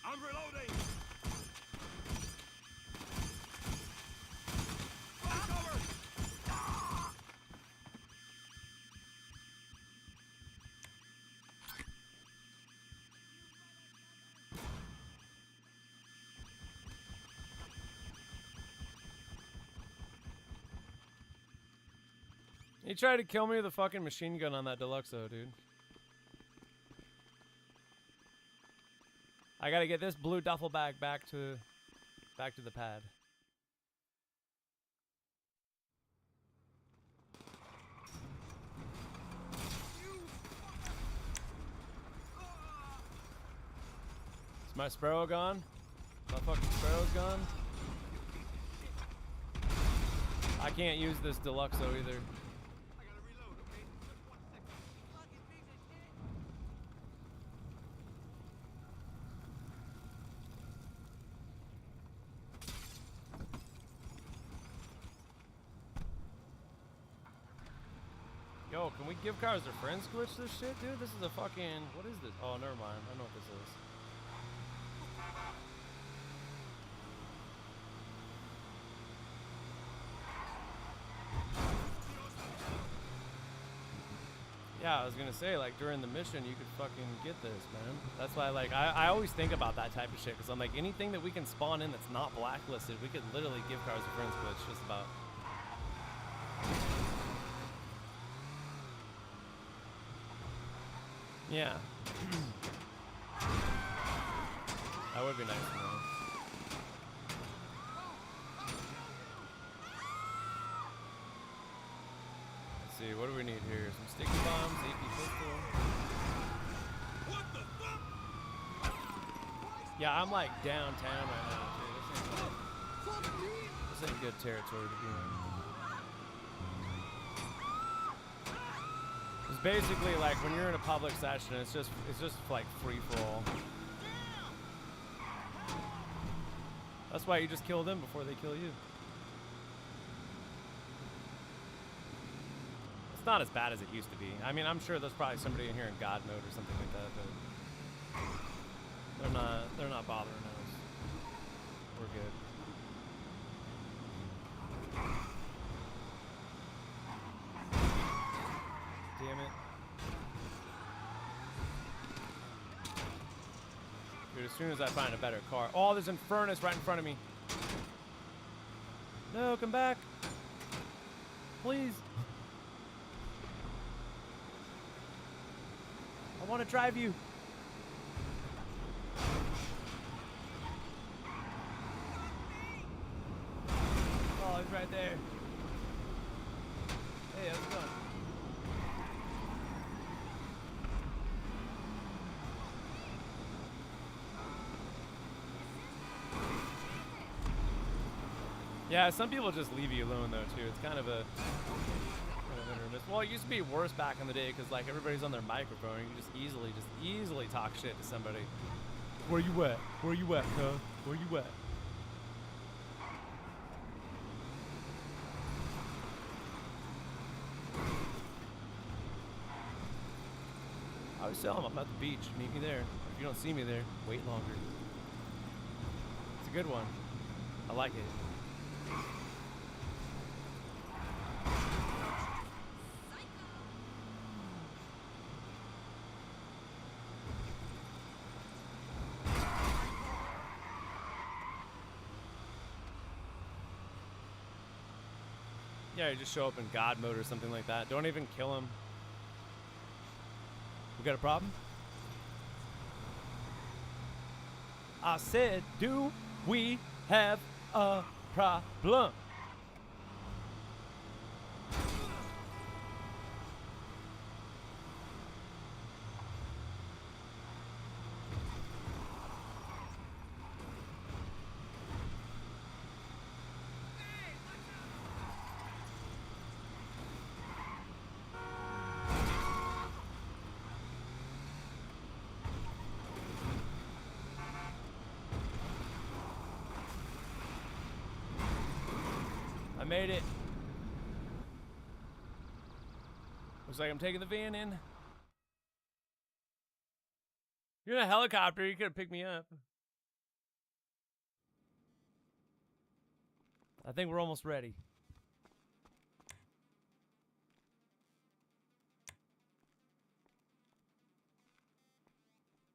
I'm reloading! Find cover! He tried to kill me with a fucking machine gun on that Deluxo, dude. I gotta get this blue duffel bag back to the pad. Is my sparrow gone? My fucking sparrow's gone? I can't use this Deluxo either. I gotta reload, okay? Just 1 second. Fucking piece of shit! Yo, can we give cars their friends glitch this shit, dude? This is a fucking... What is this? Oh, never mind. I know what this is. Yeah, I was gonna say, like, during the mission, you could fucking get this, man. That's why, like, I always think about that type of shit, because I'm like, anything that we can spawn in that's not blacklisted, we could literally give cars their friends glitch, just about. Yeah. That would be nice to know. Let's see, what do we need here? Some sticky bombs, AP pistol. What the fuck? Yeah, I'm like downtown right now, too. This ain't good territory to be in. It's basically like when you're in a public session, it's just like free for all. That's why you just kill them before they kill you. It's not as bad as it used to be. I mean, I'm sure there's probably somebody in here in God mode or something like that, but they're not bothering us. We're good. Damn it. Dude, as soon as I find a better car. Oh, there's an furnace right in front of me. No, come back. Please. I want to drive you. Oh, he's right there. Hey, how's it going? Yeah, some people just leave you alone though too. It's kind of a hit or miss. Well, it used to be worse back in the day because like everybody's on their microphone. You can just easily talk shit to somebody. Where you at? Where you at, huh? Where you at? I always tell them I'm at the beach. Meet me there. If you don't see me there, wait longer. It's a good one. I like it. Yeah, you just show up in God mode or something like that. Don't even kill him. We got a problem? I said, do we have a problem? I made it. Looks like I'm taking the van in. You're in a helicopter. You could have picked me up. I think we're almost ready.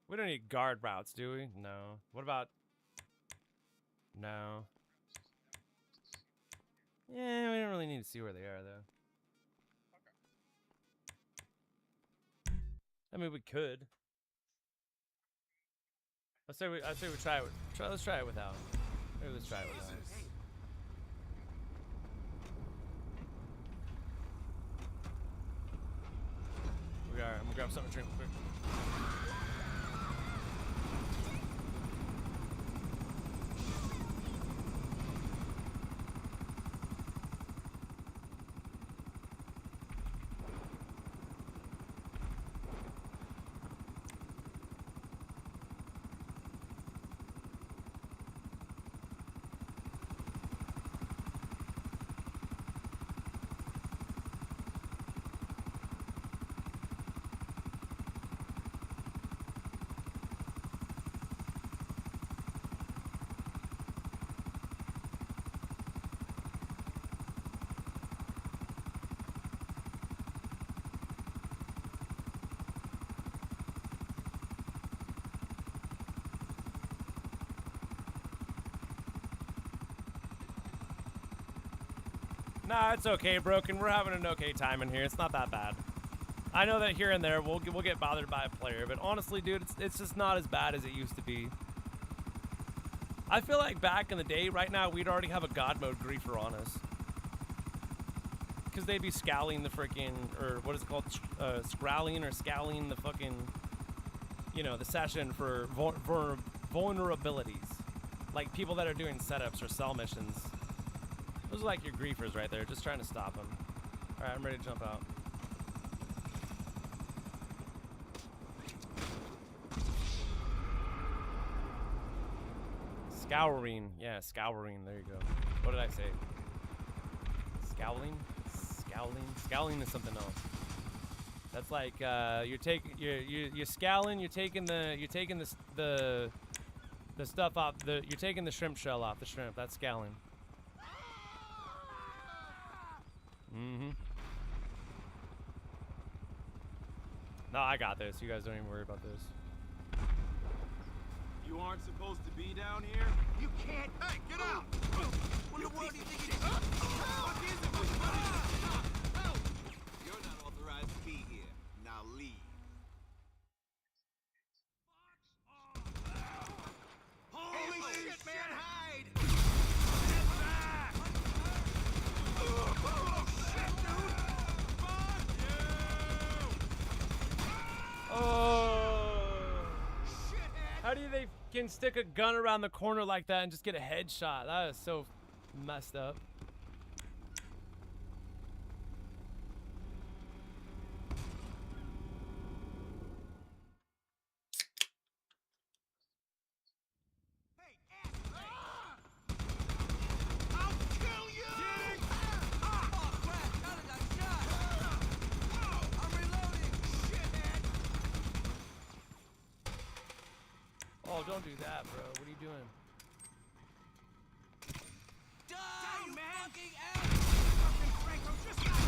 We don't need guard routes, do we? No. What about... No. Yeah, we don't really need to see where they are, though. I mean, we could. I say we try it. Let's try it without. Maybe let's try it without. We are. I'm gonna grab something to drink real quick. Nah, it's okay, Broken. We're having an okay time in here. It's not that bad. I know that here and there we'll get bothered by a player, but honestly, dude, it's just not as bad as it used to be. I feel like back in the day, right now, we'd already have a God mode griefer on us. Because they'd be scowling the freaking, or what is it called? Scrowling or scowling the fucking, you know, the session for vulnerabilities. Like people that are doing setups or cell missions. Those are like your griefers right there, just trying to stop them. Alright, I'm ready to jump out. Scouring. Yeah, scouring. There you go. What did I say? Scowling? Scowling? Scowling is something else. That's like you're scowling, you're taking the stuff off you're taking the shrimp shell off the shrimp. That's scowling. Mm-hmm. No, I got this. You guys don't even worry about this. You aren't supposed to be down here? You can't. Hey, get out! What in the world do you think it is? What is it? What is it? You're not authorized to be here. Now leave. Holy shit, man! Hide! Get back! Oh, shit, dude! Fuck you! Oh! How do they can stick a gun around the corner like that and just get a headshot? That is so messed up. I'll kill you! Oh, crap! Now I got shot! I'm reloading! Shithead! Oh, don't do that, bro. What are you doing? Die, you fucking ass! Fucking Franco, just got hit!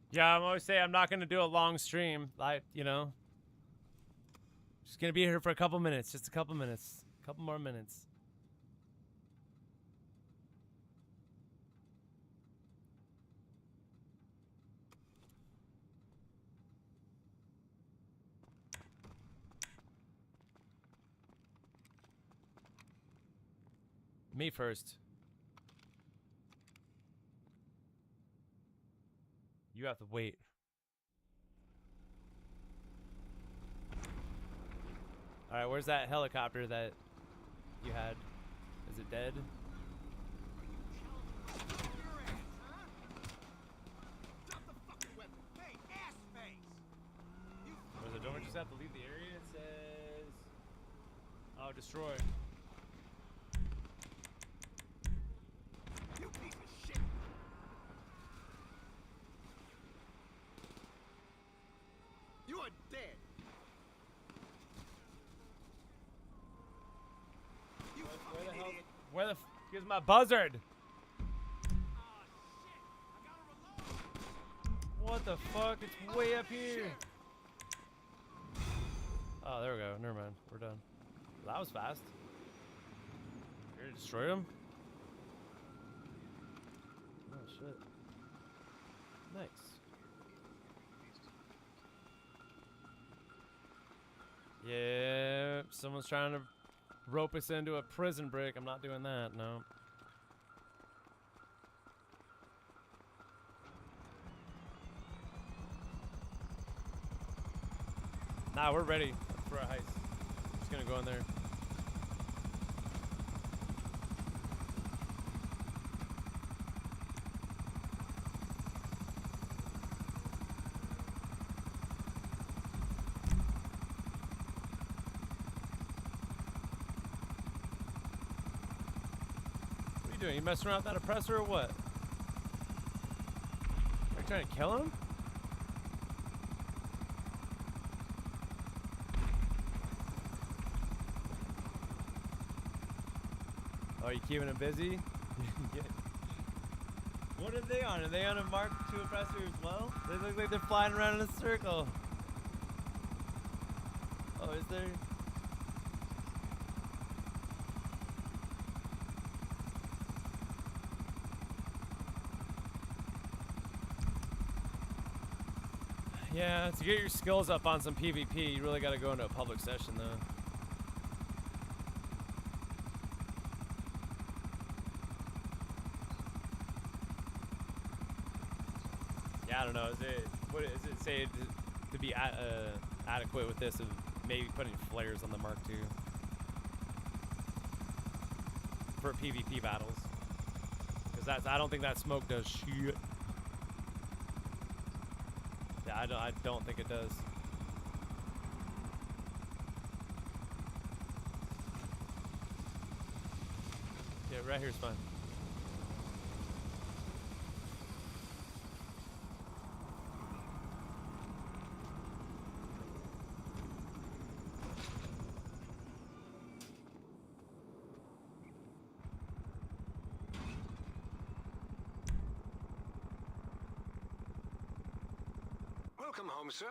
Yeah, I'm always saying I'm not gonna do a long stream. Like, you know, just gonna be here for a couple minutes, just a couple minutes, a couple more minutes. Me first. You have to wait. All right, where's that helicopter that you had? Is it dead? Or the don't just have to leave the area? It says, oh, destroy. You piece of shit. You are dead. You fucking idiot. Where the f is my buzzard? What the fuck? It's way up here. Oh, there we go. Never mind. We're done. That was fast. You ready to destroy him? Oh, shit. Nice. Yeah, someone's trying to rope us into a prison break. I'm not doing that, no. Nah, we're ready for a heist. Just gonna go in there. What are you doing? You messing around with that oppressor or what? Are you trying to kill him? Oh, you keeping him busy? What are they on? Are they on a Mark II oppressor as well? They look like they're flying around in a circle. Oh, is there? Yeah, to get your skills up on some PvP, you really got to go into a public session, though. Yeah, I don't know. What does it say to be adequate with this? Of maybe putting flares on the Mark II for PvP battles, because I don't think that smoke does shit. Yeah, I don't think it does. Yeah, right here's fine. Welcome home, sir.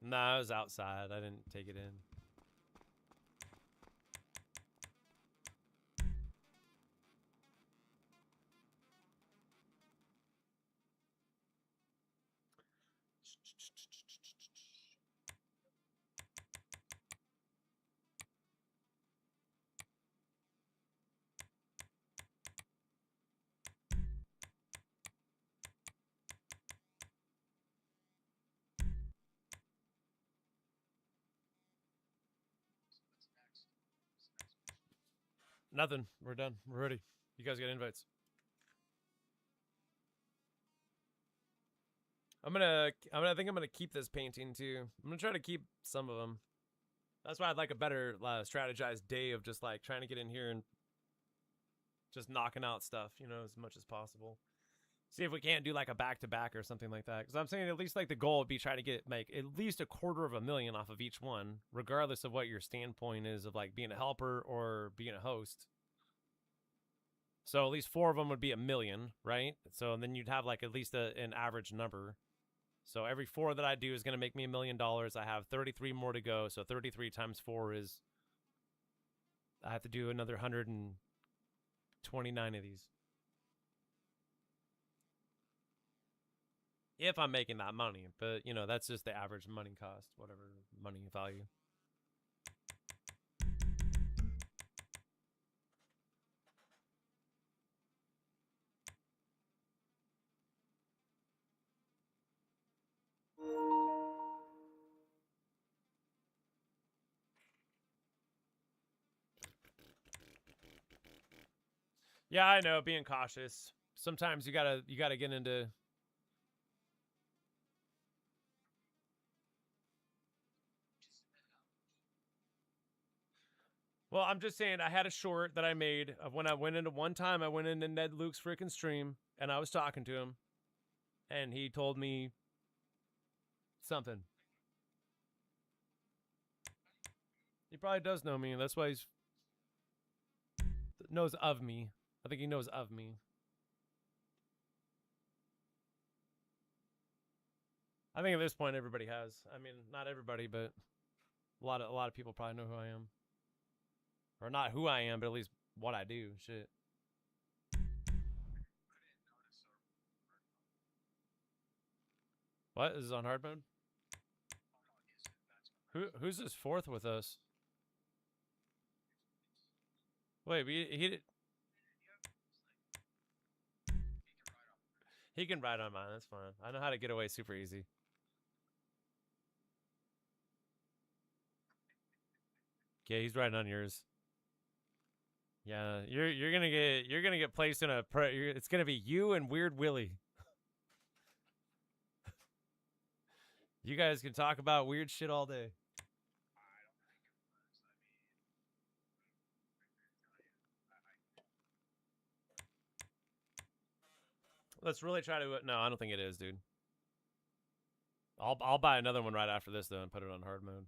Nah, I was outside. I didn't take it in. Nothing. We're done. We're ready. You guys got invites. I think I'm gonna keep this painting too. I'm gonna try to keep some of them. That's why I'd like a better strategized day of just like trying to get in here and just knocking out stuff, you know, as much as possible. See if we can't do like a back-to-back or something like that. Because I'm saying at least like the goal would be trying to get like at least $250,000 off of each one, regardless of what your standpoint is of like being a helper or being a host. So at least 4 of them would be 1 million, right? So then you'd have like at least an average number. So every 4 that I do is going to make me $1 million. I have 33 more to go. So 33 times 4 is, I have to do another 129 of these. If I'm making that money, but you know, that's just the average money cost, whatever money value. Yeah, I know, being cautious. Sometimes you gotta get into. Well, I'm just saying, I had a short that I made of when I went into one time. I went into Ned Luke's freaking stream, and I was talking to him, and he told me something. He probably does know me, and that's why he's knows of me. I think he knows of me. I think at this point everybody has. I mean, not everybody, but a lot of people probably know who I am. Or not who I am, but at least what I do. Shit. What? Is this on hard mode? Who's this 4th with us? Wait, he can ride on mine. That's fine. I know how to get away super easy. Okay, he's riding on yours. Yeah, you're gonna get placed in a it's gonna be you and Weird Willie. You guys can talk about weird shit all day. Let's really try to. No, I don't think it is, dude. I'll buy another one right after this though and put it on hard mode.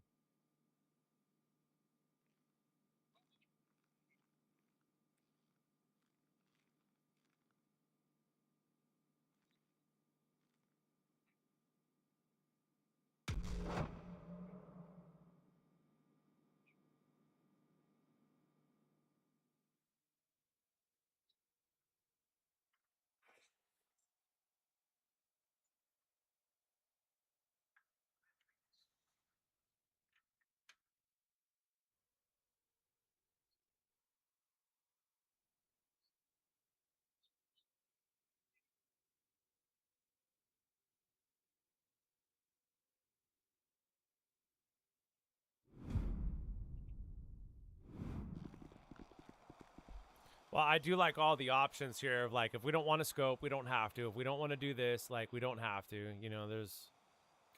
Well, I do like all the options here of like, if we don't want to scope, we don't have to. If we don't want to do this, like, we don't have to. You know, there's...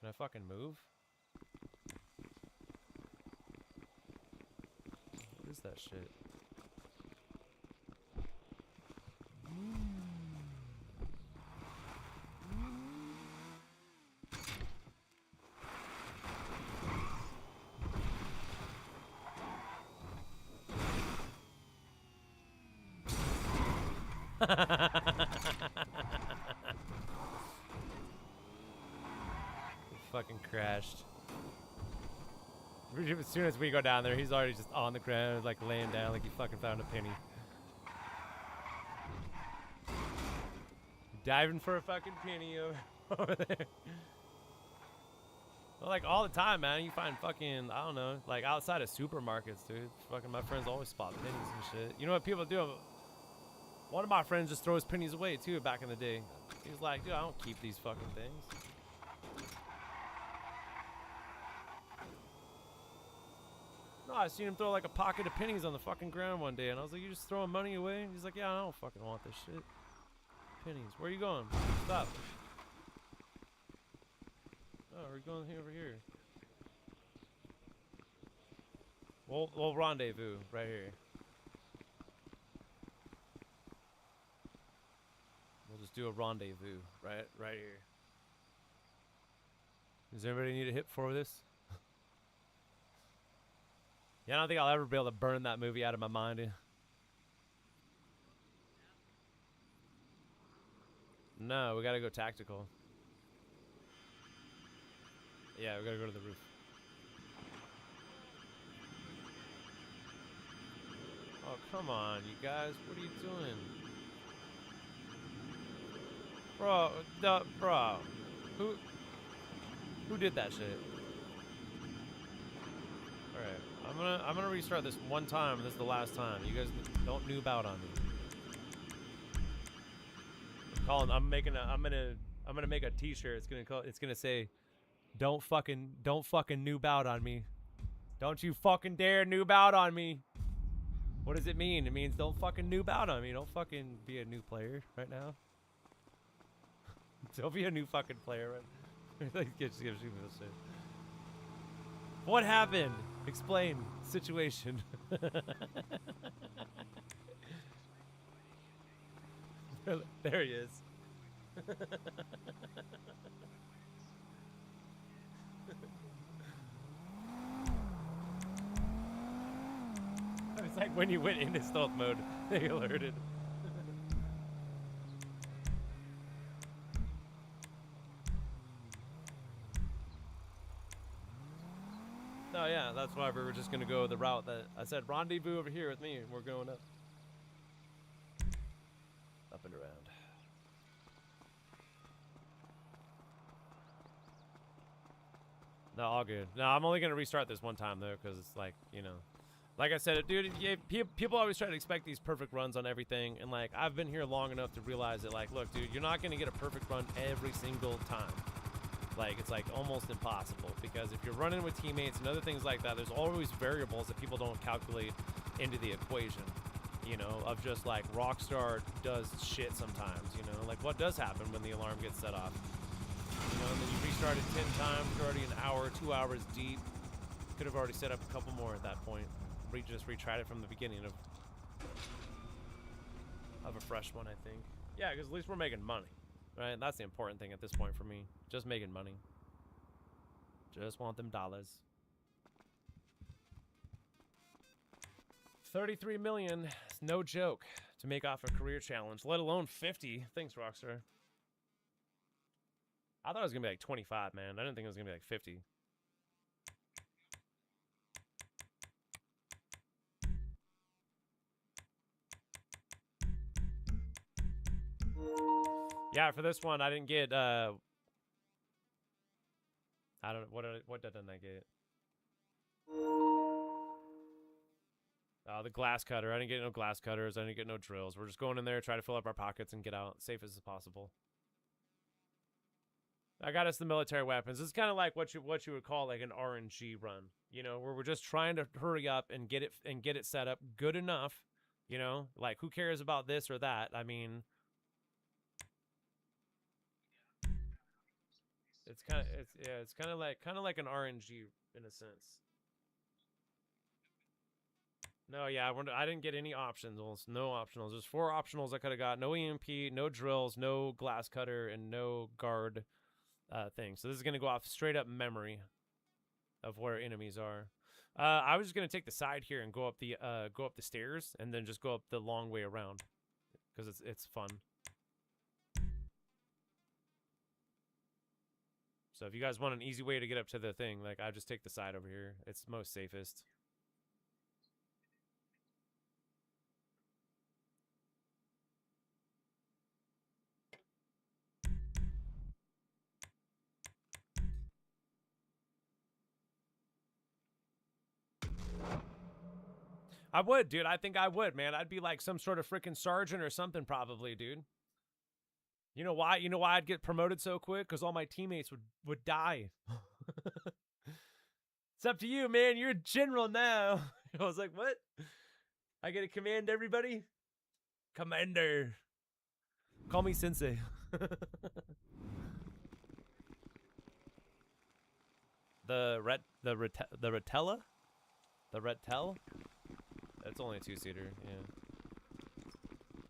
Can I fucking move? What is that shit? Fucking crashed. As soon as we go down there, he's already just on the ground, like laying down, like he fucking found a penny. Diving for a fucking penny over there. Well, like all the time, man. You find fucking, I don't know, like outside of supermarkets, dude. Fucking my friends always spot pennies and shit. You know what people do? One of my friends just throws pennies away too back in the day. He's like, dude, I don't keep these fucking things. No, I seen him throw like a pocket of pennies on the fucking ground one day, and I was like, you just throwing money away? And he's like, yeah, I don't fucking want this shit. Pennies. Where are you going? Stop. Oh, we're going over here. We'll rendezvous right here. We'll just do a rendezvous right here. Does anybody need a hit for this? Yeah, I don't think I'll ever be able to burn that movie out of my mind. No, we gotta go tactical. Yeah, we gotta go to the roof. Oh, come on, you guys. What are you doing? Bro, bro. Who did that shit? Alright, I'm gonna restart this one time, and this is the last time. You guys don't noob out on me. Colin, I'm gonna make a t-shirt. It's gonna say, don't fucking noob out on me. Don't you fucking dare noob out on me. What does it mean? It means don't fucking noob out on me. Don't fucking be a new player right now. Don't be a new fucking player right. Just give me this shit. What happened? Explain. Situation. There he is. It's like when you went into stealth mode, they alerted. No, yeah, that's why we were just gonna go the route that I said. Rendezvous over here with me, and we're going up. Up and around. No, all good. No, I'm only gonna restart this one time though, because it's like, you know, like I said, dude. People always try to expect these perfect runs on everything, and like I've been here long enough to realize that, like, look, dude, you're not gonna get a perfect run every single time. Like, it's like almost impossible, because if you're running with teammates and other things like that, there's always variables that people don't calculate into the equation, you know, of just like Rockstar does shit sometimes, you know, like what does happen when the alarm gets set off, you know, and then you restart it 10 times, you're already an hour, 2 hours deep. Could have already set up a couple more at that point. Just retried it from the beginning of a fresh one, I think. Yeah, because at least we're making money. Right, that's the important thing at this point for me. Just making money. Just want them dollars. 33 million. It's no joke to make off a career challenge, let alone 50. Thanks, Rockstar. I thought it was gonna be like 25, man. I didn't think it was gonna be like 50. Yeah, for this one, I didn't get, I don't know, what didn't I get? The glass cutter. I didn't get no glass cutters. I didn't get no drills. We're just going in there, try to fill up our pockets and get out safe as possible. I got us the military weapons. It's kind of like what you would call like an RNG run, you know, where we're just trying to hurry up and get it set up good enough, you know, like who cares about this or that? I mean, it's kind of like an RNG in a sense. No, yeah, I didn't get any optionals. No optionals. There's 4 optionals I could have got. No EMP, no drills, no glass cutter, and no guard thing. So this is gonna go off straight up memory of where enemies are. I was just gonna take the side here and go up the stairs, and then just go up the long way around, because it's fun. So if you guys want an easy way to get up to the thing, like, I just take the side over here. It's most safest. I would, dude. I think I would, man. I'd be like some sort of freaking sergeant or something, probably, dude. You know why? You know why I'd get promoted so quick? Because all my teammates would die. It's up to you, man. You're a general now. I was like, what? I get to command everybody? Commander. Call me sensei. The Retella? The Retell? That's only a 2-seater, yeah.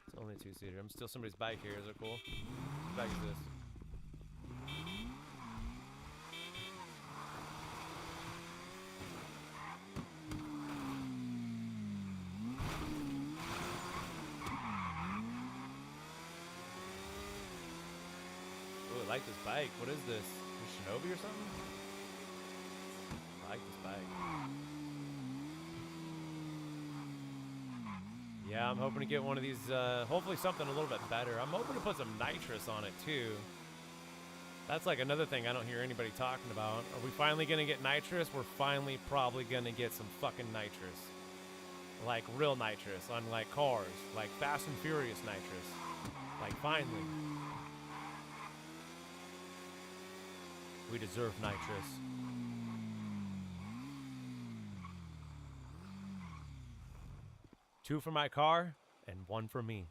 It's only a 2-seater. I'm still somebody's bike here. Is it cool? What bike is this? like this bike. What is this? A Shinobi or something? I like this bike. Yeah, I'm hoping to get one of these, hopefully something a little bit better. I'm hoping to put some nitrous on it too. That's like another thing I don't hear anybody talking about. Are we finally gonna get nitrous? We're finally probably gonna get some fucking nitrous. Like real nitrous on like cars. Like Fast and Furious nitrous. Like finally. We deserve nitrous. Two for my car and one for me.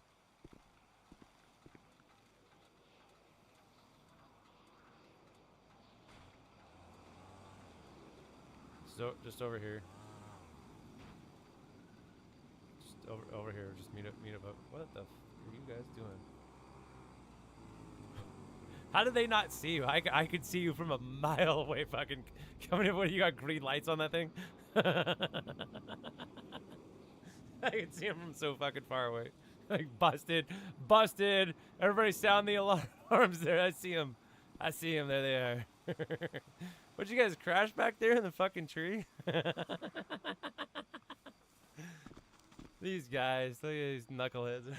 So just over here. Just over here. Just meet up. What the f are you guys doing? How did they not see you? I could see you from a mile away. Fucking coming in. What, you got green lights on that thing? I can see him from so fucking far away. Like busted. Everybody sound the alarms there. I see him. There they are. What'd you guys crash back there in the fucking tree? These guys, look at these knuckleheads.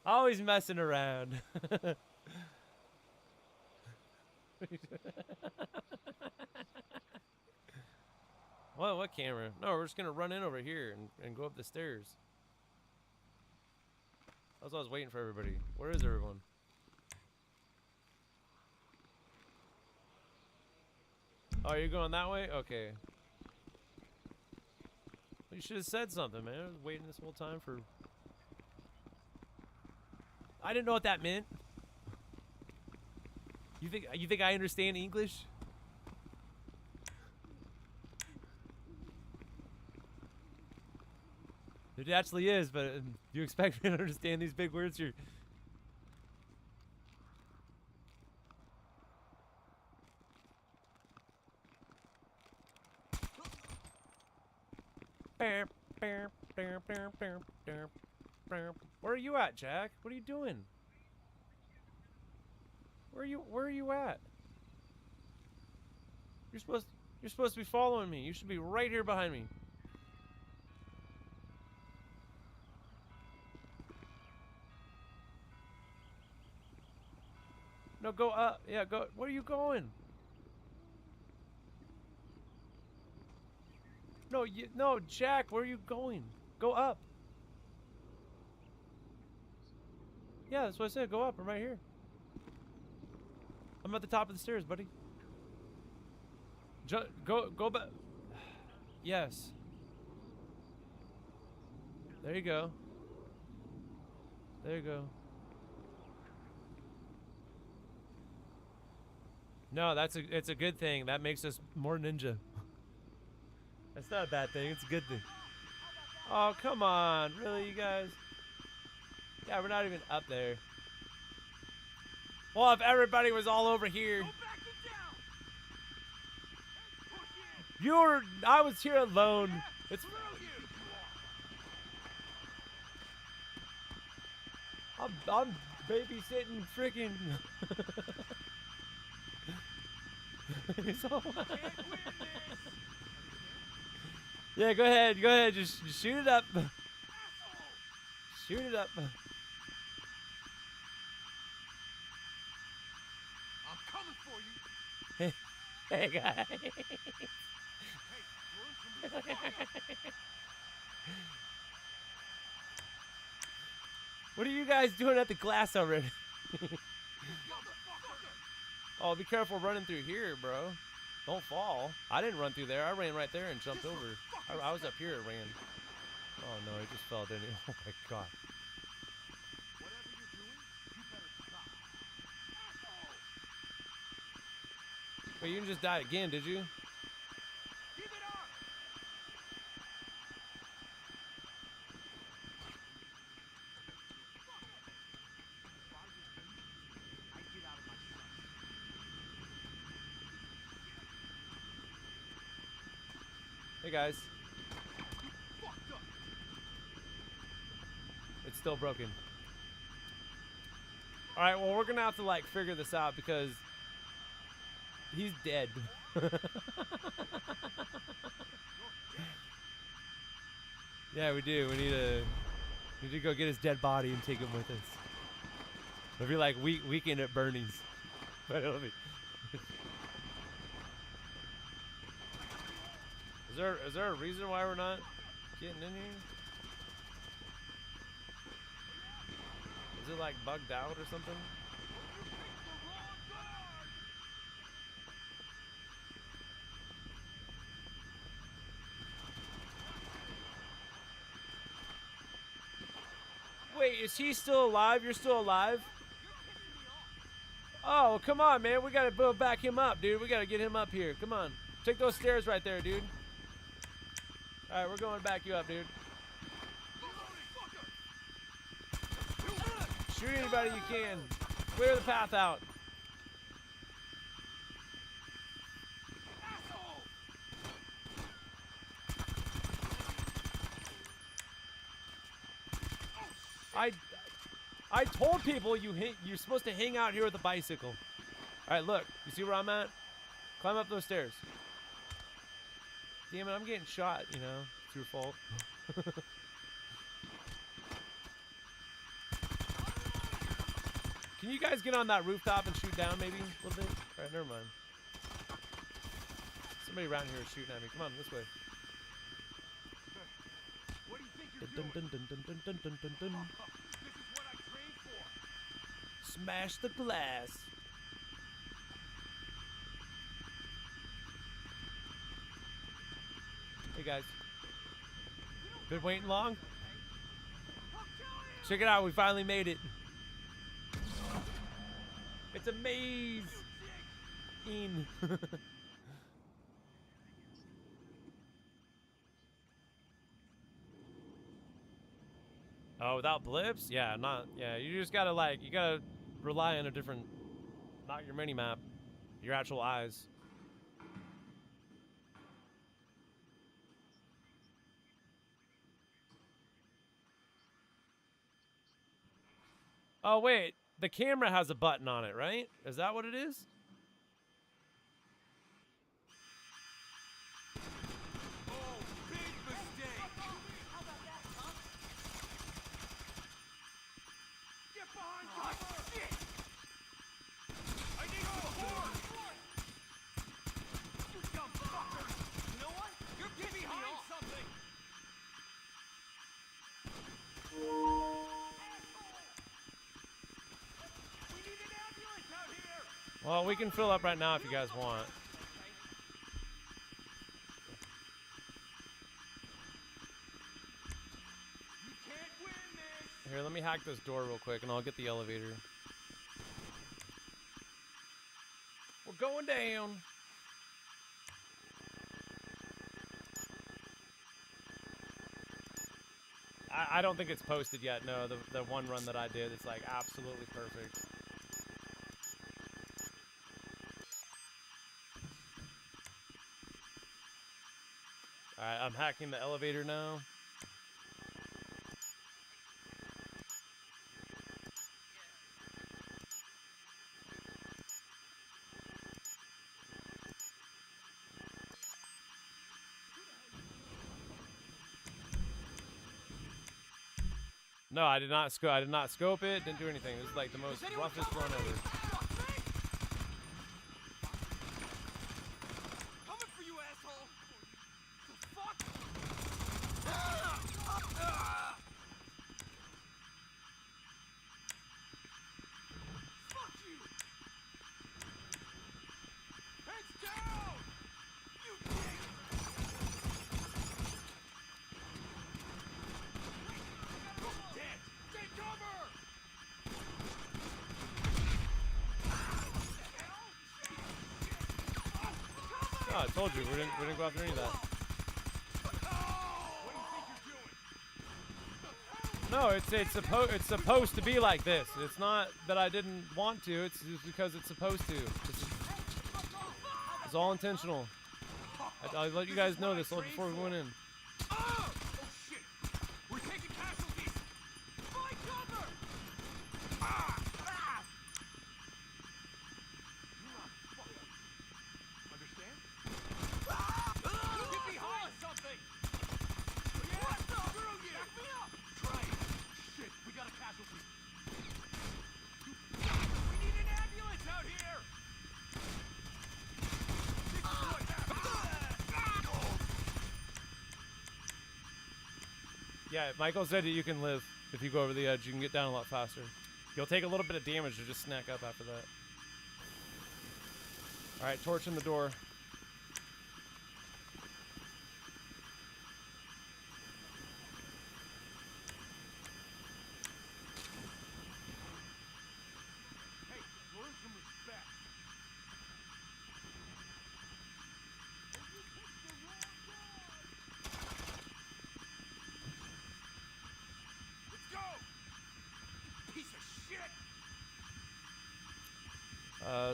Always messing around. Well, what camera? No, we're just gonna run in over here and go up the stairs. That's what I was waiting for everybody. Where is everyone? Oh, you're going that way? Okay. Well, you should have said something, man. I was waiting this whole time for... I didn't know what that meant. You think I understand English? It actually is, but you expect me to understand these big words here? Where are you at, Jack? What are you doing? Where are you at? You're supposed to be following me. You should be right here behind me. No, go up. Yeah, go. Where are you going? No, Jack, where are you going? Go up. Yeah, that's what I said. Go up. I'm right here. I'm at the top of the stairs, buddy. Go back. Yes. There you go. There you go. No, it's a good thing. That makes us more ninja. That's not a bad thing. It's a good thing. Oh, come on. Really, you guys? Yeah, we're not even up there. Well, if everybody was all over here. I was here alone. It's... I'm babysitting freaking... Yeah, go ahead, just shoot it up. Shoot it up. I'm coming for you. Hey guys. What are you guys doing at the glass already? Oh, be careful running through here, bro. Don't fall. I didn't run through there. I ran right there and jumped over. I was up here and ran. Oh no, he just fell, didn't he? Oh my god. Whatever you're doing, you better stop. Wait, you didn't just die again, did you? Give it up. I get out of my sight. Hey guys. Fucked up. It's still broken. All right, well, we're gonna have to like figure this out because he's dead. Yeah, we do. We need to go get his dead body and take him with us. It'll be like weekend at Bernie's, but it'll be. Is there a reason why we're not getting in here? Is it like bugged out or something? Wait, is he still alive? You're still alive? Oh, come on, man. We gotta back him up, dude. We gotta get him up here. Come on. Take those stairs right there, dude. Alright, we're going to back you up, dude. Shoot anybody you can. Clear the path out. I told people you're supposed to hang out here with a bicycle. Alright, look. You see where I'm at? Climb up those stairs. Damn it, I'm getting shot, you know. It's your fault. Can you guys get on that rooftop and shoot down maybe a little bit? Alright, never mind. Somebody around here is shooting at me. Come on, this way. What do you think you're Dun, doing? dun, dun, dun, dun, dun, dun, dun, dun. This is what I trained for. Smash the glass. Hey guys. Been waiting long? Check it out, we finally made it. It's a maze. In. Oh, without blips? Yeah, you just gotta you gotta rely on a different, not your mini map, your actual eyes. Oh wait, the camera has a button on it, right? Is that what it is? Oh, big mistake. Get behind cover. Shit. I need support. You dumb fucker. You know what? You're getting behind something. Well, we can fill up right now if you guys want. You can't win this. Here, let me hack this door real quick and I'll get the elevator. We're going down. I don't think it's posted yet. No, the one run that I did, it's like absolutely perfect. Alright, I'm hacking the elevator now. No, I did not scope it, didn't do anything. This is like the most roughest run ever. Coming for you, asshole. The fuck? Fuck you. Heads down. You dick. Dead. Take cover. Oh, I told you, we didn't go after any of that. What do you think you're doing? No, it's supposed to be like this. It's not that I didn't want to. It's just because it's supposed to. It's all intentional. I'll let you guys know this before we went in. Oh shit! We're taking casualties. Find cover. Yeah, Michael said that you can live if you go over the edge. You can get down a lot faster. You'll take a little bit of damage to just snack up after that. All right, torching the door. Hey, learn some respect. Let's go! Piece of shit!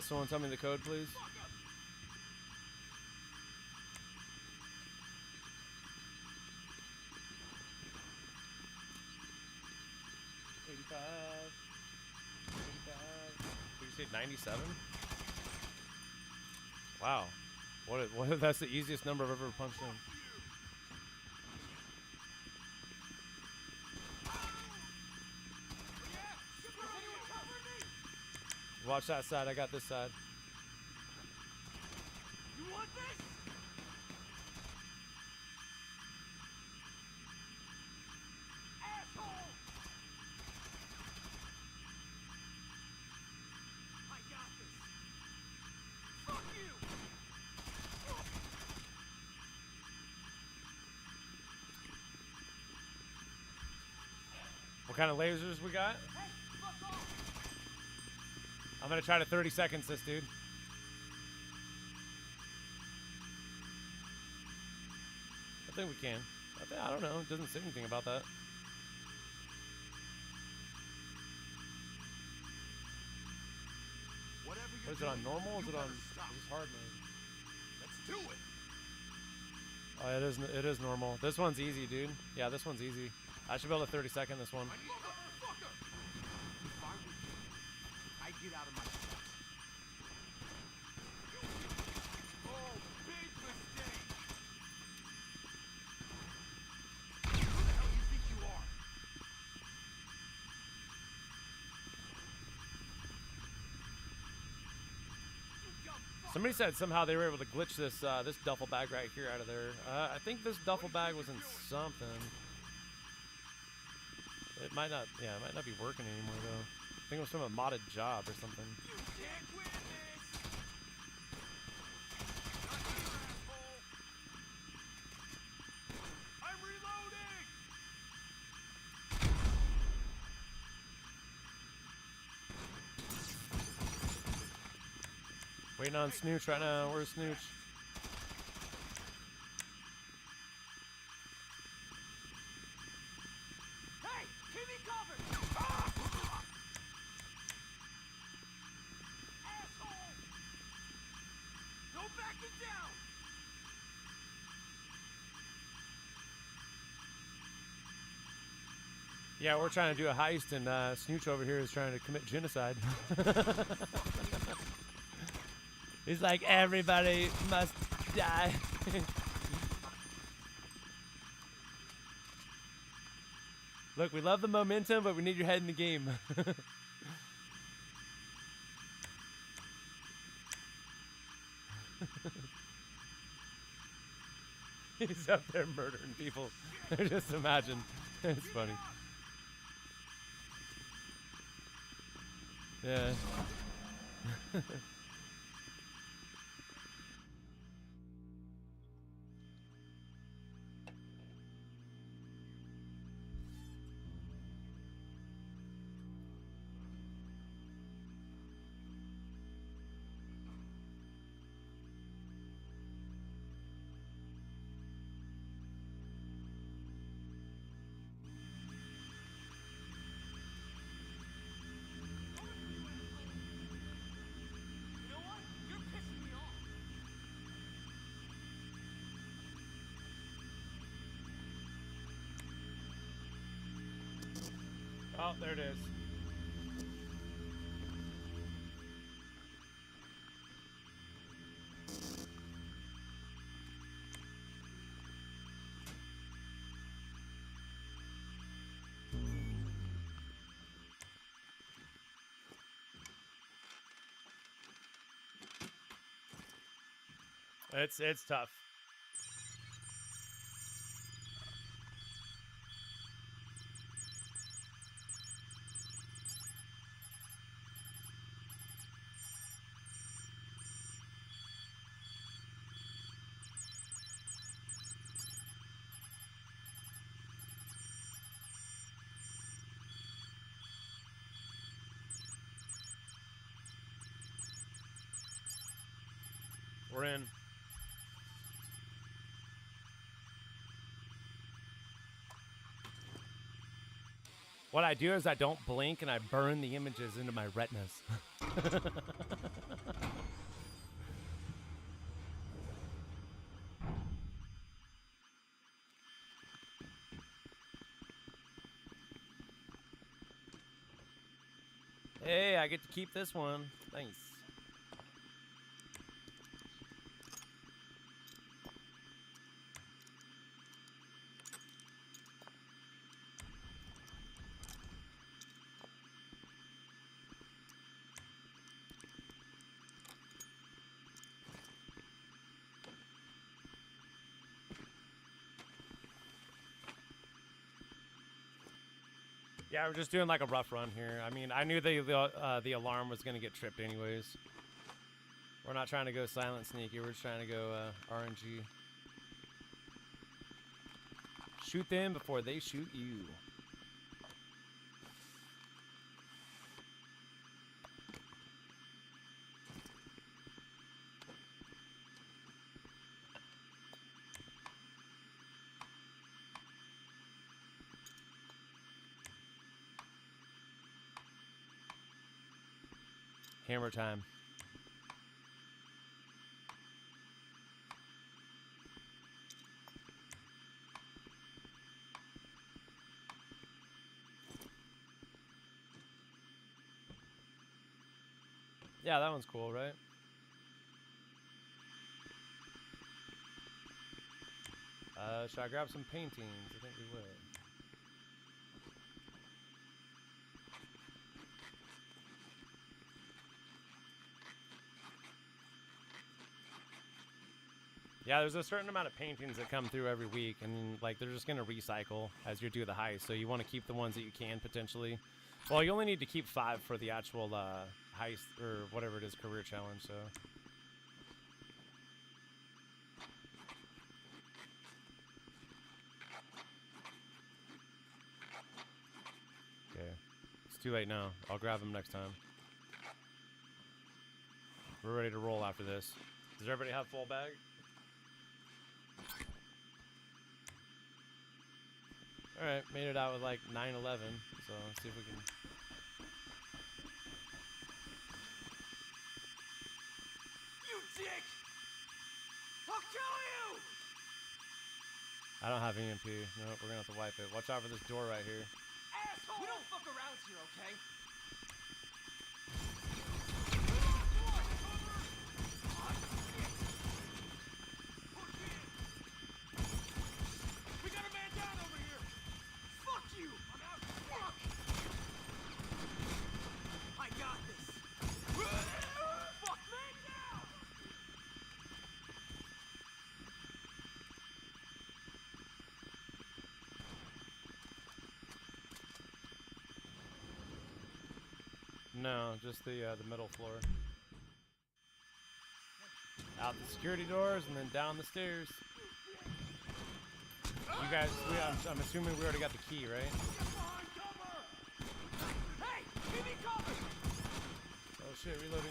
Someone tell me the code, please. Fuck up! Did you say 97? Wow. What if that's the easiest number I've ever punched in? Watch that side, I got this side. You want this? Asshole! I got this. Fuck you! What kind of lasers we got? Hey, fuck off! I'm gonna try to 30 seconds this dude. I think we can. I don't know. It doesn't say anything about that. Whatever What you're is it on doing, normal? Is you it on? better stop. Is this hard mode? Let's do it! Oh, it is normal. This one's easy, dude. Yeah, this one's easy. I should be able to 30 second this one. I need motherfucker! If I were you, I'd get out of my shit. Oh, big mistake! Who the hell you think you are? You dumb fuck! Somebody said somehow they were able to glitch this this duffel bag right here out of there. I think this duffel bag was in something. It might not, yeah, it might not be working anymore though. I think it was from a modded job or something. You can't win this! Not here, asshole! I'm reloading! Waiting on Snooch right now. Where's Snooch? Hey, keep me covered! Ah! Asshole! No backing down! Yeah, we're trying to do a heist, and Snooch over here is trying to commit genocide. He's like, everybody must die. Look, we love the momentum, but we need your head in the game. He's up there murdering people. Just imagine. It's funny. Yeah. You know what? You're pissing me off. Oh, there it is. It's tough. We're in. What I do is I don't blink and I burn the images into my retinas. Hey, I get to keep this one. Nice. Yeah, we're just doing like a rough run here. I mean, I knew the alarm was gonna get tripped anyways. We're not trying to go silent sneaky. We're just trying to go RNG. Shoot them before they shoot you. Hammer time. Yeah, that one's cool, right? Should I grab some paintings? I think we will. Yeah, there's a certain amount of paintings that come through every week, and like they're just gonna recycle as you do the heist. So you want to keep the ones that you can potentially. Well, you only need to keep 5 for the actual heist or whatever it is, career challenge. So. Okay, it's too late now. I'll grab them next time. We're ready to roll after this. Does everybody have full bag? Alright, made it out with like 9/11, so let's see if we can... You dick! I'll kill you! I don't have EMP. Nope, we're gonna have to wipe it. Watch out for this door right here. Asshole! We don't fuck around here, okay? We got a man down over here! Fuck you! I'm out! Fuck! I got this! Fuck, man down! No, just the middle floor. Out the security doors and then down the stairs. You guys, I'm assuming we already got the key, right? Hey! Give me cover! Oh shit, reloading.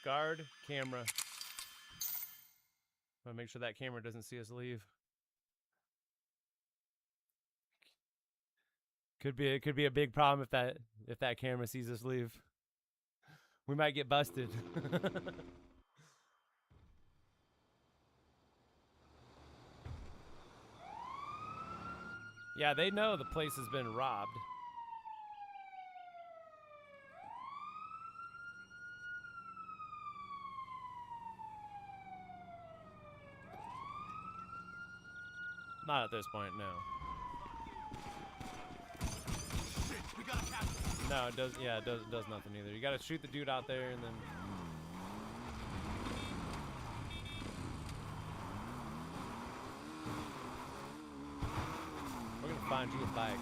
Guard camera. I'm gonna make sure that camera doesn't see us leave. It could be a big problem if that camera sees us leave. We might get busted. Yeah, they know the place has been robbed. Not at this point, no. Shit, we got a captain! No, it does. Yeah, it does nothing either. You gotta shoot the dude out there, and then. We're gonna find you a bike.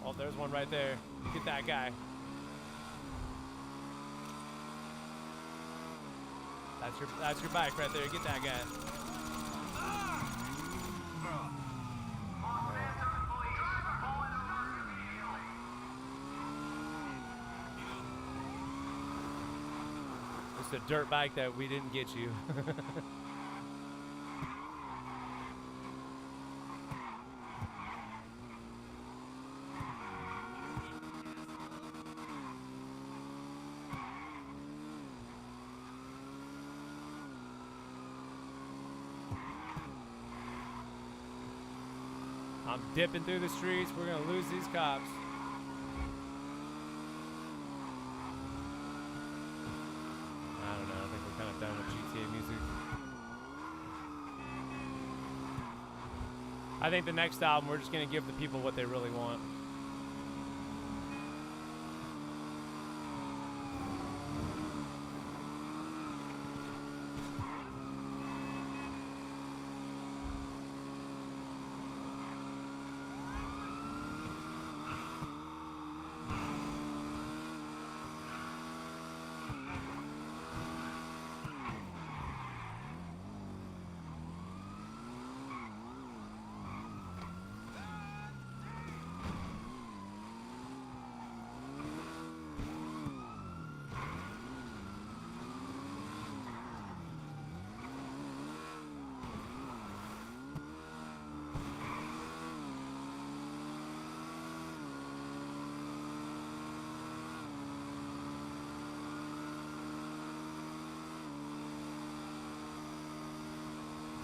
Oh, there's one right there. Get that guy. That's your bike right there. Get that guy. It's a dirt bike that we didn't get you. I'm dipping through the streets. We're gonna lose these cops. I don't know. I think we're kind of done with GTA music. I think the next album, we're just gonna give the people what they really want.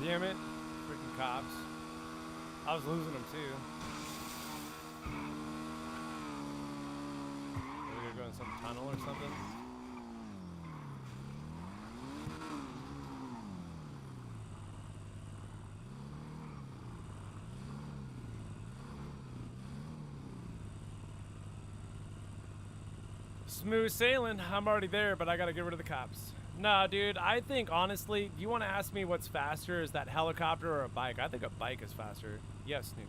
Damn it. Freaking cops. I was losing them too. Are we gonna go in some tunnel or something? Smooth sailing. I'm already there, but I gotta get rid of the cops. Nah, dude, I think, honestly, you want to ask me what's faster? Is that helicopter or a bike? I think a bike is faster. Yes, Snooch.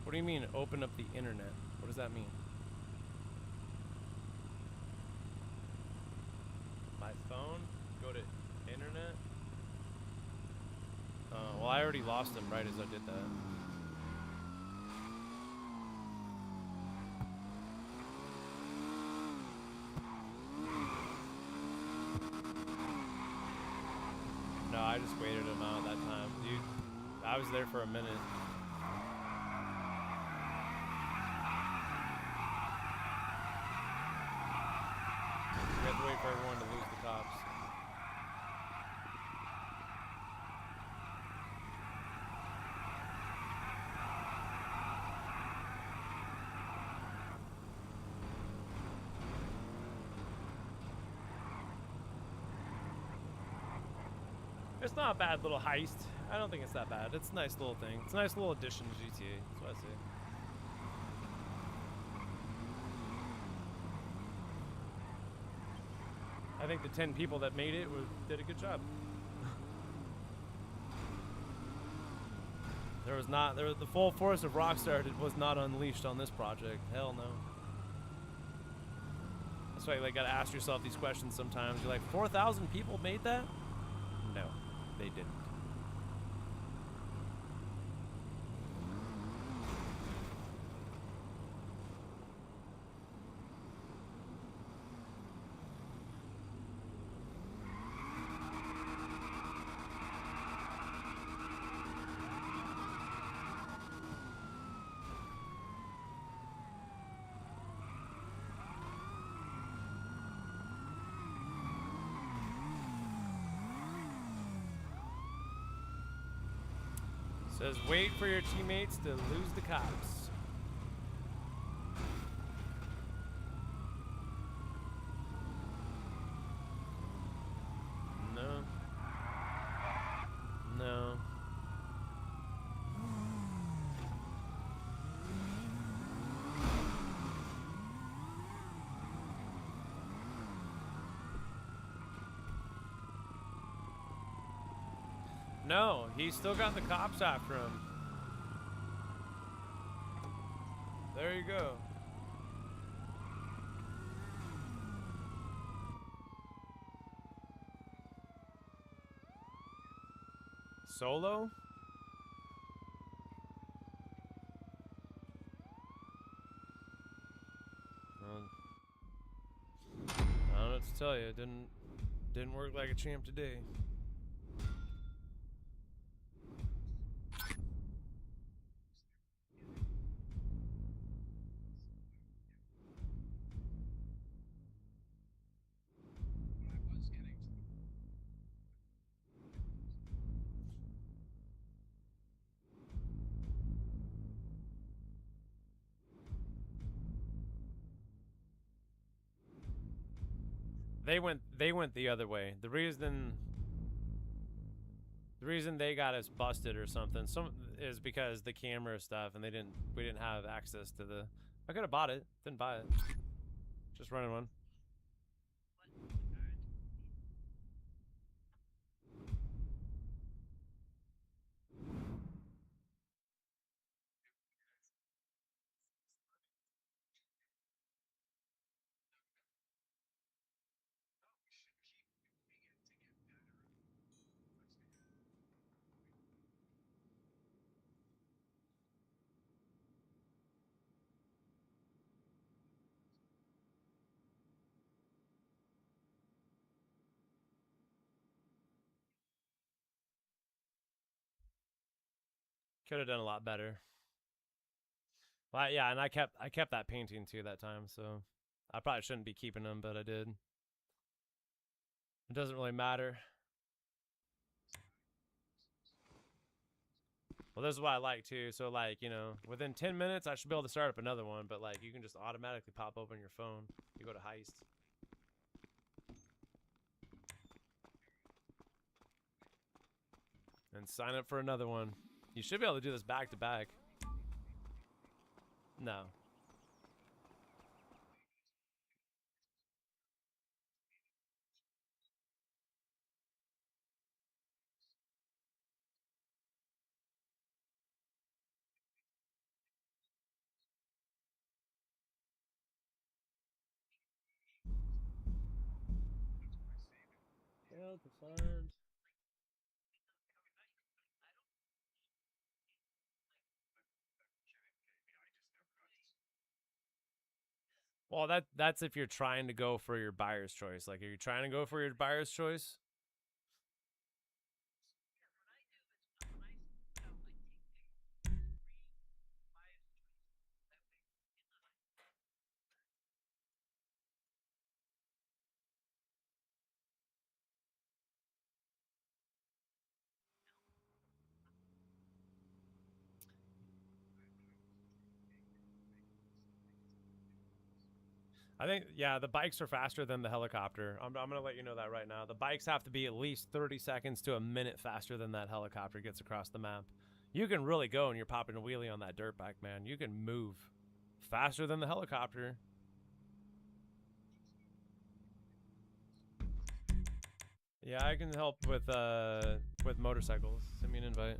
What do you mean, open up the internet? What does that mean? My phone? Go to internet? Well, I already lost him right as I did that. No, I just waited him out that time. Dude, I was there for a minute. We have to wait for everyone to lose the cops. It's not a bad little heist. I don't think it's that bad. It's a nice little thing. It's a nice little addition to GTA. That's what I say. I think the 10 people that made it did a good job. The full force of Rockstar was not unleashed on this project. Hell no. That's why you gotta ask yourself these questions sometimes. You're like, 4,000 people made that? No, they didn't. Says, wait for your teammates to lose the cops. No. No. No, he's still got the cops after him. There you go. Solo? Well, I don't know what to tell you. It didn't work like a champ today. They went the other way. The reason they got us busted or something is because the camera stuff, and we didn't have access to the. I could have bought it, didn't buy it. Just running one. Could have done a lot better. Well, yeah, and I kept that painting too that time, so I probably shouldn't be keeping them, but I did. It doesn't really matter. Well, this is what I like too. So like, you know, within 10 minutes I should be able to start up another one, but like you can just automatically pop open your phone. You go to heist. And sign up for another one. You should be able to do this back to back. No. Failed to find. Well, that's if you're trying to go for your buyer's choice. Like, are you trying to go for your buyer's choice? I think, yeah, the bikes are faster than the helicopter. I'm going to let you know that right now. The bikes have to be at least 30 seconds to a minute faster than that helicopter gets across the map. You can really go and you're popping a wheelie on that dirt bike, man. You can move faster than the helicopter. Yeah, I can help with motorcycles. Send me an invite.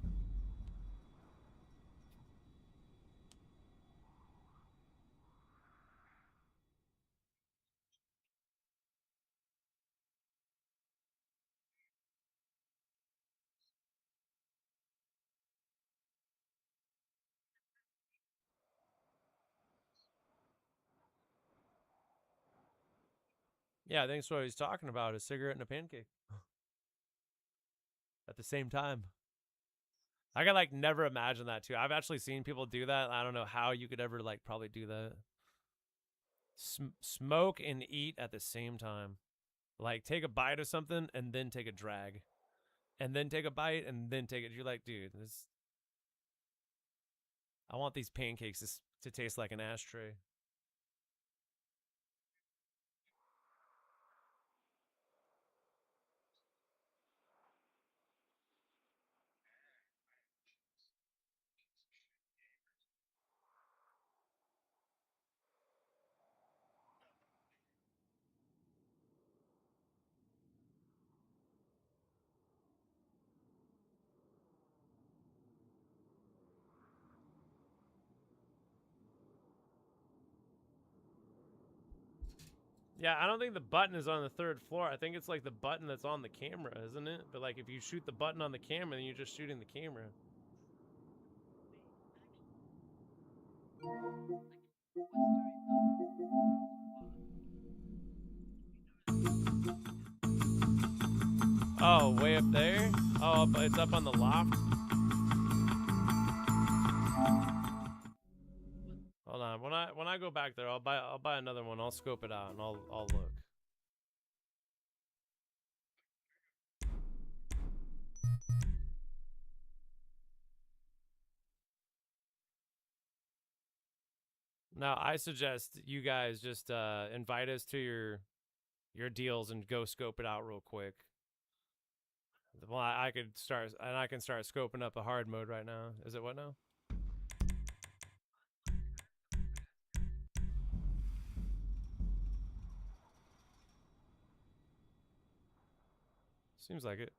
Yeah, I think that's what he's talking about, a cigarette and a pancake. At the same time. I could, like, never imagine that, too. I've actually seen people do that. I don't know how you could ever, like, probably do that. Smoke and eat at the same time. Like, take a bite of something and then take a drag. And then take a bite and then take it. You're like, dude, this... I want these pancakes to taste like an ashtray. Yeah, I don't think the button is on the 3rd floor. I think it's like the button that's on the camera, isn't it? But like if you shoot the button on the camera, then you're just shooting the camera. Oh, way up there? Oh, but it's up on the loft? Hold on. When I go back there, I'll buy another one. I'll scope it out and I'll look. Now, I suggest you guys just invite us to your deals and go scope it out real quick. Well, I could start, and I can start scoping up a hard mode right now. Is it what now? Seems like it.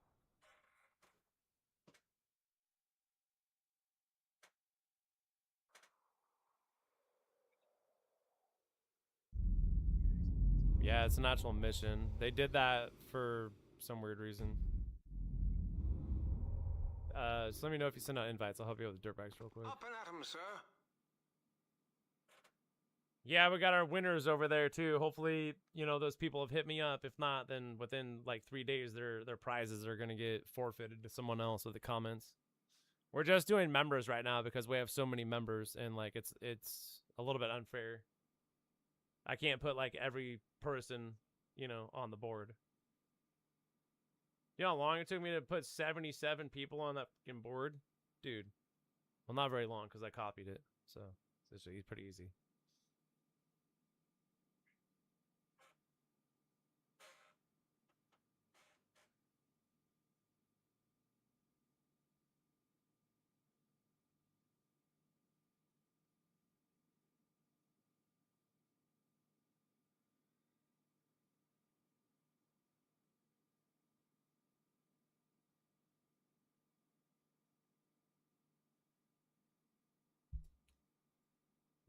Yeah, it's an actual mission. They did that for some weird reason. So let me know if you send out invites. I'll help you with the dirtbags real quick. Up and at 'em, sir. Yeah, we got our winners over there too. Hopefully, you know, those people have hit me up. If not, then within like 3 days, their prizes are gonna get forfeited to someone else with the comments. We're just doing members right now because we have so many members, and like it's a little bit unfair. I can't put like every person, you know, on the board. You know how long it took me to put 77 people on that fucking board? Dude. Well, not very long because I copied it. So it's pretty easy.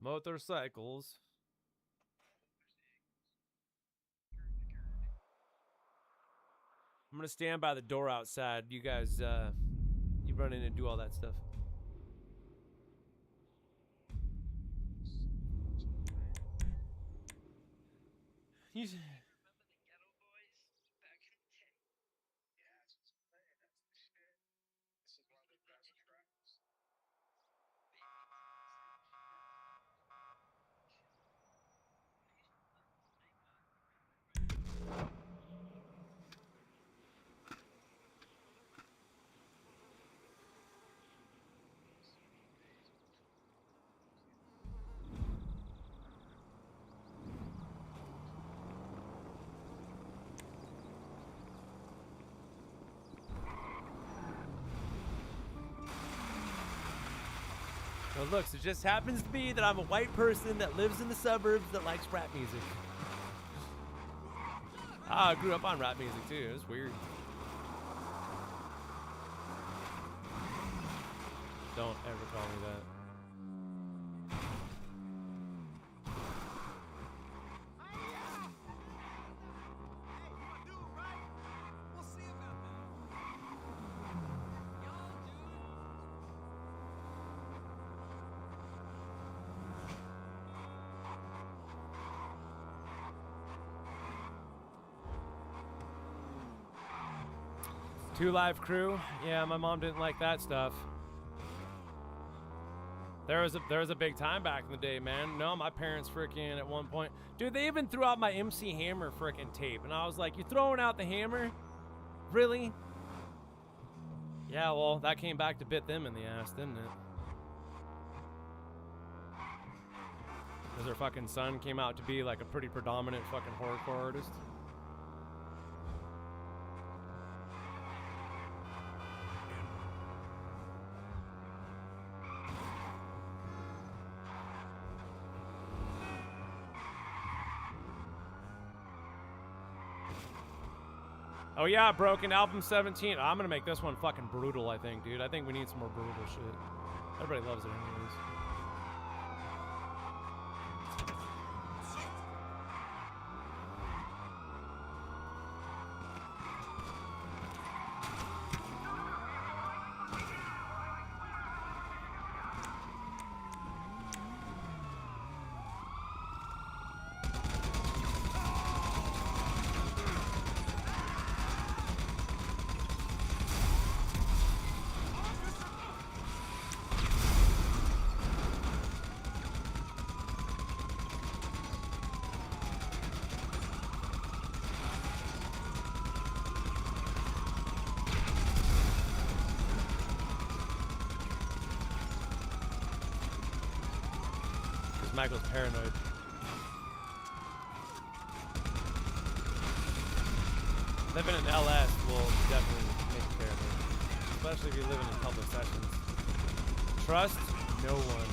Motorcycles. I'm gonna stand by the door outside. You guys, you run in and do all that stuff. You. Well, look, it just happens to be that I'm a white person that lives in the suburbs that likes rap music. I grew up on rap music too. It was weird. Don't ever call me that. Two live crew. Yeah, my mom didn't like that stuff. There was a big time back in the day, man. No, my parents freaking at one point, dude, they even threw out my MC Hammer freaking tape, and I was like, "You throwing out the hammer? Really?" Yeah, well, that came back to bit them in the ass, didn't it? Because their fucking son came out to be like a pretty predominant fucking horrorcore artist. Oh yeah, Broken Album 17. I'm gonna make this one fucking brutal, I think, dude. I think we need some more brutal shit. Everybody loves it anyways. Michael's paranoid. Living in LS will definitely make you paranoid. Especially if you're living in public sessions. Trust no one.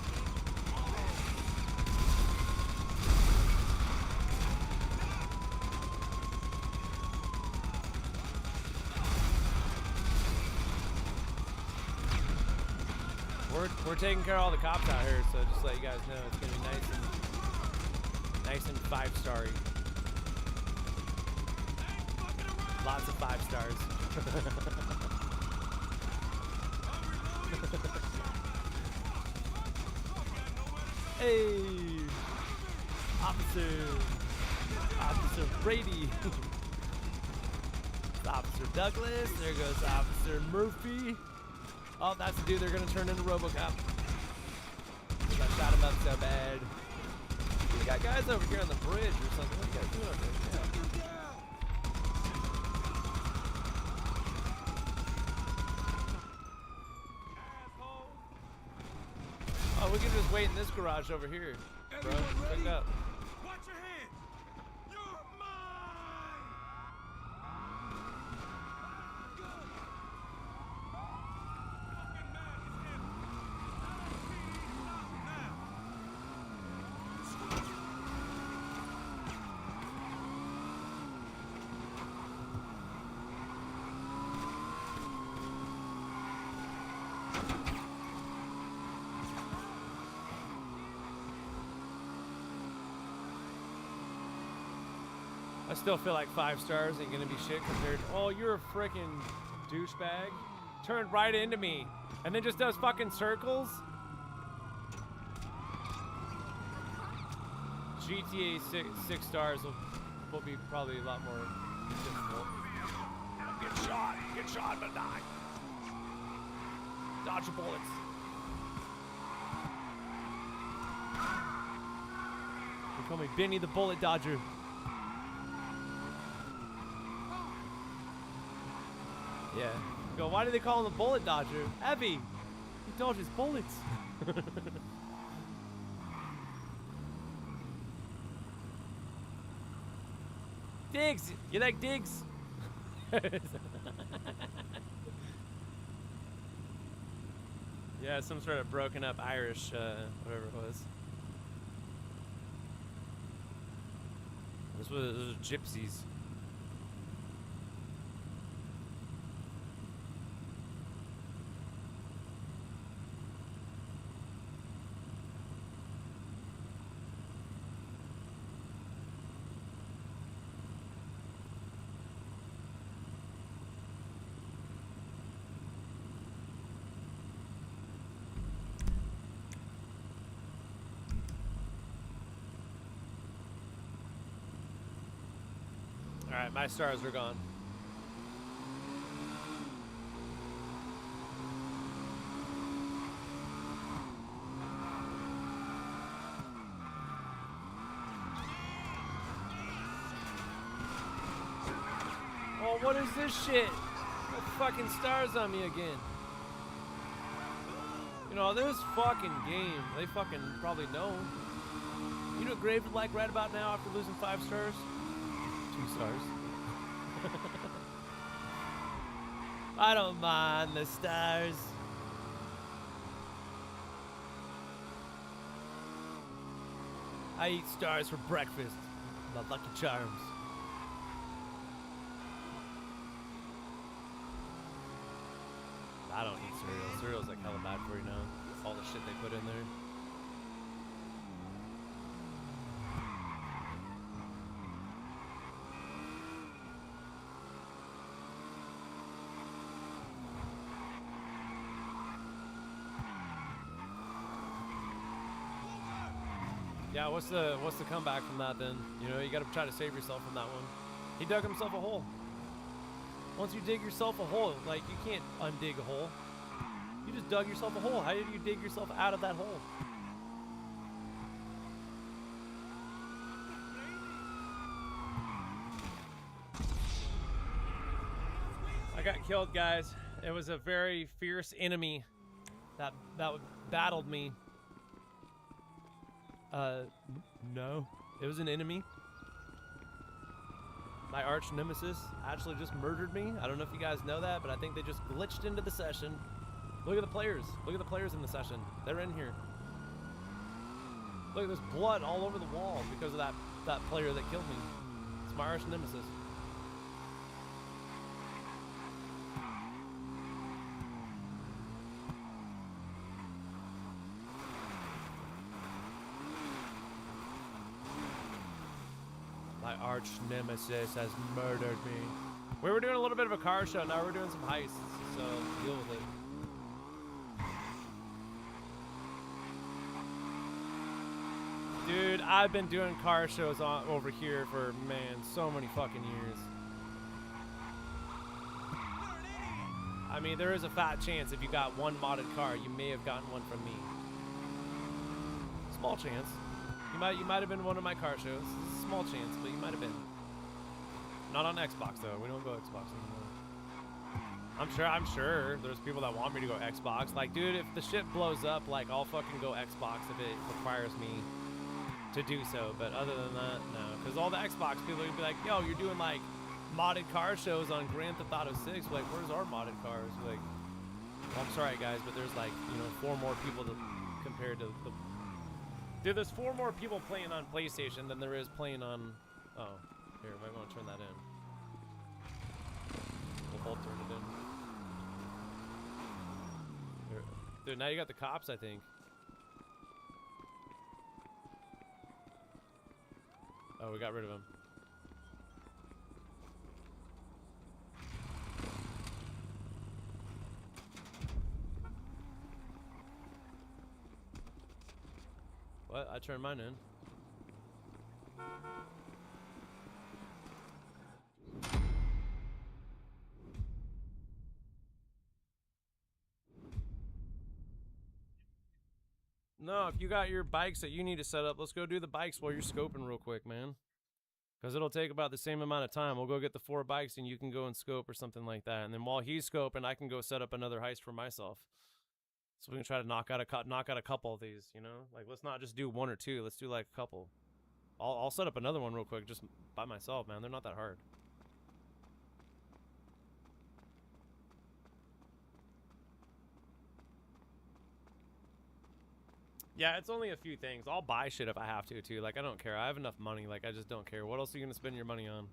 We're taking care of all the cops out here, so just to let you guys know, it's gonna be nice and 5-starry. Lots of 5 stars. Hey, Officer Brady. Officer Douglas. There goes Officer Murphy. Oh, that's the dude they're gonna turn into RoboCop. Because I shot him up so bad. We got guys over here on the bridge or something. What are you guys doing up there? Yeah. Oh, we can just wait in this garage over here, bro. Check it out. Watch your head! You're mine! I still feel like 5 stars ain't gonna be shit compared to, oh, you're a freaking douchebag. Turned right into me and then just does fucking circles. GTA 6 stars will be probably a lot more difficult. Get shot, but die. Dodge your bullets. They call me Benny the Bullet Dodger. Yeah. Go, why do they call him the Bullet Dodger? Abby, he dodges bullets. Diggs, you like Diggs? Yeah, some sort of broken up Irish, whatever it was. Those were gypsies. Alright, my stars are gone. Oh, what is this shit? What fucking stars on me again? You know, this fucking game, they fucking probably know. You know what Grave would like right about now after losing 5 stars? 2 stars. I don't mind the stars. I eat stars for breakfast. My Lucky Charms. I don't eat cereal. Cereal's like hella bad for you now. All the shit they put in there. Yeah, what's the comeback from that then? You know, you gotta try to save yourself from that one. He dug himself a hole. Once you dig yourself a hole, like, you can't undig a hole. You just dug yourself a hole. How did you dig yourself out of that hole? I got killed, guys. It was a very fierce enemy that battled me. No. It was an enemy. My arch nemesis actually just murdered me. I don't know if you guys know that, but I think they just glitched into the session. Look at the players. Look at the players in the session. They're in here. Look, there's blood all over the wall because of that player that killed me. It's my arch nemesis. My arch nemesis has murdered me. We were doing a little bit of a car show. Now we're doing some heists, so deal with it. Dude, I've been doing car shows over here for, man, so many fucking years. I mean, there is a fat chance if you got one modded car, you may have gotten one from me. Small chance. You might have been one of my car shows. It's a small chance, but you might have been. Not on Xbox though. We don't go Xbox anymore. I'm sure there's people that want me to go Xbox. Like, dude, if the shit blows up, like, I'll fucking go Xbox if it requires me to do so. But other than that, no. Because all the Xbox people would be like, yo, you're doing like modded car shows on Grand Theft Auto 6. Like, where's our modded cars? Like, well, I'm sorry guys, but there's like, you know, 4 more people compared to the. Dude, there's 4 more people playing on PlayStation than there is playing on. Oh, here, might want to turn that in. We'll both turn it in. Here. Dude, now you got the cops, I think. Oh, we got rid of him. What? I turned mine in. No, if you got your bikes that you need to set up, let's go do the bikes while you're scoping real quick, man. Because it'll take about the same amount of time. We'll go get the 4 bikes and you can go and scope or something like that. And then while he's scoping, I can go set up another heist for myself. So we can try to knock out a couple of these, you know? Like, let's not just do 1 or 2. Let's do like a couple. I'll set up another one real quick just by myself, man. They're not that hard. Yeah, it's only a few things. I'll buy shit if I have to, too. Like, I don't care. I have enough money. Like, I just don't care. What else are you going to spend your money on?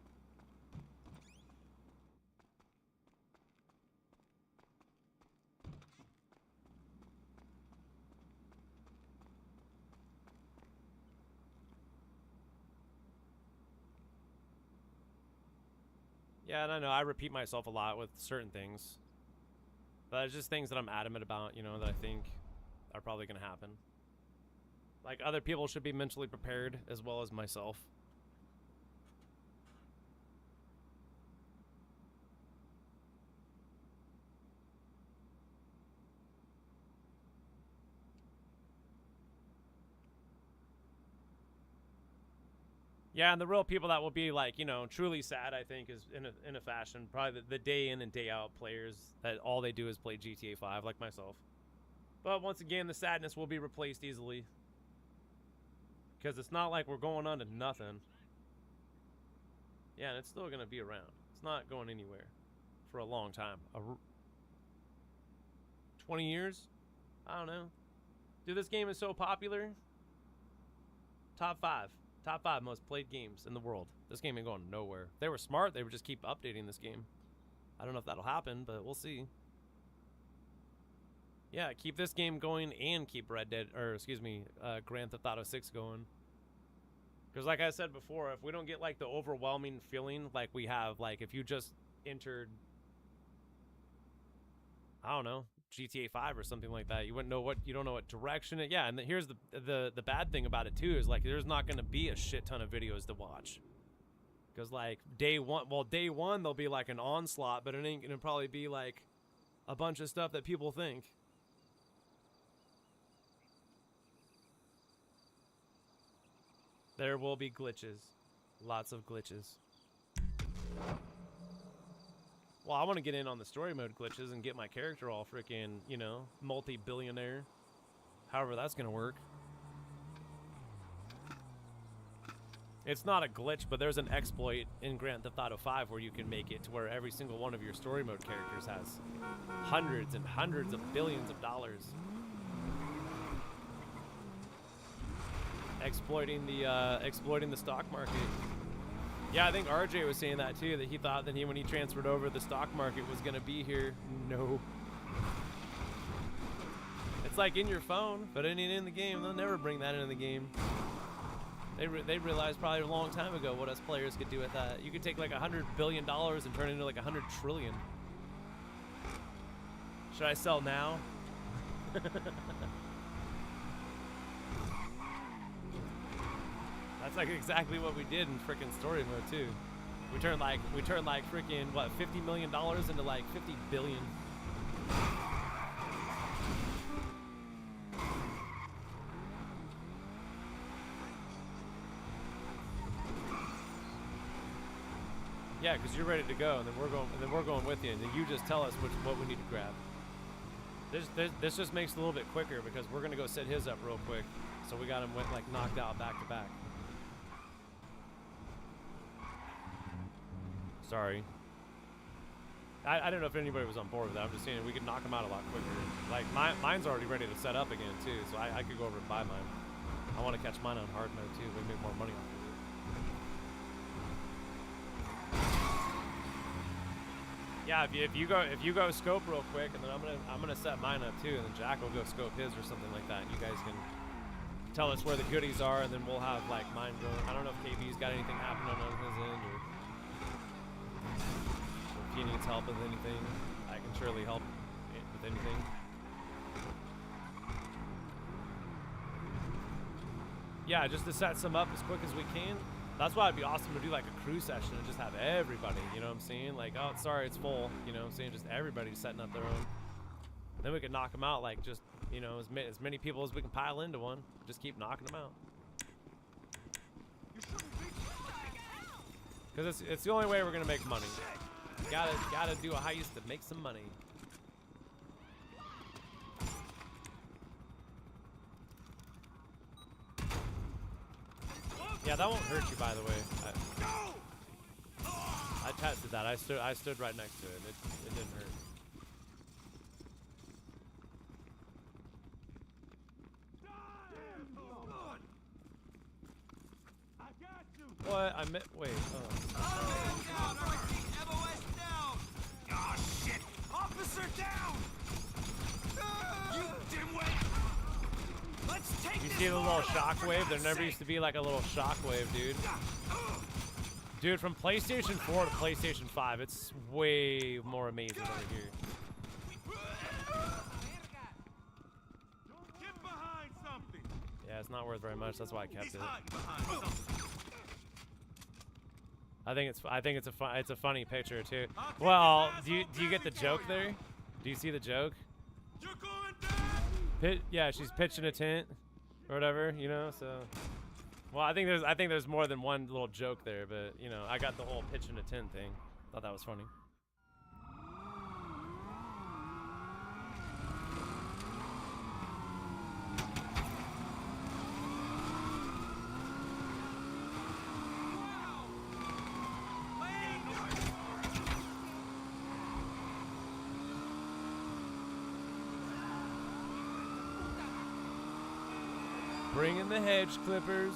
Yeah, and I know I repeat myself a lot with certain things. But it's just things that I'm adamant about, you know, that I think are probably going to happen. Like, other people should be mentally prepared as well as myself. Yeah, and the real people that will be, like, you know, truly sad, I think, is in a fashion, probably the day in and day out players that all they do is play GTA 5, like myself. But once again, the sadness will be replaced easily. Because it's not like we're going on to nothing. Yeah, and it's still going to be around. It's not going anywhere for a long time. 20 years? I don't know. Dude, this game is so popular. Top 5. Top 5 most played games in the world. This game ain't going nowhere. If they were smart, they would just keep updating this game. I don't know if that'll happen, but we'll see. Yeah, keep this game going and keep Grand Theft Auto 6 going. Because like I said before, if we don't get like the overwhelming feeling like we have, like if you just entered, I don't know, GTA 5 or something like that, you wouldn't know you don't know what direction it, yeah, and here's the bad thing about it too, is like there's not going to be a shit ton of videos to watch. Because like day one there'll be like an onslaught, but it ain't going to probably be like a bunch of stuff that people think. There will be glitches. Lots of glitches. Well, I want to get in on the story mode glitches and get my character all freaking, you know, multi-billionaire. However that's going to work. It's not a glitch, but there's an exploit in Grand Theft Auto 5 where you can make it to where every single one of your story mode characters has hundreds and hundreds of billions of dollars. Exploiting the stock market. Yeah, I think RJ was saying that too, that he thought that when he transferred over, the stock market was gonna be here. No. It's like in your phone, but it ain't in the game. They'll never bring that into the game. They realized probably a long time ago what us players could do with that. You could take like $100 billion and turn it into like 100 trillion. Should I sell now? That's like exactly what we did in freaking story mode too. We turned like freaking what, $50 million into like 50 billion. Yeah, because you're ready to go, and then we're going with you, and then you just tell us what we need to grab. This just makes it a little bit quicker because we're gonna go set his up real quick, so we got him like knocked out back to back. Sorry. I don't know if anybody was on board with that. I'm just saying we could knock him out a lot quicker. Like mine's already ready to set up again too, so I could go over and buy mine. I want to catch mine on hard mode too. We make more money off of it. Yeah, if you go scope real quick, and then I'm gonna set mine up too, and then Jack will go scope his or something like that. You guys can tell us where the goodies are, and then we'll have like mine going. I don't know if KB's got anything happening on his end, or if he needs help with anything, I can surely help with anything. Yeah, just to set some up as quick as we can. That's why it'd be awesome to do like a crew session and just have everybody, you know what I'm saying? Like, oh, sorry, it's full, you know what I'm saying? Just everybody setting up their own. Then we could knock them out, like just, you know, as many people as we can pile into one. Just keep knocking them out. Because it's the only way we're gonna make money. Gotta do a heist to make some money. Yeah, that won't hurt you, by the way. I tested that. I stood right next to it. It didn't hurt. What? I meant. Wait. Oh shit! Officer down! You dimwit! Let's take You see the little shockwave? There never used to be like a little shockwave, dude. Dude, from PlayStation 4 to PlayStation 5, it's way more amazing over here. Get behind something. Yeah, it's not worth very much. That's why I kept it. I think it's a funny picture too. Well, do you get the joke there? Do you see the joke? You're going down. Yeah, she's pitching a tent or whatever, you know. So, well, I think there's more than one little joke there, but you know, I got the whole pitching a tent thing. Thought that was funny. Bring in the hedge clippers.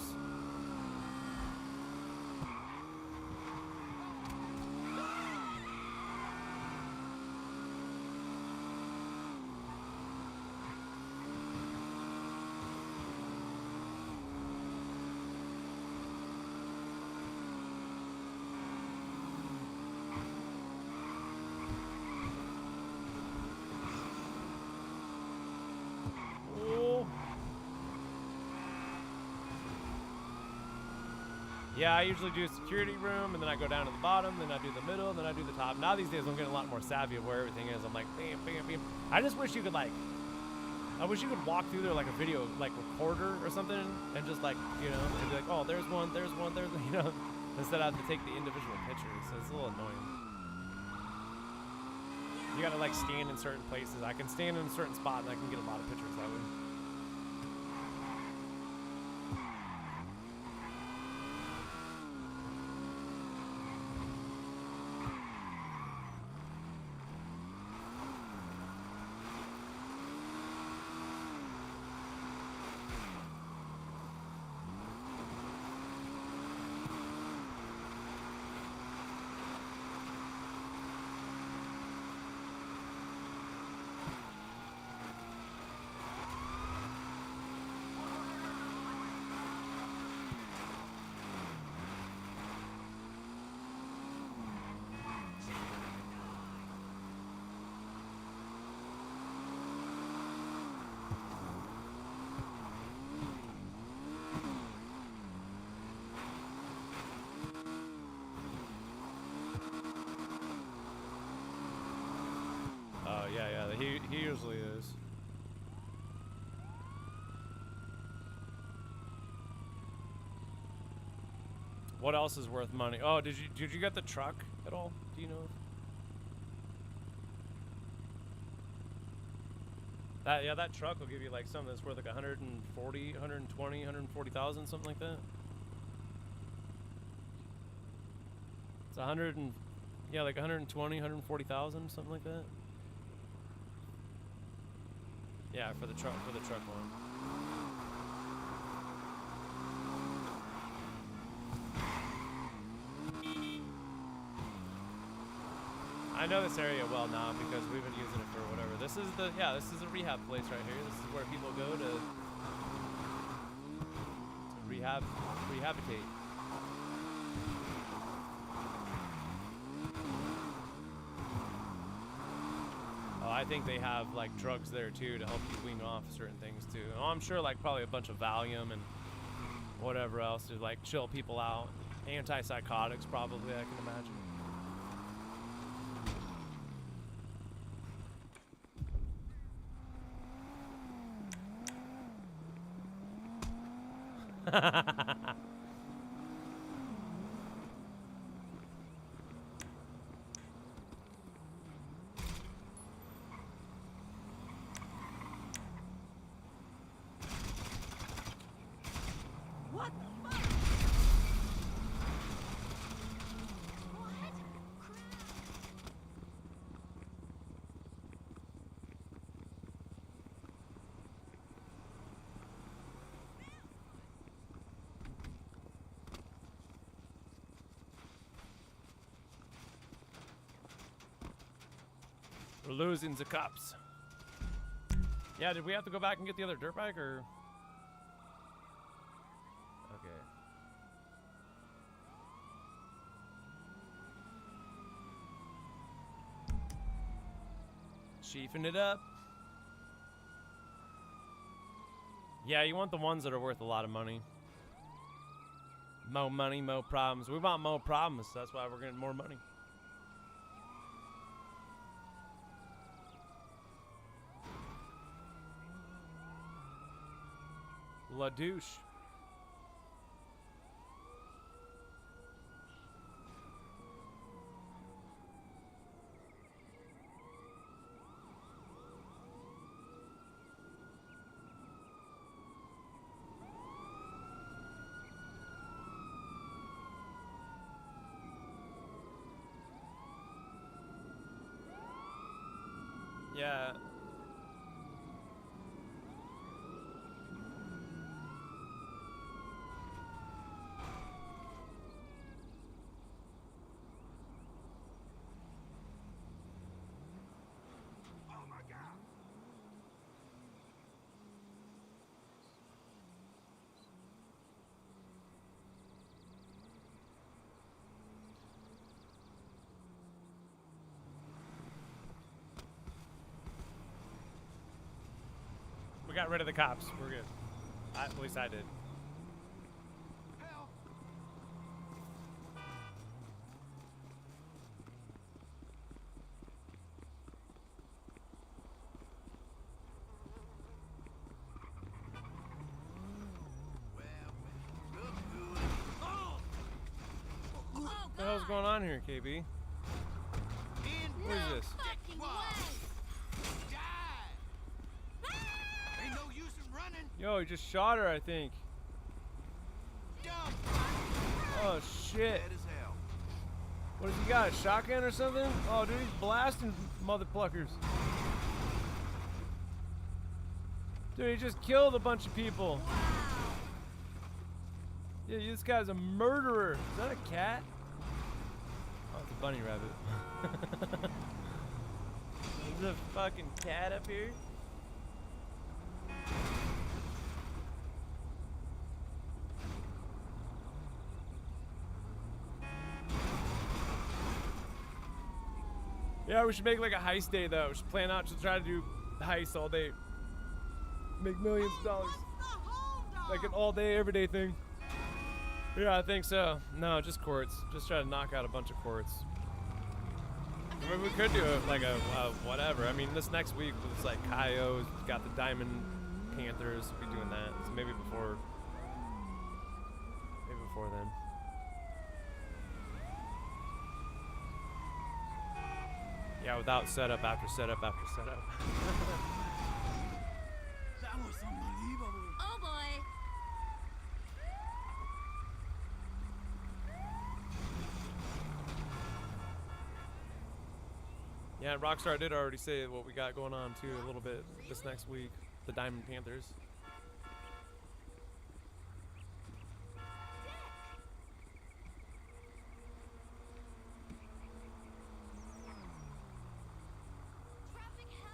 Yeah, I usually do a security room, and then I go down to the bottom, then I do the middle, then I do the top. Now these days I'm getting a lot more savvy of where everything is. I'm like, bam, bam, bam. I just wish you could like, I wish you could walk through there like a video, like recorder or something, and just like, you know, and be like, oh, there's one, you know, instead I have to take the individual pictures. So it's a little annoying. You gotta like stand in certain places. I can stand in a certain spot and I can get a lot of pictures that way. usually is. What else is worth money? Oh, did you get the truck at all? Do you know? That truck will give you like something that's worth like 140, 120, 140,000, something like that. It's 100 and like 120, 140,000, something like that. Yeah, for the truck one. I know this area well now because we've been using it for whatever. This is a rehab place right here. This is where people go to rehabilitate. Oh, I think they have like drugs there too to help you wean off certain things too. Oh, I'm sure like probably a bunch of Valium and whatever else to like chill people out. Antipsychotics probably, I can imagine. What the fuck? What? We're losing the cops. Yeah, did we have to go back and get the other dirt bike or? Okay. Chiefing it up. Yeah, you want the ones that are worth a lot of money. Mo money, mo problems. We want mo problems, so that's why we're getting more money. La douche. Yeah. We got rid of the cops. We're good. At least I did. Help! Look good. Oh! Oh, What the hell's going on here, KB? In What is this? fucking way! Die! Ain't no use in running. Yo, he just shot her, I think. Dumb. Oh, shit. Dead as hell. What has he got, a shotgun or something? Oh, dude, he's blasting motherfuckers. Dude, he just killed a bunch of people. Yeah, this guy's a murderer. Is that a cat? Oh, it's a bunny rabbit. There's a fucking cat up here. Yeah, we should make like a heist day though. We should plan out to try to do heists all day. Make millions of dollars. Like an all day, every day thing. Yeah, I think so. No, just courts. Just try to knock out a bunch of courts. I mean, we could do it like a whatever. I mean, this next week was like Coyotes, got the Diamond Panthers. We'll be doing that. So maybe before then. Yeah, without setup after setup after setup. That was unbelievable. Oh boy. Yeah, Rockstar did already say what we got going on too a little bit this next week. The Diamond Panthers. Traffic hell.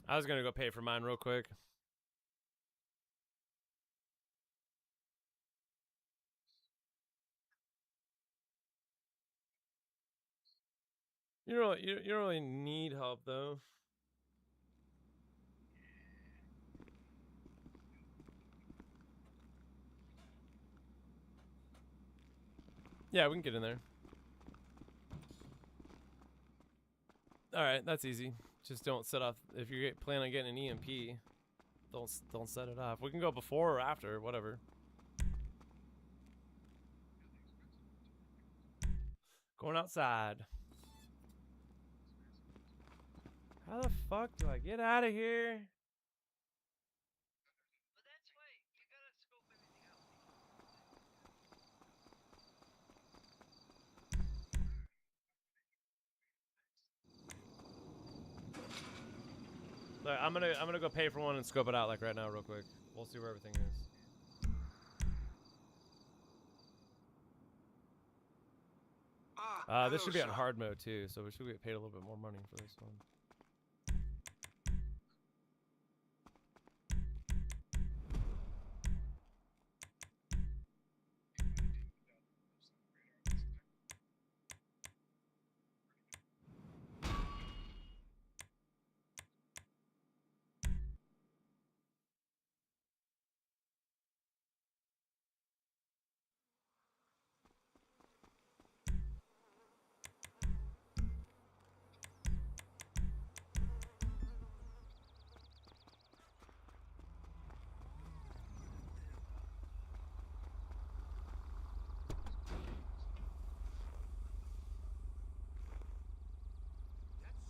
I was gonna go pay for mine real quick. You don't really need help though. Yeah, we can get in there. All right, that's easy. Just don't set off if you plan on getting an EMP. Don't set it off. We can go before or after, whatever. Going outside. How the fuck do I get out of here? Look, I'm gonna go pay for one and scope it out like right now, real quick. We'll see where everything is. This should be on hard mode too, so we should get paid a little bit more money for this one.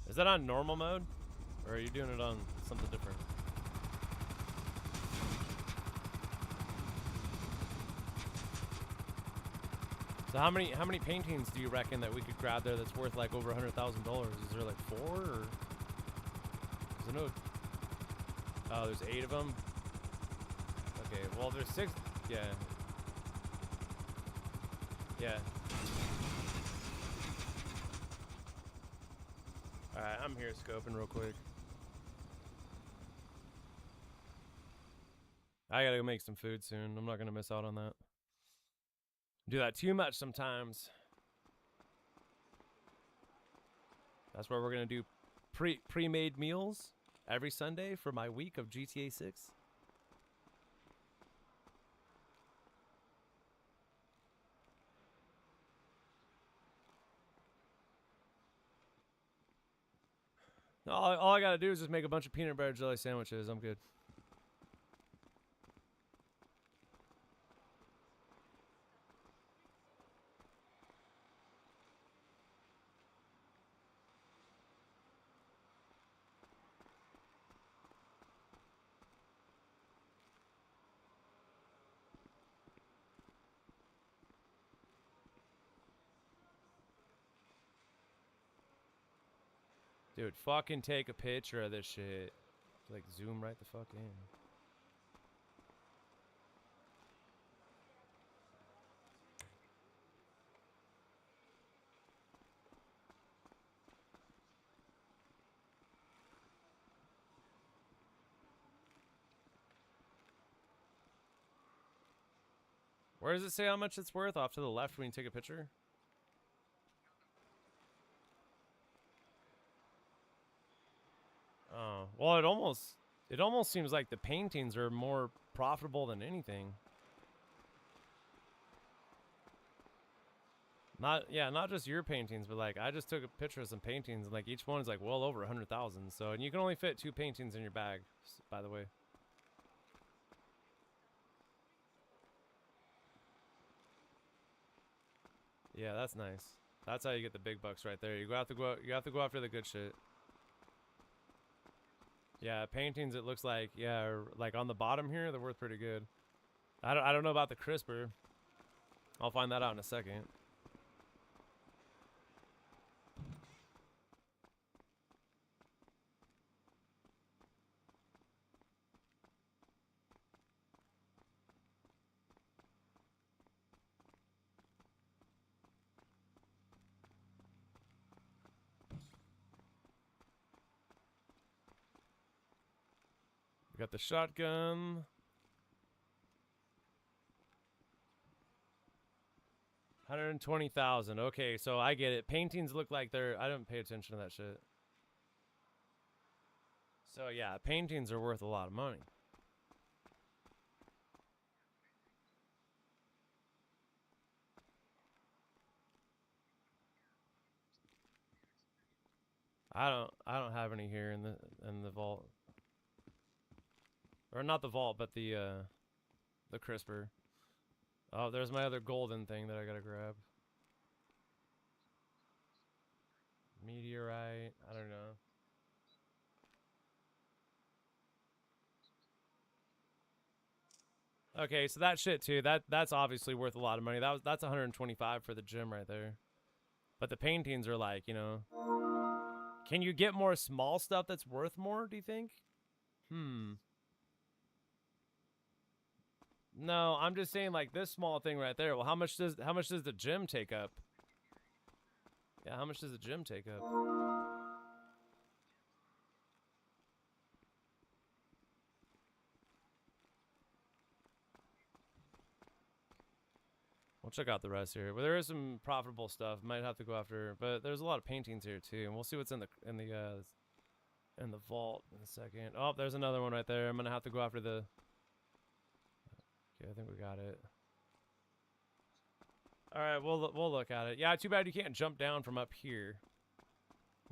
Is that on normal mode? Or are you doing it on something different? So how many paintings do you reckon that we could grab there that's worth like over $100,000? Is there like 4 or? 'Cause I know. Oh, there's 8 of them. Okay, well there's 6. Yeah. Yeah. Alright, I'm here scoping real quick. I gotta go make some food soon. I'm not gonna miss out on that. Do that too much sometimes. That's where we're gonna do pre-made meals every Sunday for my week of GTA 6. All I gotta do is just make a bunch of peanut butter jelly sandwiches. I'm good. Dude, fucking take a picture of this shit. Like, zoom right the fuck in. Where does it say how much it's worth? Off to the left when you take a picture? Well, it almost seems like the paintings are more profitable than anything. Not just your paintings, but like I just took a picture of some paintings, and like each one is like well over 100,000. So, and you can only fit 2 paintings in your bag, by the way. Yeah, that's nice. That's how you get the big bucks right there. You have to go after the good shit. Yeah, paintings, it looks like, yeah, like on the bottom here, they're worth pretty good. I don't know about the crisper. I'll find that out in a second. We got the shotgun. 120,000. Okay, so I get it. Paintings look like they're... I didn't pay attention to that shit. So yeah, paintings are worth a lot of money. I don't have any here in the vault. Or not the vault, but the crisper. Oh, there's my other golden thing that I gotta grab. Meteorite. I don't know. Okay, so that shit too. That's obviously worth a lot of money. That's 125 for the gym right there. But the paintings are like, you know. Can you get more small stuff that's worth more, do you think? No, I'm just saying like this small thing right there. Well, how much does the gym take up? Yeah, how much does the gym take up? We'll check out the rest here. But there is some profitable stuff. Might have to go after, but there's a lot of paintings here too, and we'll see what's in the vault in a second. Oh, there's another one right there. I'm gonna have to go after the. Okay, I think we got it. All right, we'll look at it. Yeah, too bad you can't jump down from up here.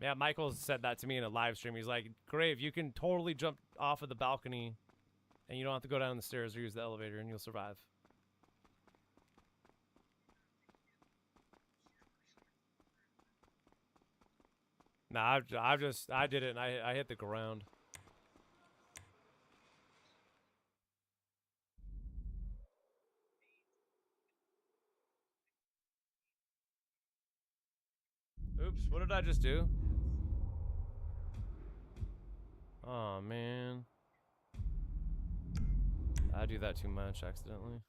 Yeah, Michael said that to me in a live stream. He's like, Grave, you can totally jump off of the balcony, and you don't have to go down the stairs or use the elevator, and you'll survive. Nah, I did it, and I hit the ground. Oops, what did I just do? Oh, man. I do that too much, accidentally.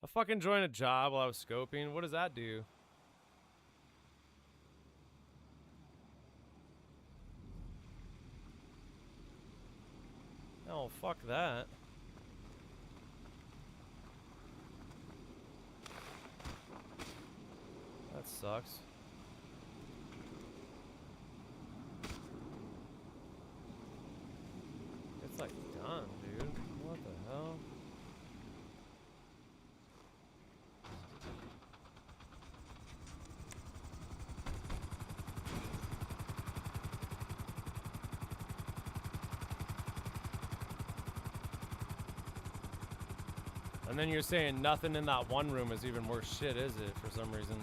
I fucking joined a job while I was scoping. What does that do? Oh, fuck that. That sucks. It's like done, dude. What the hell? And then you're saying nothing in that one room is even worse shit, is it, for some reason?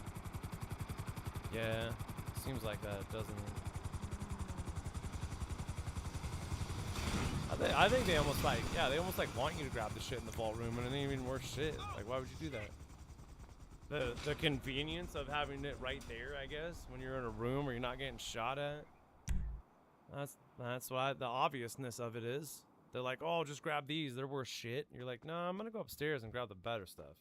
Yeah, seems like that, doesn't it? I think they almost like, yeah, they almost like want you to grab the shit in the vault room, and it ain't even worse shit. Like, why would you do that? The convenience of having it right there, I guess, when you're in a room where you're not getting shot at. That's why the obviousness of it is. They're like, oh, just grab these. They're worth shit. You're like, no, I'm gonna go upstairs and grab the better stuff.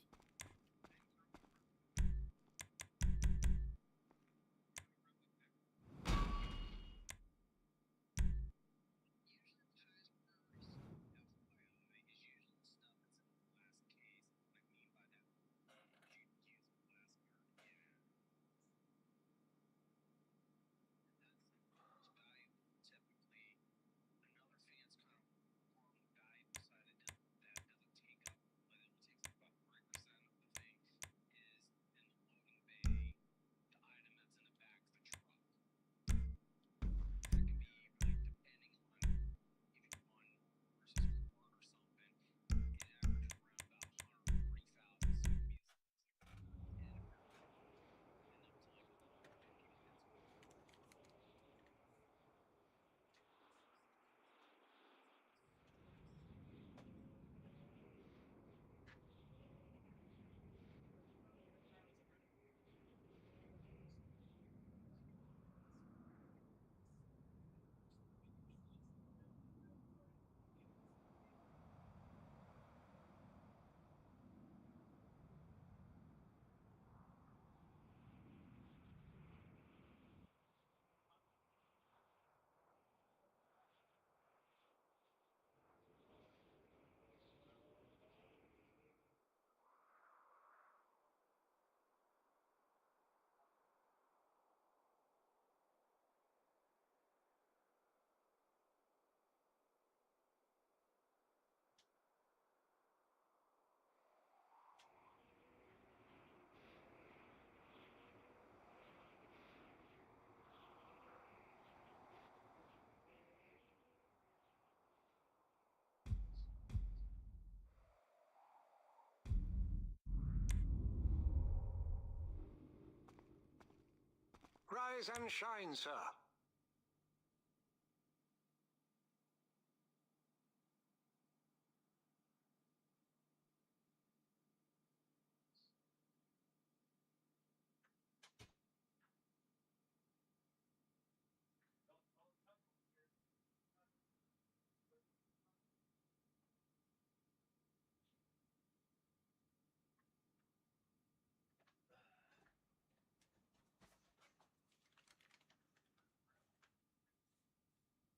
Rise and shine, sir.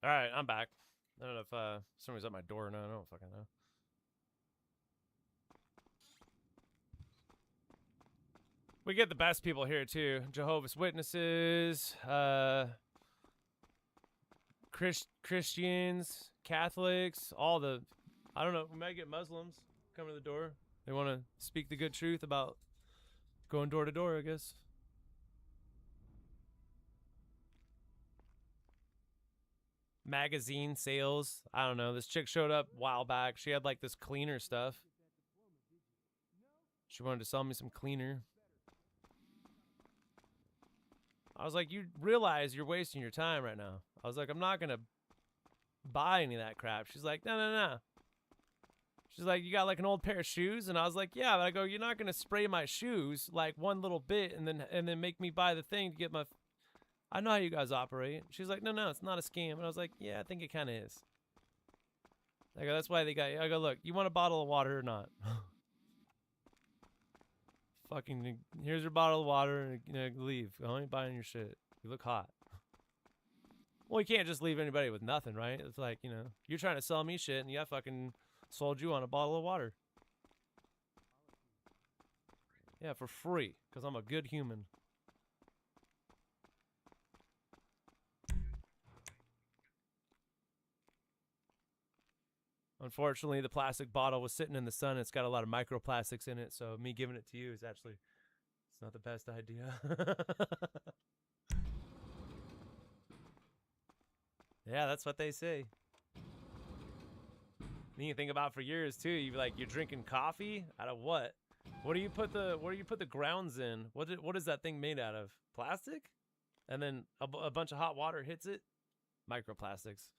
All right, I'm back. I don't know if somebody's at my door or not. I don't fucking know. We get the best people here too. Jehovah's Witnesses, Christians, Catholics, all the, I don't know, we might get Muslims coming to the door. They want to speak the good truth about going door to door, I guess. Magazine sales. I don't know. This chick showed up a while back. She had like this cleaner stuff. She wanted to sell me some cleaner. I was like, you realize you're wasting your time right now. I was like, I'm not going to buy any of that crap. She's like, no. She's like, you got like an old pair of shoes? And I was like, yeah. But I go, you're not going to spray my shoes like one little bit and then make me buy the thing to get my... I know how you guys operate. She's like, no, it's not a scam. And I was like, yeah, I think it kind of is. I go, that's why they got you. I go, look, you want a bottle of water or not? Fucking, here's your bottle of water and leave. I ain't buying your shit. You look hot. Well, you can't just leave anybody with nothing, right? It's like, you're trying to sell me shit and I fucking sold you on a bottle of water. Yeah, for free, because I'm a good human. Unfortunately, the plastic bottle was sitting in the sun. It's got a lot of microplastics in it, so me giving it to you is actually, it's not the best idea. Yeah, that's what they say. Then you think about for years too. You're like, you're drinking coffee out of what? What do you put the grounds in? What is that thing made out of? Plastic? And then a bunch of hot water hits it? Microplastics.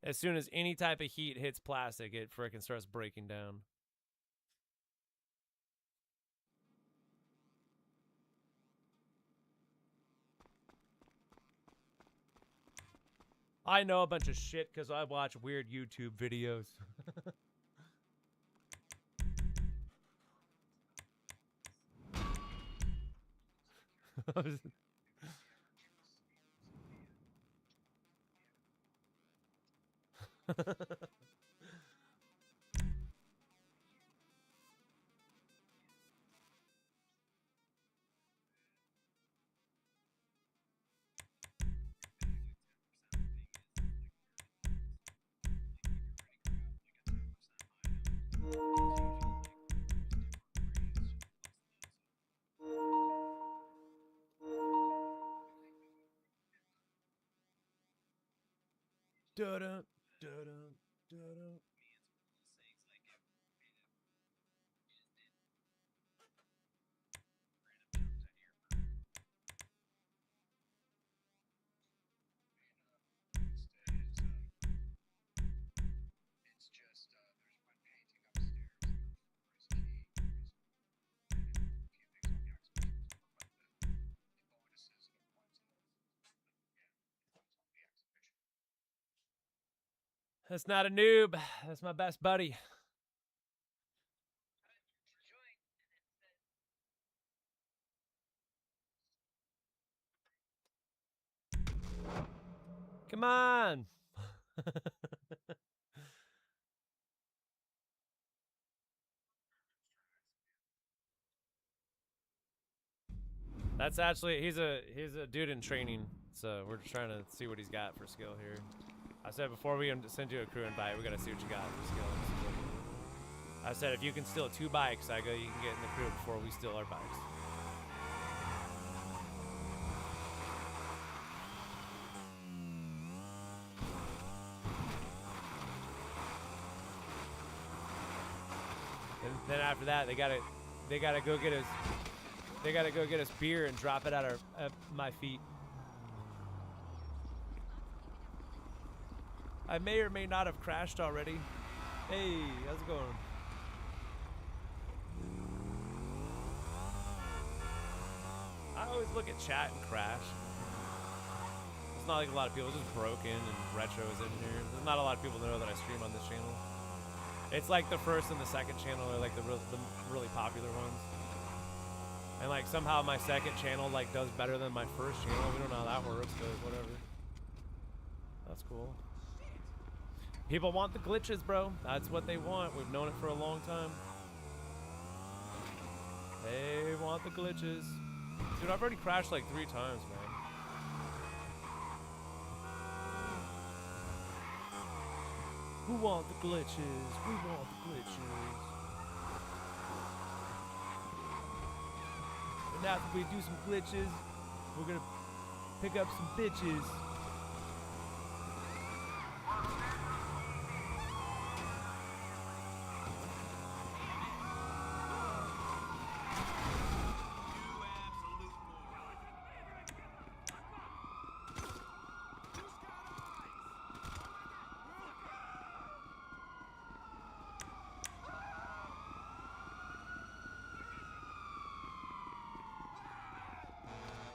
As soon as any type of heat hits plastic, it frickin' starts breaking down. I know a bunch of shit because I watch weird YouTube videos. Da-dum, da-dum, da-dum. It's just there's one painting upstairs. There's key. There's a few things on the exhibition, but the bonuses and the points and the exhibition. That's not a noob. That's my best buddy. Come on. That's actually, he's a dude in training, so we're just trying to see what he's got for skill here. I said before we send you a crew invite, we gotta see what you got for skill. I said if you can steal 2 bikes, I go, you can get in the crew before we steal our bikes. And then after that, they gotta go get his. They gotta go get us beer and drop it at my feet. I may or may not have crashed already. Hey, how's it going? I always look at chat and crash. It's not like a lot of people, it's just broken and retro is in here. There's not a lot of people know that I stream on this channel. It's like the first and the second channel are like the really popular ones. And like somehow my second channel like does better than my first channel. We don't know how that works, but whatever. That's cool. People want the glitches, bro. That's what they want. We've known it for a long time. They want the glitches. Dude, I've already crashed like 3 times, man. Who want the glitches? We want the glitches. And after we do some glitches, we're gonna pick up some bitches.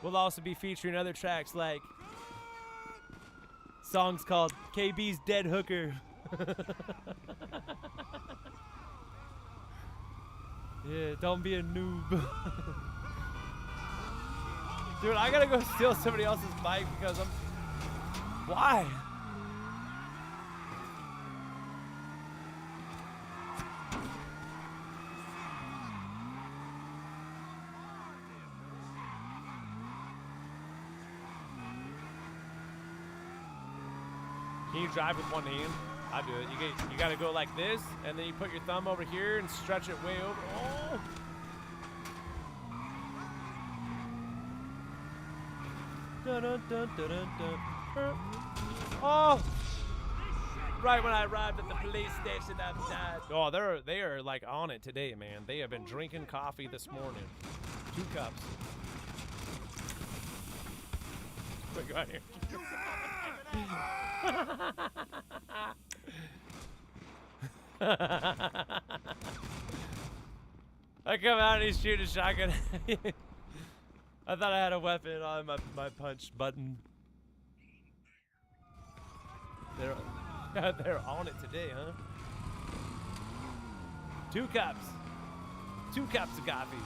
We'll also be featuring other tracks like songs called KB's Dead Hooker. Yeah, don't be a noob. Dude, I gotta go steal somebody else's bike because I'm... Why? Can you drive with one hand? I do it. You gotta go like this, and then you put your thumb over here and stretch it way over. Oh! Dun, dun, dun, dun, dun, dun. Oh! Right when I arrived at the police station, I died. Oh, they are like on it today, man. They have been drinking coffee this morning. 2 cups. Wait, go out here. I come out and he's shooting a shotgun. I thought I had a weapon on my punch button. They're on it today, huh? 2 cups. 2 cups of coffee.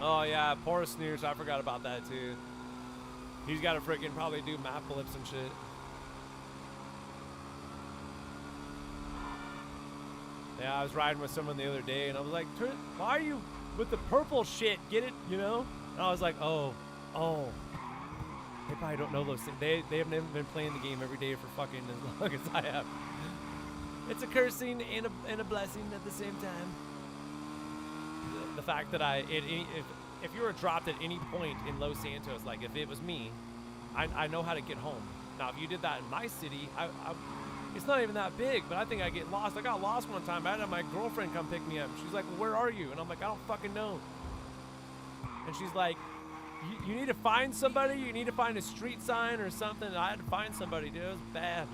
Oh yeah, poor Sneers. I forgot about that too. He's got to freaking probably do map blips and shit. Yeah, I was riding with someone the other day and I was like, why are you with the purple shit? Get it, you know? And I was like, oh. They probably don't know those things. They have never been playing the game every day for fucking as long as I have. It's a cursing and a blessing at the same time. The fact that if you were dropped at any point in Los Santos, like if it was me, I know how to get home. Now, if you did that in my city, it's not even that big, but I think I get lost. I got lost one time. I had my girlfriend come pick me up. She's like, well, where are you? And I'm like, I don't fucking know. And she's like, you need to find somebody. You need to find a street sign or something. And I had to find somebody, dude. It was bad.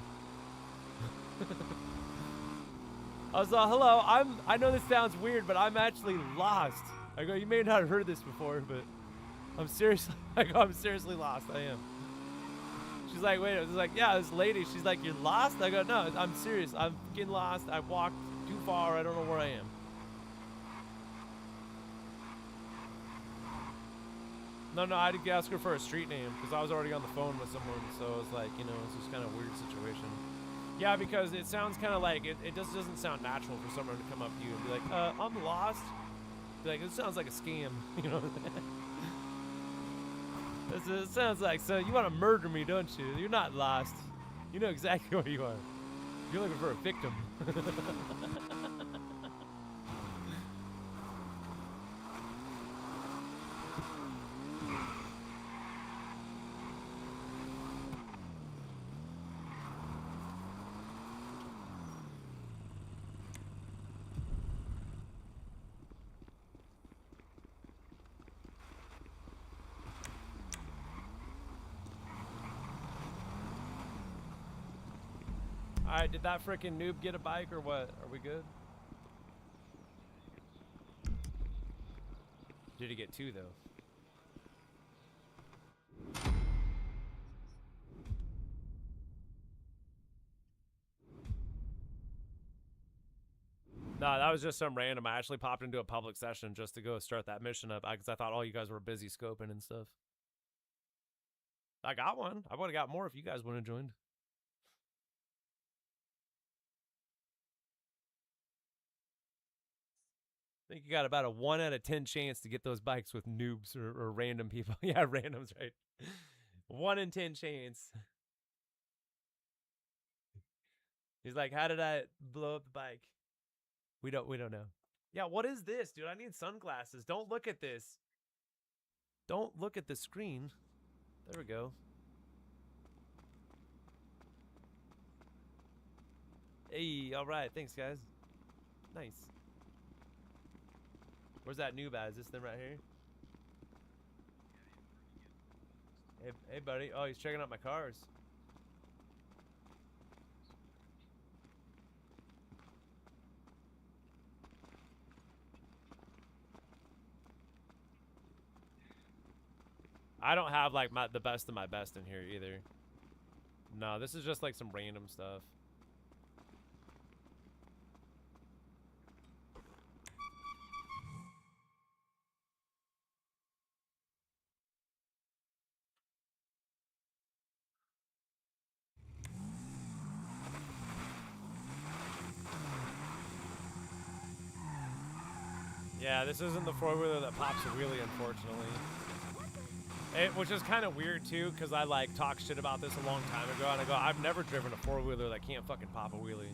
I was like, hello, I know this sounds weird, but I'm actually lost. I go, you may not have heard this before, but I'm seriously, I'm seriously lost. I am. She's like, wait, I was like, yeah, this lady, she's like, you're lost? I go, no, I'm serious. I'm getting lost. I walked too far. I don't know where I am. No, I had to ask her for a street name because I was already on the phone with someone. So it was like, you know, it's just kind of a weird situation. Yeah, because it sounds kind of like, it just doesn't sound natural for someone to come up to you and be like, I'm lost. Be like, it sounds like a scam, you know? It sounds like, so you want to murder me, don't you? You're not lost. You know exactly where you are. You're looking for a victim. Alright, did that freaking noob get a bike or what? Are we good? Did he get 2 though? No, that was just some random. I actually popped into a public session just to go start that mission up because I thought all you guys were busy scoping and stuff. I got one. I would have got more if you guys would have joined. I think you got about a 1 out of 10 chance to get those bikes with noobs or random people. Yeah, randoms, right? 1 in 10 chance. He's like, how did I blow up the bike? We don't know. Yeah, what is this, dude? I need sunglasses. Don't look at this. Don't look at the screen. There we go. Hey, all right. Thanks, guys. Nice. Where's that noob at? Is this them right here? Hey, buddy. Oh, he's checking out my cars. I don't have like the best of my best in here either. No, this is just like some random stuff. Yeah, this isn't the four-wheeler that pops a wheelie, unfortunately. Which is kind of weird, too, because I, like, talked shit about this a long time ago, and I go, I've never driven a four-wheeler that can't fucking pop a wheelie.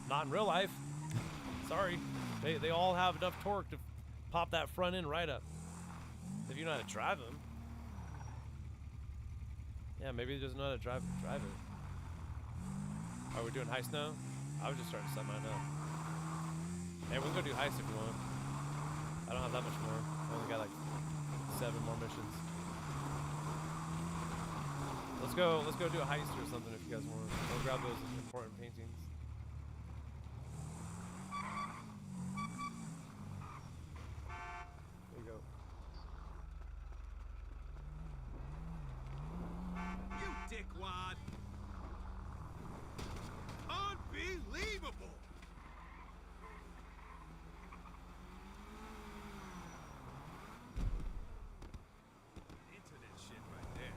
Not in real life. Sorry. They all have enough torque to pop that front end right up. If you know how to drive them. Yeah, maybe they just know how to drive it. Are we doing heist now? I was just starting to set mine up. Hey, we can go do heist if you want. I don't have that much more. I only got like 7 more missions. Let's go do a heist or something if you guys want. We'll grab those important paintings. There you go. You dickwad! Unbelievable! Internet shit right there.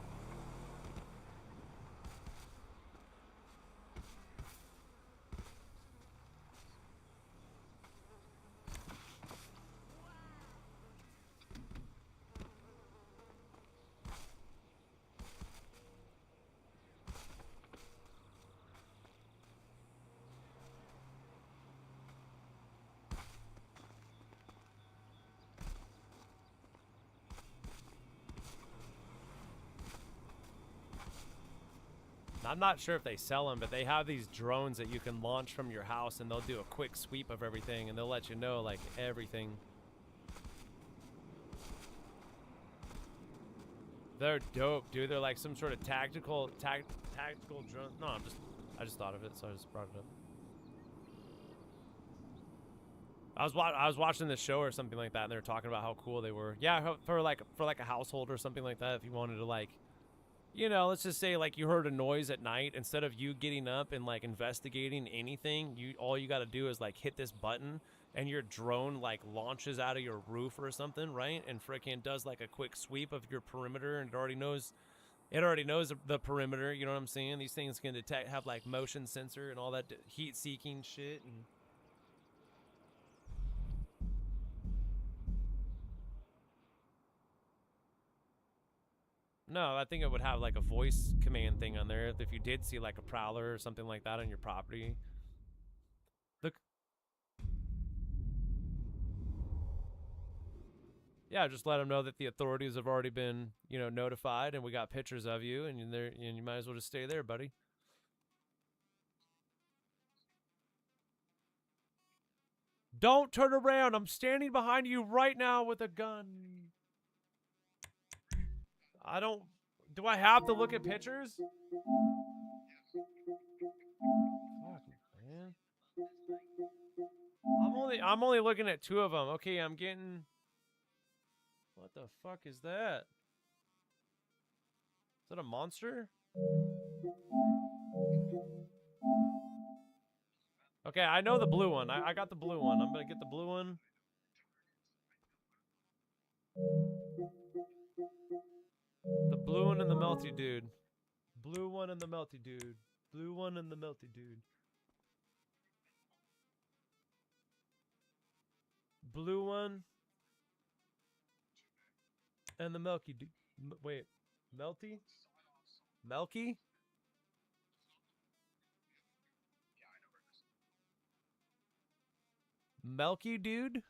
I'm not sure if they sell them, but they have these drones that you can launch from your house, and they'll do a quick sweep of everything, and they'll let you know, like, everything. They're dope, dude. They're like some sort of tactical drone. No, I just thought of it, so I just brought it up. I was watching this show or something like that, and they were talking about how cool they were. Yeah, for like a household or something like that, if you wanted to, like, you know, let's just say like you heard a noise at night, instead of you getting up and like investigating anything, all you got to do is like hit this button, and your drone like launches out of your roof or something, right? And frickin' does like a quick sweep of your perimeter, and it already knows the perimeter. You know what I'm saying? These things can have like motion sensor and all that heat seeking shit. And no, I think it would have like a voice command thing on there if you did see like a prowler or something like that on your property. Look. Yeah, just let them know that the authorities have already been, you know, notified, and we got pictures of you, and you might as well just stay there, buddy. Don't turn around. I'm standing behind you right now with a gun. Do I have to look at pictures? Fuck, man. I'm only looking at 2 of them. Okay, I'm getting. What the fuck is that? Is that a monster? Okay, I know the blue one. I got the blue one. I'm gonna get the blue one. The blue one and the melty dude. Blue one and the melty dude. Blue one and the melty dude. Blue one and the milky dude. Wait, melty? Melky? Melky dude?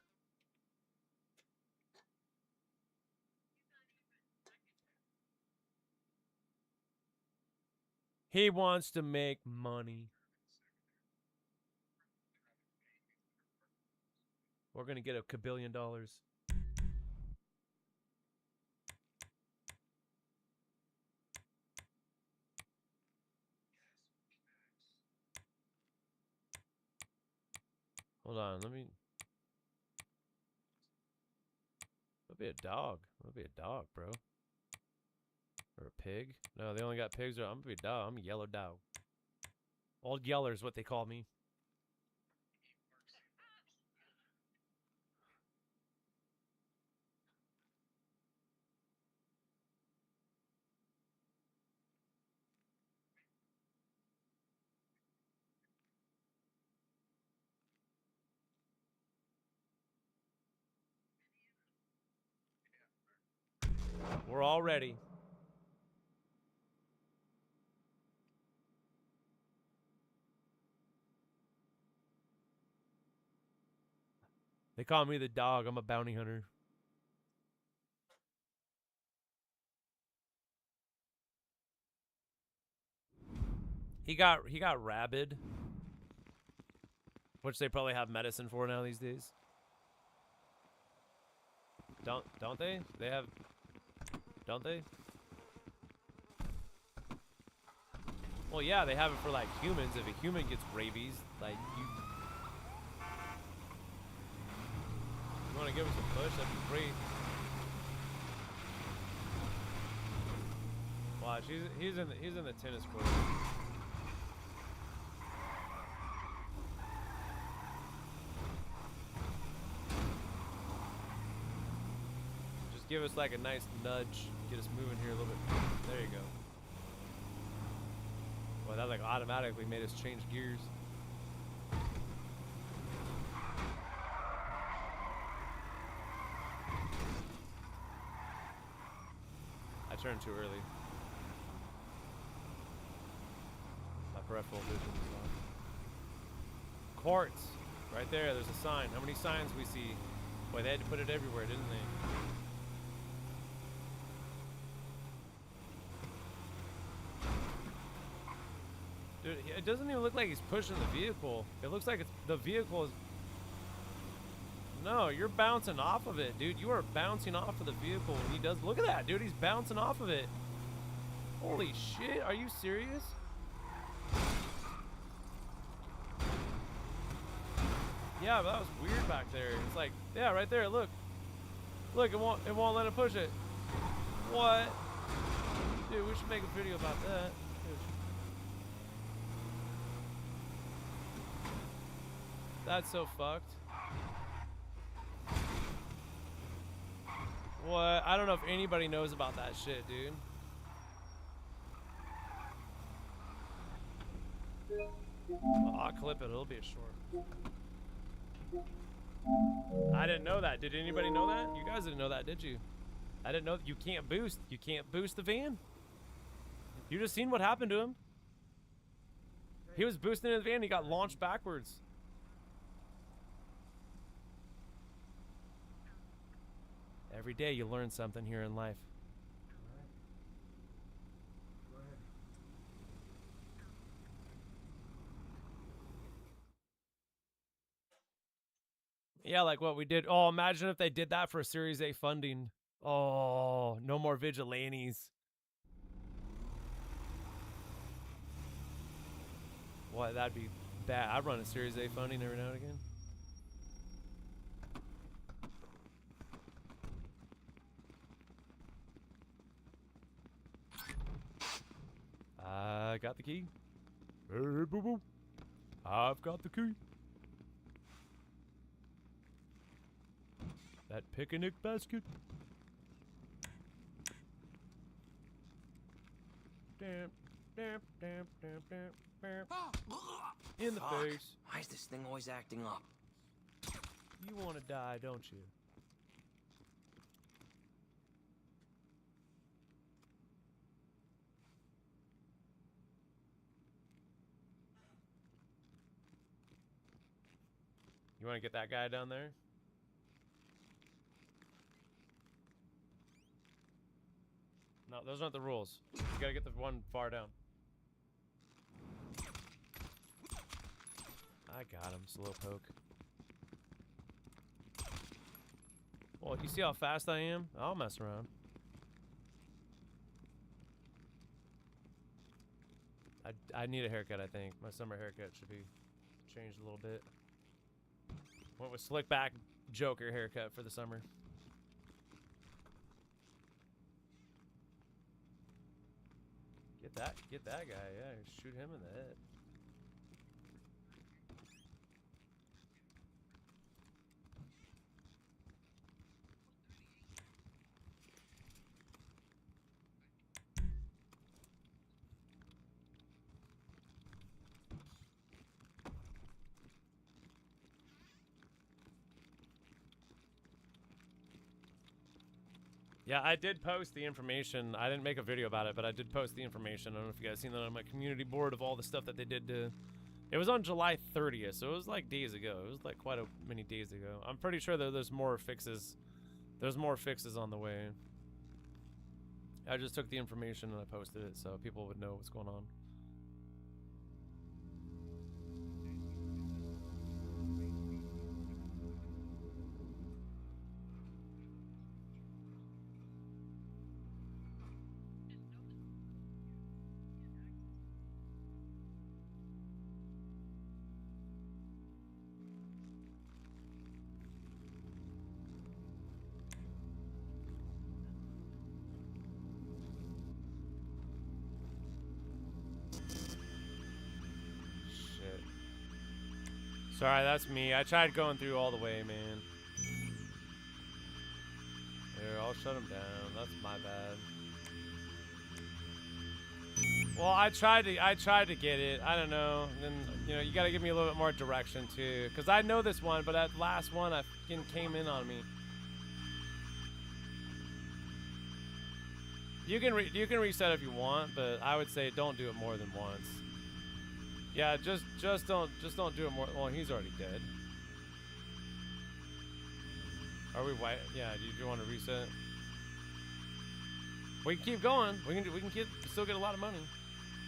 He wants to make money. We're gonna get $1 billion. Hold on, let me. It'll be a dog. It'll be a dog, bro. Or a pig. No, they only got pigs. I'm gonna be a dog. I'm a yellow dog. Old Yeller is what they call me. We're all ready. They call me the dog. I'm a bounty hunter. He got rabid, which they probably have medicine for now these days. Don't they? They have. Don't they? Well, yeah, they have it for like humans. If a human gets rabies, like you want to give us a push, that'd be great. Watch, he's in the tennis court. Just give us like a nice nudge, get us moving here a little bit. There you go. Well, that like automatically made us change gears. I turned too early. My peripheral vision is off. Courts! Right there, there's a sign. How many signs we see? Boy, they had to put it everywhere, didn't they? Dude, it doesn't even look like he's pushing the vehicle. It looks like the vehicle is... No, you're bouncing off of it, dude. You are bouncing off of the vehicle when he does... Look at that, dude. He's bouncing off of it. Holy shit. Are you serious? Yeah, but that was weird back there. It's like, yeah, right there. Look. Look, it won't let it push it. What? Dude, we should make a video about that. Dude. That's so fucked. What? I don't know if anybody knows about that shit, dude. Well, I'll clip it. It'll be a short. I didn't know that. Did anybody know that? You guys didn't know that, did you? I didn't know that you can't boost. You can't boost the van. You just seen what happened to him. He was boosting in the van. He got launched backwards. Every day you learn something here in life. Yeah, like what we did. Oh, imagine if they did that for Series A funding. Oh, no more vigilantes. What? That'd be bad. I'd run a Series A funding every now and again. I got the key. Hey, boo boo. I've got the key. That picnic basket. Damn, damn, damn, damn, damn, damn. In the face. Why is this thing always acting up? You want to die, don't you? You want to get that guy down there? No, those aren't the rules. You gotta get the one far down. I got him, slowpoke. Well, you see how fast I am? I'll mess around. I need a haircut, I think. My summer haircut should be changed a little bit. Went with slick back Joker haircut for the summer. Get that guy, yeah, shoot him in the head. Yeah, I did post the information. I didn't make a video about it, but I did post the information. I don't know if you guys seen that on my community board of all the stuff that they did to... It was on July 30th, so it was like days ago. It was like quite a many days ago. I'm pretty sure that there's more fixes. There's more fixes on the way. I just took the information and I posted it so people would know what's going on. Sorry, that's me. I tried going through all the way, man. Here, I'll shut him down. That's my bad. Well, I tried to get it. I don't know. Then, you know, you got to give me a little bit more direction too, because I know this one, but that last one, I fucking came in on me. You can reset if you want, but I would say don't do it more than once. Yeah, just don't do it more. Well, he's already dead. Are we white? Yeah. Do you want to reset? We can keep going. We can still get a lot of money.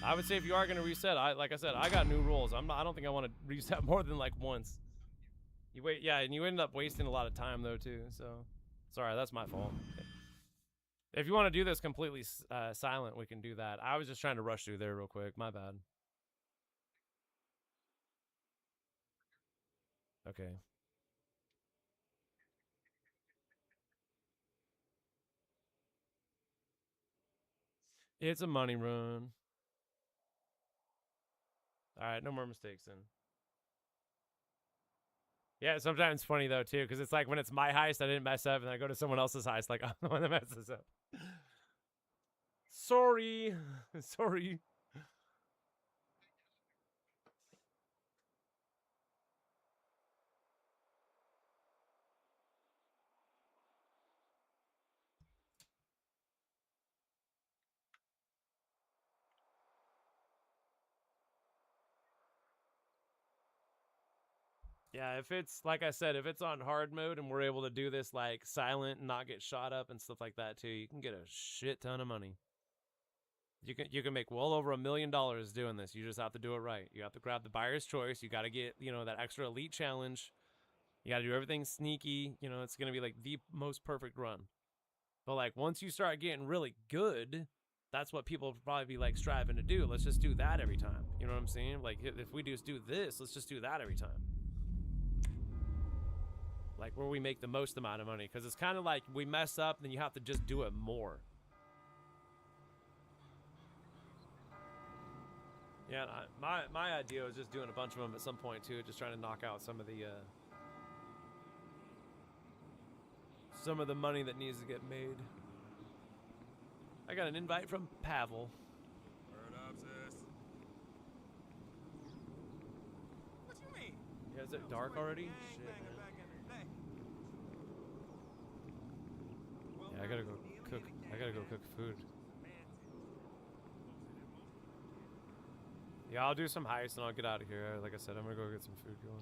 I would say if you are gonna reset, like I said, I got new rules. I don't think I want to reset more than like once. You wait, yeah, and you end up wasting a lot of time though too. So, sorry, that's my fault. If you want to do this completely silent, we can do that. I was just trying to rush through there real quick. My bad. Okay. It's a money run. All right, no more mistakes then. Yeah, sometimes it's funny though too, because it's like when it's my heist, I didn't mess up, and I go to someone else's heist, like I'm the one that messes up. Sorry, sorry. Yeah, if it's, like I said, if it's on hard mode and we're able to do this like silent and not get shot up and stuff like that too, you can get a shit ton of money. You can make well over $1 million doing this. You just have to do it right. You have to grab the buyer's choice. You got to get, you know, that extra elite challenge. You got to do everything sneaky. You know, it's going to be like the most perfect run. But like once you start getting really good, That's what people would probably be like striving to do. Let's just do that every time. You know what I'm saying? Like if we just do this, let's just do that every time. Like where we make the most amount of money, because it's kind of like we mess up, then you have to just do it more. Yeah, my idea was just doing a bunch of them at some point too, just trying to knock out some of the money that needs to get made. I got an invite from Pavel. Word up, sis. What you mean? Yeah, is it dark already? Shit, man. Yeah, I gotta go cook. I gotta go cook food. Yeah, I'll do some heist and I'll get out of here. Like I said, I'm gonna go get some food going.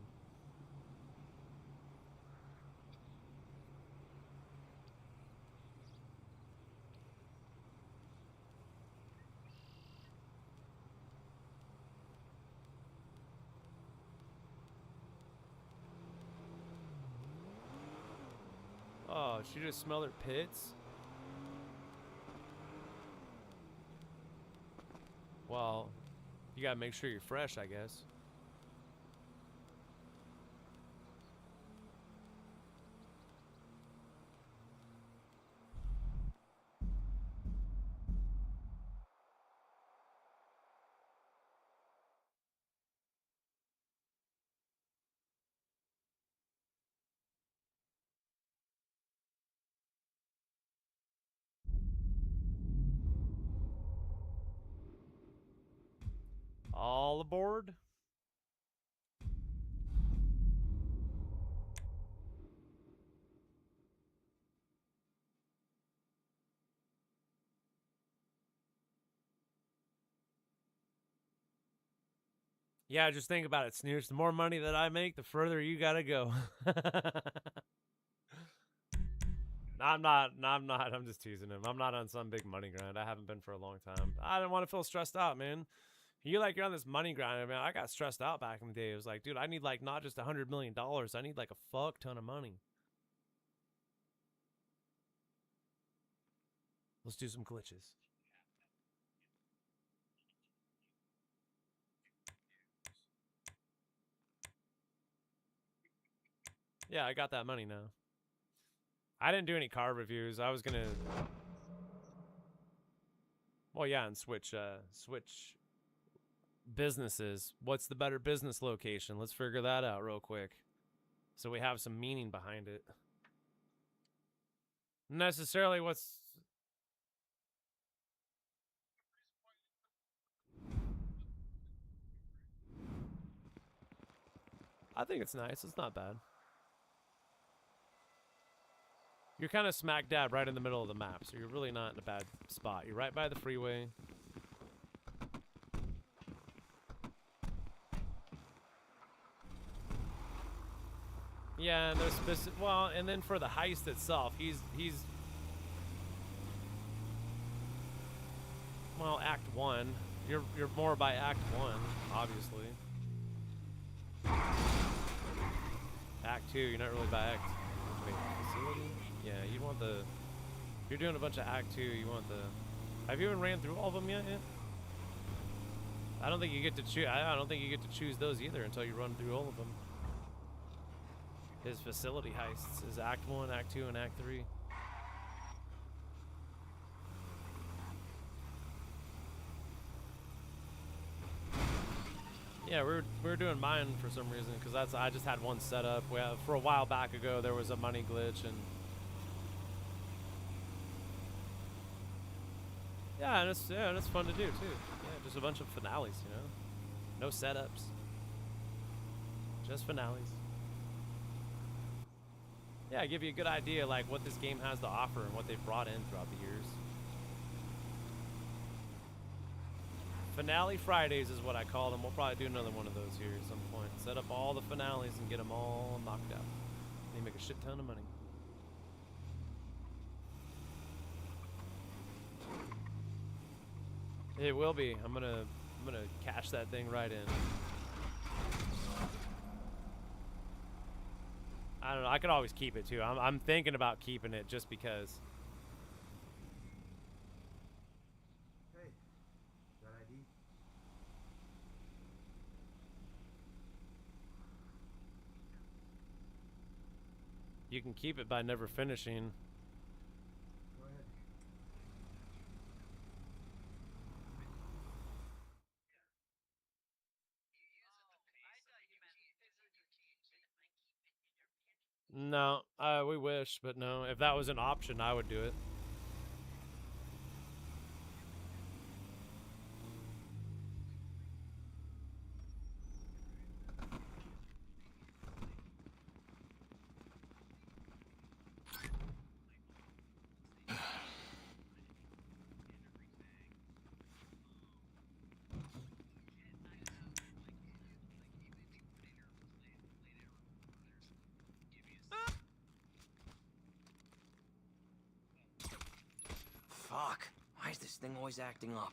Oh, she just smelled her pits? Well, you gotta make sure you're fresh, I guess. All aboard? Yeah, just think about it, Sneers. The more money that I make, the further you gotta go. I'm not. I'm just teasing him. I'm not on some big money grind. I haven't been for a long time. I don't want to feel stressed out, man. You're on this money grind. I mean, I got stressed out back in the day. It was like, dude, I need like not just $100 million. I need like a fuck ton of money. Let's do some glitches. Yeah, I got that money now. I didn't do any car reviews. I was gonna. Well, yeah, and switch businesses. What's the better business location? Let's figure that out real quick, so we have some meaning behind it. Necessarily, what's. I think it's nice. It's not bad. You're kind of smack dab right in the middle of the map, so you're really not in a bad spot. You're right by the freeway. Yeah, and there's specific. Well, and then for the heist itself, he's. Well, Act 1. You're more by Act 1, obviously. Act 2, you're not really by Act. Wait, facility? Yeah, you want the. If you're doing a bunch of Act 2, you want the. Have you even ran through all of them yet? I don't think you get to choose. I don't think you get to choose those either until you run through all of them. His facility heists is Act 1, Act 2, and Act 3. Yeah, we're doing mine for some reason because I just had one set up. For a while back ago there was a money glitch and and it's fun to do too. Yeah, just a bunch of finales, you know, no setups, just finales. Yeah, give you a good idea like what this game has to offer and what they've brought in throughout the years. Finale Fridays is what I call them. We'll probably do another one of those here at some point. Set up all the finales and get them all knocked out. And you make a shit ton of money. It will be. I'm gonna cash that thing right in. I don't know. I could always keep it too. I'm thinking about keeping it just because. You can keep it by never finishing. Go ahead. No, we wish, but no. If that was an option, I would do it. Fuck. Why is this thing always acting up?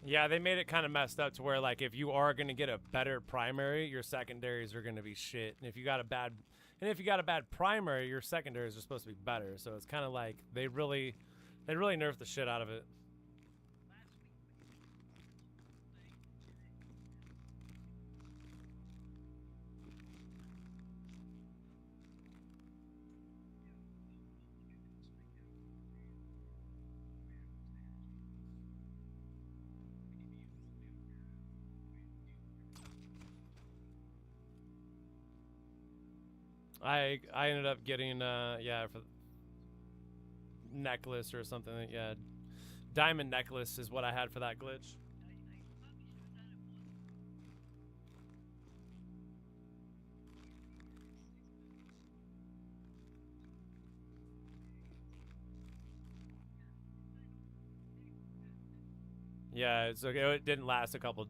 Yeah, they made it kind of messed up to where, like, if you are going to get a better primary, your secondaries are going to be shit. And if you got a bad primary, your secondaries are supposed to be better. So it's kind of like they really nerfed the shit out of it. I ended up getting yeah, for necklace or something. Yeah, diamond necklace is what I had for that glitch. Yeah, it's okay. It didn't last a couple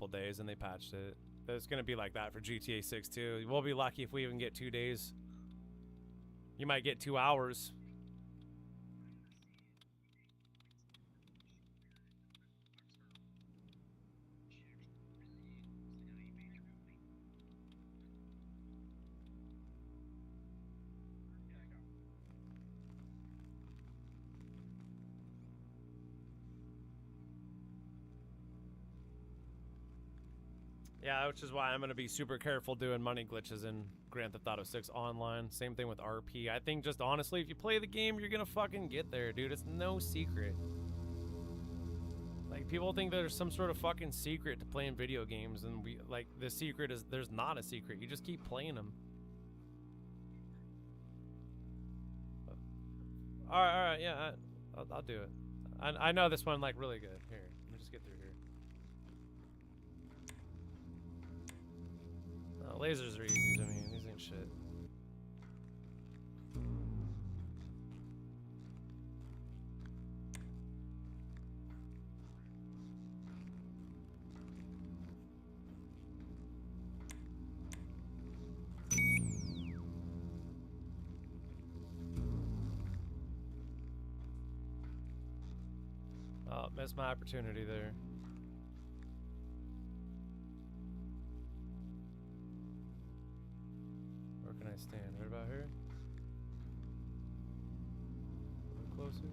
days, and they patched it. It's gonna be like that for GTA 6 too. We'll be lucky if we even get 2 days. You might get 2 hours. Yeah, which is why I'm going to be super careful doing money glitches in Grand Theft Auto 6 online. Same thing with RP. I think just honestly, if you play the game, you're going to fucking get there, dude. It's no secret. Like, people think there's some sort of fucking secret to playing video games, and the secret is, there's not a secret. You just keep playing them. Alright, yeah, I'll do it. I know this one, like, really good. Here, let me just get through here. Oh, lasers are easy to me. These ain't shit. Oh, missed my opportunity there. Where can I stand? Right about here? A little closer?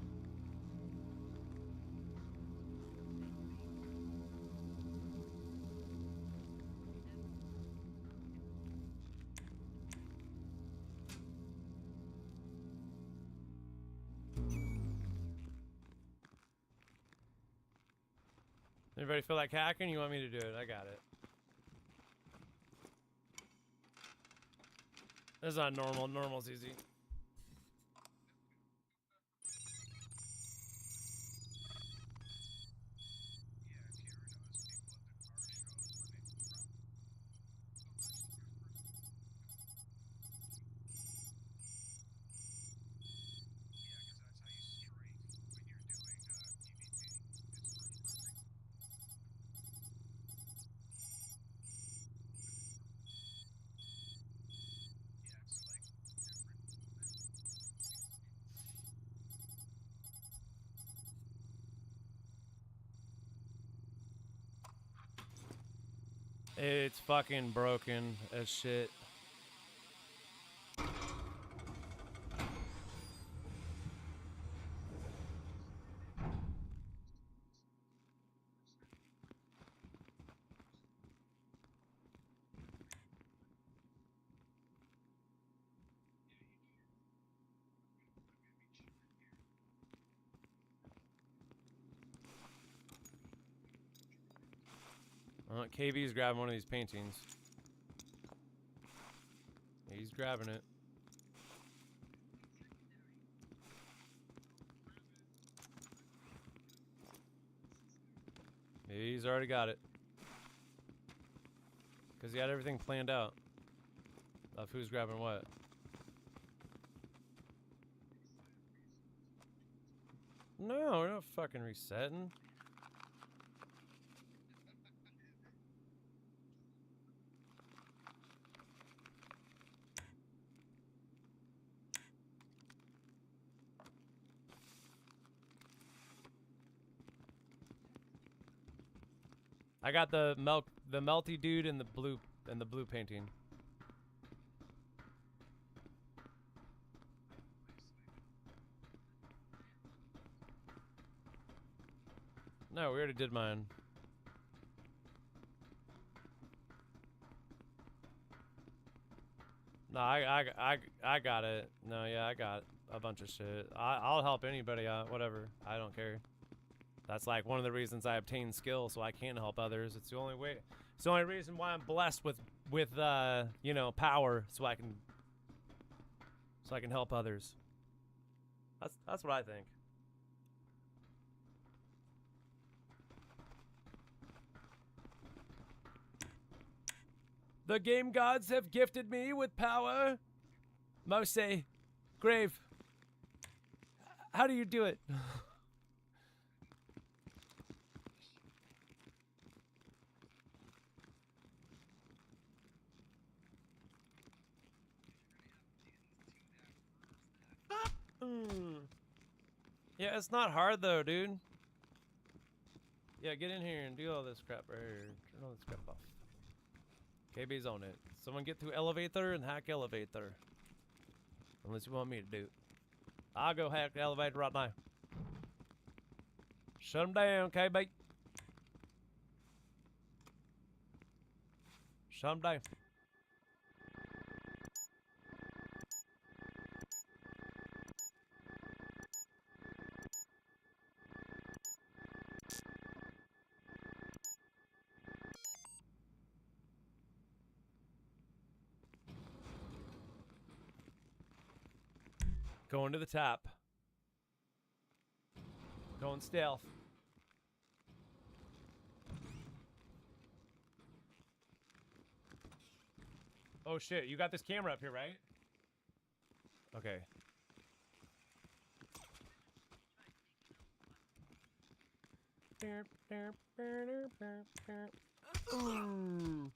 Everybody feel like hacking? You want me to do it? I got it. This is not normal. Normal's easy. It's fucking broken as shit. KB's grabbing one of these paintings. He's grabbing it. He's already got it. Because he had everything planned out of who's grabbing what. No, we're not fucking resetting. I got the melty dude in the blue painting. No, we already did mine. No, I got it. No, yeah, I got a bunch of shit. I'll help anybody out, whatever. I don't care. That's like one of the reasons I obtain skill, so I can help others. It's the only way. It's the only reason why I'm blessed with you know, power, so I can help others. That's what I think. The game gods have gifted me with power. Mose, Grave, how do you do it? Yeah, it's not hard though, dude. Yeah, get in here and do all this crap right here. Turn all this crap off. KB's on it. Someone get through elevator and hack elevator. Unless you want me to do it. I'll go hack the elevator right now. Shut them down, KB. Shut them down. Going to the top. Going stealth. Oh shit, you got this camera up here, right? Okay. Ooh.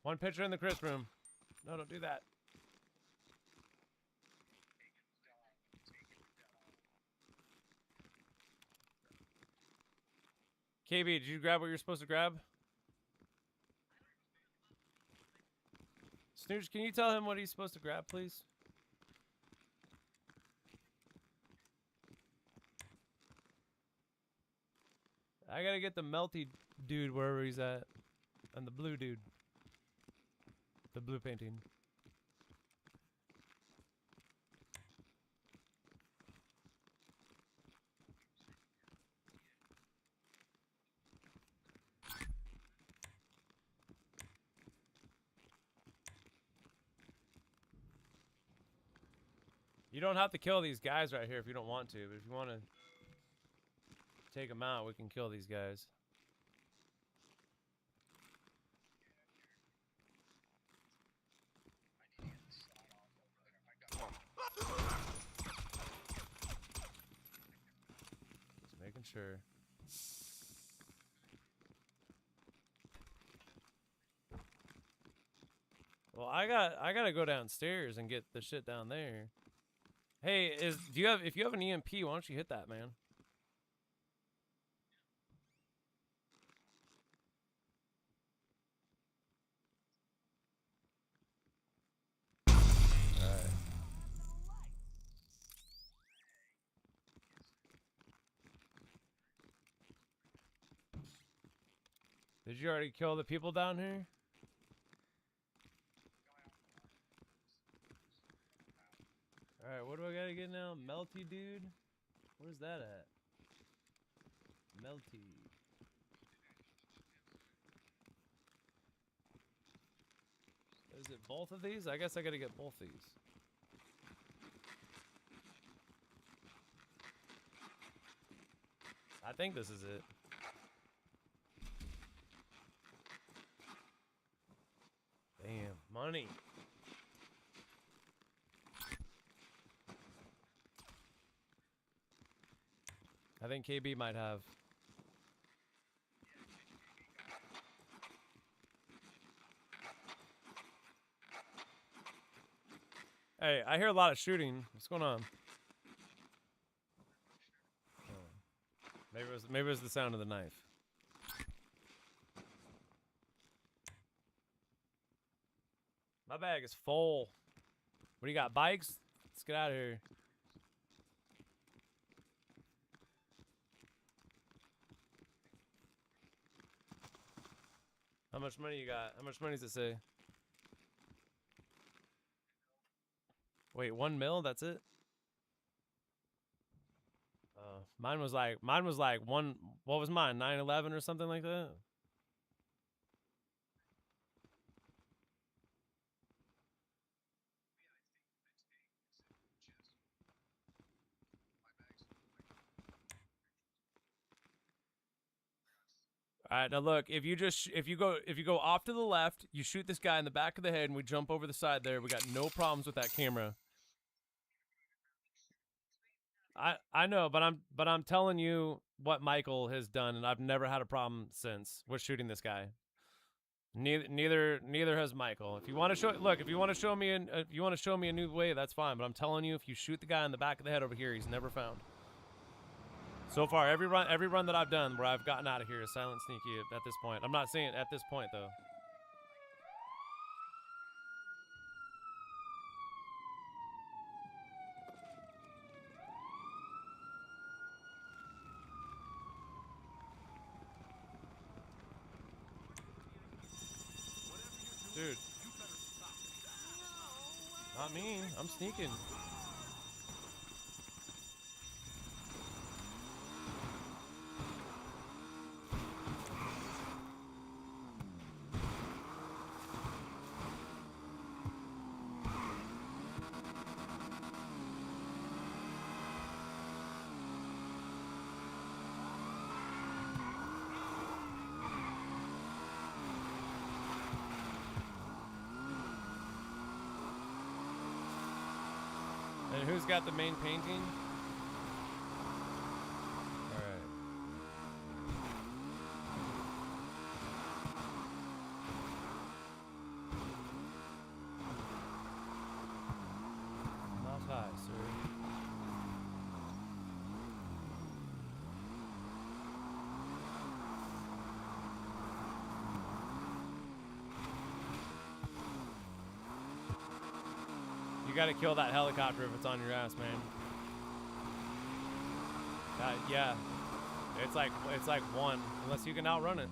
One picture in the Chris room. No, don't do that. KB, did you grab what you're supposed to grab? Snooch, can you tell him what he's supposed to grab, please? I gotta get the melty dude wherever he's at. And the blue dude. The blue painting. You don't have to kill these guys right here if you don't want to, but if you want to take them out, we can kill these guys. Just making sure. Well, I gotta go downstairs and get the shit down there. Hey, if you have an EMP, why don't you hit that, man? Alright. Did you already kill the people down here? Alright, what do I gotta get now? Melty dude? Where's that at? Melty. Is it both of these? I guess I gotta get both these. I think this is it. Damn, money. I think KB might have. Hey, I hear a lot of shooting. What's going on? Oh. Maybe it was the sound of the knife. My bag is full. What do you got? Bikes? Let's get out of here. How much money you got? How much money does it say? Wait, 1 mil? That's it? Mine was like one. What was mine? 911 or something like that. All right, now look. If you go off to the left, you shoot this guy in the back of the head, and we jump over the side there. We got no problems with that camera. I know, but I'm telling you what Michael has done, and I've never had a problem since with shooting this guy. Neither has Michael. If you want to show me a new way, that's fine. But I'm telling you, if you shoot the guy in the back of the head over here, he's never found. So far, every run that I've done where I've gotten out of here is silent sneaky at this point. I'm not saying at this point though. Dude. Not me. I'm sneaking. And who's got the main painting? Alright. Not high, sir. You gotta kill that helicopter if it's on your ass, man. Yeah. It's like one, unless you can outrun it.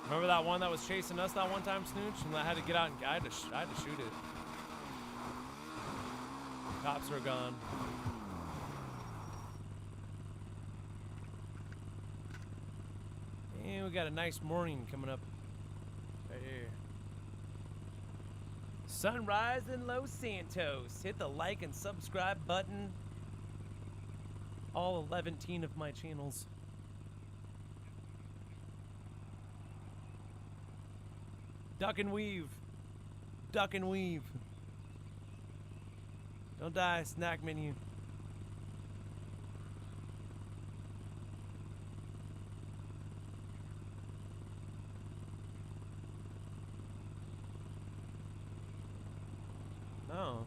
Remember that one that was chasing us that one time, Snooch? And I had to get out and I had to shoot it. Cops were gone. And we got a nice morning coming up right here. Sunrise in Los Santos. Hit the like and subscribe button. All 11 of my channels. Duck and weave. Duck and weave. Don't die, snack menu. Oh.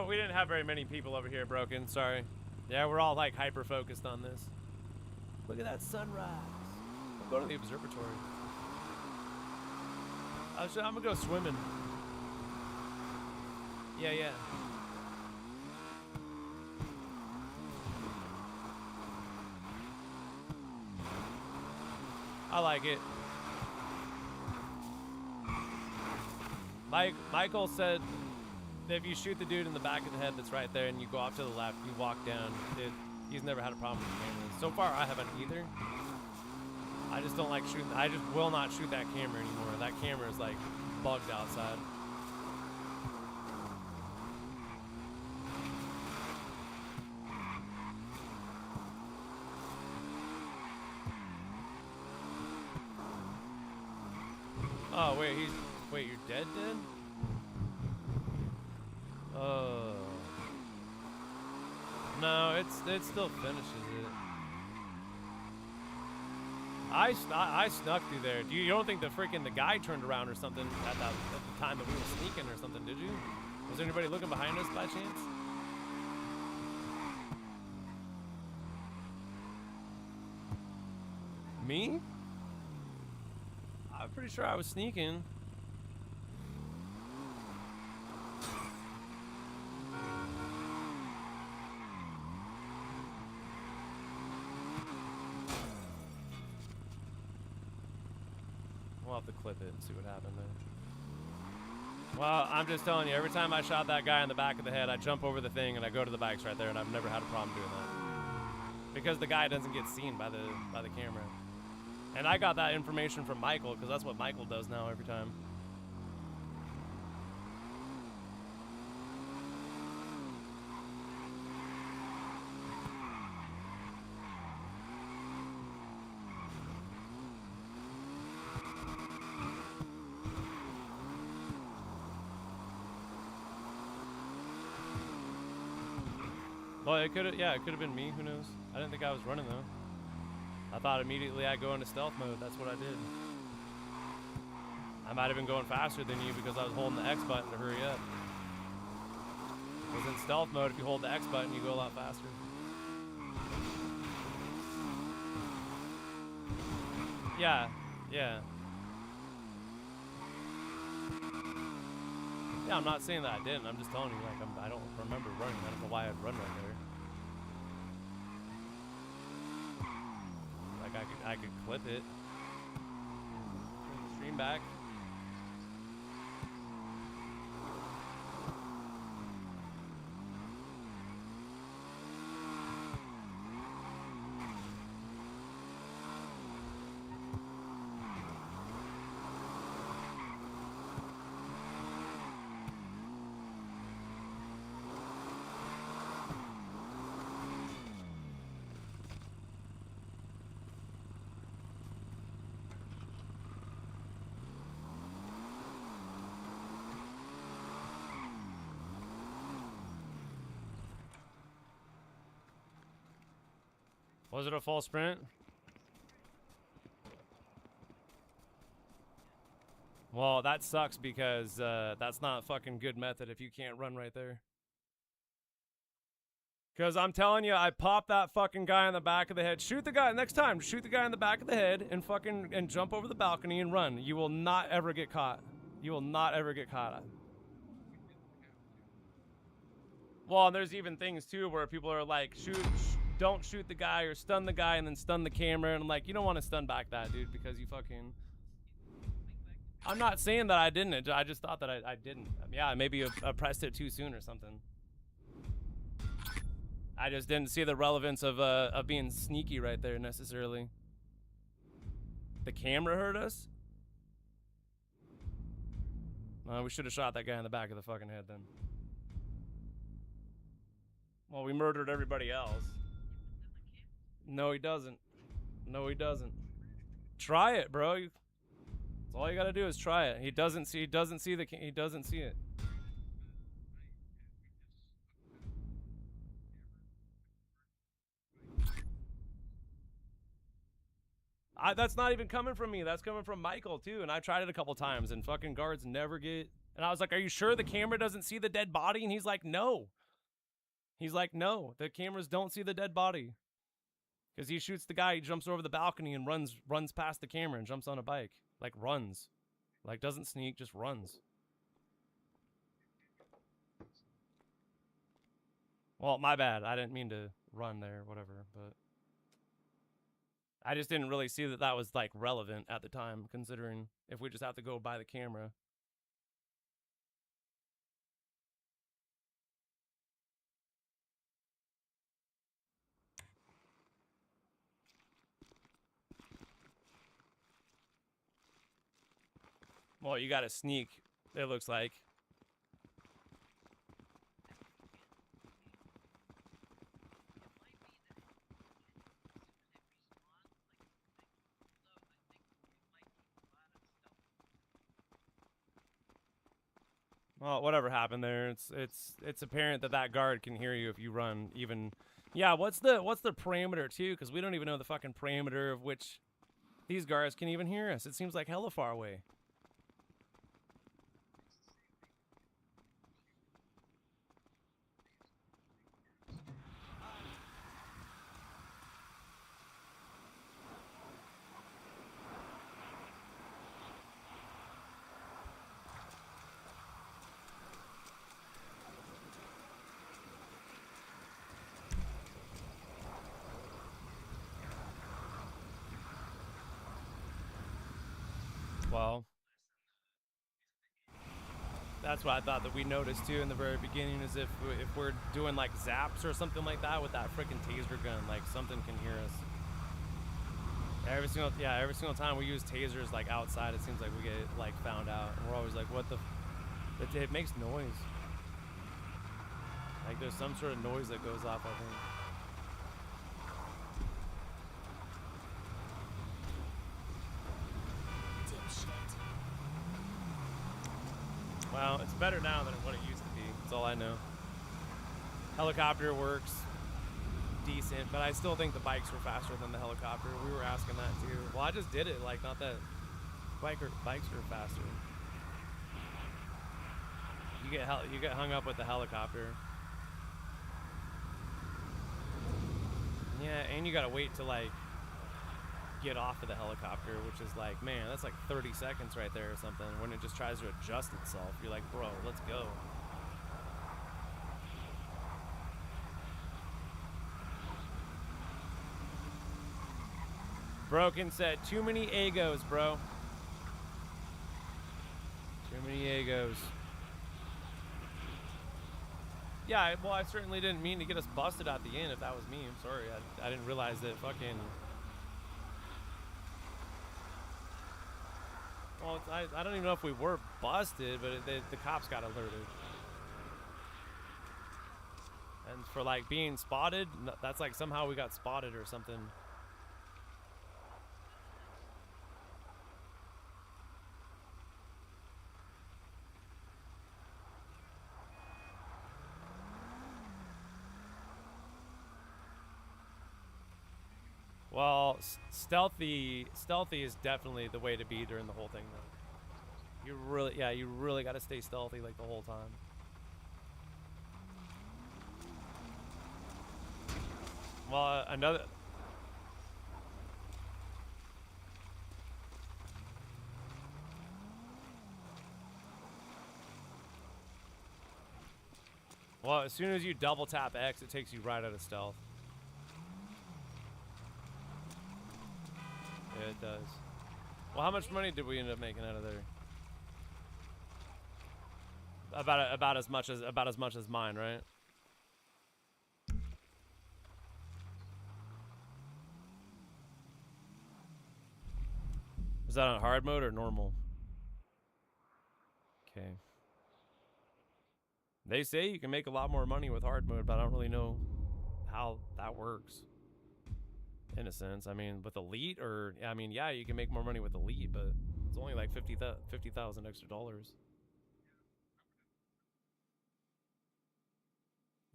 We didn't have very many people over here, Broken. Sorry. Yeah, we're all like hyper focused on this. Look at that sunrise. I'll go to the observatory. I'm gonna go swimming. Yeah, yeah. I like it. Michael said that if you shoot the dude in the back of the head that's right there and you go off to the left, you walk down, he's never had a problem with the cameras. So far, I haven't either. I just don't like shooting. I just will not shoot that camera anymore. That camera is like bugged outside. Oh wait, wait, you're dead? No, it still finishes it. I snuck through there. You don't think the guy turned around or something at the time that we were sneaking or something, did you? Was there anybody looking behind us by chance? Me? I'm pretty sure I was sneaking. We'll have to clip it and see what happened there. Well, I'm just telling you, every time I shot that guy in the back of the head, I jump over the thing and I go to the bikes right there, and I've never had a problem doing that. Because the guy doesn't get seen by the camera. And I got that information from Michael, because that's what Michael does now every time. Well, it could have been me, who knows? I didn't think I was running though. I thought immediately I'd go into stealth mode. That's what I did. I might have been going faster than you because I was holding the X button to hurry up. Because in stealth mode, if you hold the X button, you go a lot faster. Yeah, yeah. Yeah, I'm not saying that I didn't. I'm just telling you, like, I don't remember running. I don't know why I'd run right there. Like, I could clip it. Stream back. Was it a full sprint? Well, that sucks because that's not a fucking good method if you can't run right there. Because I'm telling you, I popped that fucking guy in the back of the head. Shoot the guy next time. Shoot the guy in the back of the head and jump over the balcony and run. You will not ever get caught. You will not ever get caught. Well, and there's even things too where people are like, don't shoot the guy or stun the guy and then stun the camera. And I'm like, you don't want to stun back that, dude, because you fucking... I'm not saying that I didn't. I just thought that I didn't. Yeah, maybe I pressed it too soon or something. I just didn't see the relevance of being sneaky right there necessarily. The camera hurt us? We should have shot that guy in the back of the fucking head then. Well, we murdered everybody else. No, he doesn't. No, he doesn't. Try it, bro. That's all you gotta do is try it. He doesn't see it. That's not even coming from me. That's coming from Michael too. And I tried it a couple times, and fucking guards never get. And I was like, "Are you sure the camera doesn't see the dead body?" And he's like, "No." He's like, "No, the cameras don't see the dead body." Because he shoots the guy, he jumps over the balcony and runs past the camera and jumps on a bike. Like runs. Like doesn't sneak, just runs. Well, my bad. I didn't mean to run there, whatever, but I just didn't really see that that was like relevant at the time, considering if we just have to go by the camera. Well, you gotta sneak, it looks like. Well, whatever happened there, it's apparent that that guard can hear you if you run even. Yeah, what's the parameter too? Because we don't even know the fucking parameter of which these guards can even hear us. It seems like hella far away. Well, that's what I thought that we noticed too in the very beginning, is if we're doing like zaps or something like that with that freaking taser gun, like something can hear us. Every single time we use tasers like outside, it seems like we get like found out, and we're always like, what the? It makes noise. Like there's some sort of noise that goes off, I think. Well, it's better now than what it used to be. That's all I know. Helicopter works decent, but I still think the bikes were faster than the helicopter. We were asking that too. Well, I just did it. Like, not that bikes are faster. You get hung up with the helicopter. Yeah, and you gotta wait to like get off of the helicopter, which is like, man, that's like 30 seconds right there or something. When it just tries to adjust itself, you're like, bro, let's go. Broken said, too many egos, bro. Too many egos. Yeah, well, I certainly didn't mean to get us busted at the end. If that was me, I'm sorry. I didn't realize that fucking... Well, I don't even know if we were busted, but the cops got alerted. And for like being spotted, that's like somehow we got spotted or something. Well, stealthy is definitely the way to be during the whole thing, though. You really got to stay stealthy like the whole time. Well, another. Well, as soon as you double tap X, it takes you right out of stealth. Yeah, it does. Well, how much money did we end up making out of there? About as much as mine, right? Is that on hard mode or normal? Okay. They say you can make a lot more money with hard mode, but I don't really know how that works. In a sense, I mean, with Elite, or I mean, yeah, you can make more money with Elite, but it's only like 50,000 extra dollars.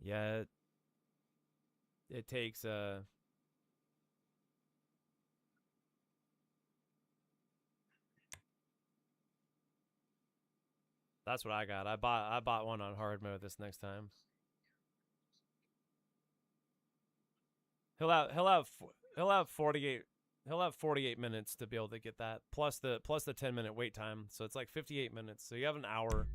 Yeah, it takes That's what I got. I bought one on hard mode this next time. He'll have 48 minutes to be able to get that, plus the 10-minute wait time. So it's like 58 minutes. So you have an hour.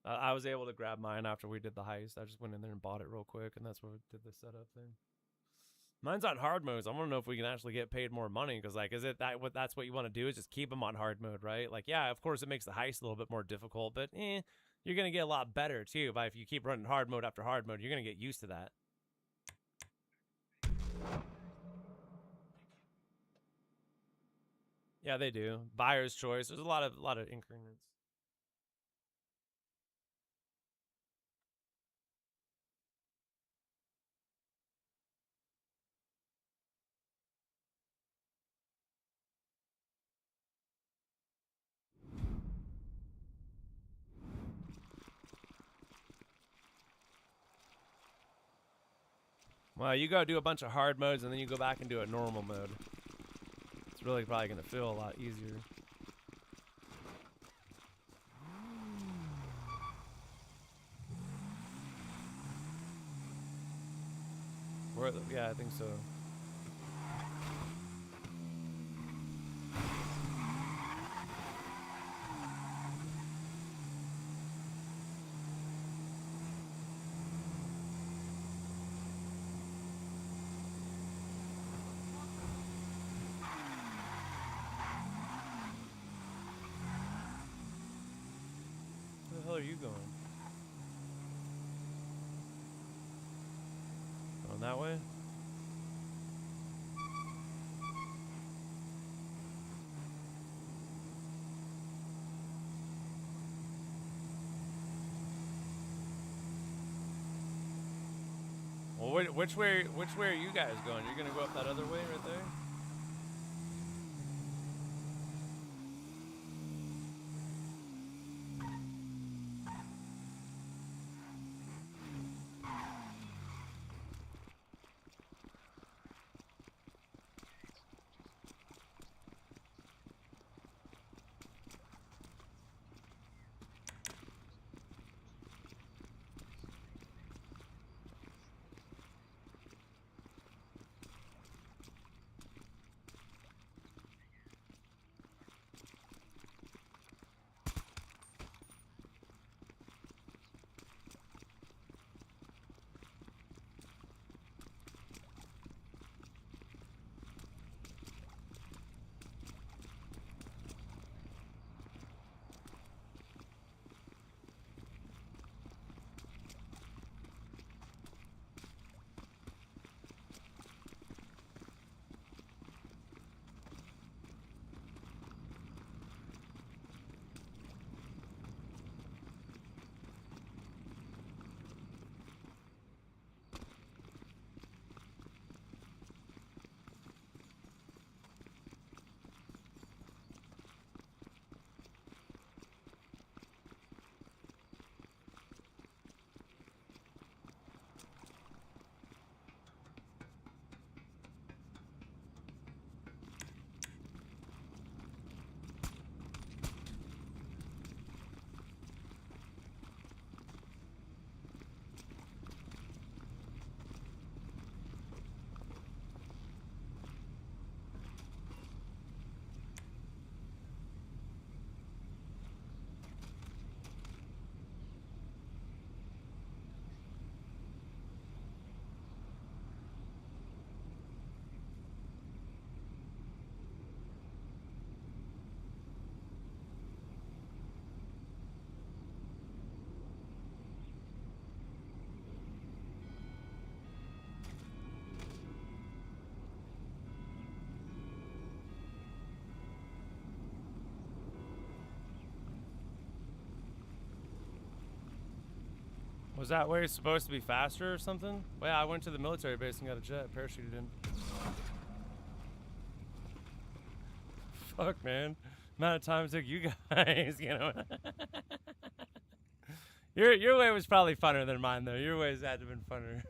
I was able to grab mine after we did the heist. I just went in there and bought it real quick, and that's what we did the setup thing. Mine's on hard modes. I want to know if we can actually get paid more money, because like, is it that that's what you want to do, is just keep them on hard mode, right? Like, yeah, of course it makes the heist a little bit more difficult, but you're gonna get a lot better too. But if you keep running hard mode after hard mode, you're gonna get used to that. Yeah, they do. Buyer's choice. There's a lot of increments. Well, you gotta do a bunch of hard modes and then you go back and do a normal mode. It's really probably gonna feel a lot easier. Yeah, I think so. Where the hell are you going? Going that way? Well, which way are you guys going? You're gonna go up that other way right there? Was that way supposed to be faster or something? Well, yeah, I went to the military base and got a jet, parachuted in. Fuck, man. Amount of time it took you guys, you know. Your way was probably funner than mine, though. Your ways had to have been funner.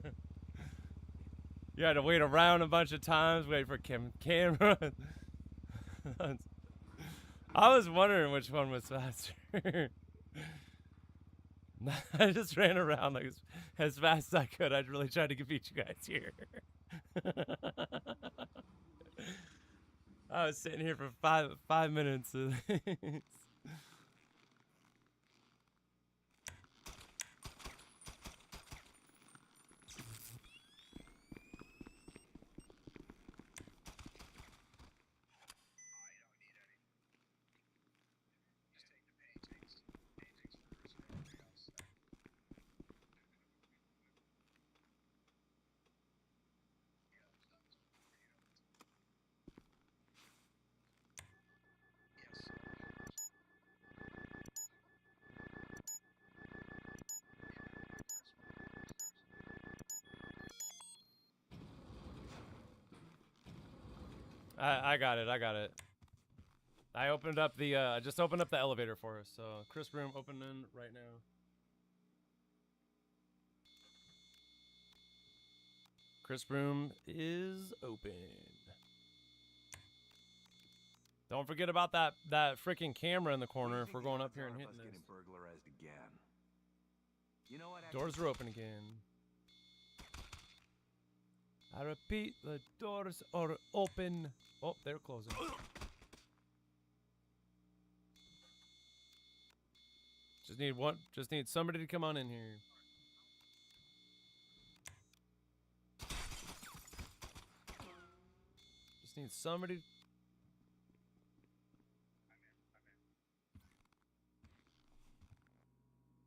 You had to wait around a bunch of times, wait for camera. I was wondering which one was faster. I just ran around like as fast as I could. I'd really tried to beat you guys here. I was sitting here for five minutes. I got it. I got it. I opened up the I just opened up the elevator for us. So Chris room opening right now. Chris room is open. Don't forget about that freaking camera in the corner if we're going up here and hitting this. Burglarized again. You know what? Doors are open again. I repeat, the doors are open. Oh, they're closing. Just need somebody to come on in here. Just need somebody.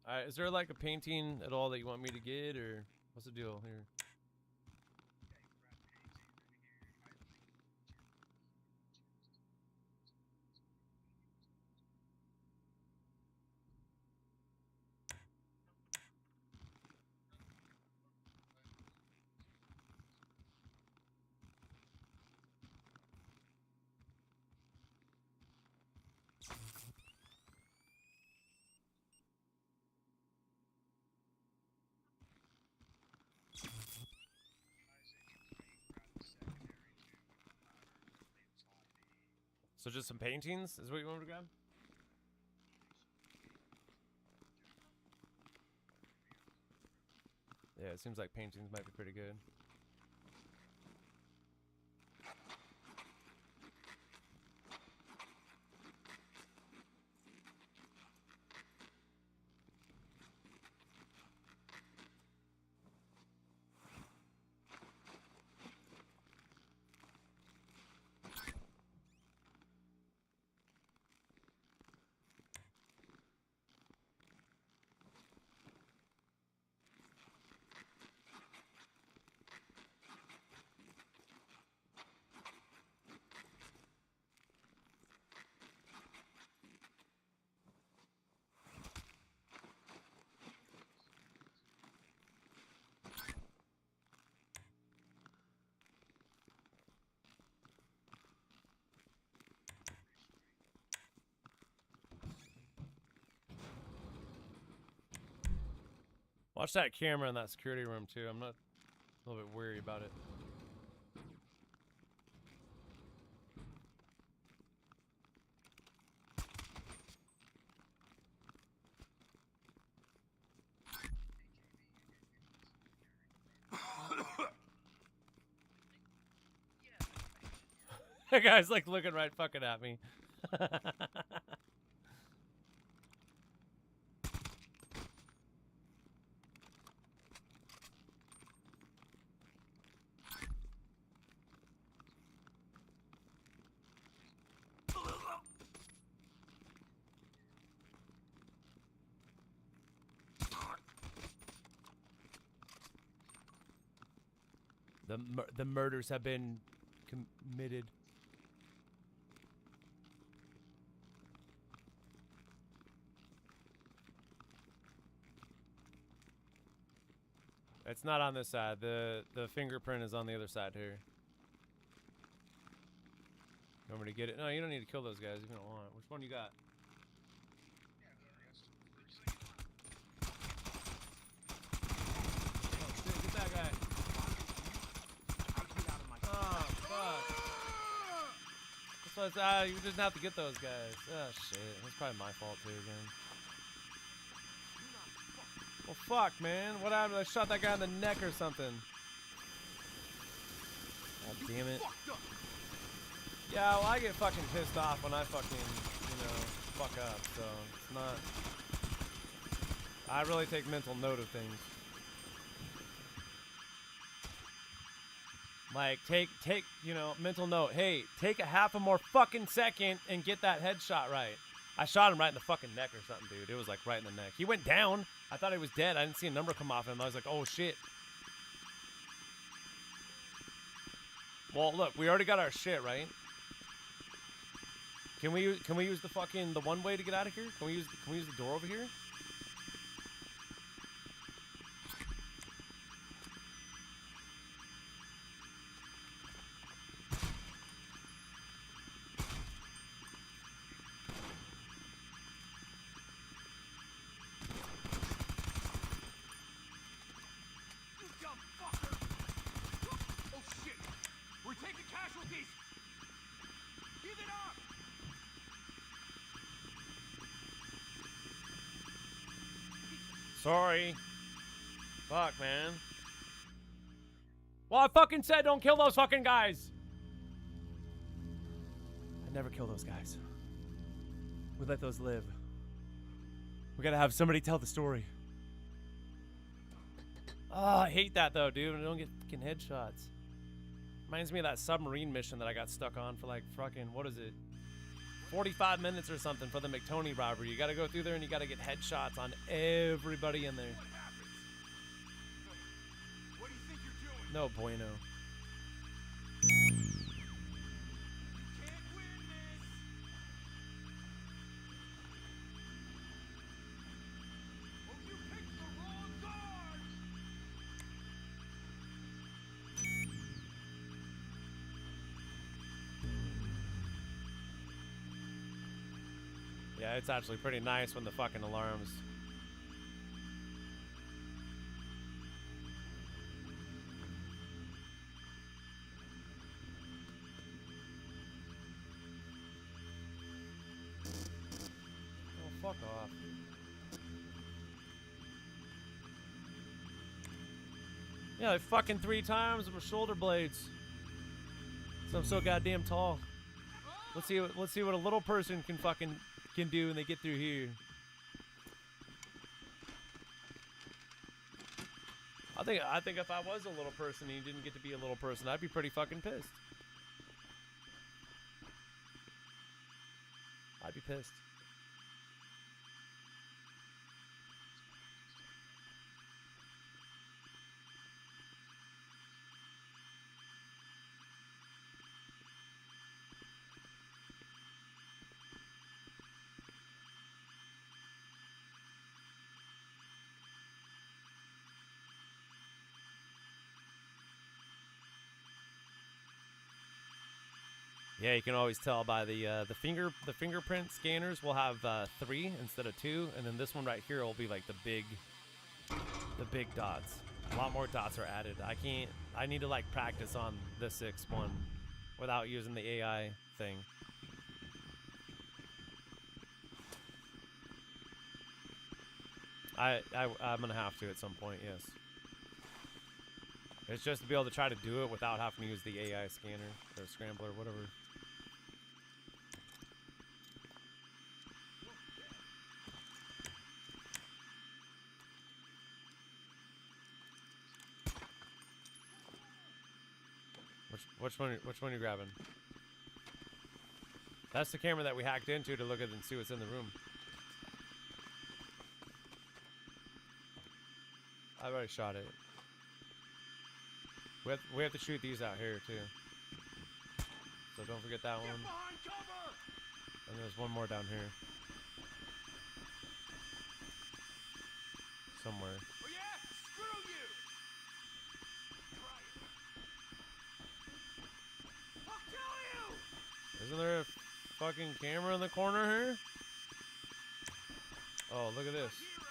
Alright, is there like a painting at all that you want me to get, or what's the deal here? So just some paintings is what you want to grab? Yeah, it seems like paintings might be pretty good. Watch that camera in that security room too. I'm not a little bit weary about it. That guy's like looking right fucking at me. The murders have been committed. It's not on this side. The fingerprint is on the other side here. You want me to get it? No, you don't need to kill those guys if you don't want. Which one you got? Oh, shit, get that guy. Oh, fuck. This So it's, you didn't have to get those guys. Oh shit, that's probably my fault too again. Well, fuck, man. What happened? I shot that guy in the neck or something. God damn it. Yeah, well, I get fucking pissed off when I fucking, you know, fuck up. So it's not. I really take mental note of things. Like, take, you know, mental note. Hey, take a half a more fucking second and get that headshot right. I shot him right in the fucking neck or something, dude. It was like right in the neck. He went down. I thought he was dead. I didn't see a number come off him. I was like, oh shit. Well, look, we already got our shit, right? Can we use the fucking the one way to get out of here? Can we use the door over here? Sorry. Fuck, man. Well, I fucking said don't kill those fucking guys. I never kill those guys. We let those live. We gotta have somebody tell the story. Oh, I hate that though, dude. I don't get fucking headshots. Reminds me of that submarine mission that I got stuck on for like fucking, what is it? 45 minutes or something for the McTony robbery. You gotta go through there and you gotta get headshots on everybody in there. What do you think you're doing? No bueno. You can't win this. Oh, you picked the wrong guard. Yeah, it's actually pretty nice when the fucking alarms. Oh, fuck off. Yeah, like fucking 3 times with my shoulder blades. So I'm so goddamn tall. Let's see what a little person can do when they get through here. I think if I was a little person and you didn't get to be a little person, I'd be pretty fucking pissed. I'd be pissed. Yeah, you can always tell by the fingerprint scanners will have 3 instead of 2, and then this one right here will be like the big dots. A lot more dots are added. I need to like practice on the 6th one without using the AI thing. I'm gonna have to at some point, yes. It's just to be able to try to do it without having to use the AI scanner or scrambler, whatever. Which one are you grabbing? That's the camera that we hacked into to look at and see what's in the room. I've already shot it. We have to shoot these out here too. So don't forget that one. And there's one more down here. Somewhere. Oh yeah? Screw you! Try it. I'll kill you! Isn't there a fucking camera in the corner here? Oh, look at this. Here,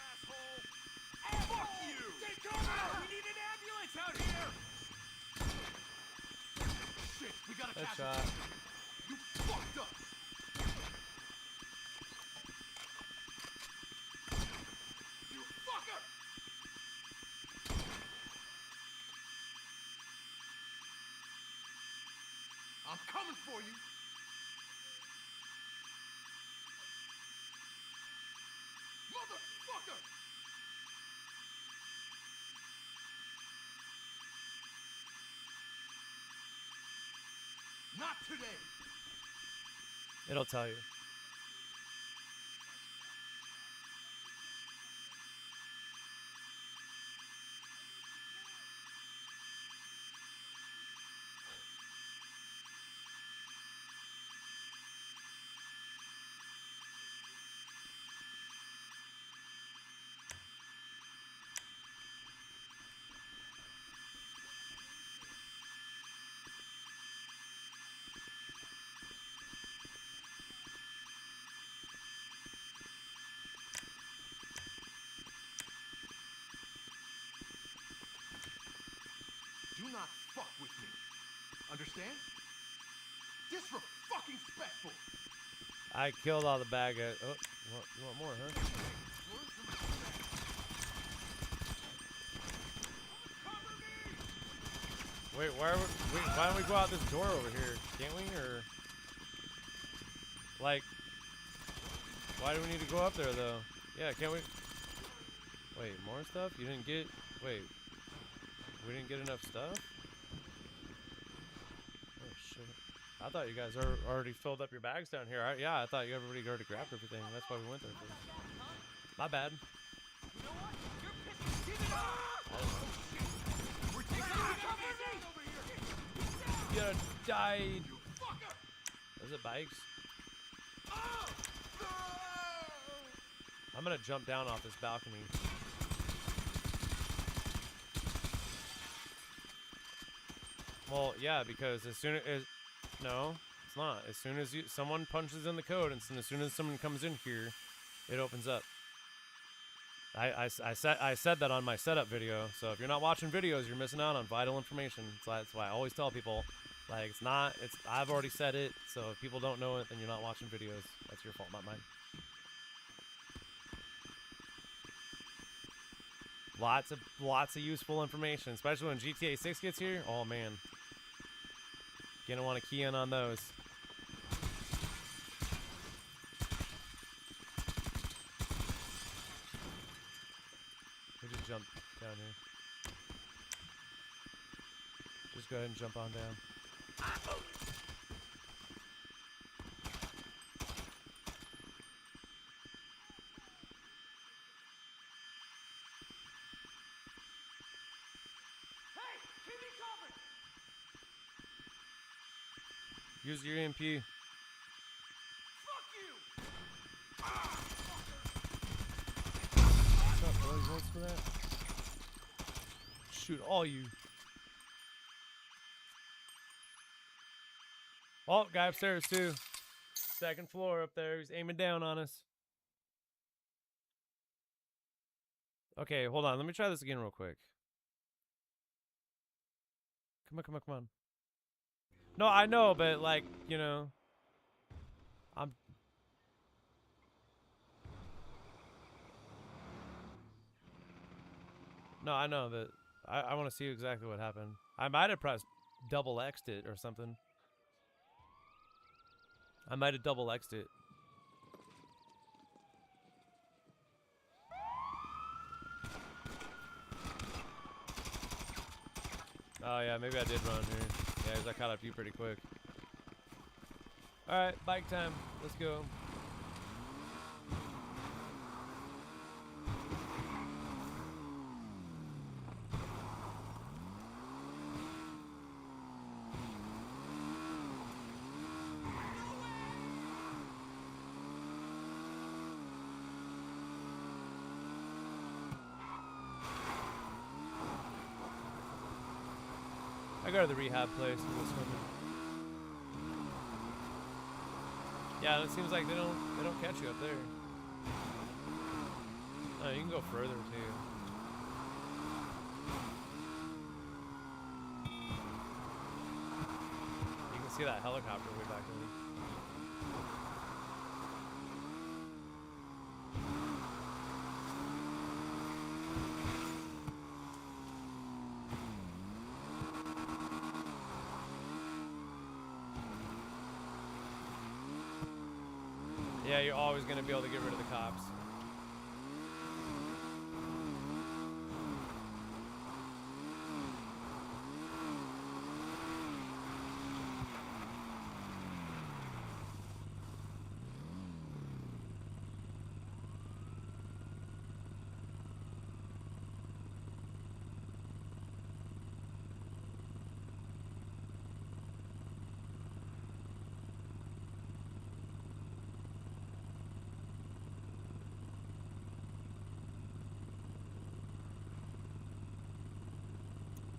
asshole! Fuck you! Take cover! We need an ambulance out here! Shit, we gotta catch Headshot. him. You fucked up. You fucker! I'm coming for you. Motherfucker! Not today. It'll tell you. Do not fuck with me. Understand? Disrespectful. I killed all the bad guys. Oh, you want more, huh? Wait, why don't we go out this door over here? Can't we? Or like, why do we need to go up there though? Yeah, can't we? Wait, more stuff? You didn't get? Wait, we didn't get enough stuff? Oh shit! I thought you guys already filled up your bags down here. Yeah, I thought everybody already grabbed everything. That's why we went there first. My bad. You died. Is it bikes? I'm gonna jump down off this balcony. Well, yeah, because as soon as no, it's not. As soon as someone punches in the code, and as soon as someone comes in here, it opens up. I said that on my setup video. So if you're not watching videos, you're missing out on vital information. So that's why I always tell people, like, I've already said it. So if people don't know it, then you're not watching videos. That's your fault, not mine. Lots of useful information, especially when GTA 6 gets here. Oh man, gonna want to key in on those. We just jump down here. Just go ahead and jump on down. Use your EMP. Fuck you! What's up, bro? You votes for that? Shoot all you. Oh, guy upstairs too. Second floor up there. He's aiming down on us. Okay, hold on. Let me try this again real quick. Come on, come on, come on. No, I know, but like, you know, No, I know that. I want to see exactly what happened. I might have pressed double X'd it or something. I might have double X'd it. Oh yeah, maybe I did run here. Yeah, 'cause I caught up to you pretty quick. Alright, bike time. Let's go. I go to the rehab place and go swimming. Yeah, it seems like they don't catch you up there. No, you can go further too. You can see that helicopter way back there. Yeah, you're always gonna be able to get rid of the cops.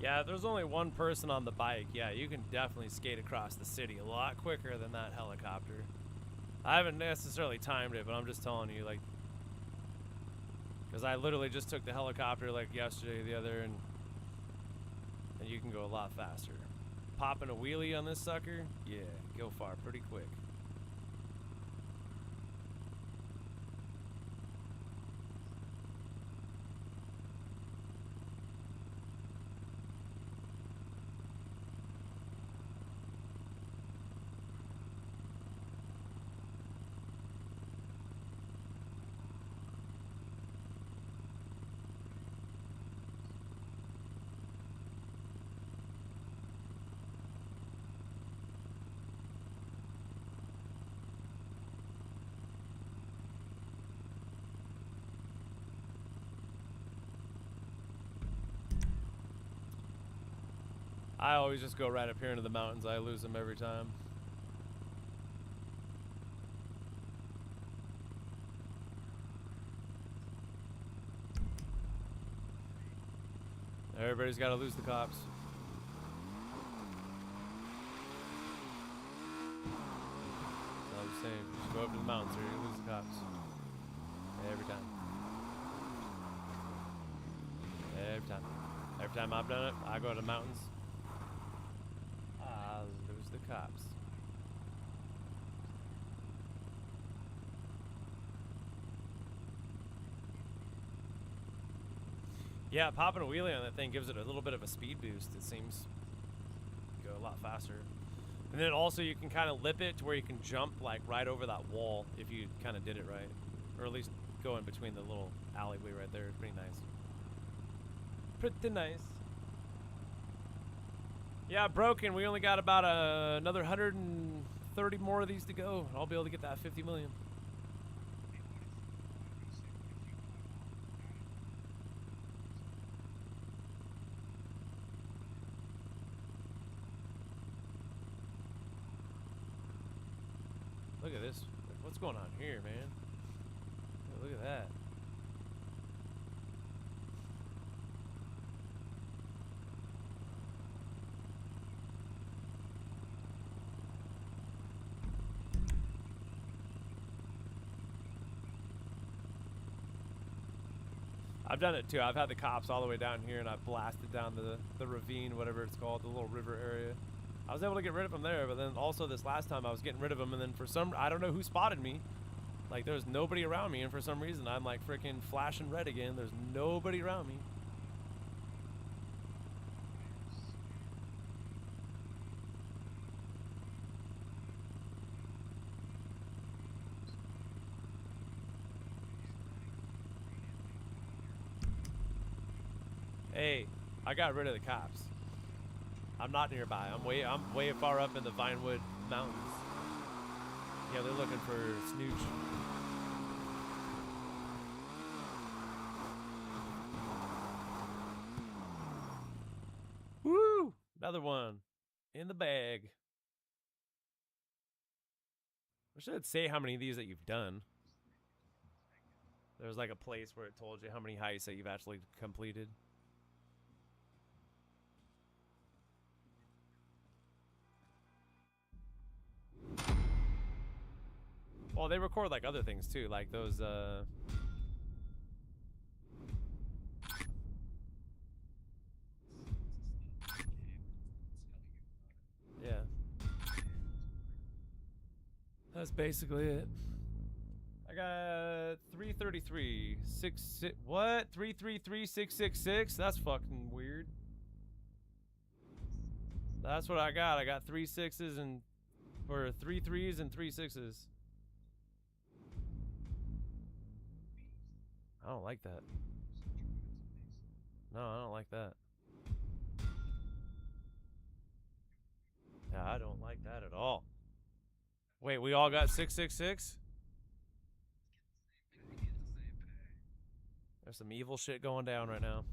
Yeah, if there's only one person on the bike, yeah, you can definitely skate across the city a lot quicker than that helicopter. I haven't necessarily timed it, but I'm just telling you, like, because I literally just took the helicopter like yesterday, the other, and you can go a lot faster. Popping a wheelie on this sucker, yeah, go far pretty quick. I always just go right up here into the mountains. I lose them every time. Everybody's got to lose the cops. I'm just saying, just go up to the mountains or you lose the cops. Every time. Every time. Every time I've done it, I go to the mountains. I lose the cops. Yeah, popping a wheelie on that thing gives it a little bit of a speed boost, it seems. You go a lot faster. And then also you can kind of lip it to where you can jump like right over that wall if you kind of did it right. Or at least go in between the little alleyway right there. It's pretty nice. Pretty nice. Yeah, broken. We only got about another 130 more of these to go. I'll be able to get that 50 million. Look at this. What's going on here, man? Oh, look at that. I've done it too. I've had the cops all the way down here and I've blasted down the ravine, whatever it's called, the little river area. I was able to get rid of them there, but then also this last time I was getting rid of them, and then for some, I don't know who spotted me. Like, there's nobody around me, and for some reason, I'm like freaking flashing red again. There's nobody around me. Hey, I got rid of the cops. I'm not nearby. I'm way far up in the Vinewood Mountains. Yeah, they're looking for Snooch. Woo! Another one in the bag. I should say how many of these that you've done. There's like a place where it told you how many heists that you've actually completed. Well, they record like other things too, like those yeah. That's basically it. I got 333, 6, what? 333-666? That's fucking weird. That's what I got. I got 3 6s and, or 3 3s and 3 6s. I don't like that. No, I don't like that. Yeah, I don't like that at all. Wait, we all got 666? There's some evil shit going down right now.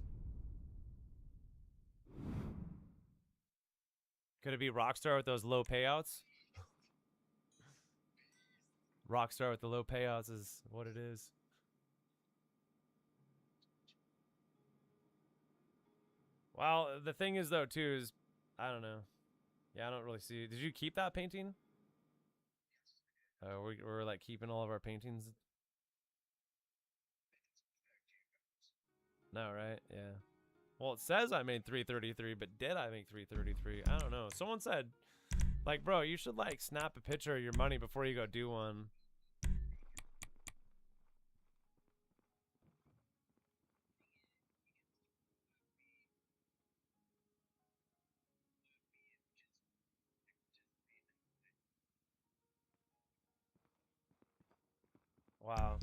Could it be Rockstar with those low payouts? Rockstar with the low payouts is what it is. Well, the thing is though too is, I don't know. Yeah, I don't really see. Did you keep that painting? We're like keeping all of our paintings. No, right? Yeah. Well, it says I made 333, but did I make 333? I don't know. Someone said, like, bro, you should like snap a picture of your money before you go do one. Wow.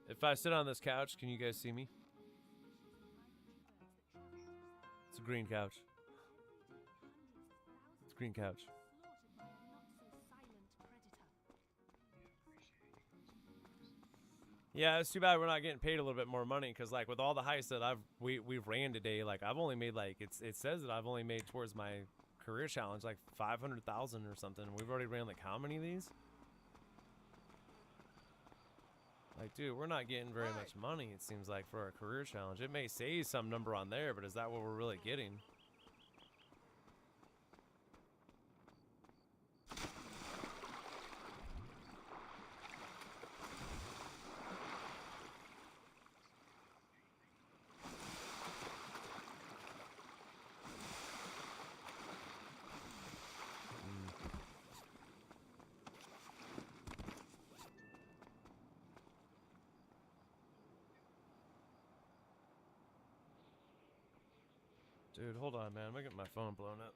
If I sit on this couch, can you guys see me? It's a green couch. It's a green couch. Yeah, it's too bad we're not getting paid a little bit more money, because like with all the heists that we've ran today, like I've only made like it says that I've only made towards my career challenge like 500,000 or something. We've already ran like how many of these? Like, dude, we're not getting very much money, it seems like, for our career challenge. It may say some number on there, but is that what we're really getting? Dude, hold on, man. I'm gonna get my phone blown up.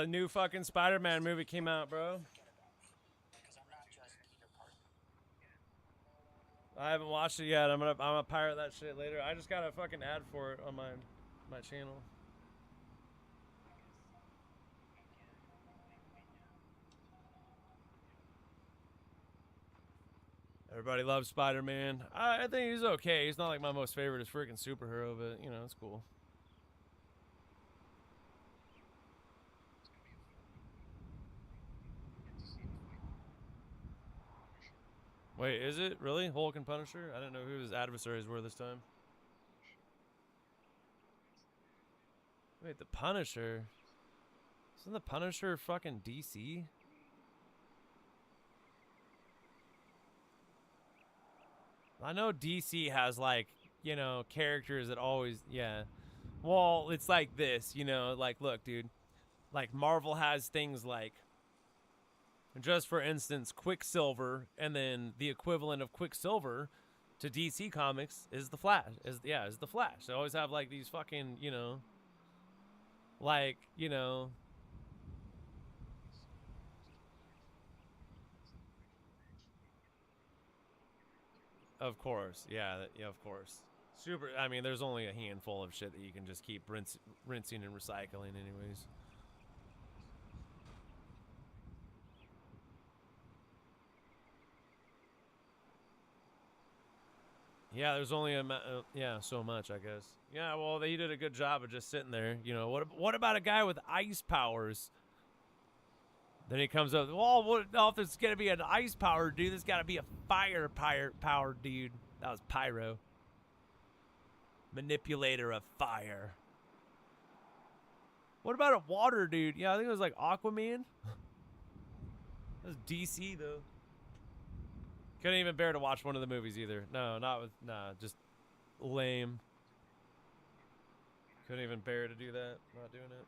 New fucking Spider-Man movie came out, bro. I haven't watched it yet. I'm gonna pirate that shit later. I just got a fucking ad for it on my channel. Everybody loves Spider-Man. I think he's okay. He's not like my most favorite freaking superhero, but you know, it's cool. Wait, is it really Hulk and Punisher? I didn't know who his adversaries were this time. Wait, the Punisher? Isn't the Punisher fucking DC? I know DC has, like, you know, characters that always, yeah. Well, it's like this, you know, like, look, dude. Like, Marvel has things like, just for instance, Quicksilver, and then the equivalent of Quicksilver to DC Comics is the Flash. Is the Flash. They always have, like, these fucking, you know, like, you know. Of course, yeah, of course. Super. I mean, there's only a handful of shit that you can just keep rinsing and recycling, anyways. Yeah, there's only so much, I guess. Yeah, well, they did a good job of just sitting there. You know, what about a guy with ice powers? Then he comes up, well, what if it's gonna be an ice power dude? There's gotta be a fire power dude. That was Pyro. Manipulator of fire. What about a water dude? Yeah, I think it was like Aquaman. That was DC though. Couldn't even bear to watch one of the movies either. No, just lame. Couldn't even bear to do that. Not doing it.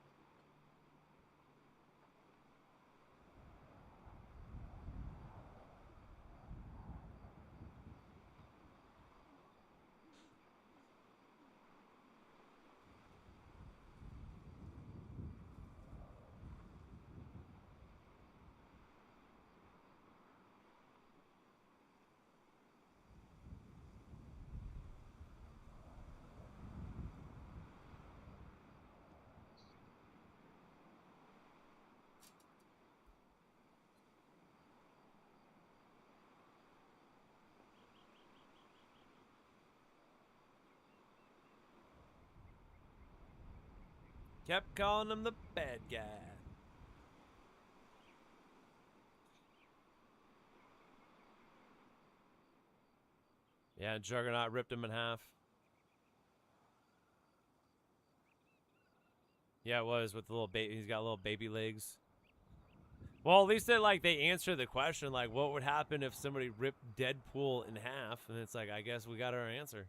Kept calling him the bad guy. Yeah, Juggernaut ripped him in half. Yeah, it was with the little baby. He's got little baby legs. Well, at least they answer the question, like, what would happen if somebody ripped Deadpool in half? And it's like, I guess we got our answer.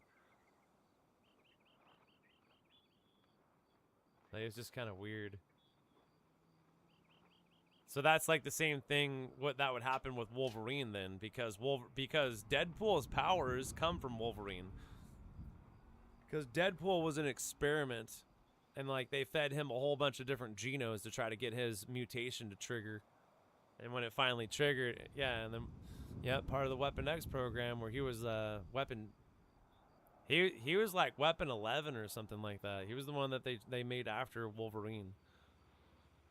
Like, it's just kind of weird. So that's like the same thing. What that would happen with Wolverine then, because Deadpool's powers come from Wolverine. Because Deadpool was an experiment, and like they fed him a whole bunch of different genomes to try to get his mutation to trigger. And when it finally triggered, yeah, and then, yeah, part of the Weapon X program where he was weapon. He was like Weapon 11 or something like that. He was the one that they made after Wolverine.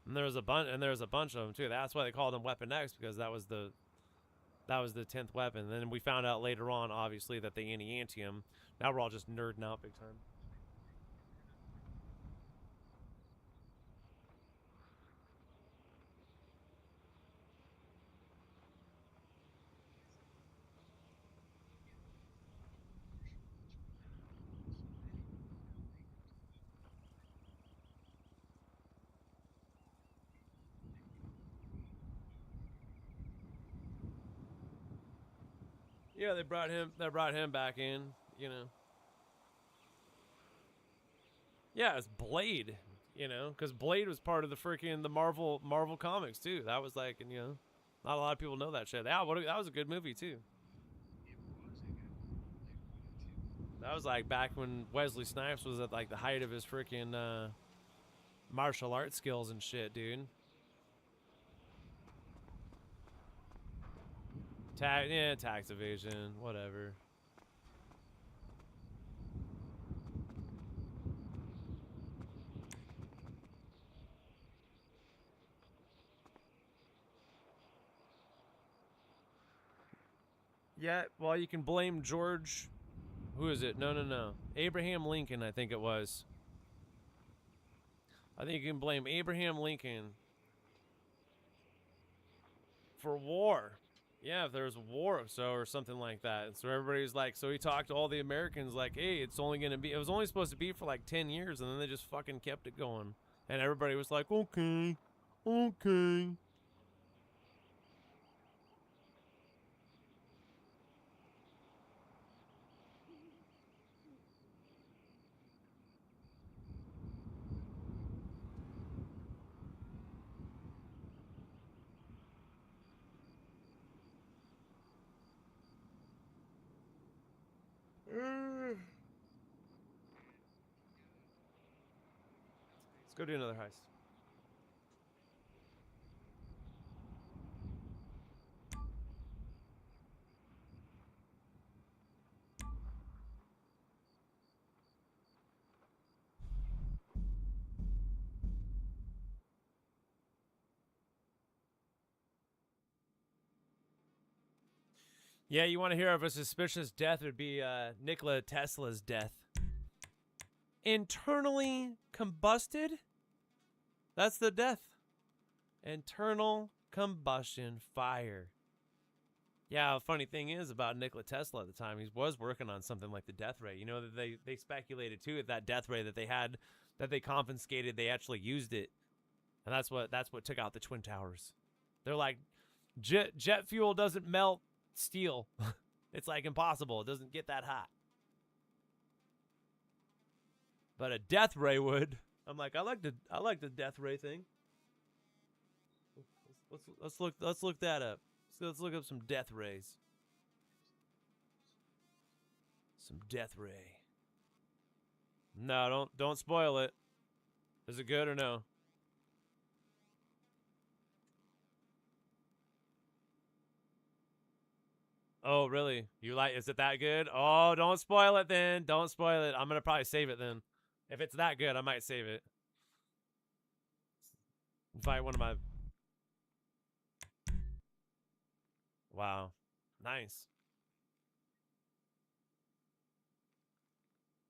And there was a bunch of them too. That's why they called him Weapon X, because that was the 10th weapon. And then we found out later on, obviously, that they anti-him. Now we're all just nerding out big time. Yeah, they brought him back in, you know. Yeah, it's Blade, you know, because Blade was part of the Marvel comics too. That was like, and you know, not a lot of people know that shit. That was a good movie too. That was like back when Wesley Snipes was at like the height of his freaking martial arts skills and shit, dude. Tax evasion, whatever. Yeah, well, you can blame George. Who is it? No. Abraham Lincoln, I think it was. I think you can blame Abraham Lincoln for war. Yeah, if there was a war or something like that. And so everybody's like, so he talked to all the Americans like, hey, it was only supposed to be for like 10 years, and then they just fucking kept it going. And everybody was like, okay. Let's go do another heist. Yeah, you want to hear of a suspicious death? It would be Nikola Tesla's death. Internally combusted? That's the death. Internal combustion fire. Yeah, the funny thing is about Nikola Tesla at the time, he was working on something like the death ray. You know, that they speculated too that death ray that they had, that they confiscated, they actually used it. And that's what took out the Twin Towers. They're like, jet fuel doesn't melt steel. It's like impossible. It doesn't get that hot. But a death ray would. I'm like, I like the death ray thing. Let's look that up. So let's look up some death rays. Some death ray. No, don't spoil it. Is it good or no? Oh, really? Is it that good? Oh, don't spoil it then. Don't spoil it. I'm going to probably save it then. If it's that good, I might save it. Probably one of my... Wow. Nice.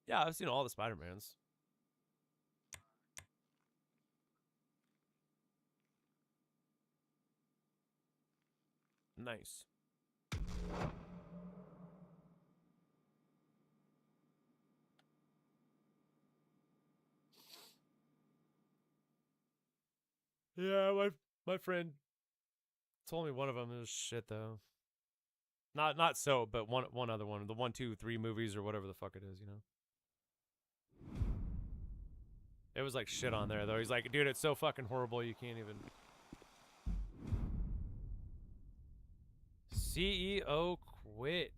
Yeah, I've seen all the Spider-Mans. Nice. Yeah, my friend told me one of them is shit though. Not so, but one other one, the 1, 2, 3 movies or whatever the fuck it is, you know. It was like shit on there though. He's like, dude, it's so fucking horrible you can't even. CEO quit.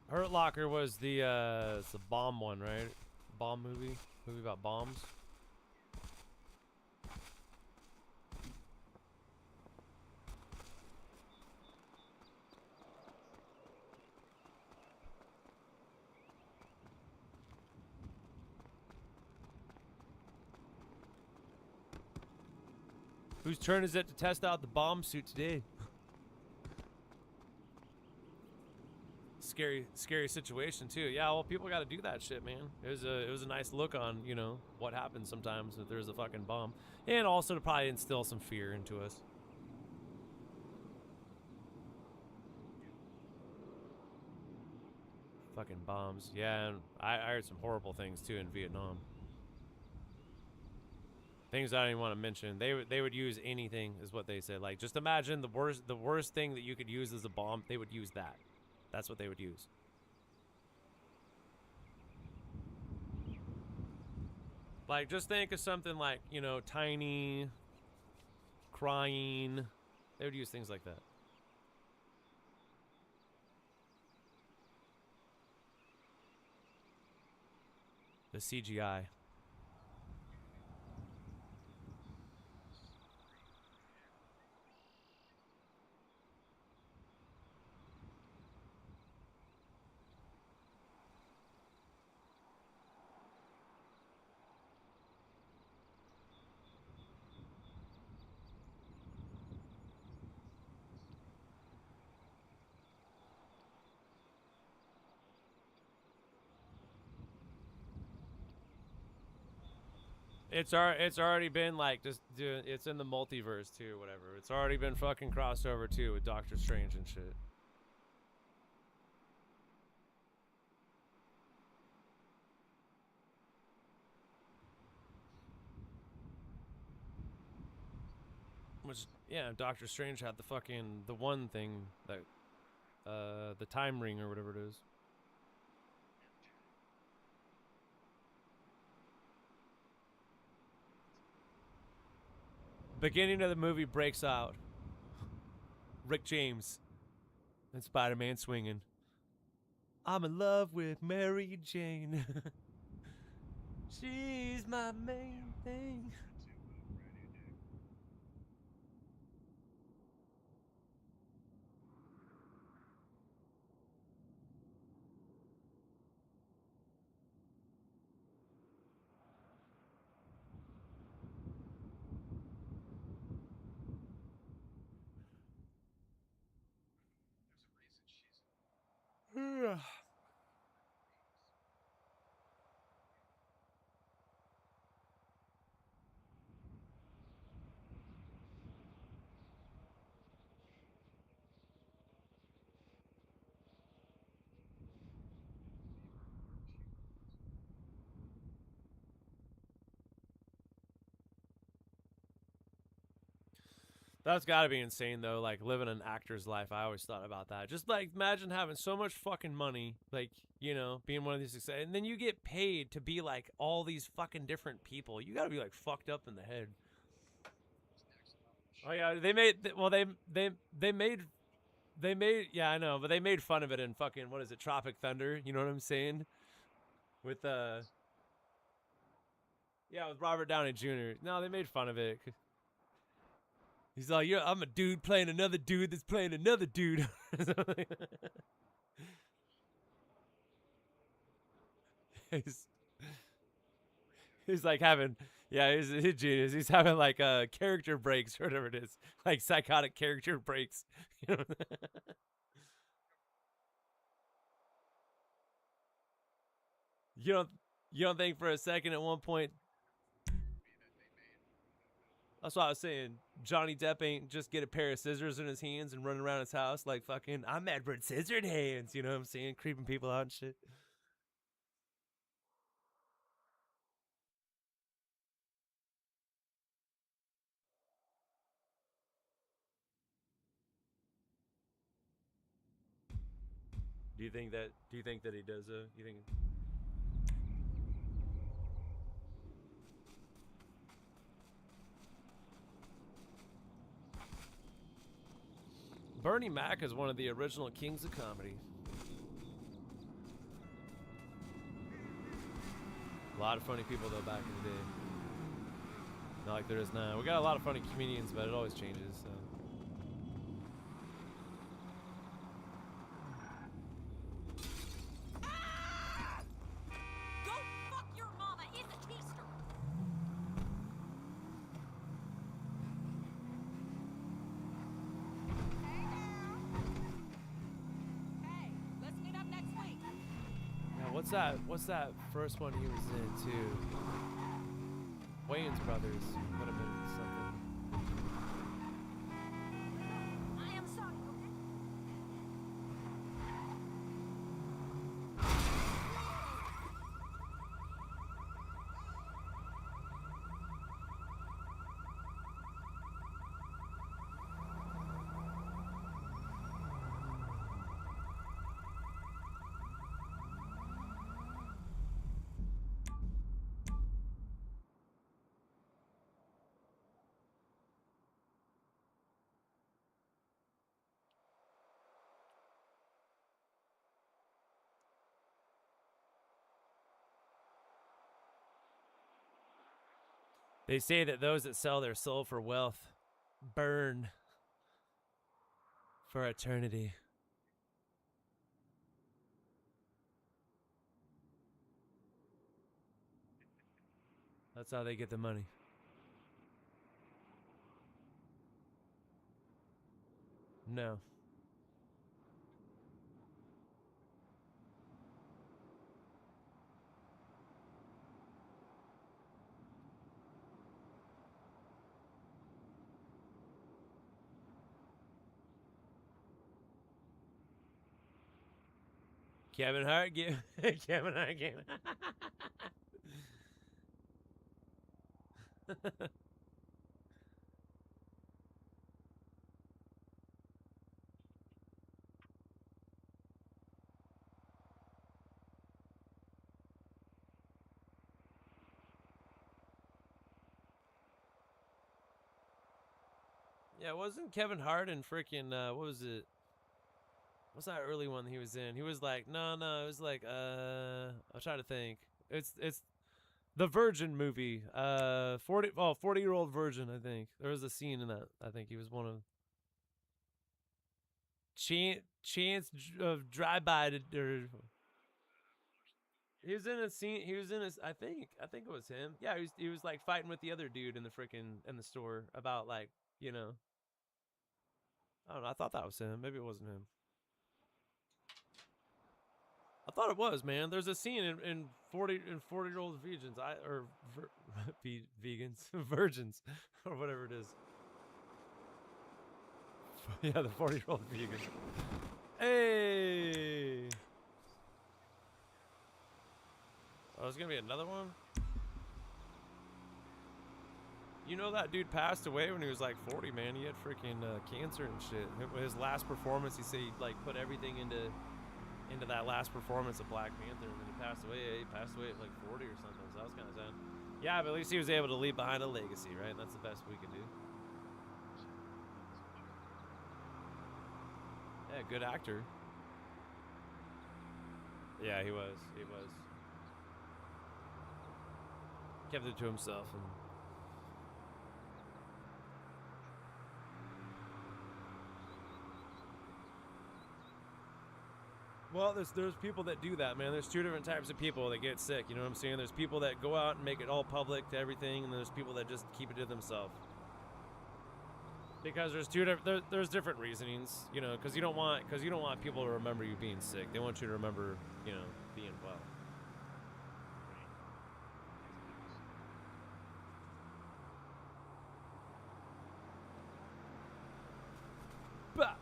Hurt Locker was it's the bomb one, right? Bomb movie about bombs. Whose turn is it to test out the bomb suit today? Scary situation too. Yeah, well, people got to do that shit, man. It was a nice look on, you know, what happens sometimes if there's a fucking bomb, and also to probably instill some fear into us. fucking bombs. Yeah, and I heard some horrible things too in Vietnam. Things I don't even want to mention. They would use anything, is what they said. Like, just imagine the worst thing that you could use as a bomb. They would use that. That's what they would use. Like, just think of something like, you know, tiny, crying. They would use things like that. The CGI. It's already been like just it's in the multiverse too, whatever. It's already been fucking crossed over too with Doctor Strange and shit. Which, yeah, Doctor Strange had the one thing that the time ring or whatever it is. Beginning of the movie breaks out. Rick James and Spider-Man swinging. I'm in love with Mary Jane. She's my main thing. That's gotta be insane though, like living an actor's life. I always thought about that. Just like imagine having so much fucking money, like, you know, being one of these success, and then you get paid to be like all these fucking different people. You gotta be like fucked up in the head. Oh yeah, they made they made yeah, I know, but they made fun of it in fucking, what is it, Tropic Thunder, you know what I'm saying? With yeah, with Robert Downey Jr. No, they made fun of it. He's like, yeah, I'm a dude playing another dude that's playing another dude. he's like having, yeah, he's genius. He's having like character breaks or whatever it is, like psychotic character breaks. You know? you don't think for a second at one point. That's what I was saying. Johnny Depp ain't just get a pair of scissors in his hands and run around his house like fucking, I'm Edward Scissored Hands. You know what I'm saying? Creeping people out and shit. Do you think that he does you think Bernie Mac is one of the original kings of comedy. A lot of funny people though back in the day. Not like there is now. We got a lot of funny comedians, but it always changes, so. Go fuck your mama. It's Easter. Hey, let's meet up next week. Yeah, what's that first one he was in too? Wayans Brothers would have been something. I am sorry, okay? They say that those that sell their soul for wealth burn for eternity. That's how they get the money. No. Kevin Hart give Kevin Hart give. Yeah, wasn't Kevin Hart in freaking what was it? What's that early one he was in? He was like, no, it was like I'm trying to think. It's the Virgin movie. 40-year-old virgin, I think. There was a scene in that. I think he was one of Chance of Drive-By or he was in a scene. He was in a. I think it was him. Yeah, he was like fighting with the other dude in the store about like, you know. I don't know. I thought that was him. Maybe it wasn't him. I thought it was, man. There's a scene in 40-year-old vegans, vegans, virgins, or whatever it is. Yeah, the 40-year-old vegan. Hey. Oh, there's gonna be another one. You know that dude passed away when he was like 40, man. He had freaking cancer and shit. His last performance, he said he like put everything into that last performance of Black Panther, and then he passed away. He passed away at like 40 or something, so that was kind of sad. Yeah, but at least he was able to leave behind a legacy, right? That's the best we can do. Yeah, good actor. Yeah, he was. He was. Kept it to himself. And well, there's people that do that, man. There's two different types of people that get sick. You know what I'm saying? There's people that go out and make it all public to everything, and there's people that just keep it to themselves. Because there's different reasonings, you know, because you don't want people to remember you being sick. They want you to remember, you know, being well. Bah!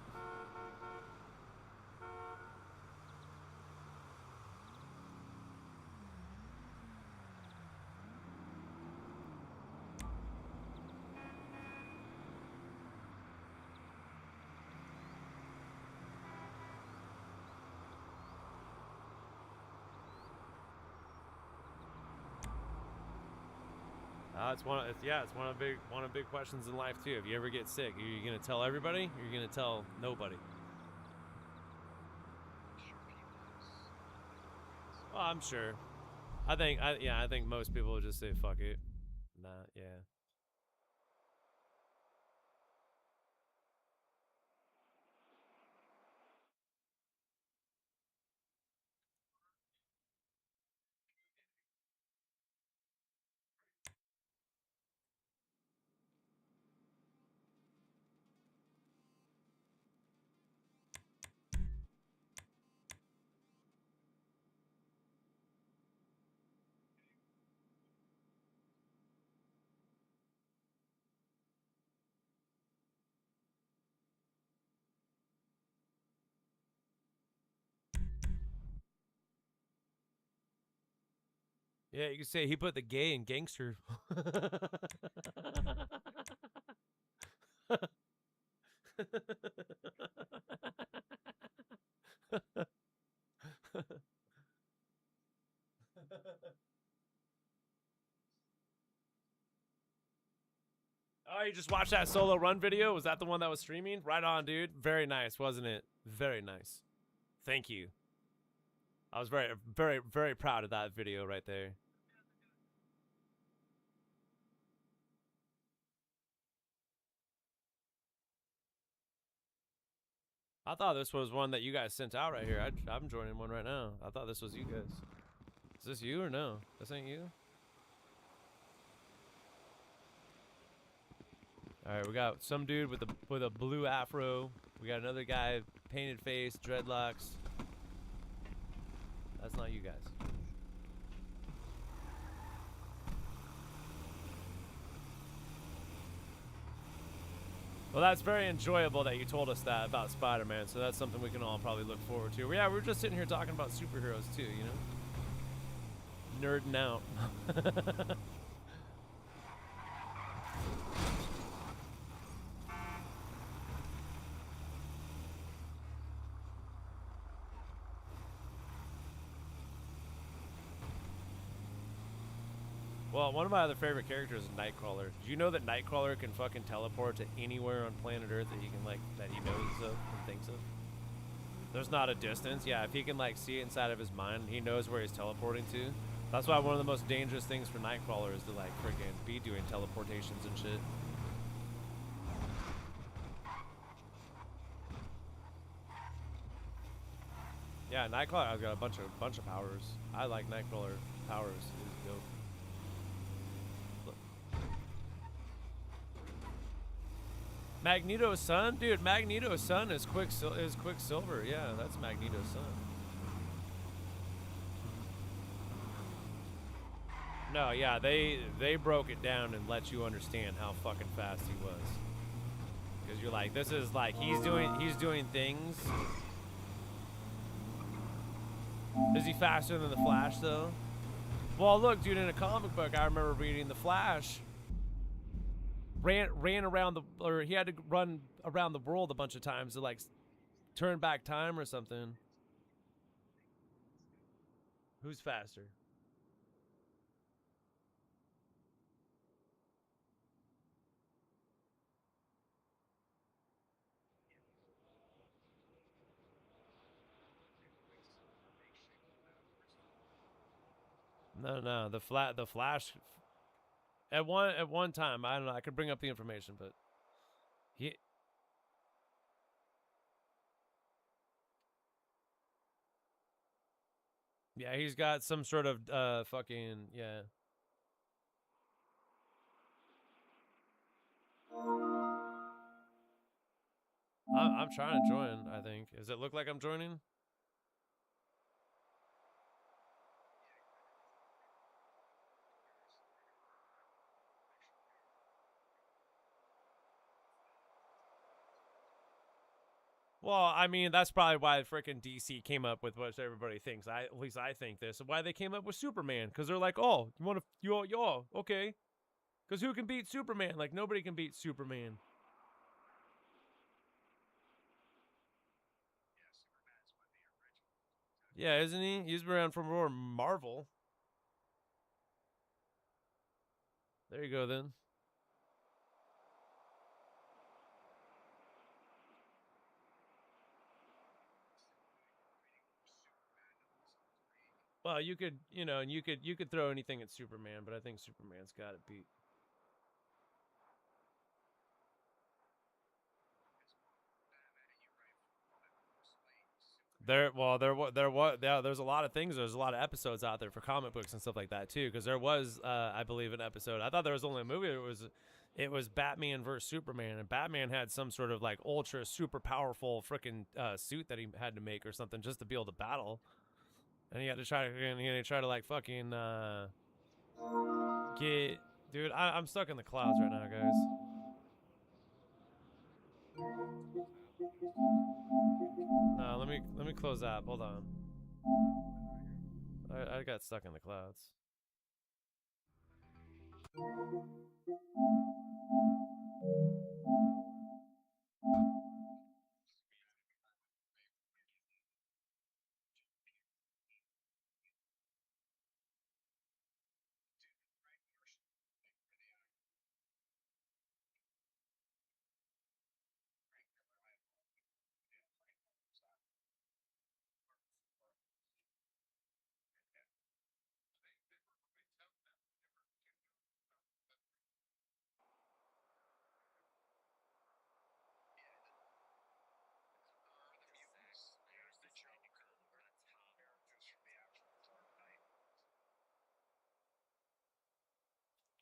It's one of the big questions in life too. If you ever get sick, are you gonna tell everybody? Or are you gonna tell nobody? Well, I'm sure. I think most people would just say fuck it. Nah, yeah. Yeah, you can say he put the gay in gangster. Oh, you just watched that solo run video? Was that the one that was streaming? Right on, dude. Very nice, wasn't it? Very nice. Thank you. I was very, very, very proud of that video right there. I thought this was one that you guys sent out right here. I'm joining one right now. I thought this was you guys. Is this you or no? This ain't you? All right, we got some dude with a blue afro. We got another guy, painted face, dreadlocks. That's not you guys. Well, that's very enjoyable that you told us that about Spider-Man, so that's something we can all probably look forward to. Yeah, we're just sitting here talking about superheroes too, you know? Nerding out. Well, one of my other favorite characters is Nightcrawler. Did you know that Nightcrawler can fucking teleport to anywhere on planet Earth that he can, like, that he knows of and thinks of? There's not a distance. Yeah, if he can, like, see it inside of his mind, he knows where he's teleporting to. That's why one of the most dangerous things for Nightcrawler is to, like, freaking be doing teleportations and shit. Yeah, Nightcrawler's got a bunch of powers. I like Nightcrawler powers. It's dope. Magneto's son? Dude, Magneto's son is Quicksilver. Yeah, that's Magneto's son. No, yeah, they broke it down and let you understand how fucking fast he was. Because you're like, this is like, he's doing things. Is he faster than the Flash, though? Well, look, dude, in a comic book, I remember reading the Flash ran around or he had to run around the world a bunch of times to, like, turn back time or something. Who's faster? No, the Flash. At one time, I don't know. I could bring up the information, but yeah, he's got some sort of fucking, yeah. I'm trying to join. I think. Does it look like I'm joining? Well, I mean, that's probably why freaking DC came up with what everybody thinks. At least I think this. Why they came up with Superman? Because they're like, oh, you want to, yo, okay. Because who can beat Superman? Like, nobody can beat Superman. Yeah, isn't he? He's been around from more Marvel. There you go, then. Well, you could, you know, and you could throw anything at Superman, but I think Superman's got it beat. There's a lot of things. There's a lot of episodes out there for comic books and stuff like that too. Because there was, I believe, an episode. I thought there was only a movie. It was Batman versus Superman, and Batman had some sort of like ultra super powerful freaking suit that he had to make or something just to be able to battle. And he had to try to like fucking get, dude. I'm stuck in the clouds right now, guys. No, let me close that. Hold on. I got stuck in the clouds.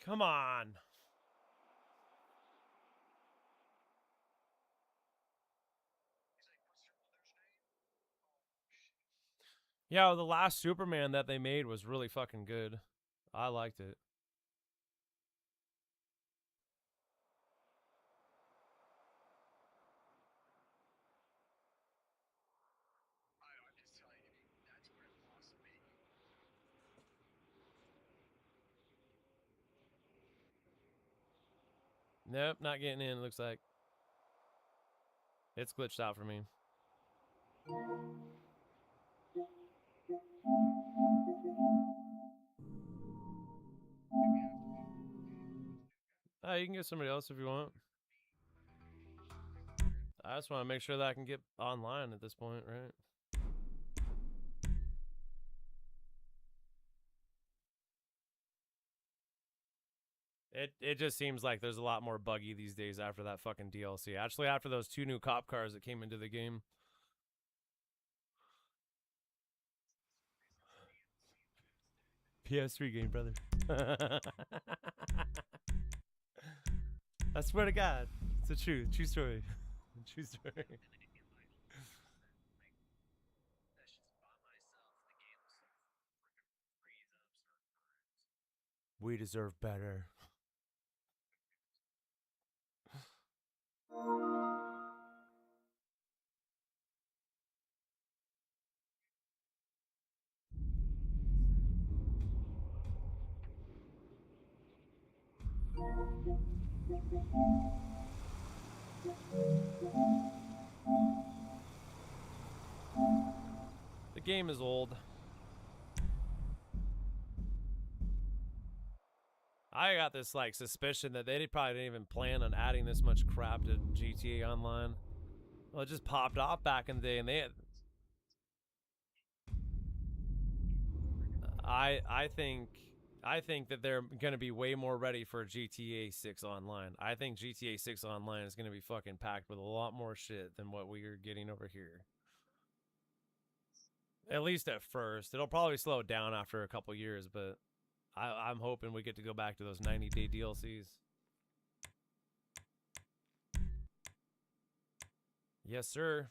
Come on. Yeah, the last Superman that they made was really fucking good. I liked it. I'm just telling you, that's where it lost me. Nope, not getting in, looks like. It's glitched out for me. You can get somebody else if you want. I just want to make sure that I can get online at this point, right? It just seems like there's a lot more buggy these days after that fucking DLC. Actually, after those 2 new cop cars that came into the game. PS3 game, brother. I swear to God, it's the truth. True story. True story. We deserve better. The game is old. I got this like suspicion that they probably didn't even plan on adding this much crap to GTA Online. Well, it just popped off back in the day, and they had. I think that they're gonna be way more ready for GTA 6 Online. I think GTA 6 Online is gonna be fucking packed with a lot more shit than what we are getting over here. At least at first. It'll probably slow down after a couple years, but I'm hoping we get to go back to those 90-day DLCs. Yes, sir.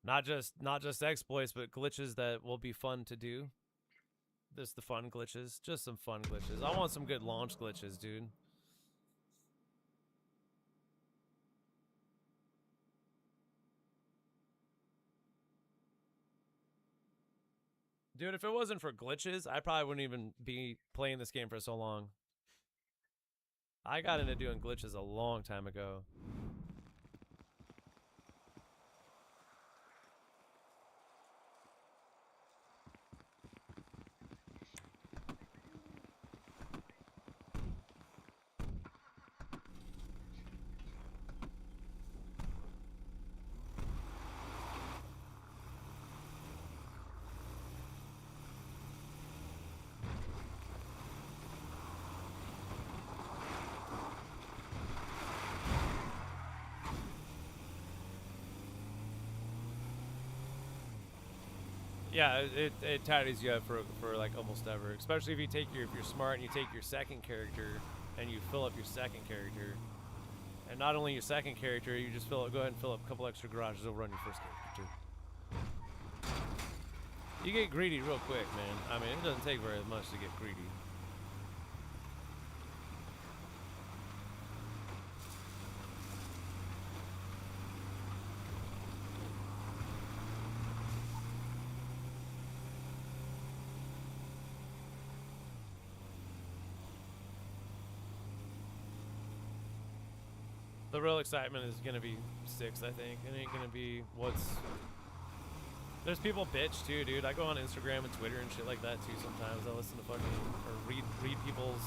Not just exploits, but glitches that will be fun to do. Just the fun glitches. Just some fun glitches. I want some good launch glitches, dude. Dude, if it wasn't for glitches, I probably wouldn't even be playing this game for so long. I got into doing glitches a long time ago. Yeah, it tatties you up for like almost ever. Especially if you're smart and you take your second character and you fill up your second character. And not only your second character, you just go ahead and fill up a couple extra garages over on your first character too. You get greedy real quick, man. I mean, it doesn't take very much to get greedy. The real excitement is gonna be 6, I think. It ain't gonna be what's. There's people bitch too, dude. I go on Instagram and Twitter and shit like that too. Sometimes I listen to fucking or read people's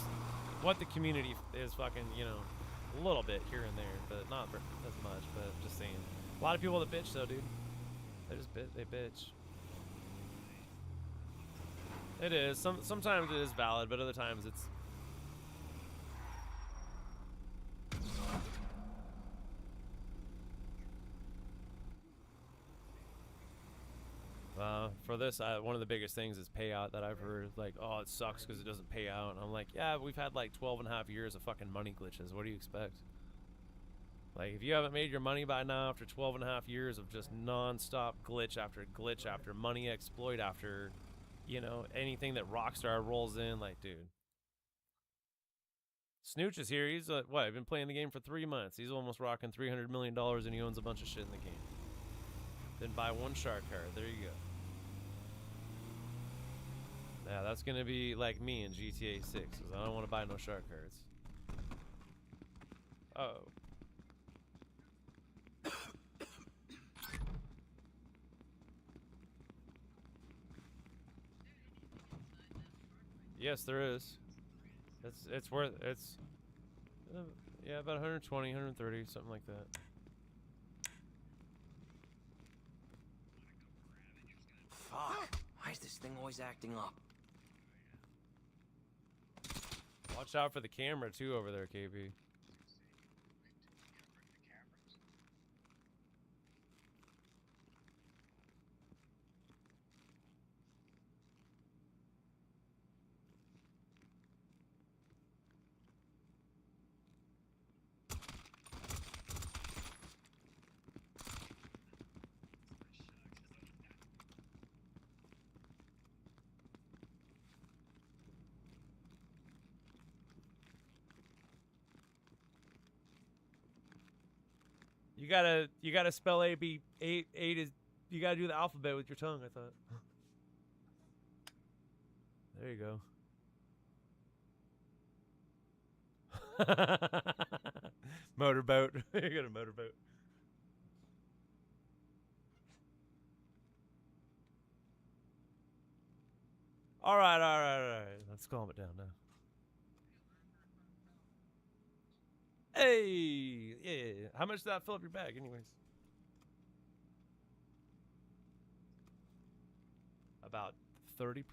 what the community is fucking, you know, a little bit here and there, but not as much. But just saying, a lot of people that bitch though, dude. They bitch. It is. Sometimes it is valid, but other times it's. for this, one of the biggest things is payout that I've heard. Like, oh, it sucks because it doesn't pay out. And I'm like, yeah, we've had like 12.5 years of fucking money glitches. What do you expect? Like, if you haven't made your money by now after 12.5 years of just non-stop glitch after money exploit after, you know, anything that Rockstar rolls in, like, dude. Snooch is here. He's, what, I've been playing the game for 3 months. He's almost rocking $300 million and he owns a bunch of shit in the game. Then buy one shark card. There you go. Yeah, that's gonna be like me in GTA 6, because I don't want to buy no shark cards. Uh-oh. Yes, there is. It's worth it's yeah, about 120, 130, something like that. Fuck. Why is this thing always acting up? Watch out for the camera too over there, KB. You gotta spell A B A is you gotta do the alphabet with your tongue, I thought. There you go. Motorboat. You got a motorboat. Alright. Let's calm it down now. Hey! Yeah. How much did that fill up your bag, anyways? About 30%.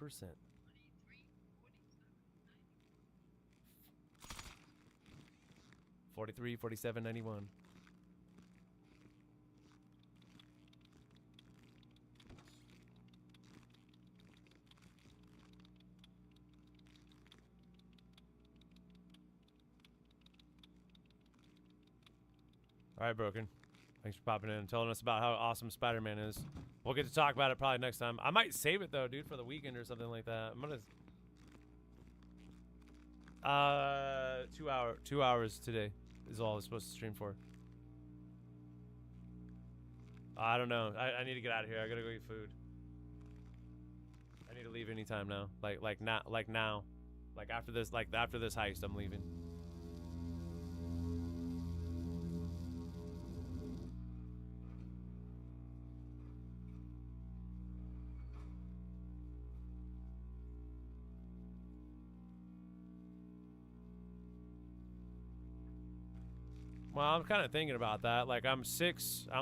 43, 47, 91. All right, Broken. Thanks for popping in and telling us about how awesome Spider-Man is. We'll get to talk about it probably next time. I might save it though, dude, for the weekend or something like that. I'm gonna 2 hours today is all I was supposed to stream for. I don't know. I need to get out of here. I gotta go eat food. I need to leave anytime now. Like now. Like after this heist, I'm leaving. Well, I'm kind of thinking about that. Like, I'm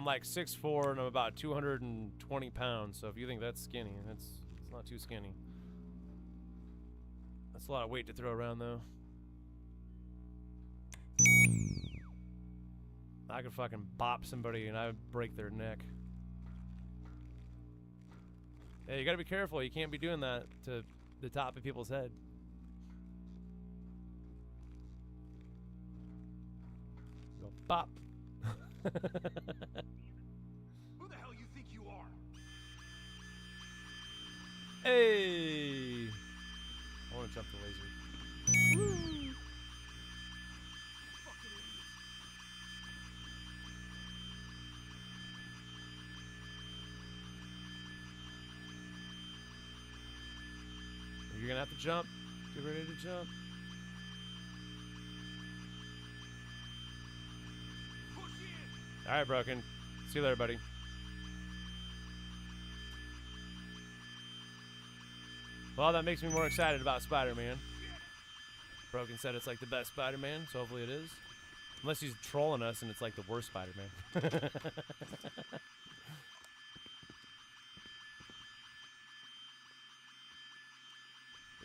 like 6'4", and I'm about 220 pounds. So if you think that's skinny, it's not too skinny. That's a lot of weight to throw around, though. I could fucking bop somebody and I would break their neck. Hey, you gotta be careful. You can't be doing that to the top of people's head. Bop. Who the hell you think you are? Hey! I want to jump the laser. Woo! Fucking idiot. You're gonna have to jump. Get ready to jump. All right, Broken. See you later, buddy. Well, that makes me more excited about Spider-Man. Broken said it's like the best Spider-Man, so hopefully it is. Unless he's trolling us and it's like the worst Spider-Man.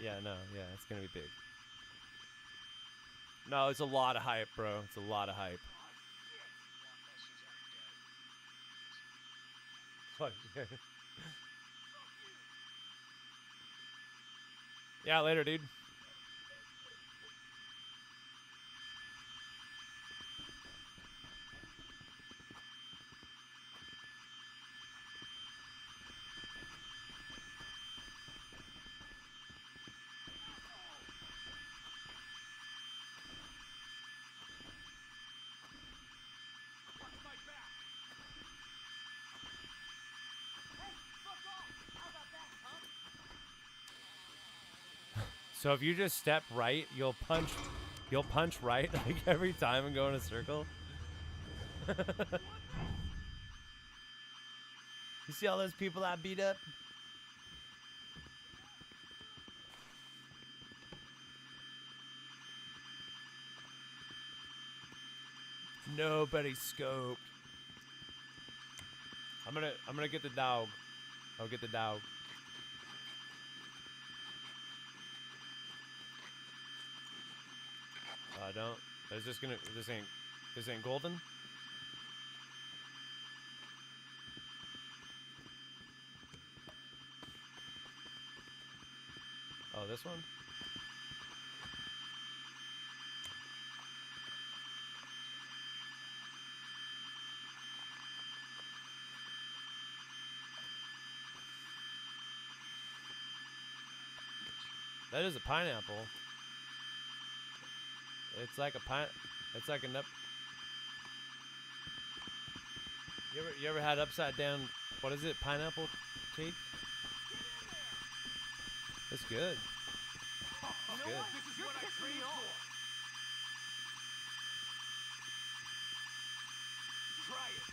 Yeah, it's gonna be big. No, it's a lot of hype, bro. It's a lot of hype. Yeah, later, dude. So if you just step right, you'll punch right like every time and go in a circle. You see all those people I beat up? Nobody scoped. I'm gonna get the dog. I'll get the dog. I don't. Is this gonna? This ain't golden. Oh, this one. That is a pineapple. It's like a pine. It's like a nut. You ever had upside down? What is it? Pineapple cake? It's good. It's good. This is what I trained for. Try it.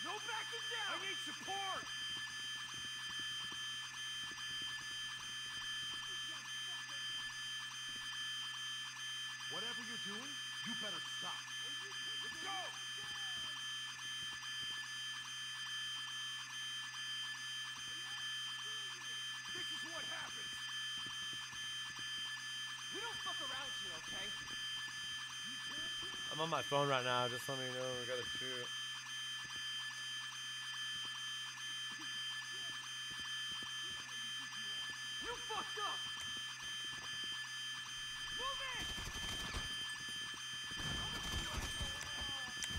No backing down. I need support. Whatever you're doing, you better stop. Let's go! This is what happens. We don't fuck around here, okay? I'm on my phone right now. Just let me know we gotta shoot. You fucked up. Move it.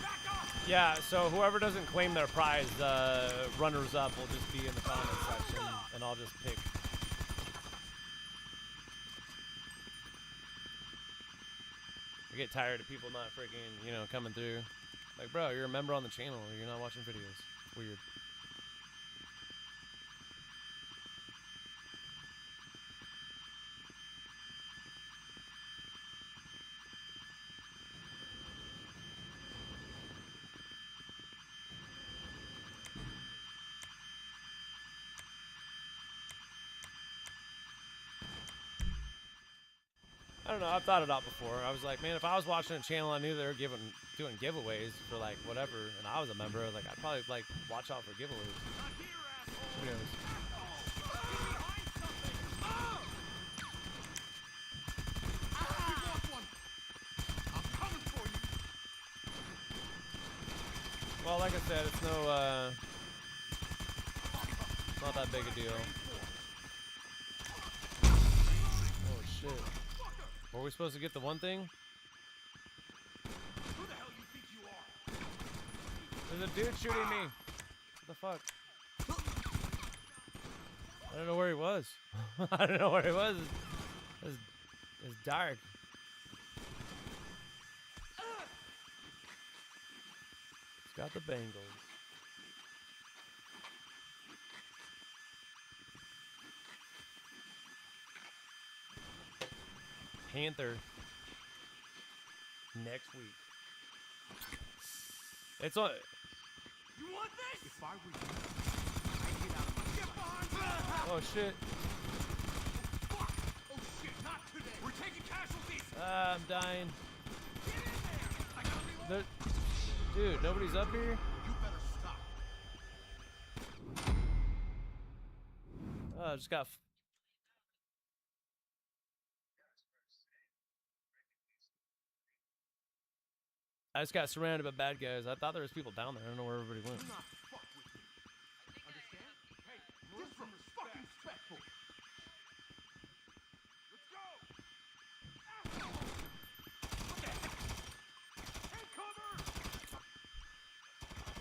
Back up. Yeah, so whoever doesn't claim their prize, runners up will just be in the comment section, and I'll just pick. I get tired of people not freaking, you know, coming through. Like, bro, you're a member on the channel, you're not watching videos. It's weird. I don't know, I've thought it out before. I was like, man, if I was watching a channel I knew they were doing giveaways for like whatever, and I was a member, like I'd probably like watch out for giveaways. Who knows? Well, like I said, it's no not that big a deal. Oh shit. Were we supposed to get the one thing? Who the hell you think you are? There's a dude shooting me. What the fuck? I don't know where he was. I don't know where he was. It's dark. It's got the bangles. Panther next week. It's on. You want this? If I were you, I'd get out of my get behind me. Oh shit. Fuck. Oh shit, not today. We're taking casualties. I'm dying. Get in there. I gotta reload. Dude, nobody's up here? You better stop. Oh, I just got. I just got surrounded by bad guys. I thought there was people down there. I don't know where everybody went. Do not fuck with me. Understand? Hey, learn some respect.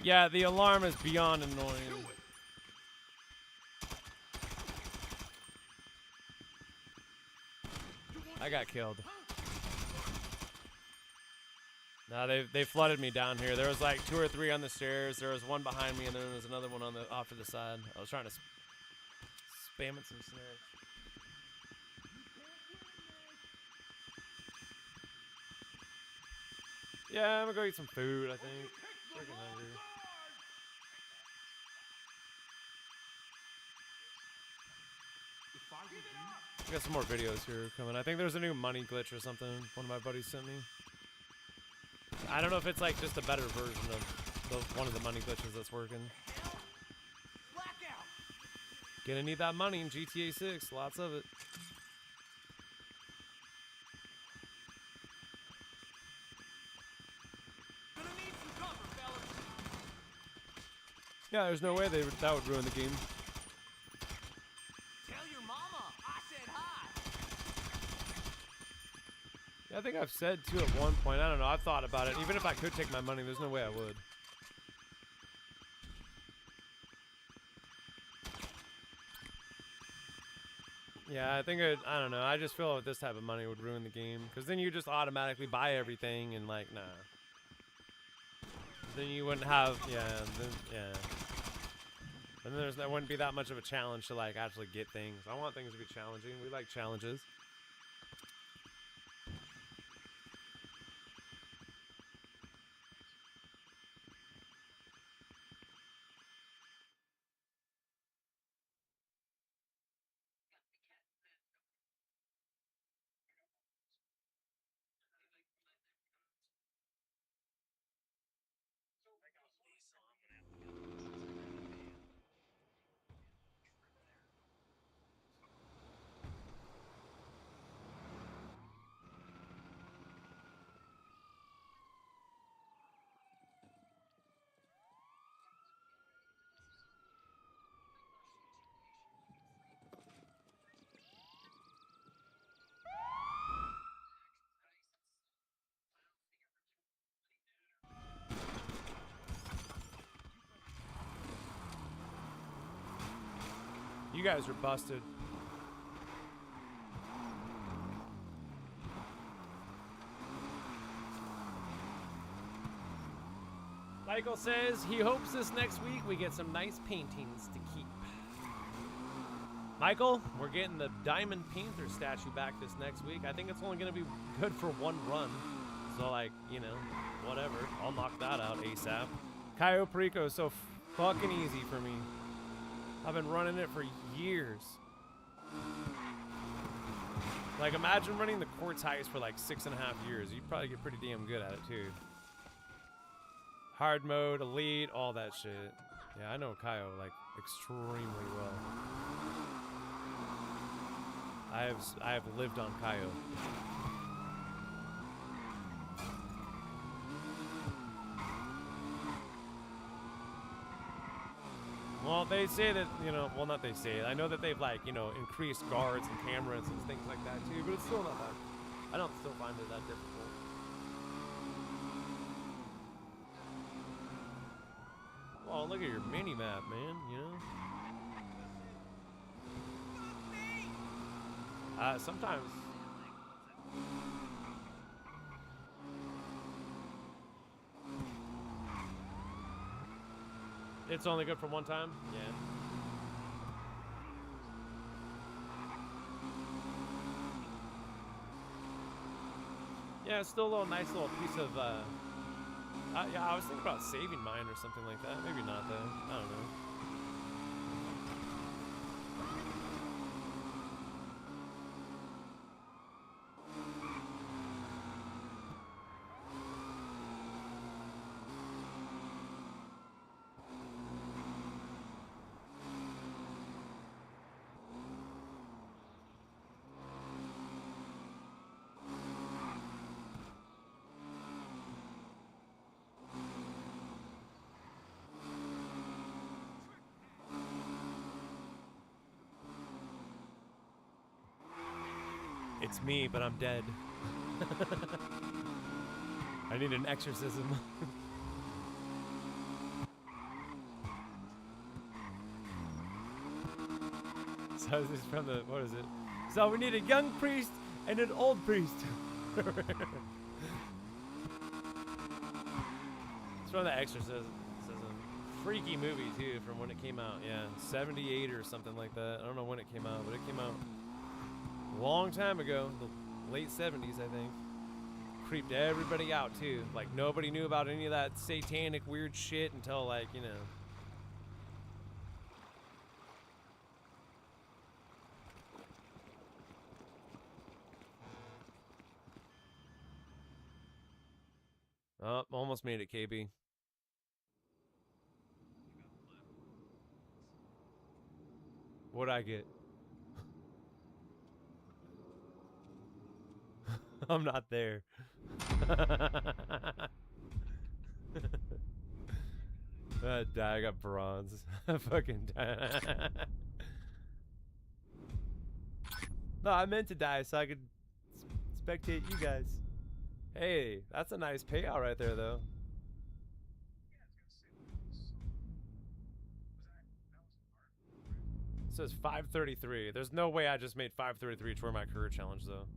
Yeah, the alarm is beyond annoying. I got killed. No, they flooded me down here. There was like 2 or 3 on the stairs. There was one behind me, and then there was another one on the off to the side. I was trying to spam it some snacks. Yeah, I'm gonna go eat some food, I think. Freaking hungry. I got some more videos here coming. I think there's a new money glitch or something one of my buddies sent me. I don't know if it's like just a better version of one of the money glitches that's working. Gonna need that money in GTA 6, lots of it. Yeah, there's no way that would ruin the game. Tell your mama I said hi. Yeah, I think I've said too at one point. I don't know. I've thought about it. Even if I could take my money, there's no way I would. Yeah, I think I don't know. I just feel like this type of money would ruin the game, because then you just automatically buy everything and like, nah. Then you wouldn't have, yeah. And then there wouldn't be that much of a challenge to like actually get things. I want things to be challenging. We like challenges. You guys are busted. Michael says he hopes this next week we get some nice paintings to keep. Michael, we're getting the Diamond Panther statue back this next week. I think it's only going to be good for one run. So, like, you know, whatever. I'll knock that out ASAP. Cayo Perico is so fucking easy for me. I've been running it for years. Like, imagine running the quartz heist for like 6.5 years. You'd probably get pretty damn good at it too. Hard mode, elite, all that shit. Yeah, I know Cayo like extremely well. I have lived on Cayo. Well, they say that, you know, well, not they say it. I know that they've, like, you know, increased guards and cameras and things like that, too, but it's still not that. I don't still find it that difficult. Well, look at your mini-map, man, you know? Sometimes... It's only good for one time? Yeah. Yeah, it's still a little nice little piece of, yeah, I was thinking about saving mine or something like that. Maybe not, though. I don't know. It's me, but I'm dead. I need an exorcism. So this is from the, what is it? So we need a young priest and an old priest. It's from The Exorcist. It's a freaky movie too, from when it came out. Yeah, 78 or something like that. I don't know when it came out, but it came out a long time ago, the late 70s, I think. Creeped everybody out too. Like nobody knew about any of that satanic weird shit until, like, you know. Oh, almost made it, KB. What'd I get? I'm not there. I got bronze. Fucking die. No, I meant to die so I could spectate you guys. Hey, that's a nice payout right there, though. It says 533. There's no way I just made 533 toward my career challenge, though.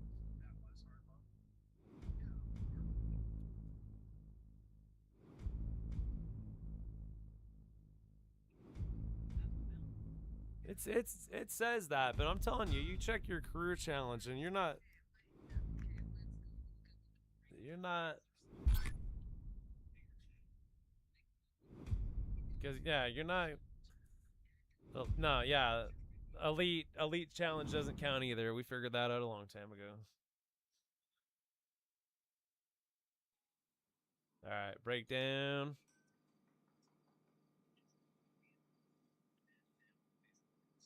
It says that, but I'm telling you, you check your career challenge and you're not, because yeah, you're not. Oh, no, yeah, elite challenge doesn't count either. We figured that out a long time ago. All right, breakdown.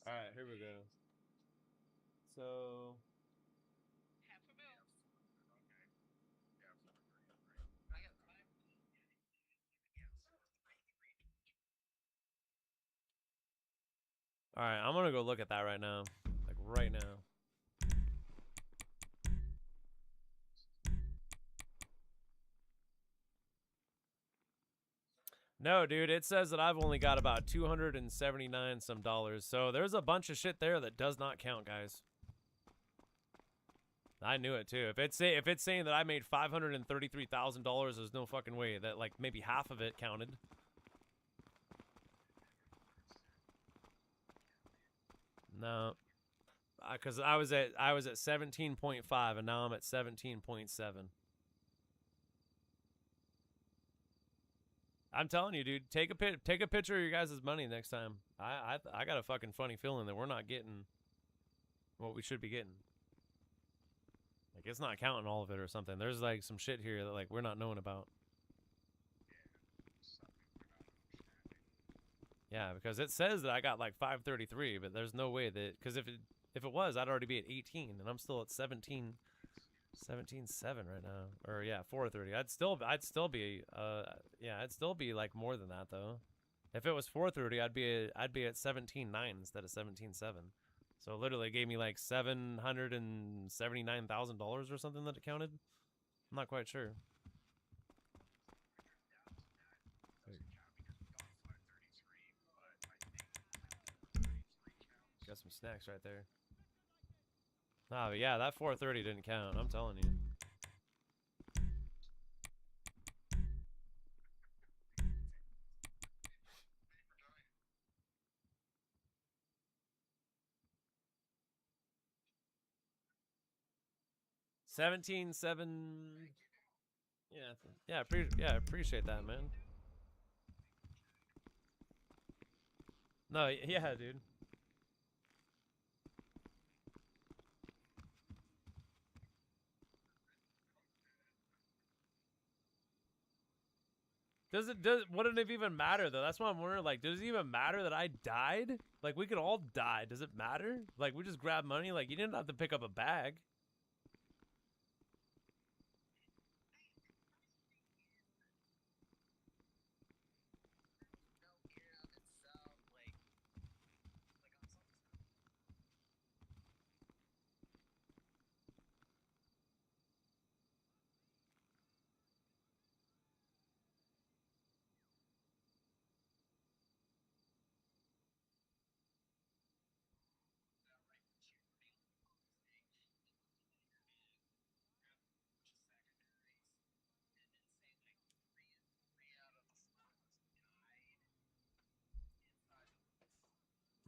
All right, here we go. So. All right, I'm gonna go look at that right now, like right now. No, dude, it says that I've only got about 279 some dollars. So there's a bunch of shit there that does not count, guys. I knew it too. If it's saying that I made $533,000, there's no fucking way that like maybe half of it counted. No, because I was at 17.5 and now I'm at 17.7. I'm telling you, dude, take a picture of your guys' money next time. I got a fucking funny feeling that we're not getting what we should be getting. Like, it's not counting all of it or something. There's like some shit here that like we're not knowing about. Yeah, because it says that I got like 533, but there's no way that, because if it was, I'd already be at 18 and I'm still at 17.7 right now. Or yeah, 430. I'd still be I'd still be like more than that though. If it was 430, I'd be at 17.9 instead of 17.7. So it literally gave me like $779,000 or something that it counted. I'm not quite sure. Got some snacks right there. Ah, but yeah, that 430 didn't count. I'm telling you. $17.7. Yeah, appreciate that, man. No, yeah, dude. Wouldn't it even matter though? That's why I'm wondering, like, does it even matter that I died? Like, we could all die. Does it matter? Like, we just grab money. Like, you didn't have to pick up a bag.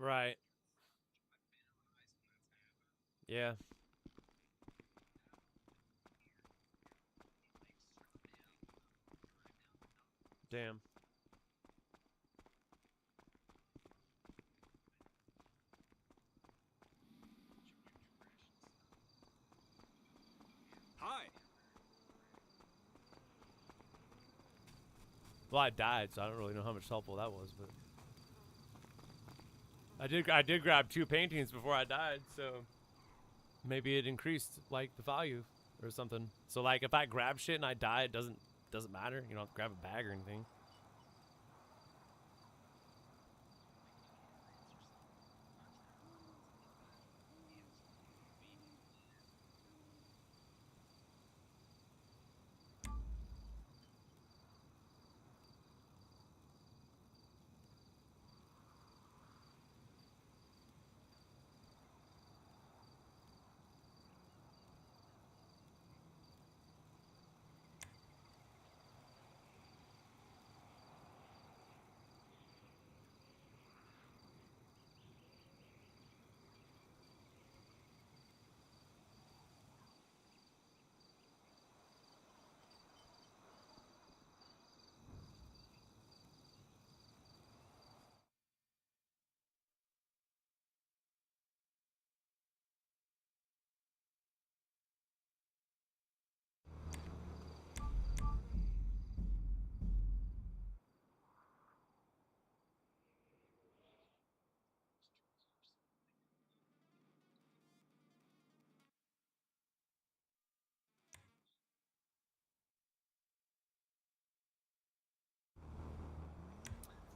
Right. Yeah. Damn. Hi. Well, I died, so I don't really know how much helpful that was, but I did grab 2 paintings before I died, so maybe it increased like the value or something. So like if I grab shit and I die, it doesn't matter. You don't have to grab a bag or anything.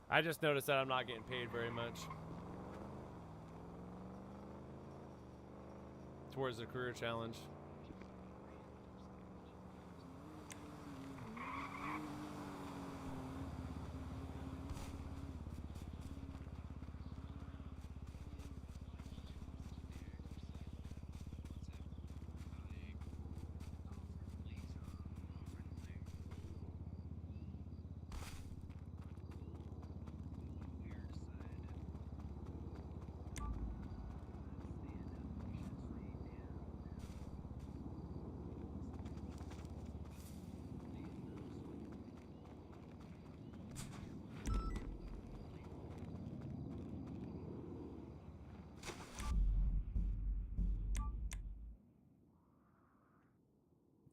I just noticed that I'm not getting paid very much towards the career challenge.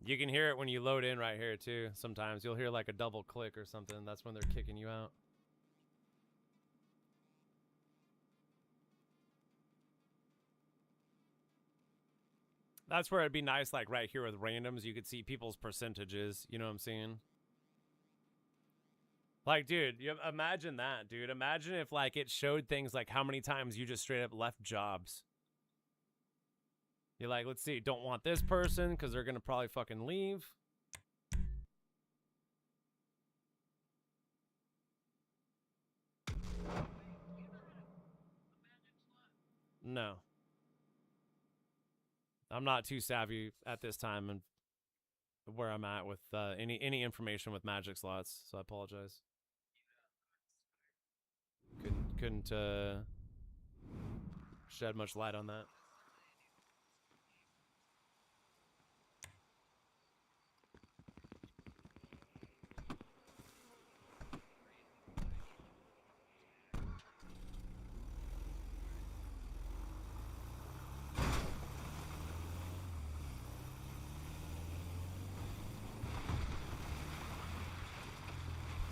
You can hear it when you load in right here too. Sometimes you'll hear like a double click or something. That's when they're kicking you out. That's where it'd be nice, like right here with randoms, you could see people's percentages. You know what I'm saying? Like, dude, you imagine that, dude. Imagine if like it showed things like how many times you just straight up left jobs. You're like, let's see, don't want this person because they're gonna probably fucking leave. No. I'm not too savvy at this time and where I'm at with any information with magic slots, so I apologize. Couldn't shed much light on that.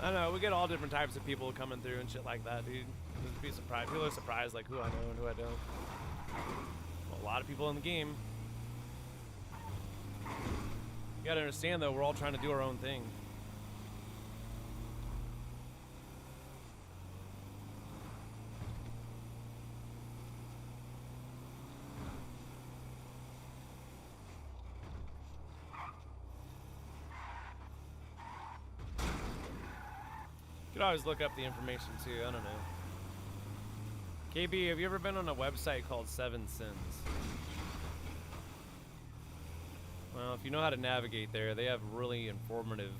I don't know, we get all different types of people coming through and shit like that, dude. Just be surprised. People are surprised, like, who I know and who I don't. Well, a lot of people in the game. You gotta understand, though, we're all trying to do our own thing. You could always look up the information too, I don't know. KB, have you ever been on a website called 7 Sins? Well, if you know how to navigate there, they have really informative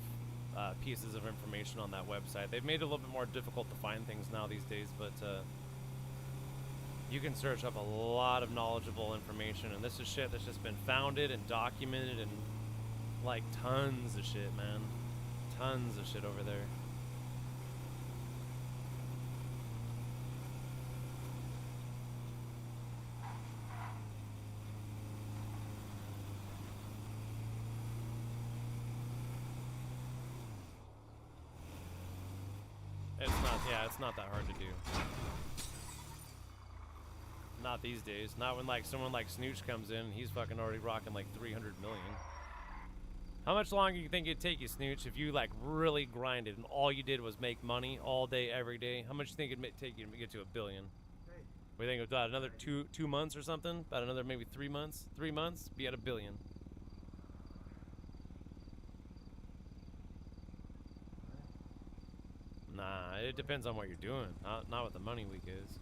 pieces of information on that website. They've made it a little bit more difficult to find things now these days, but You can search up a lot of knowledgeable information, and this is shit that's just been founded and documented, and like tons of shit, man. Tons of shit over there. It's not, yeah, it's not that hard to do. Not these days. Not when like someone like Snooch comes in and he's fucking already rocking like 300 million. How much longer do you think it'd take you, Snooch, if you like really grinded and all you did was make money all day, every day? How much do you think it'd take you to get to $1 billion? We think about another two months or something? About another maybe 3 months? 3 months? Be at $1 billion. Nah, it depends on what you're doing. Not what the money week is.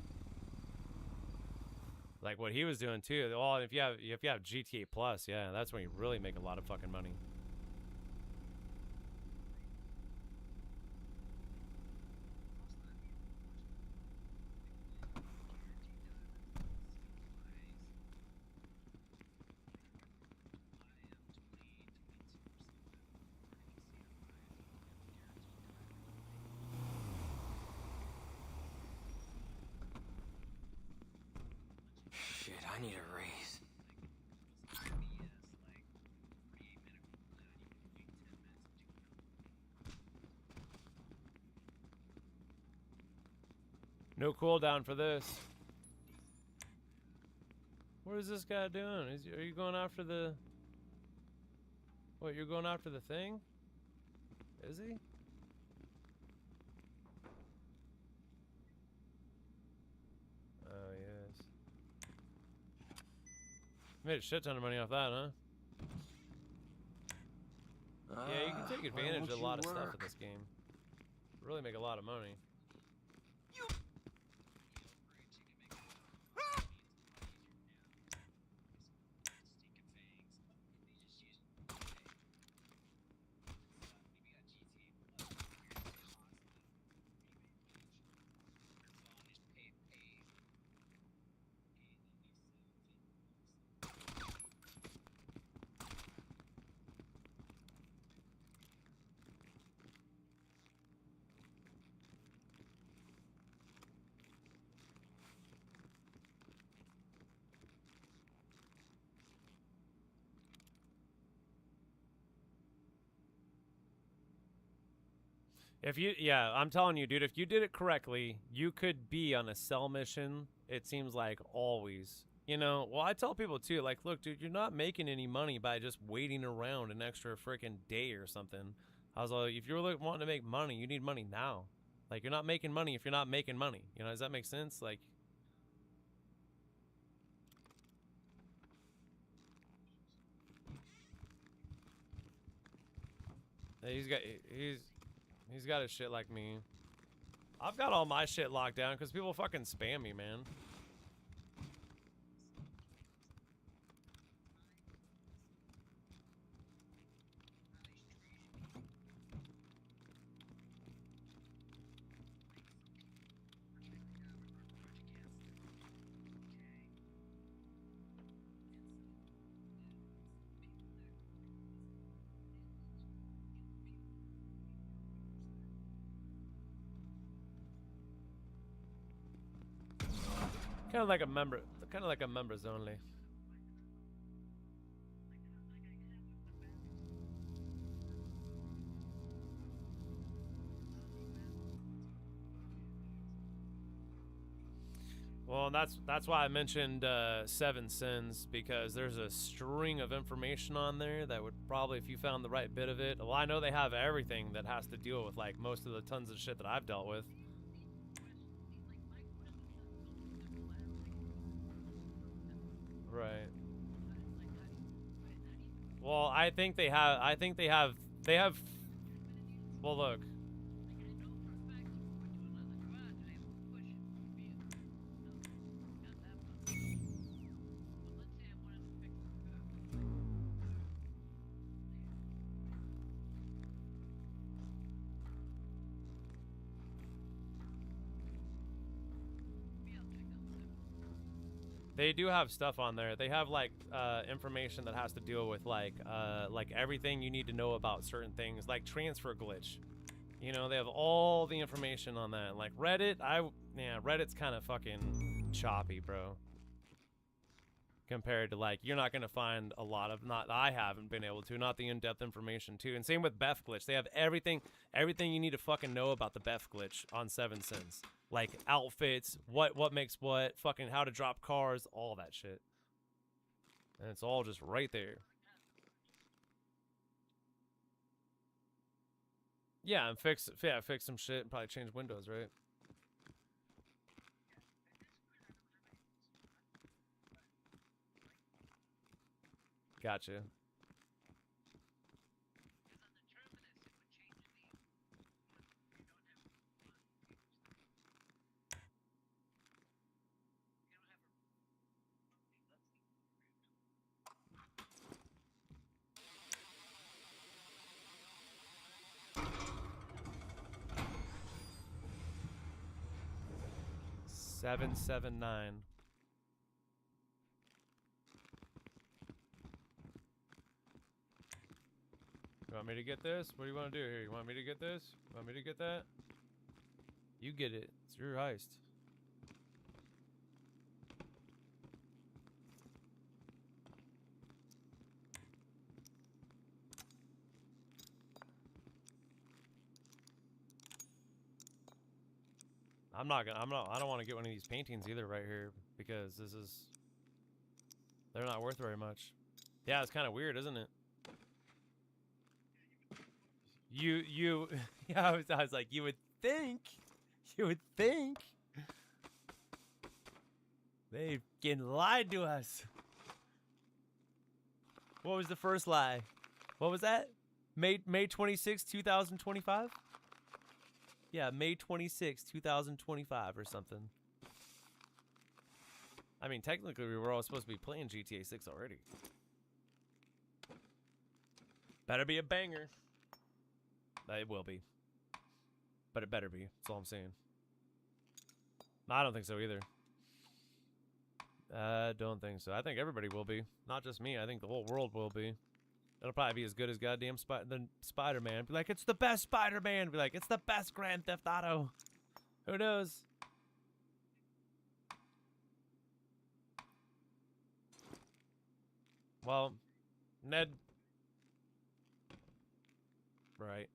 Like what he was doing too. Well, if you have GTA Plus, yeah, that's when you really make a lot of fucking money. Shit, I need a raise. No cooldown for this. What is this guy doing? Are you going after the... What, you're going after the thing? Is he? Oh, yes. Made a shit ton of money off that, huh? Yeah, you can take advantage of a lot of stuff in this game. Really make a lot of money. If you, yeah, I'm telling you, dude, if you did it correctly, you could be on a cell mission, it seems like always. You know, well, I tell people too, like, look, dude, you're not making any money by just waiting around an extra freaking day or something. I was like, if you're wanting to make money, you need money now. Like, you're not making money if you're not making money. You know, does that make sense? Like, he's got his shit like me. I've got all my shit locked down because people fucking spam me, man. Kind of like a members only. Well, that's why I mentioned 7 Sins, because there's a string of information on there that would probably, if you found the right bit of it. Well, I know they have everything that has to deal with like most of the tons of shit that I've dealt with. Right. Well, I think they have. Well, look. They do have stuff on there. They have like information that has to deal with like everything you need to know about certain things, like transfer glitch. You know, they have all the information on that. Like Reddit, yeah, Reddit's kind of fucking choppy, bro. Compared to like, you're not gonna find a lot of, I haven't been able to, not the in-depth information too. And same with Beth glitch. They have everything you need to fucking know about the Beth glitch on 7 cents. Like outfits, what makes what, fucking how to drop cars, all that shit. And it's all just right there. Yeah, and fix some shit and probably change windows, right? Gotcha. Seven, 9. You want me to get this? What do you want to do here? You want me to get this? You want me to get that? You get it. It's your heist. I don't want to get one of these paintings either right here because they're not worth very much. Yeah, it's kind of weird, isn't it? Yeah, I was like, you would think they getting lied to us. What was the first lie? What was that? May 26, 2025? Yeah, May 26, 2025 or something. I mean, technically we were all supposed to be playing GTA 6 already. Better be a banger. It will be. But it better be. That's all I'm saying. I don't think so either. I don't think so. I think everybody will be. Not just me. I think the whole world will be. It'll probably be as good as goddamn Spider-Man. Be like, it's the best Spider-Man. Be like, it's the best Grand Theft Auto. Who knows? Well, Ned. Right.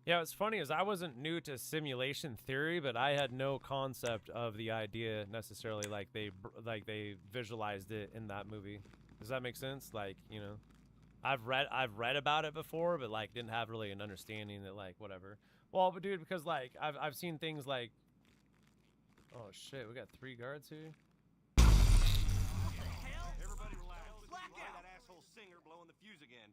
Yeah, what's funny is I wasn't new to simulation theory, but I had no concept of the idea necessarily like they visualized it in that movie. Does that make sense? Like, you know, I've read about it before, but like didn't have really an understanding that like whatever. Well, but dude, because like I've seen things like, oh shit, we got 3 guards here. Everybody relax. Black out. That asshole singer blowing the fuse again.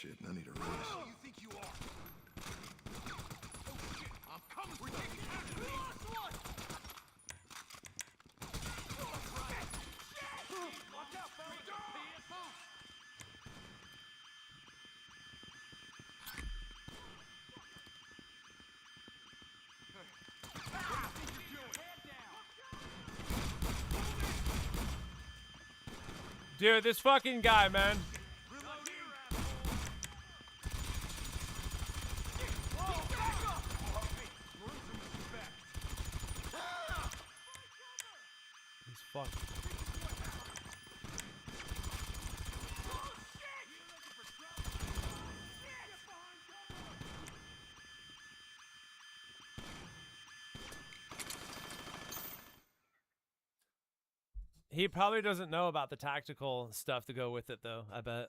shit, and I need a raise. Who you think you are? Oh shit, I'm coming. We're taking care of this. Lost one. Watch out, fella. Dude, this fucking guy, man. He's fucked. He probably doesn't know about the tactical stuff to go with it, though, I bet.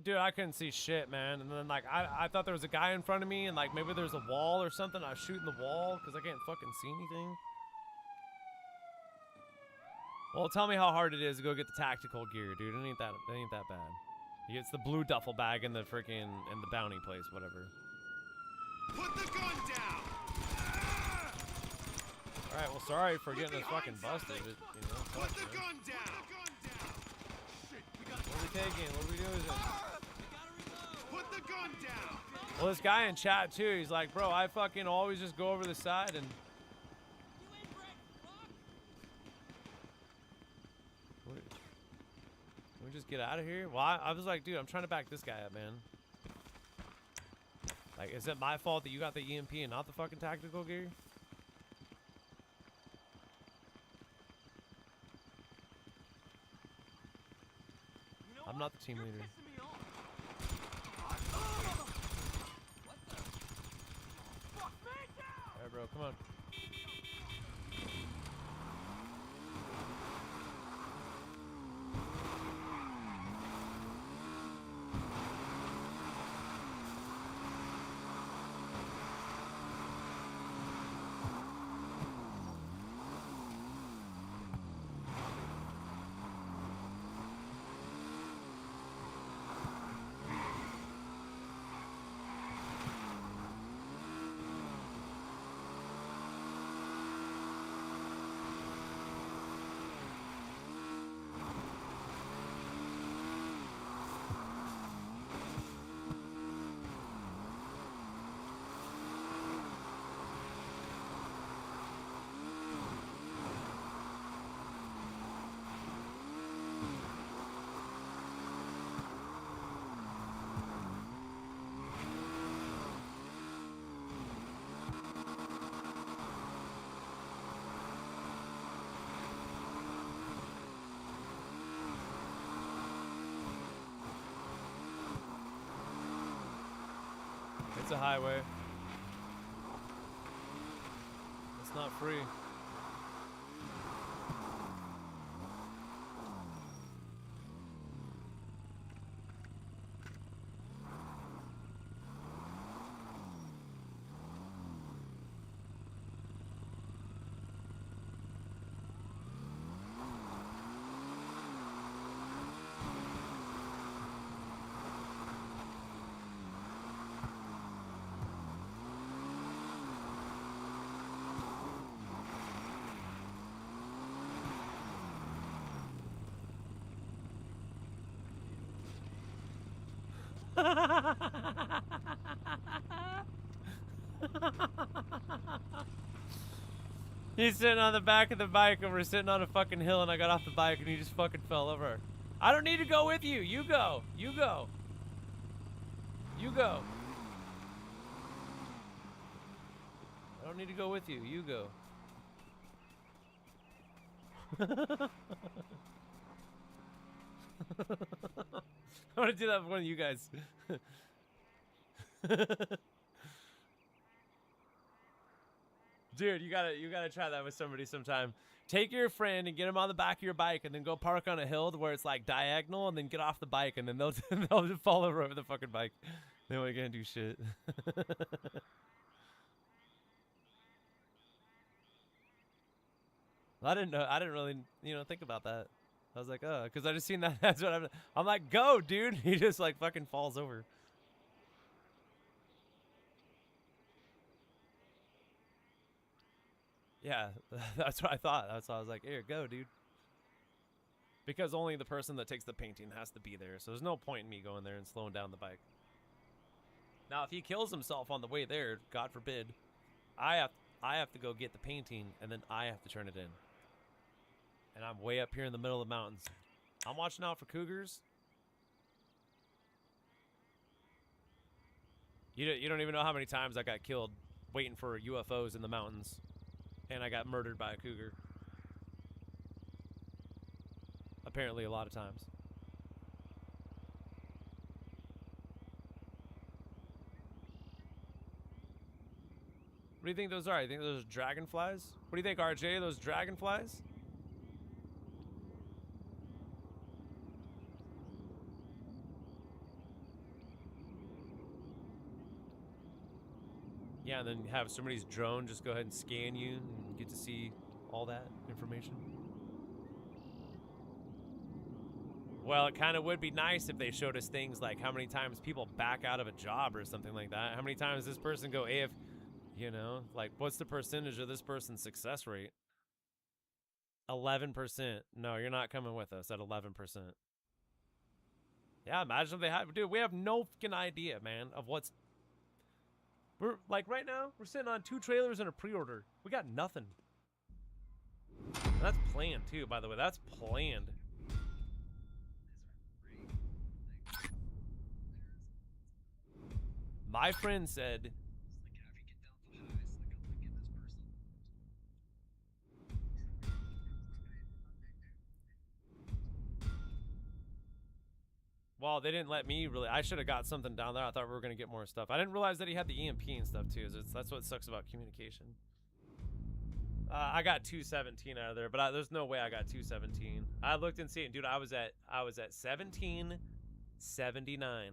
Dude, I couldn't see shit, man. And then, like, I thought there was a guy in front of me, and, like, maybe there's a wall or something. I was shooting the wall because I can't fucking see anything. Well, tell me how hard it is to go get the tactical gear, dude. It ain't that bad. He gets the blue duffel bag in the freaking, in the bounty place, whatever. Put the gun down. Alright, well, sorry for getting us fucking busted. It, Put the gun down. What are we taking? What are we doing? Put the gun down. Well, this guy in chat, too, he's like, bro, I fucking always just go over the side and... Can we just get out of here? Well, I was like, dude, I'm trying to back this guy up, man. Like, is it my fault that you got the EMP and not the fucking tactical gear? I'm not the team leader. Alright, bro, come on. It's a highway. It's not free. He's sitting on the back of the bike and we're sitting on a fucking hill and I got off the bike and he just fucking fell over. I don't need to go with you. You go. You go. You go. I don't need to go with you. You go. I want to do that for one of you guys. Dude, you gotta try that with somebody sometime. Take your friend and get him on the back of your bike and then go park on a hill where it's like diagonal and then get off the bike and then they'll just fall over the fucking bike. They ain't gonna do shit. I didn't know. I didn't really, think about that. I was like, oh, because I just seen that. That's what I'm like, go, dude. He just like fucking falls over. Yeah, that's what I thought. That's why I was like, here, go, dude. Because only the person that takes the painting has to be there. So there's no point in me going there and slowing down the bike. Now, if he kills himself on the way there, God forbid, I have to go get the painting, and then I have to turn it in. And I'm way up here in the middle of the mountains. I'm watching out for cougars. You don't even know how many times I got killed waiting for UFOs in the mountains. And I got murdered by a cougar. Apparently a lot of times. What do you think those are? You think those are dragonflies? What do you think, RJ? Those dragonflies? Yeah, and then have somebody's drone just go ahead and scan you and get to see all that information. Well, it kind of would be nice if they showed us things like how many times people back out of a job or something like that. How many times this person go AF, like what's the percentage of this person's success rate? 11%. No, you're not coming with us at 11%. Yeah, imagine if they have, dude, we have no fucking idea, man, of what's. We're, like, right now, we're sitting on 2 trailers and a pre-order. We got nothing. That's planned, too, by the way. That's planned. My friend said... Well, they didn't let me really... I should have got something down there. I thought we were going to get more stuff. I didn't realize that he had the EMP and stuff, too. That's what sucks about communication. I got 217 out of there, but there's no way I got 217. I looked and seen, dude, I was at 1779.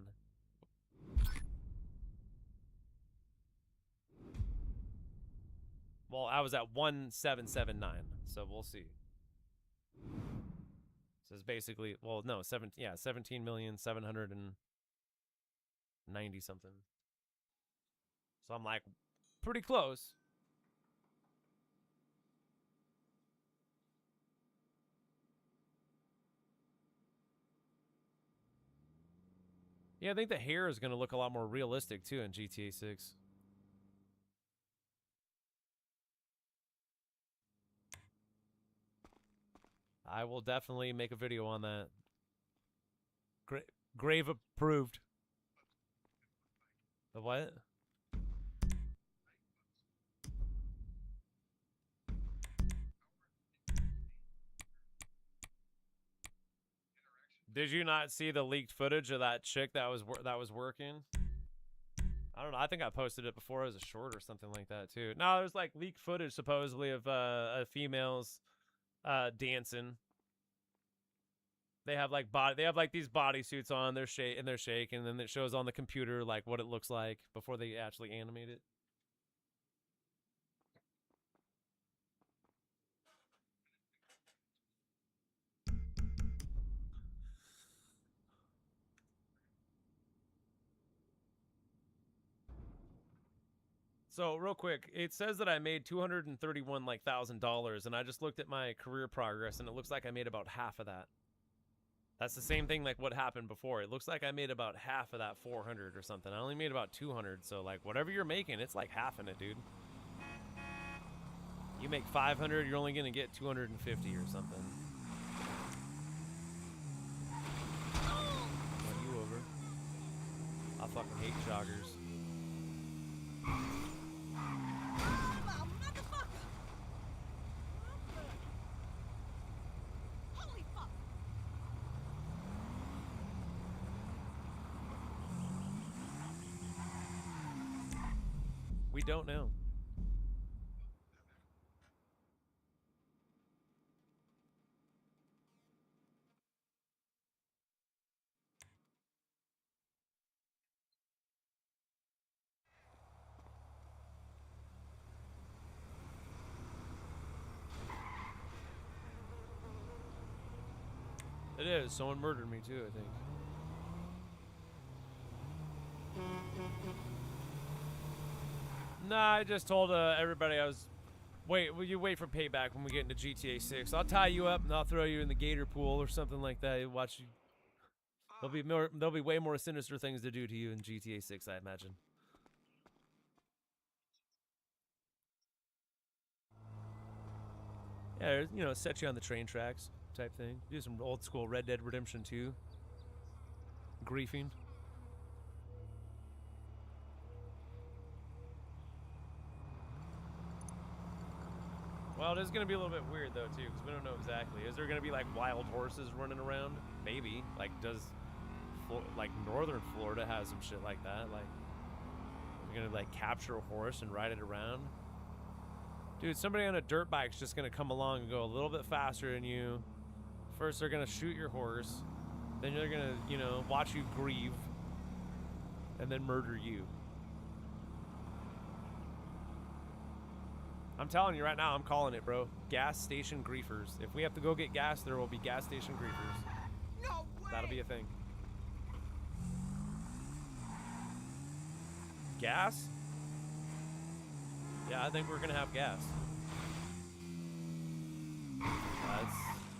Well, I was at 1779, so we'll see. So it's basically, well, no, 17,790 something. So I'm like, pretty close. Yeah, I think the hair is going to look a lot more realistic, too, in GTA 6. I will definitely make a video on that. Grave approved. The what? Did you not see the leaked footage of that chick that was working? I don't know. I think I posted it before as a short or something like that too. No, there's like leaked footage supposedly of females dancing. They have like these bodysuits on. They're shaking, and then it shows on the computer like what it looks like before they actually animate it. So real quick, it says that I made $231,000, and I just looked at my career progress, and it looks like I made about half of that. That's the same thing like what happened before. It looks like I made about half of that 400 or something. I only made about 200, so like whatever you're making, it's like half in it, dude. You make 500, you're only gonna get 250 or something. Run you over. I fucking hate joggers. We don't know. It is. Someone murdered me too, I think. Nah, I just told everybody I was... Will you wait for payback when we get into GTA 6? I'll tie you up and I'll throw you in the gator pool or something like that. You watch you. There'll be way more sinister things to do to you in GTA 6, I imagine. Yeah, you know, set you on the train tracks type thing. Do some old school Red Dead Redemption 2. Griefing. Well, it is going to be a little bit weird, though, too, because we don't know exactly. Is there going to be, like, wild horses running around? Maybe. Like, like, northern Florida has some shit like that. Like, you're going to, like, capture a horse and ride it around? Dude, somebody on a dirt bike's just going to come along and go a little bit faster than you. First, they're going to shoot your horse. Then they're going to, you know, watch you grieve. And then murder you. I'm telling you right now, I'm calling it, bro. Gas station griefers. If we have to go get gas, there will be gas station griefers. No way! That'll be a thing. Gas? Yeah, I think we're gonna have gas.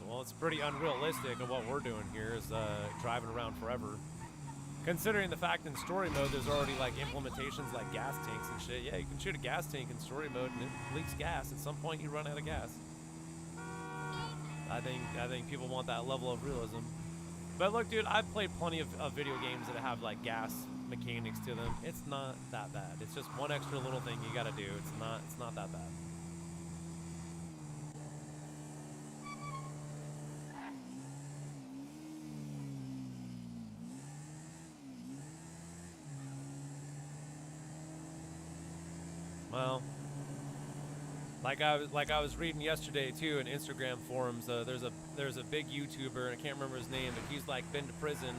Well, it's pretty unrealistic of what we're doing here is driving around forever. Considering the fact in story mode, there's already like implementations like gas tanks and shit. Yeah, you can shoot a gas tank in story mode and it leaks gas. At some point, you run out of gas. I think people want that level of realism. But look, dude, I've played plenty of video games that have like gas mechanics to them. It's not that bad. It's just one extra little thing you gotta do. It's not that bad. Well, like I was reading yesterday too in Instagram forums. There's a big YouTuber, and I can't remember his name, but he's like been to prison,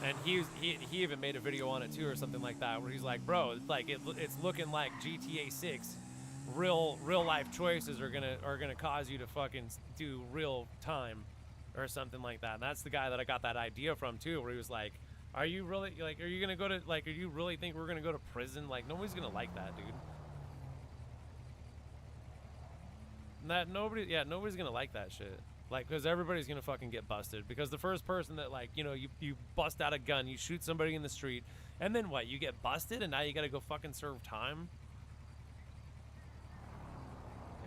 and he even made a video on it too or something like that, where he's like, bro, like it's looking like GTA 6, real life choices are gonna cause you to fucking do real time, or something like that. And that's the guy that I got that idea from too, where he was like, are you really like, are you gonna go to like, are you really think we're gonna go to prison? Like nobody's gonna like that, dude. Nobody's gonna like that shit. Like, because everybody's gonna fucking get busted. Because the first person that, like, you know, you bust out a gun, you shoot somebody in the street, and then what? You get busted, and now you gotta go fucking serve time?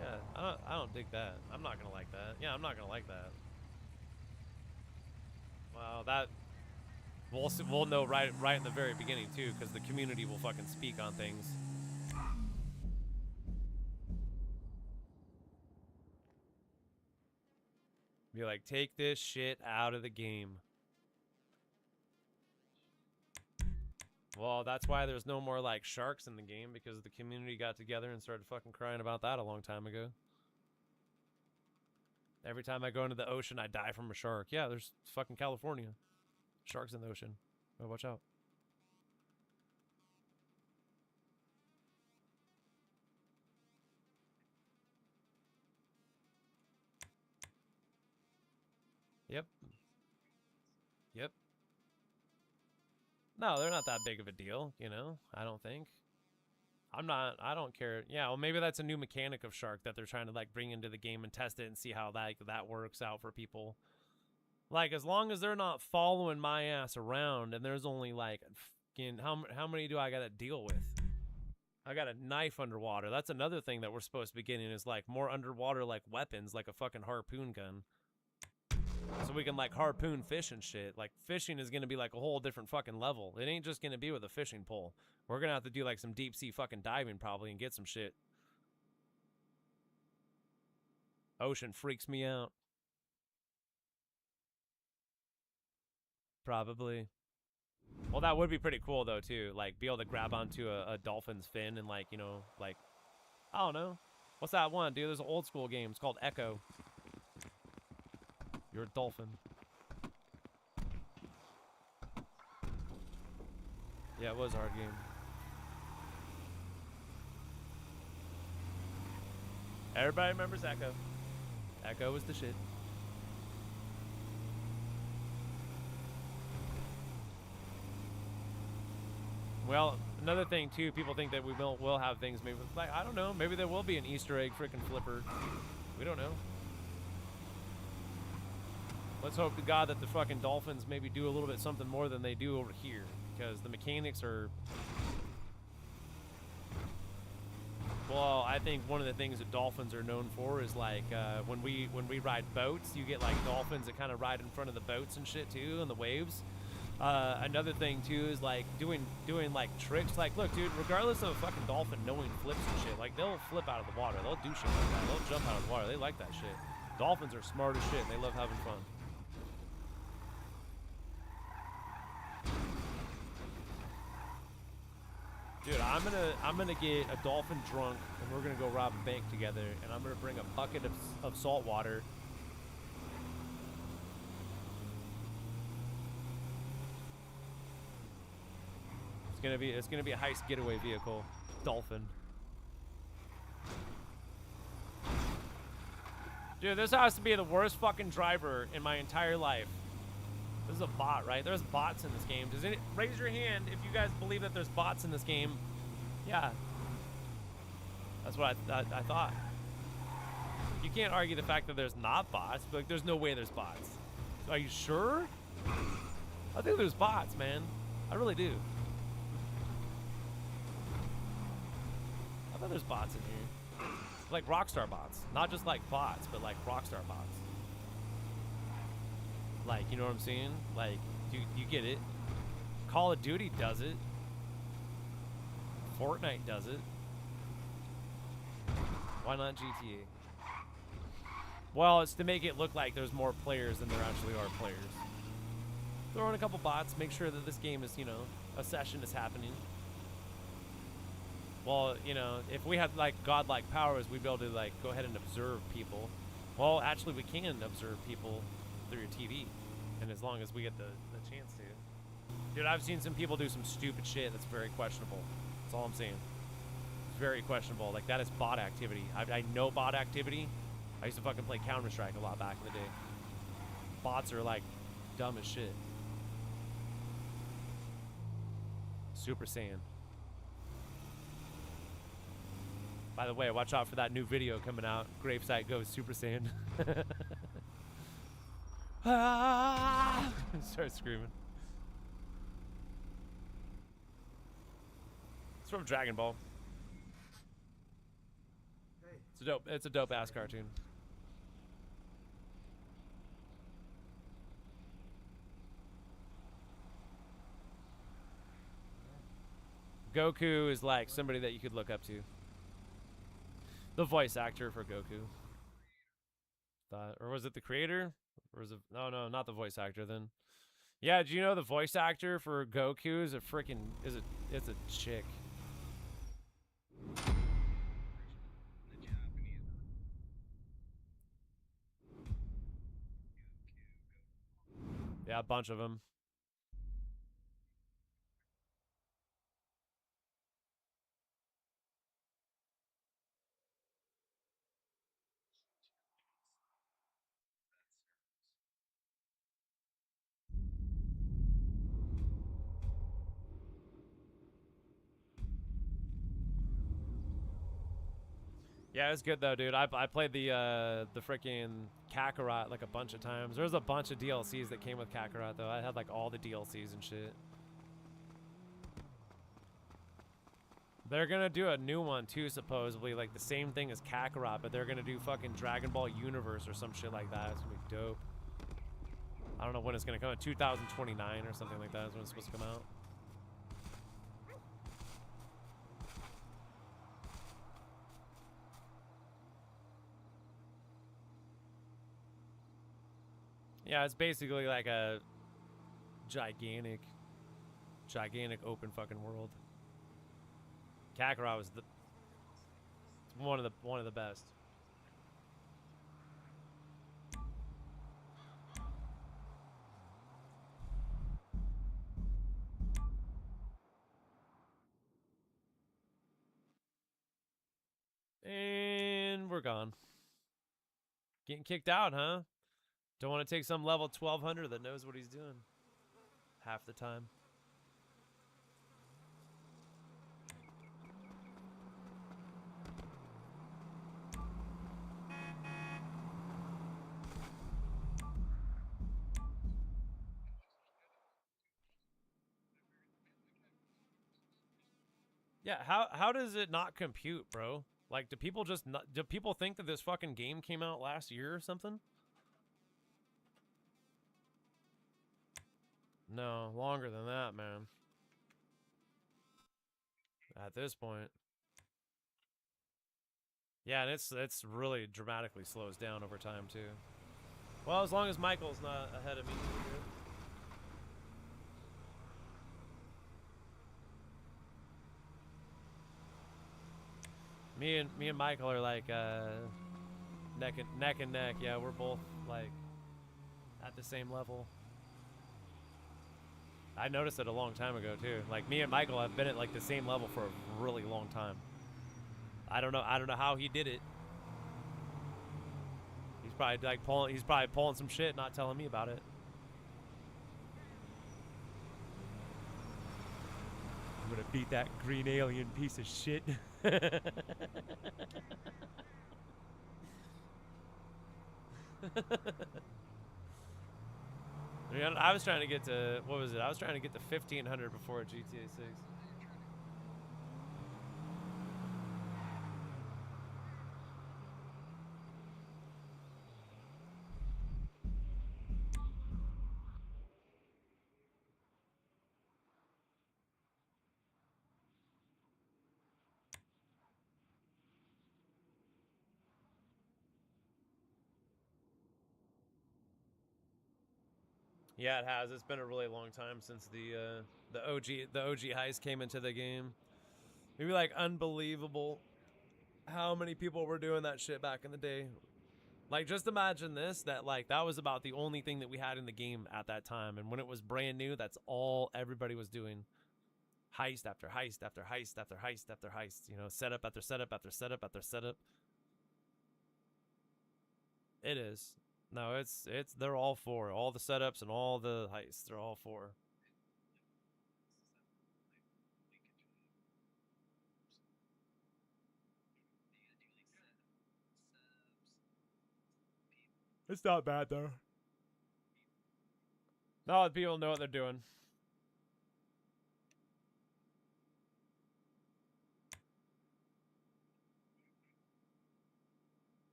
Yeah, I don't dig that. I'm not gonna like that. Yeah, I'm not gonna like that. Well, that we'll know right in the very beginning too, because the community will fucking speak on things. Be like, take this shit out of the game. Well, that's why there's no more, like, sharks in the game, because the community got together and started fucking crying about that a long time ago. Every time I go into the ocean, I die from a shark. Yeah, there's fucking California. Sharks in the ocean. Oh, watch out. Yep. No, they're not that big of a deal, you know? I don't think. I don't care. Yeah, well, maybe that's a new mechanic of shark that they're trying to, like, bring into the game and test it and see how that works out for people. Like, as long as they're not following my ass around and there's only, like, fucking, how many do I gotta deal with? I got a knife underwater. That's another thing that we're supposed to be getting is, like, more underwater, like, weapons, like a fucking harpoon gun. So we can, like, harpoon fish and shit. Like, fishing is gonna be, like, a whole different fucking level. It ain't just gonna be with a fishing pole. We're gonna have to do, like, some deep-sea fucking diving, probably, and get some shit. Ocean freaks me out. Probably. Well, that would be pretty cool, though, too. Like, be able to grab onto a dolphin's fin and, like, you know, like... I don't know. What's that one, dude? There's an old-school game. It's called Echo. You're a dolphin. Yeah, it was a hard game. Everybody remembers Echo. Echo was the shit. Well, another thing too, people think that we will have things. Maybe like I don't know. Maybe there will be an Easter egg freaking flipper. We don't know. Let's hope to God that the fucking Dolphins maybe do a little bit something more than they do over here, because the mechanics are. Well, I think one of the things that dolphins are known for is like when we ride boats, you get like dolphins that kind of ride in front of the boats and shit too, and the waves. Another thing too is like doing like tricks. Like, look, dude, regardless of a fucking dolphin knowing flips and shit, like they'll flip out of the water. They'll do shit like that. They'll jump out of the water. They like that shit. Dolphins are smart as shit, and they love having fun. Dude, I'm gonna get a dolphin drunk, and we're gonna go rob a bank together, and I'm gonna bring a bucket of salt water. It's gonna be a heist getaway vehicle, dolphin. Dude, this has to be the worst fucking driver in my entire life. This is a bot, right? There's bots in this game. Raise your hand if you guys believe that there's bots in this game. Yeah. That's what I thought. You can't argue the fact that there's not bots, but like, there's no way there's bots. Are you sure? I think there's bots, man. I really do. I thought there's bots in here. Like Rockstar bots. Not just like bots, but like Rockstar bots. Like, you know what I'm saying? Like, you get it. Call of Duty does it. Fortnite does it. Why not GTA? Well, it's to make it look like there's more players than there actually are players. Throw in a couple bots, make sure that this game is, you know, a session is happening. Well, you know, if we had like godlike powers, we'd be able to like go ahead and observe people. Well, actually, we can observe people through your TV, and as long as we get the chance to. Dude, I've seen some people do some stupid shit that's very questionable. That's all I'm saying. It's very questionable. Like, that is bot activity. I know bot activity. I used to fucking play Counter-Strike a lot back in the day. Bots are like dumb as shit. Super Saiyan. By the way, watch out for that new video coming out. Gravesight goes Super Saiyan. Ah! Start screaming. It's from Dragon Ball. It's a dope ass cartoon. Goku is like somebody that you could look up to. The voice actor for Goku. Or was it the creator? Or was it, no, not the voice actor then. Yeah, do you know the voice actor for Goku is a freaking, it's a chick. Yeah, a bunch of them. Yeah, it's good though, dude. I played the freaking Kakarot like a bunch of times. There's a bunch of DLCs that came with Kakarot though. I had like all the DLCs and shit. They're gonna do a new one too, supposedly, like the same thing as Kakarot, but they're gonna do fucking Dragon Ball Universe or some shit like that. It's gonna be dope. I don't know when it's gonna come out. 2029 or something like that is when it's supposed to come out. Yeah, it's basically like a gigantic open fucking world. Kakarot was one of the best. And we're gone. Getting kicked out, huh? Don't want to take some level 1200 that knows what he's doing half the time. Yeah, how does it not compute, bro? Like, do people just not, do people think that this fucking game came out last year or something? No, longer than that, man. At this point. Yeah, and it's really dramatically slows down over time too. Well, as long as Michael's not ahead of me. Me and Michael are like neck and neck. Yeah, we're both like at the same level. I noticed it a long time ago too. Like me and Michael have been at like the same level for a really long time. I don't know how he did it. He's probably pulling some shit, not telling me about it. I'm gonna beat that green alien piece of shit. I was trying to get to, what was it? I was trying to get to 1500 before GTA 6. Yeah, it has. It's been a really long time since the OG heist came into the game. Maybe like unbelievable how many people were doing that shit back in the day. Like, just imagine this, that like that was about the only thing that we had in the game at that time, and when it was brand new, that's all everybody was doing. Heist after heist after heist after heist after heist, you know, setup after setup after setup after setup. It is. No, it's they're all for all the setups and all the heists. They're all for. It's not bad though. No, people know what they're doing.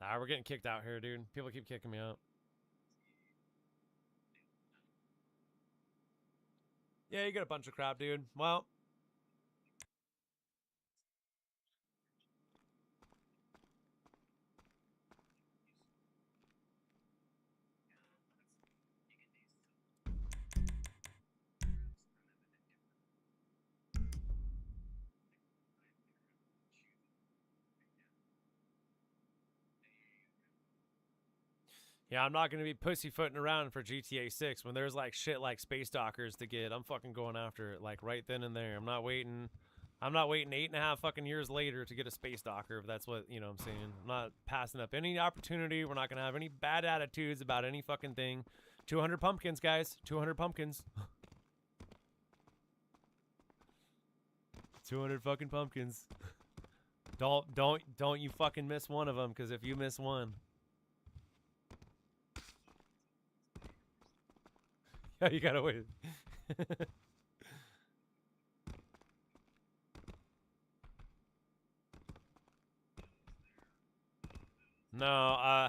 Nah, we're getting kicked out here, dude. People keep kicking me out. Yeah, you get a bunch of crap, dude. Well. Yeah, I'm not going to be pussyfooting around for GTA 6 when there's like shit like space dockers to get. I'm fucking going after it like right then and there. I'm not waiting 8.5 fucking years later to get a space docker, if that's what, you know what I'm saying. I'm not passing up any opportunity. We're not going to have any bad attitudes about any fucking thing. 200 pumpkins, guys. 200 pumpkins. 200 fucking pumpkins. Don't you fucking miss one of them, because if you miss one. Yeah, you gotta wait. No,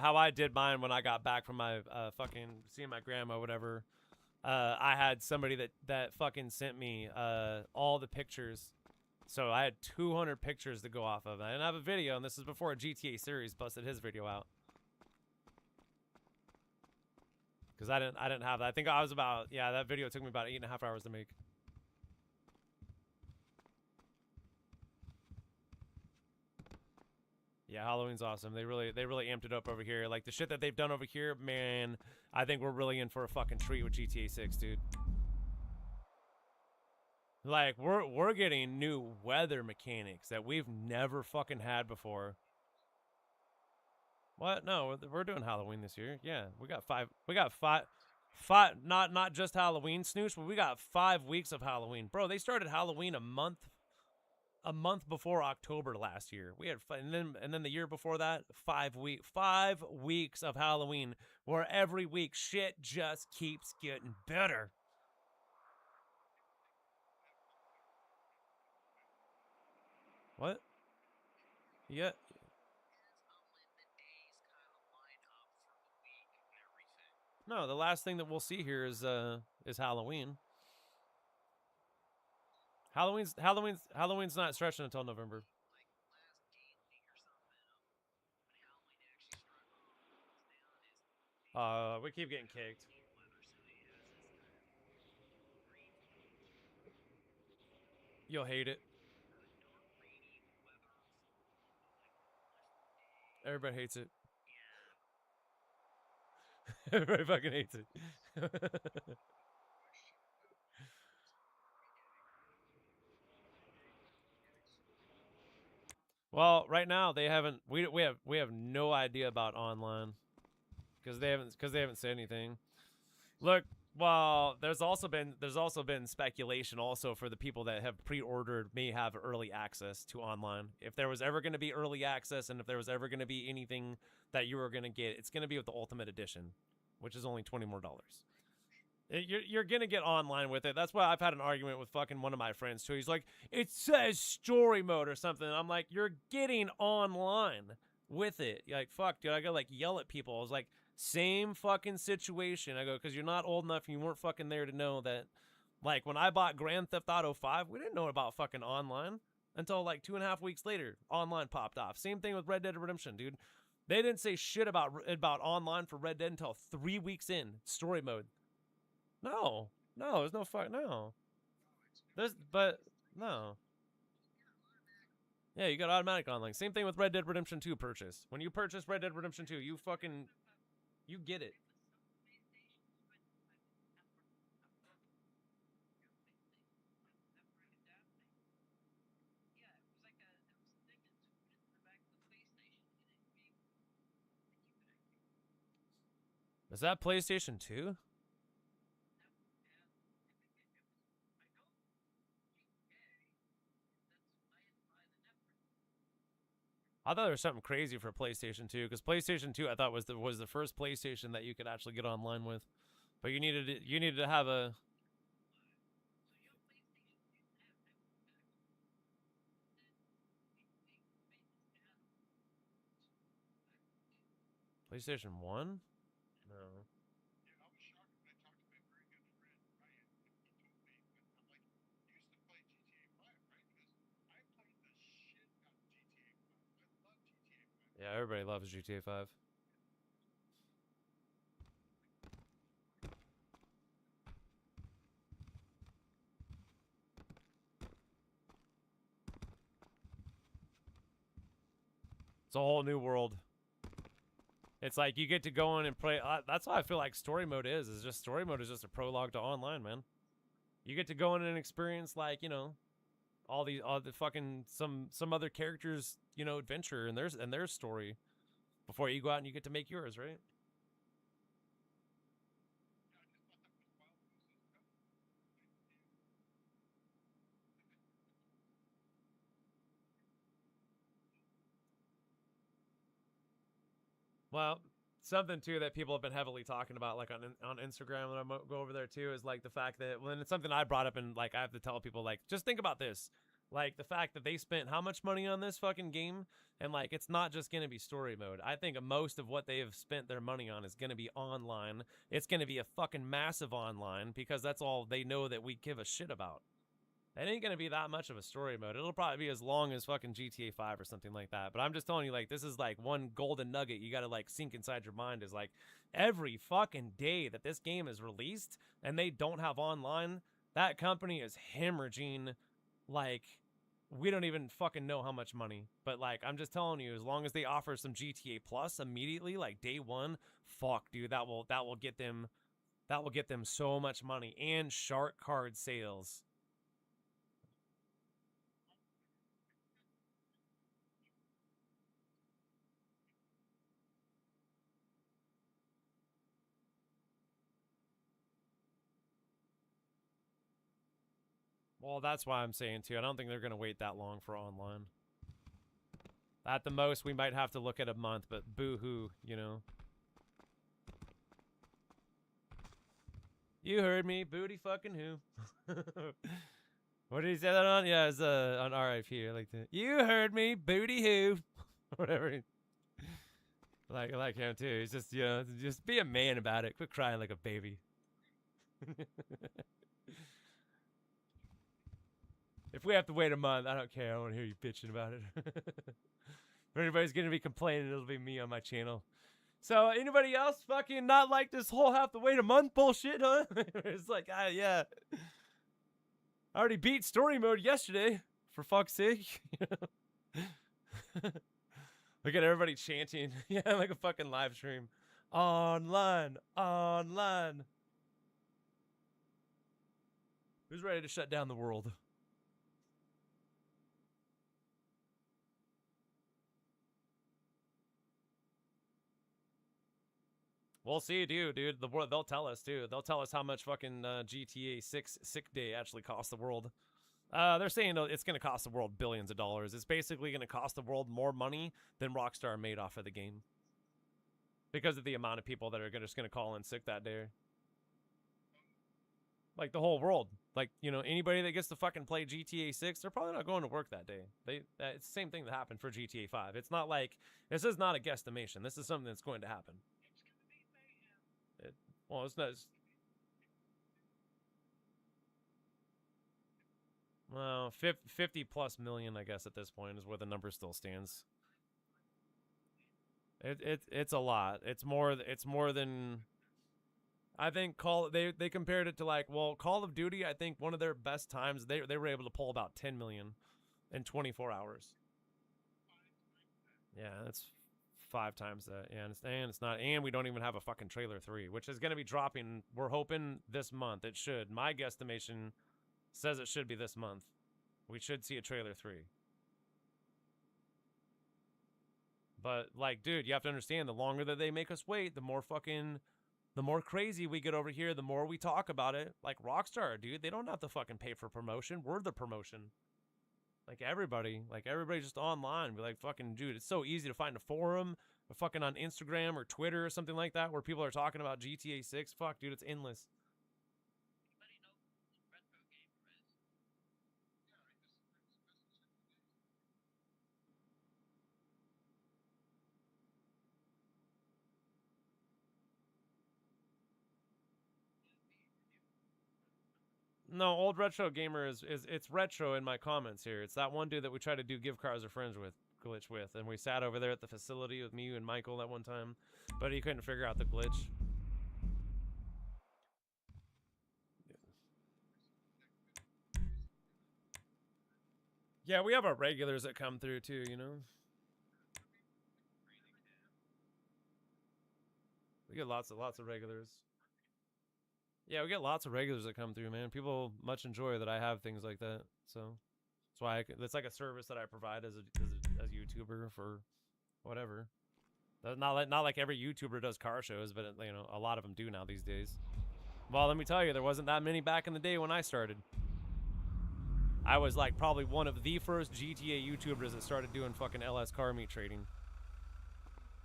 how I did mine when I got back from my fucking seeing my grandma, whatever. I had somebody that fucking sent me all the pictures. So I had 200 pictures to go off of. I didn't have a video, and this is before a GTA series busted his video out. Because I didn't have that. I think I was about, yeah, that video took me about 8.5 hours to make. Yeah, Halloween's awesome. They really amped it up over here. Like the shit that they've done over here, man, I think we're really in for a fucking treat with GTA 6, dude. Like we're getting new weather mechanics that we've never fucking had before. What? No, we're doing Halloween this year. Yeah, we got five, not just Halloween, Snoosh, but we got 5 weeks of Halloween. Bro, they started Halloween a month before October last year. We had, and then the year before that, 5 weeks of Halloween, where every week shit just keeps getting better. What? Yeah. No, the last thing that we'll see here is Halloween. Halloween's not stretching until November. We keep getting kicked. You'll hate it. Everybody hates it. Everybody fucking hates it. Well, right now they haven't. We have no idea about online because they haven't said anything. Look, well, there's also been speculation also for the people that have pre-ordered may have early access to online. If there was ever going to be early access, and if there was ever going to be anything that you were going to get, it's going to be with the Ultimate Edition, which is only $20 more. You're gonna get online with it. That's why I've had an argument with fucking one of my friends too. He's like, it says story mode or something. I'm like, you're getting online with it. You're like, fuck, dude. I gotta like yell at people. I was like, same fucking situation. I go, because you're not old enough and you weren't fucking there to know that. Like when I bought Grand Theft Auto 5, we didn't know about fucking online until like 2.5 weeks later. Online popped off. Same thing with Red Dead Redemption, dude. They didn't say shit about online for Red Dead until 3 weeks in story mode. No, there's no fuck, no. No. Yeah, you got automatic online. Same thing with Red Dead Redemption 2 purchase. When you purchase Red Dead Redemption 2, you get it. Is that PlayStation 2? I thought there was something crazy for PlayStation 2 because PlayStation 2 I thought was the first PlayStation that you could actually get online with, but you needed to have a PlayStation 1? No. Yeah, everybody loves GTA 5. It's a whole new world. It's like you get to go in and play. That's how I feel like story mode is. Is just story mode is just a prologue to online, man. You get to go in and experience like all the fucking some other characters adventure and their story before you go out and you get to make yours, right? Well, something too that people have been heavily talking about, like on Instagram, and I go over there too, is like the fact that when it's something I brought up and like I have to tell people, like, just think about this, like the fact that they spent how much money on this fucking game, and like it's not just gonna be story mode. I think most of what they have spent their money on is gonna be online. It's gonna be a fucking massive online because that's all they know that we give a shit about. It ain't gonna be that much of a story mode. It'll probably be as long as fucking GTA 5 or something like that. But I'm just telling you, like, this is like one golden nugget you gotta like sink inside your mind is like every fucking day that this game is released and they don't have online, that company is hemorrhaging like we don't even fucking know how much money. But like I'm just telling you, as long as they offer some GTA Plus immediately, like day one, fuck dude, that will get them so much money and shark card sales. Well, that's why I'm saying, too. I don't think they're going to wait that long for online. At the most, we might have to look at a month, but boo-hoo, You heard me. Booty fucking who. What did he say that on? Yeah, it's on RIP. I like that. You heard me, booty hoo. Whatever. Like him too. He's just, you know, just be a man about it. Quit crying like a baby. If we have to wait a month, I don't care. I want to hear you bitching about it. If anybody's gonna be complaining, it'll be me on my channel. So anybody else fucking not like this whole have to wait a month bullshit, huh? It's like, yeah. I already beat story mode yesterday, for fuck's sake. Look at everybody chanting. Yeah, like a fucking live stream. Online. Who's ready to shut down the world? We'll see, dude. The world, they'll tell us, too. They'll tell us how much fucking GTA 6 sick day actually costs the world. They're saying it's going to cost the world billions of dollars. It's basically going to cost the world more money than Rockstar made off of the game. Because of the amount of people that are just going to call in sick that day. Like, the whole world. Like, you know, anybody that gets to fucking play GTA 6, they're probably not going to work that day. It's the same thing that happened for GTA 5. It's not like, this is not a guesstimation. This is something that's going to happen. Well, it's not. Well, 50 plus million, I guess, at this point is where the number still stands. It's a lot. It's more than. I think they compared it to like, well, Call of Duty. I think one of their best times they were able to pull about 10 million in 24 hours. Yeah, that's 5 times that. Yeah, and it's not, and we don't even have a fucking trailer 3, which is going to be dropping, we're hoping, this month. It should. My guesstimation says it should be this month. We should see a trailer 3. But, like, dude, you have to understand, the longer that they make us wait, the more crazy we get over here, the more we talk about it. Like Rockstar, dude, they don't have to fucking pay for promotion. We're the promotion. Like everybody just online. Be like, fucking, dude, it's so easy to find a forum, or fucking on Instagram or Twitter or something like that, where people are talking about GTA 6. Fuck, dude, it's endless. No, old retro gamer is it's retro in my comments here. It's that one dude that we tried to do give cars or friends with glitch with, and we sat over there at the facility with me and Michael that one time, but he couldn't figure out the glitch. Yeah, we have our regulars that come through too, you know. We get lots of regulars. Yeah, we get lots of regulars that come through, man. People much enjoy that I have things like that. So that's why it's like a service that I provide as a YouTuber for whatever. Not like every YouTuber does car shows, but you know, a lot of them do now these days. Well, let me tell you, there wasn't that many back in the day when I started. I was like probably one of the first GTA YouTubers that started doing fucking LS car meet trading.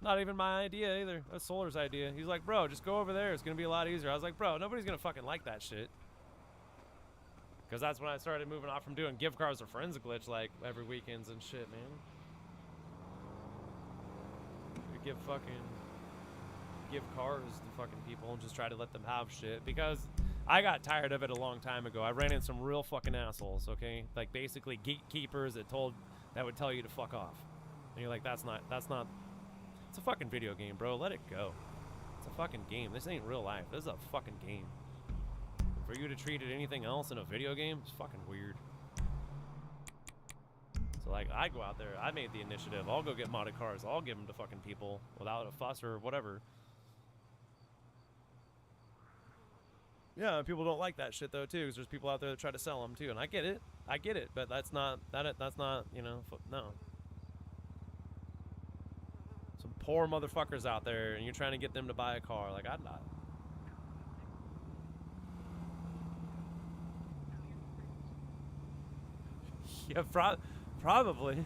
Not even my idea either. That's Solar's idea. He's like, bro, just go over there. It's going to be a lot easier. I was like, bro, nobody's going to fucking like that shit. Because that's when I started moving off from doing gift cards or friends glitch like every weekends and shit, man. We give cars to fucking people and just try to let them have shit. Because I got tired of it a long time ago. I ran into some real fucking assholes, okay? Like basically gatekeepers that would tell you to fuck off. And you're like, that's not. It's a fucking video game, bro. Let it go. It's a fucking game. This ain't real life. This is a fucking game. For you to treat it anything else in a video game, it's fucking weird. So, like, I go out there. I made the initiative. I'll go get modded cars. I'll give them to fucking people without a fuss or whatever. Yeah, people don't like that shit, though, too, because there's people out there that try to sell them, too. And I get it. But that's not, you know, no. Some poor motherfuckers out there, and you're trying to get them to buy a car. Like, I'd not. Yeah, probably.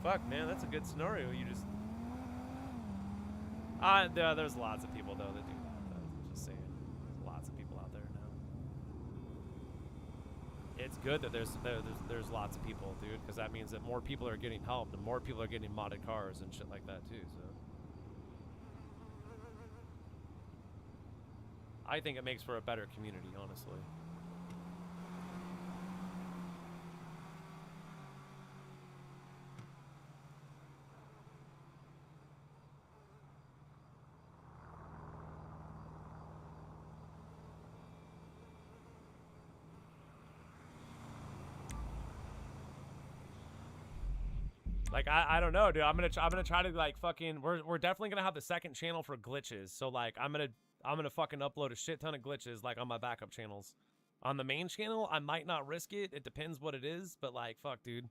Fuck, man, that's a good scenario. You just... there's lots of people, though, that do that. I'm just saying. There's lots of people out there now. it's good that there's lots of people, dude, because that means that more people are getting help and more people are getting modded cars and shit like that too. So I think it makes for a better community, honestly. Like I don't know, dude. I'm gonna try to like fucking. We're definitely gonna have the second channel for glitches. So like I'm gonna fucking upload a shit ton of glitches like on my backup channels. On the main channel, I might not risk it. It depends what it is, but like fuck, dude.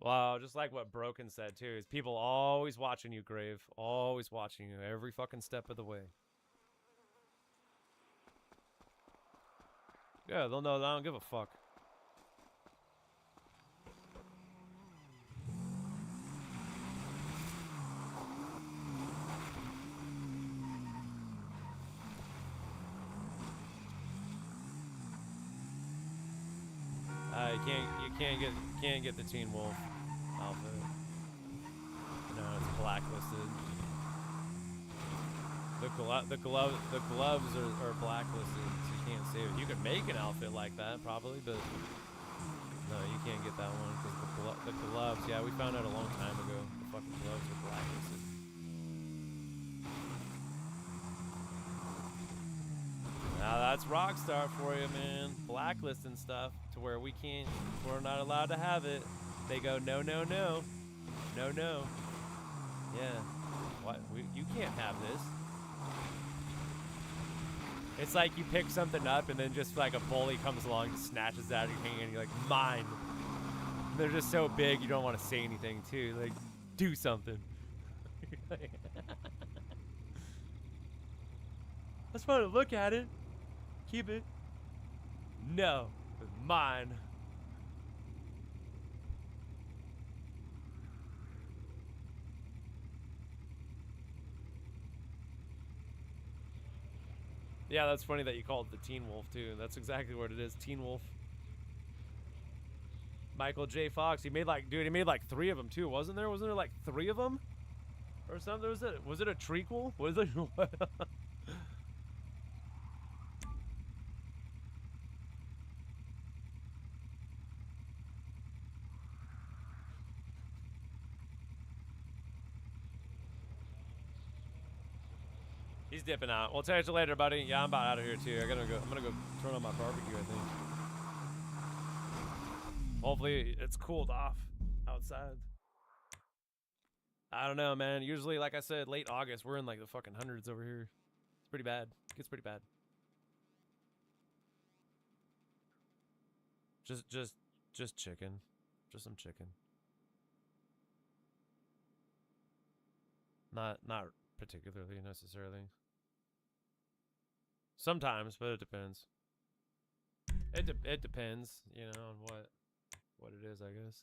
Wow, just like what Broken said too, is people always watching you, Grave. Always watching you every fucking step of the way. Yeah, they'll know that I don't give a fuck. You can't get the Teen Wolf outfit. No, it's blacklisted. The gloves are blacklisted, so you can't save it. You could make an outfit like that probably, but no, you can't get that one because the gloves. Yeah, we found out a long time ago. The fucking gloves are blacklisted. Now that's Rockstar for you, man. Blacklisting stuff to where we're not allowed to have it. They go, no, no, no, no, no. Yeah, what? You can't have this. It's like you pick something up and then just like a bully comes along and snatches it out of your hand and you're like, mine. And they're just so big you don't want to say anything too. Like, do something. That's fun to look at it. Keep it. No, it's mine. Yeah, that's funny that you called it the Teen Wolf too. That's exactly what it is, Teen Wolf. Michael J. Fox, he made like 3 of them too, wasn't there? Wasn't there like 3 of them? Or something? Was it a trequel? Was it? He's dipping out. We'll catch you later, buddy. Yeah, I'm about out of here too. I'm gonna go turn on my barbecue, I think. Hopefully it's cooled off outside. I don't know, man. Usually, like I said, late August, we're in like the fucking hundreds over here. It's pretty bad. It gets pretty bad. Just chicken. Just some chicken. Not particularly necessarily. Sometimes, but it depends. It depends, you know, on what it is, I guess.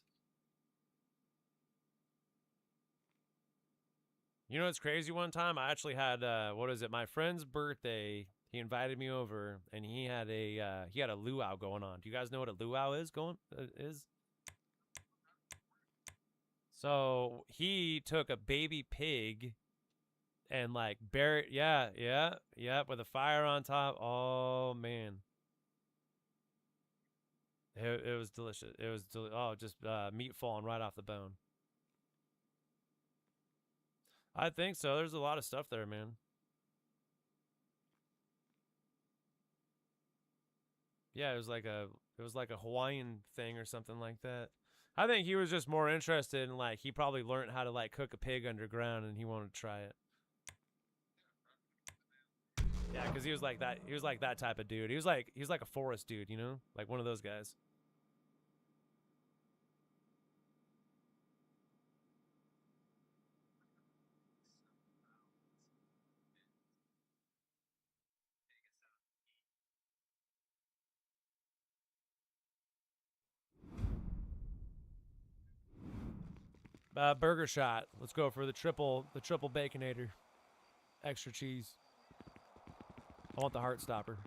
You know what's crazy? One time I actually had what is it? My friend's birthday. He invited me over, and he had a luau going on. Do you guys know what a luau is? So he took a baby pig and like buried, yeah, with a fire on top. Oh man, it was delicious. It was just meat falling right off the bone. I think so. There's a lot of stuff there, man. Yeah, it was like a Hawaiian thing or something like that. I think he was just more interested in like he probably learned how to like cook a pig underground and he wanted to try it. Yeah, because he was like that. He was like that type of dude. He was like a forest dude, you know, like one of those guys. Burger shot. Let's go for the triple baconator. Extra cheese. I want the heart stopper.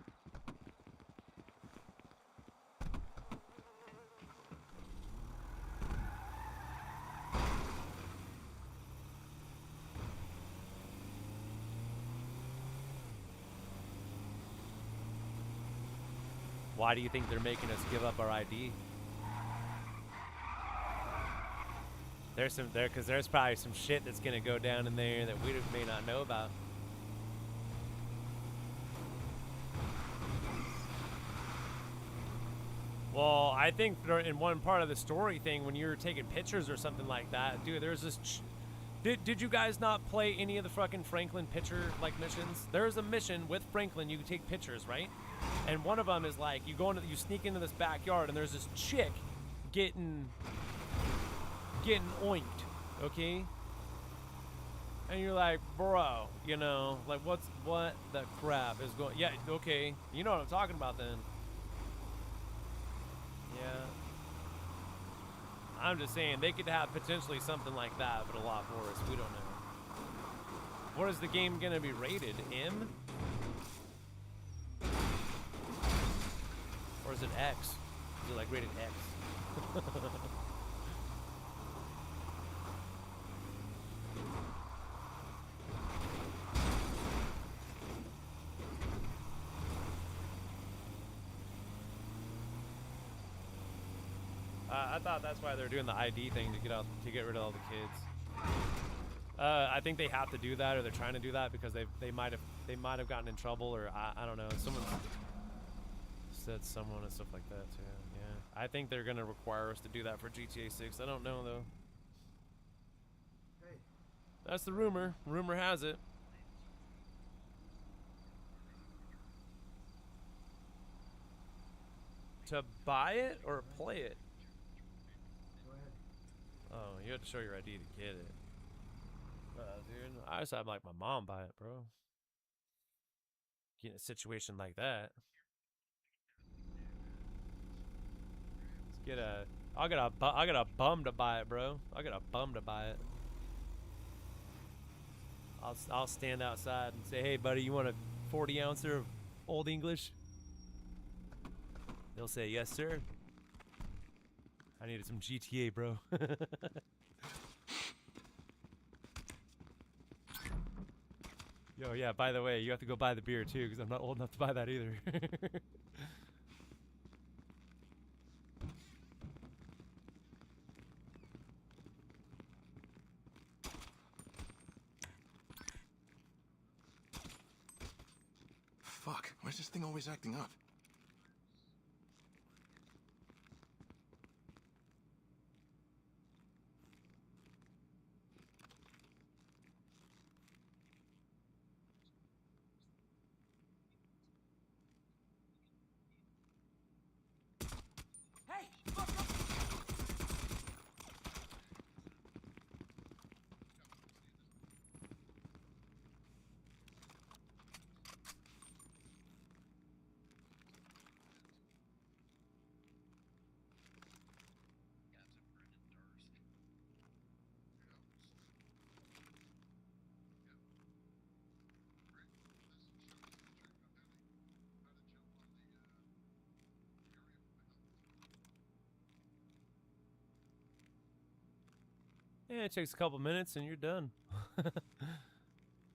Why do you think they're making us give up our ID? Because there's probably some shit that's gonna go down in there that we may not know about. Well, I think in one part of the story thing, when you're taking pictures or something like that, dude, there's this. Did you guys not play any of the fucking Franklin picture like missions? There's a mission with Franklin. You can take pictures, right? And one of them is like you sneak into this backyard and there's this chick getting oinked, okay? And you're like, bro, you know, like what the crap is going? Yeah, okay, you know what I'm talking about then. Yeah. I'm just saying they could have potentially something like that, but a lot worse. We don't know. What is the game gonna be rated? M? Or is it X? Is it like rated X? I thought that's why they're doing the ID thing to get rid of all the kids. I think they have to do that, or they're trying to do that because they might have gotten in trouble, or I don't know. Someone said someone and stuff like that too. Yeah, I think they're gonna require us to do that for GTA 6. I don't know though. That's the rumor. Rumor has it. To buy it or play it? Oh, you have to show your ID to get it. Dude, I just have like my mom buy it, bro. Get in a situation like that. Let's get a. I got a bum to buy it, bro. I got a bum to buy it. I'll stand outside and say, hey, buddy, you want a 40 ouncer of Old English? They'll say, yes, sir. I needed some GTA, bro. Yo, yeah, by the way, you have to go buy the beer, too, because I'm not old enough to buy that either. Fuck, why is this thing always acting up? Yeah, it takes a couple minutes and you're done.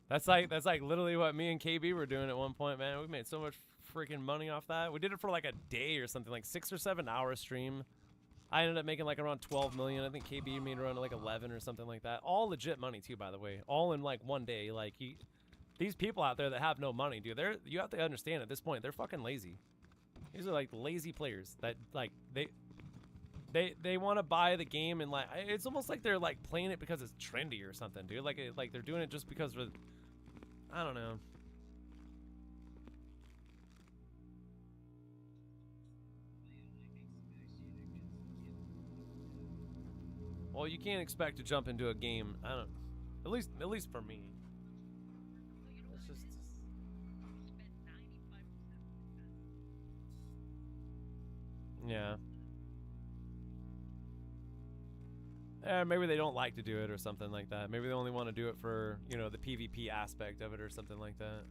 That's like literally what me and KB were doing at one point, man. We made so much freaking money off that. We did it for like a day or something, like 6 or 7 hour stream. I ended up making like around 12 million. I think KB made around like 11 or something like that. All legit money too, by the way. All in like one day. Like these people out there that have no money, dude, you have to understand at this point, they're fucking lazy. These are like lazy players that like they want to buy the game and like it's almost like they're like playing it because it's trendy or something, dude. Like they're doing it just because of, I don't know. Well, you can't expect to jump into a game. I don't. At least for me. It's just. Yeah. Maybe they don't like to do it or something like that. Maybe they only want to do it for, you know, the PvP aspect of it or something like that.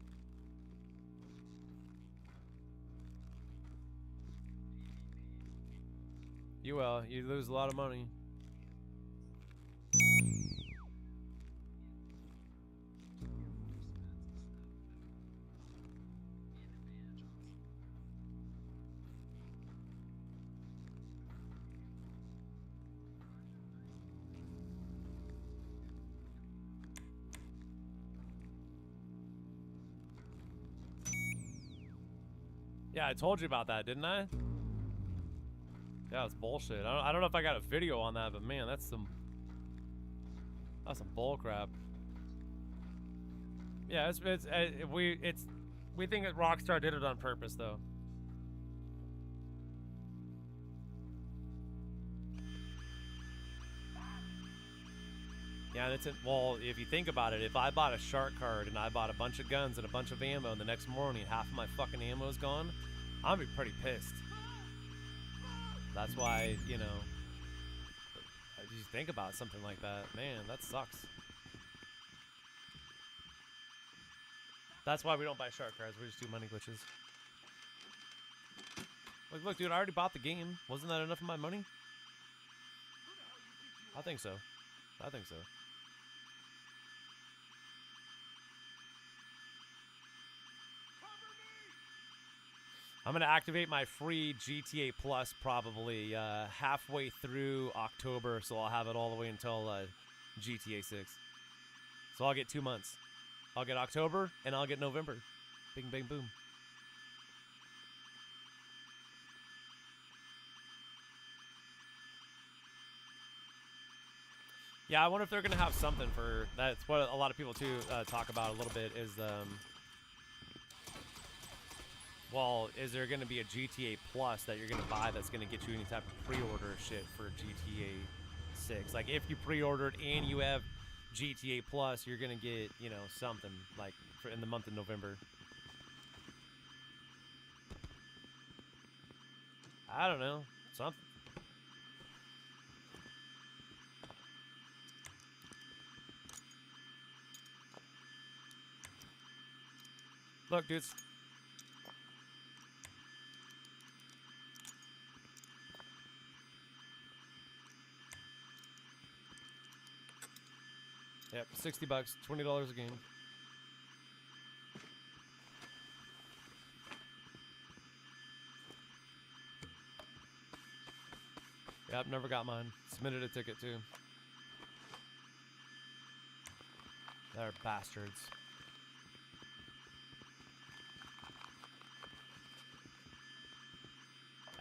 You will. You lose a lot of money. Yeah, I told you about that, didn't I? Yeah, it's bullshit. I don't know if I got a video on that, but man, that's some bull crap. Yeah, we think that Rockstar did it on purpose, though. Yeah, that's it. Well, if you think about it, if I bought a shark card and I bought a bunch of guns and a bunch of ammo, and the next morning half of my fucking ammo is gone, I'd be pretty pissed. That's why, you know, if you think about something like that, man, that sucks. That's why we don't buy shark cards. We just do money glitches. Like, look, dude, I already bought the game. Wasn't that enough of my money? I think so. I think so. I'm going to activate my free GTA Plus probably halfway through October, so I'll have it all the way until GTA 6. So I'll get 2 months. I'll get October, and I'll get November. Bing, bang, boom. Yeah, I wonder if they're going to have something for... That's what a lot of people, too, talk about a little bit is... well, is there going to be a GTA Plus that you're going to buy that's going to get you any type of pre-order shit for GTA 6? Like, if you pre-ordered and you have GTA Plus, you're going to get, you know, something, like, for in the month of November. I don't know. Something. Look, dudes. Yep, $60, $20 a game. Yep, never got mine. Submitted a ticket too. They're bastards.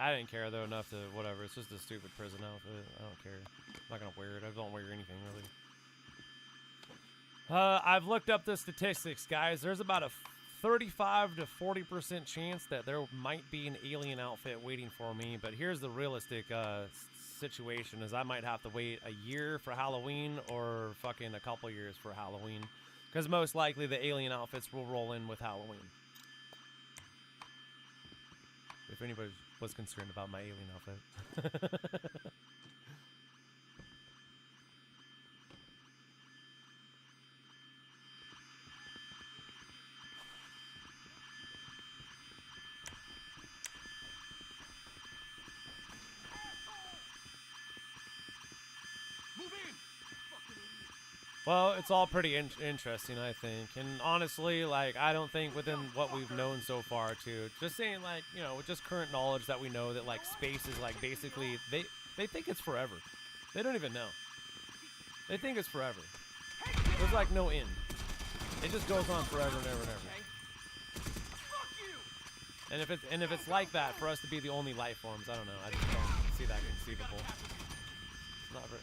I didn't care though enough to whatever. It's just a stupid prison outfit. I don't care. I'm not gonna wear it. I don't wear anything really. I've looked up the statistics, guys. There's about a 35 to 40% chance that there might be an alien outfit waiting for me. But here's the realistic situation: is I might have to wait a year for Halloween or fucking a couple years for Halloween, because most likely the alien outfits will roll in with Halloween. If anybody was concerned about my alien outfit. Well, it's all pretty interesting, I think. And honestly, like, I don't think within what we've known so far, too, just saying, like, you know, with just current knowledge that we know that, like, space is, like, basically, they think it's forever. They don't even know. They think it's forever. There's, like, no end. It just goes on forever and ever and ever. And if it's like that, for us to be the only life forms, I don't know. I just don't see that conceivable. It's not very...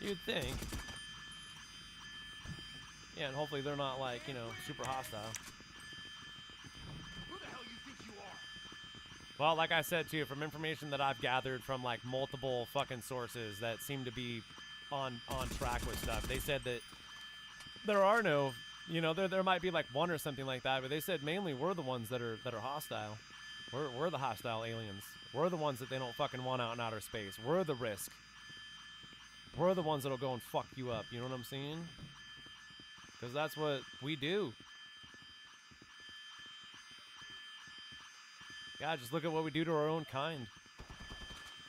You'd think. Yeah, and hopefully they're not, like, you know, super hostile. Who the hell you think you are? Well, like I said, too, from information that I've gathered from, like, multiple fucking sources that seem to be on track with stuff, they said that there are no, you know, there might be, like, one or something like that, but they said mainly we're the ones that are hostile. We're the hostile aliens. We're the ones that they don't fucking want out in outer space. We're the risk. We're the ones that'll go and fuck you up, you know what I'm saying? Because that's what we do. Yeah, just look at what we do to our own kind.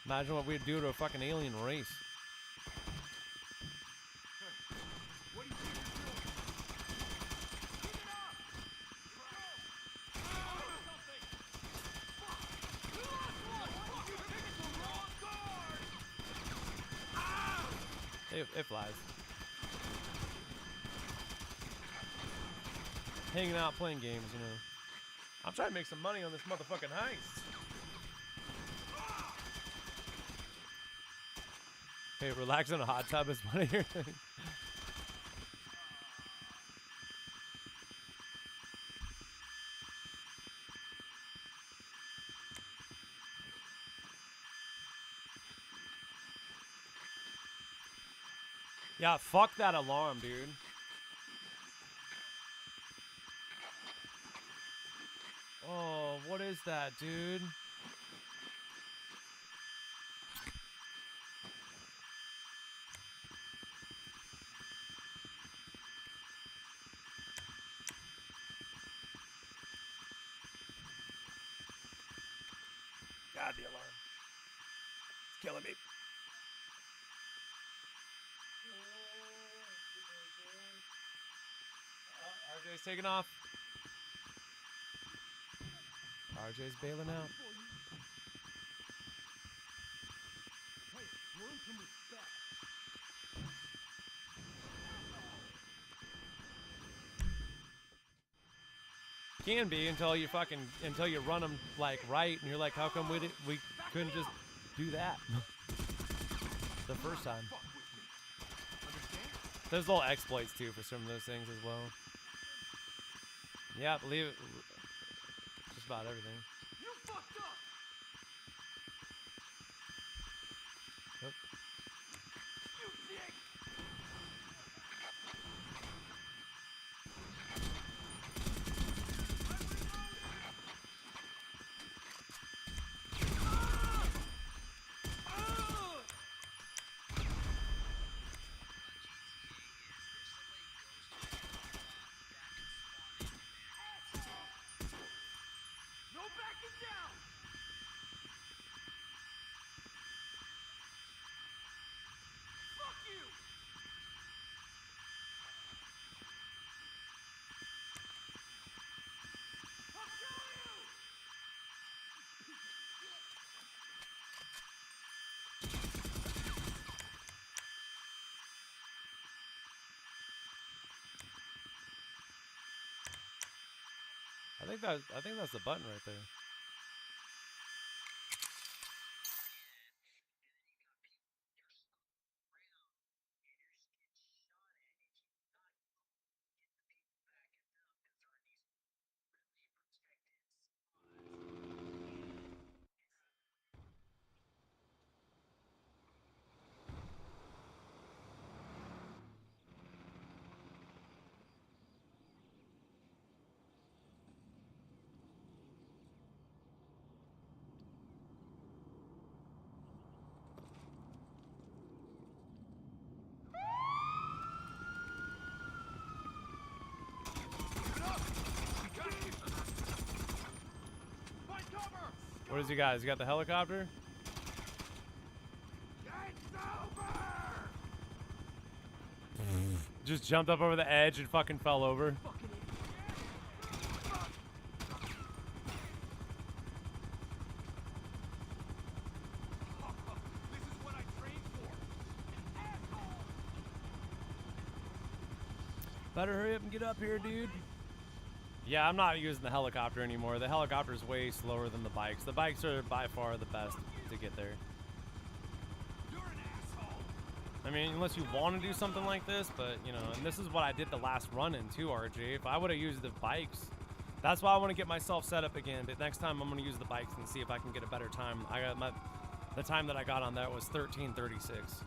Imagine what we'd do to a fucking alien race. What do you think you're doing? Keep it up! it flies. Hanging out, playing games, you know. I'm trying to make some money on this motherfucking heist. Hey, relax in a hot tub is one of your things. Yeah, fuck that alarm, dude. Oh, what is that, dude? God, the alarm. It's killing me. RJ's taking off. RJ's bailing out. Can be until you run them like right, and you're like, how come we couldn't just do that the first time? There's little exploits too for some of those things as well. Yeah, believe it. Just about everything. You fucked up. Yep. You dick. No backing down. Fuck you. I'll kill you. I think that's the button right there. What does he got? Has he got the helicopter? Just jumped up over the edge and fucking fell over. This is what I trained for. Asshole. Better hurry up and get up here, dude. Yeah, I'm not using the helicopter anymore. The helicopter's way slower than the bikes. The bikes are by far the best to get there. You're an asshole. I mean, unless you want to do something like this, but, you know, and this is what I did the last run-in too, RJ. If I would have used the bikes, that's why I want to get myself set up again. But next time I'm going to use the bikes and see if I can get a better time. The time that I got on that was 13:36.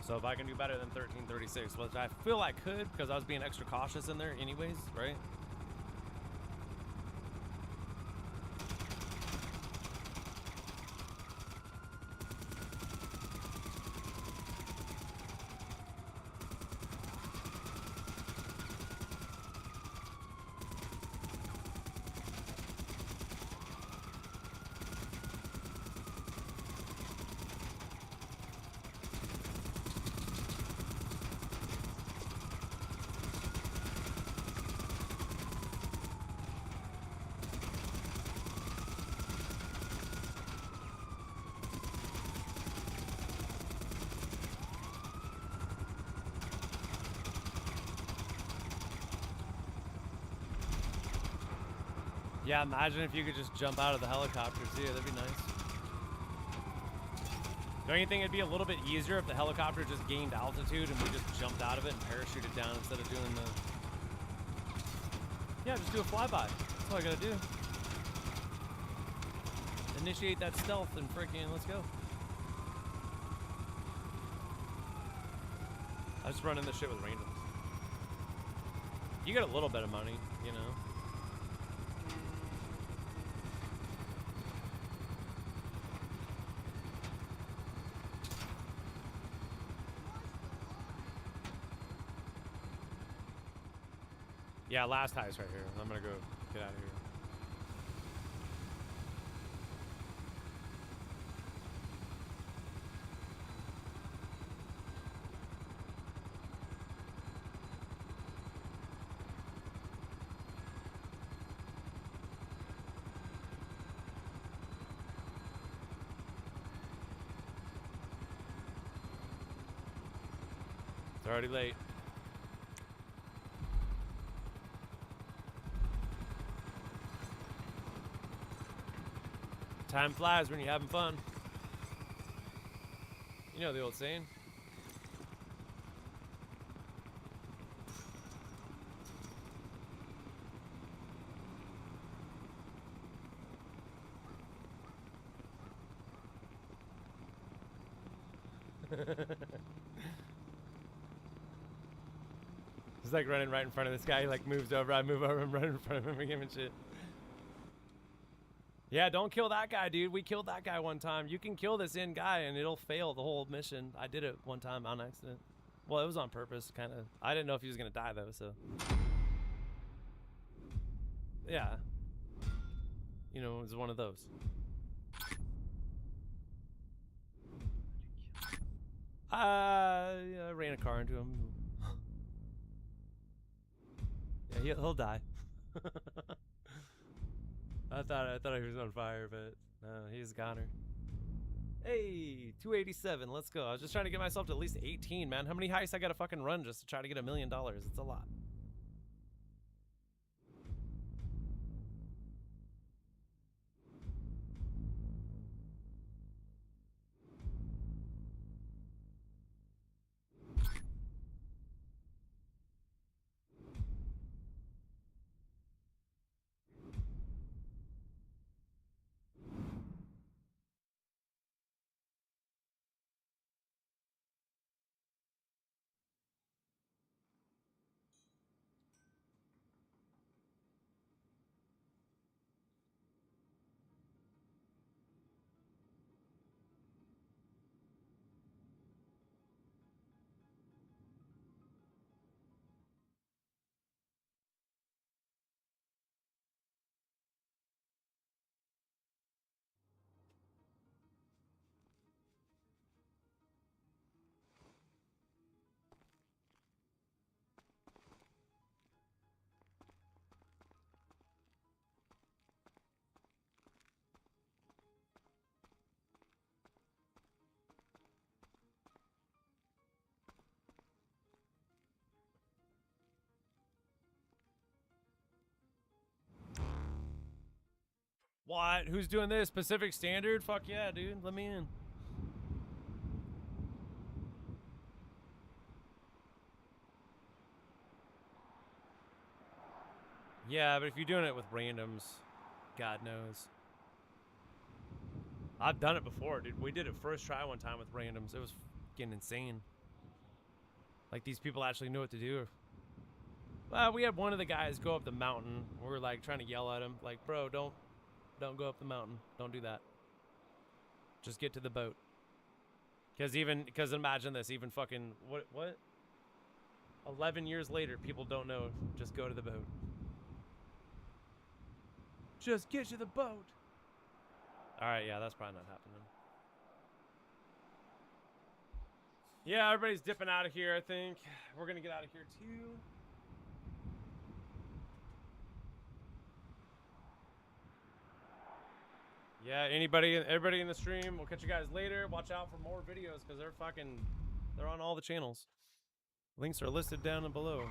So if I can do better than 13:36, which I feel I could because I was being extra cautious in there anyways, right? Yeah, imagine if you could just jump out of the helicopter too. That'd be nice. Don't you think it'd be a little bit easier if the helicopter just gained altitude and we just jumped out of it and parachuted down instead of doing the... Yeah, just do a flyby. That's all I gotta do. Initiate that stealth and freaking let's go. I just run in this shit with randoms. You get a little bit of money, you know. Yeah, last heist right here. I'm gonna go get out of here. It's already late. Time flies when you're having fun. You know the old saying. He's like running right in front of this guy. He like moves over. I move over and run in front of him and give him shit. Yeah, don't kill that guy, dude. We killed that guy one time. You can kill this in guy and it'll fail the whole mission. I did it one time on accident. Well, it was on purpose, kind of. I didn't know if he was going to die, though, so. Yeah. You know, it was one of those. Yeah, I ran a car into him. Yeah, he'll die. I thought he was on fire, but no, he's a goner. Hey, 287, let's go. I was just trying to get myself to at least 18, man. How many heists I gotta fucking run just to try to get $1 million? It's a lot. What? Who's doing this? Pacific Standard? Fuck yeah, dude. Let me in. Yeah, but if you're doing it with randoms, God knows. I've done it before, dude. We did it first try one time with randoms. It was fucking insane. Like, these people actually knew what to do. Well, we had one of the guys go up the mountain. We were, like, trying to yell at him. Like, bro, don't go up the mountain. Don't do that. Just get to the boat. Because imagine this, even fucking, what? 11 years later, people don't know. Just go to the boat. Just get to the boat. All right, yeah, that's probably not happening. Yeah, everybody's dipping out of here, I think. We're going to get out of here, too. Yeah, everybody in the stream, we'll catch you guys later. Watch out for more videos because they're on all the channels. Links are listed down below.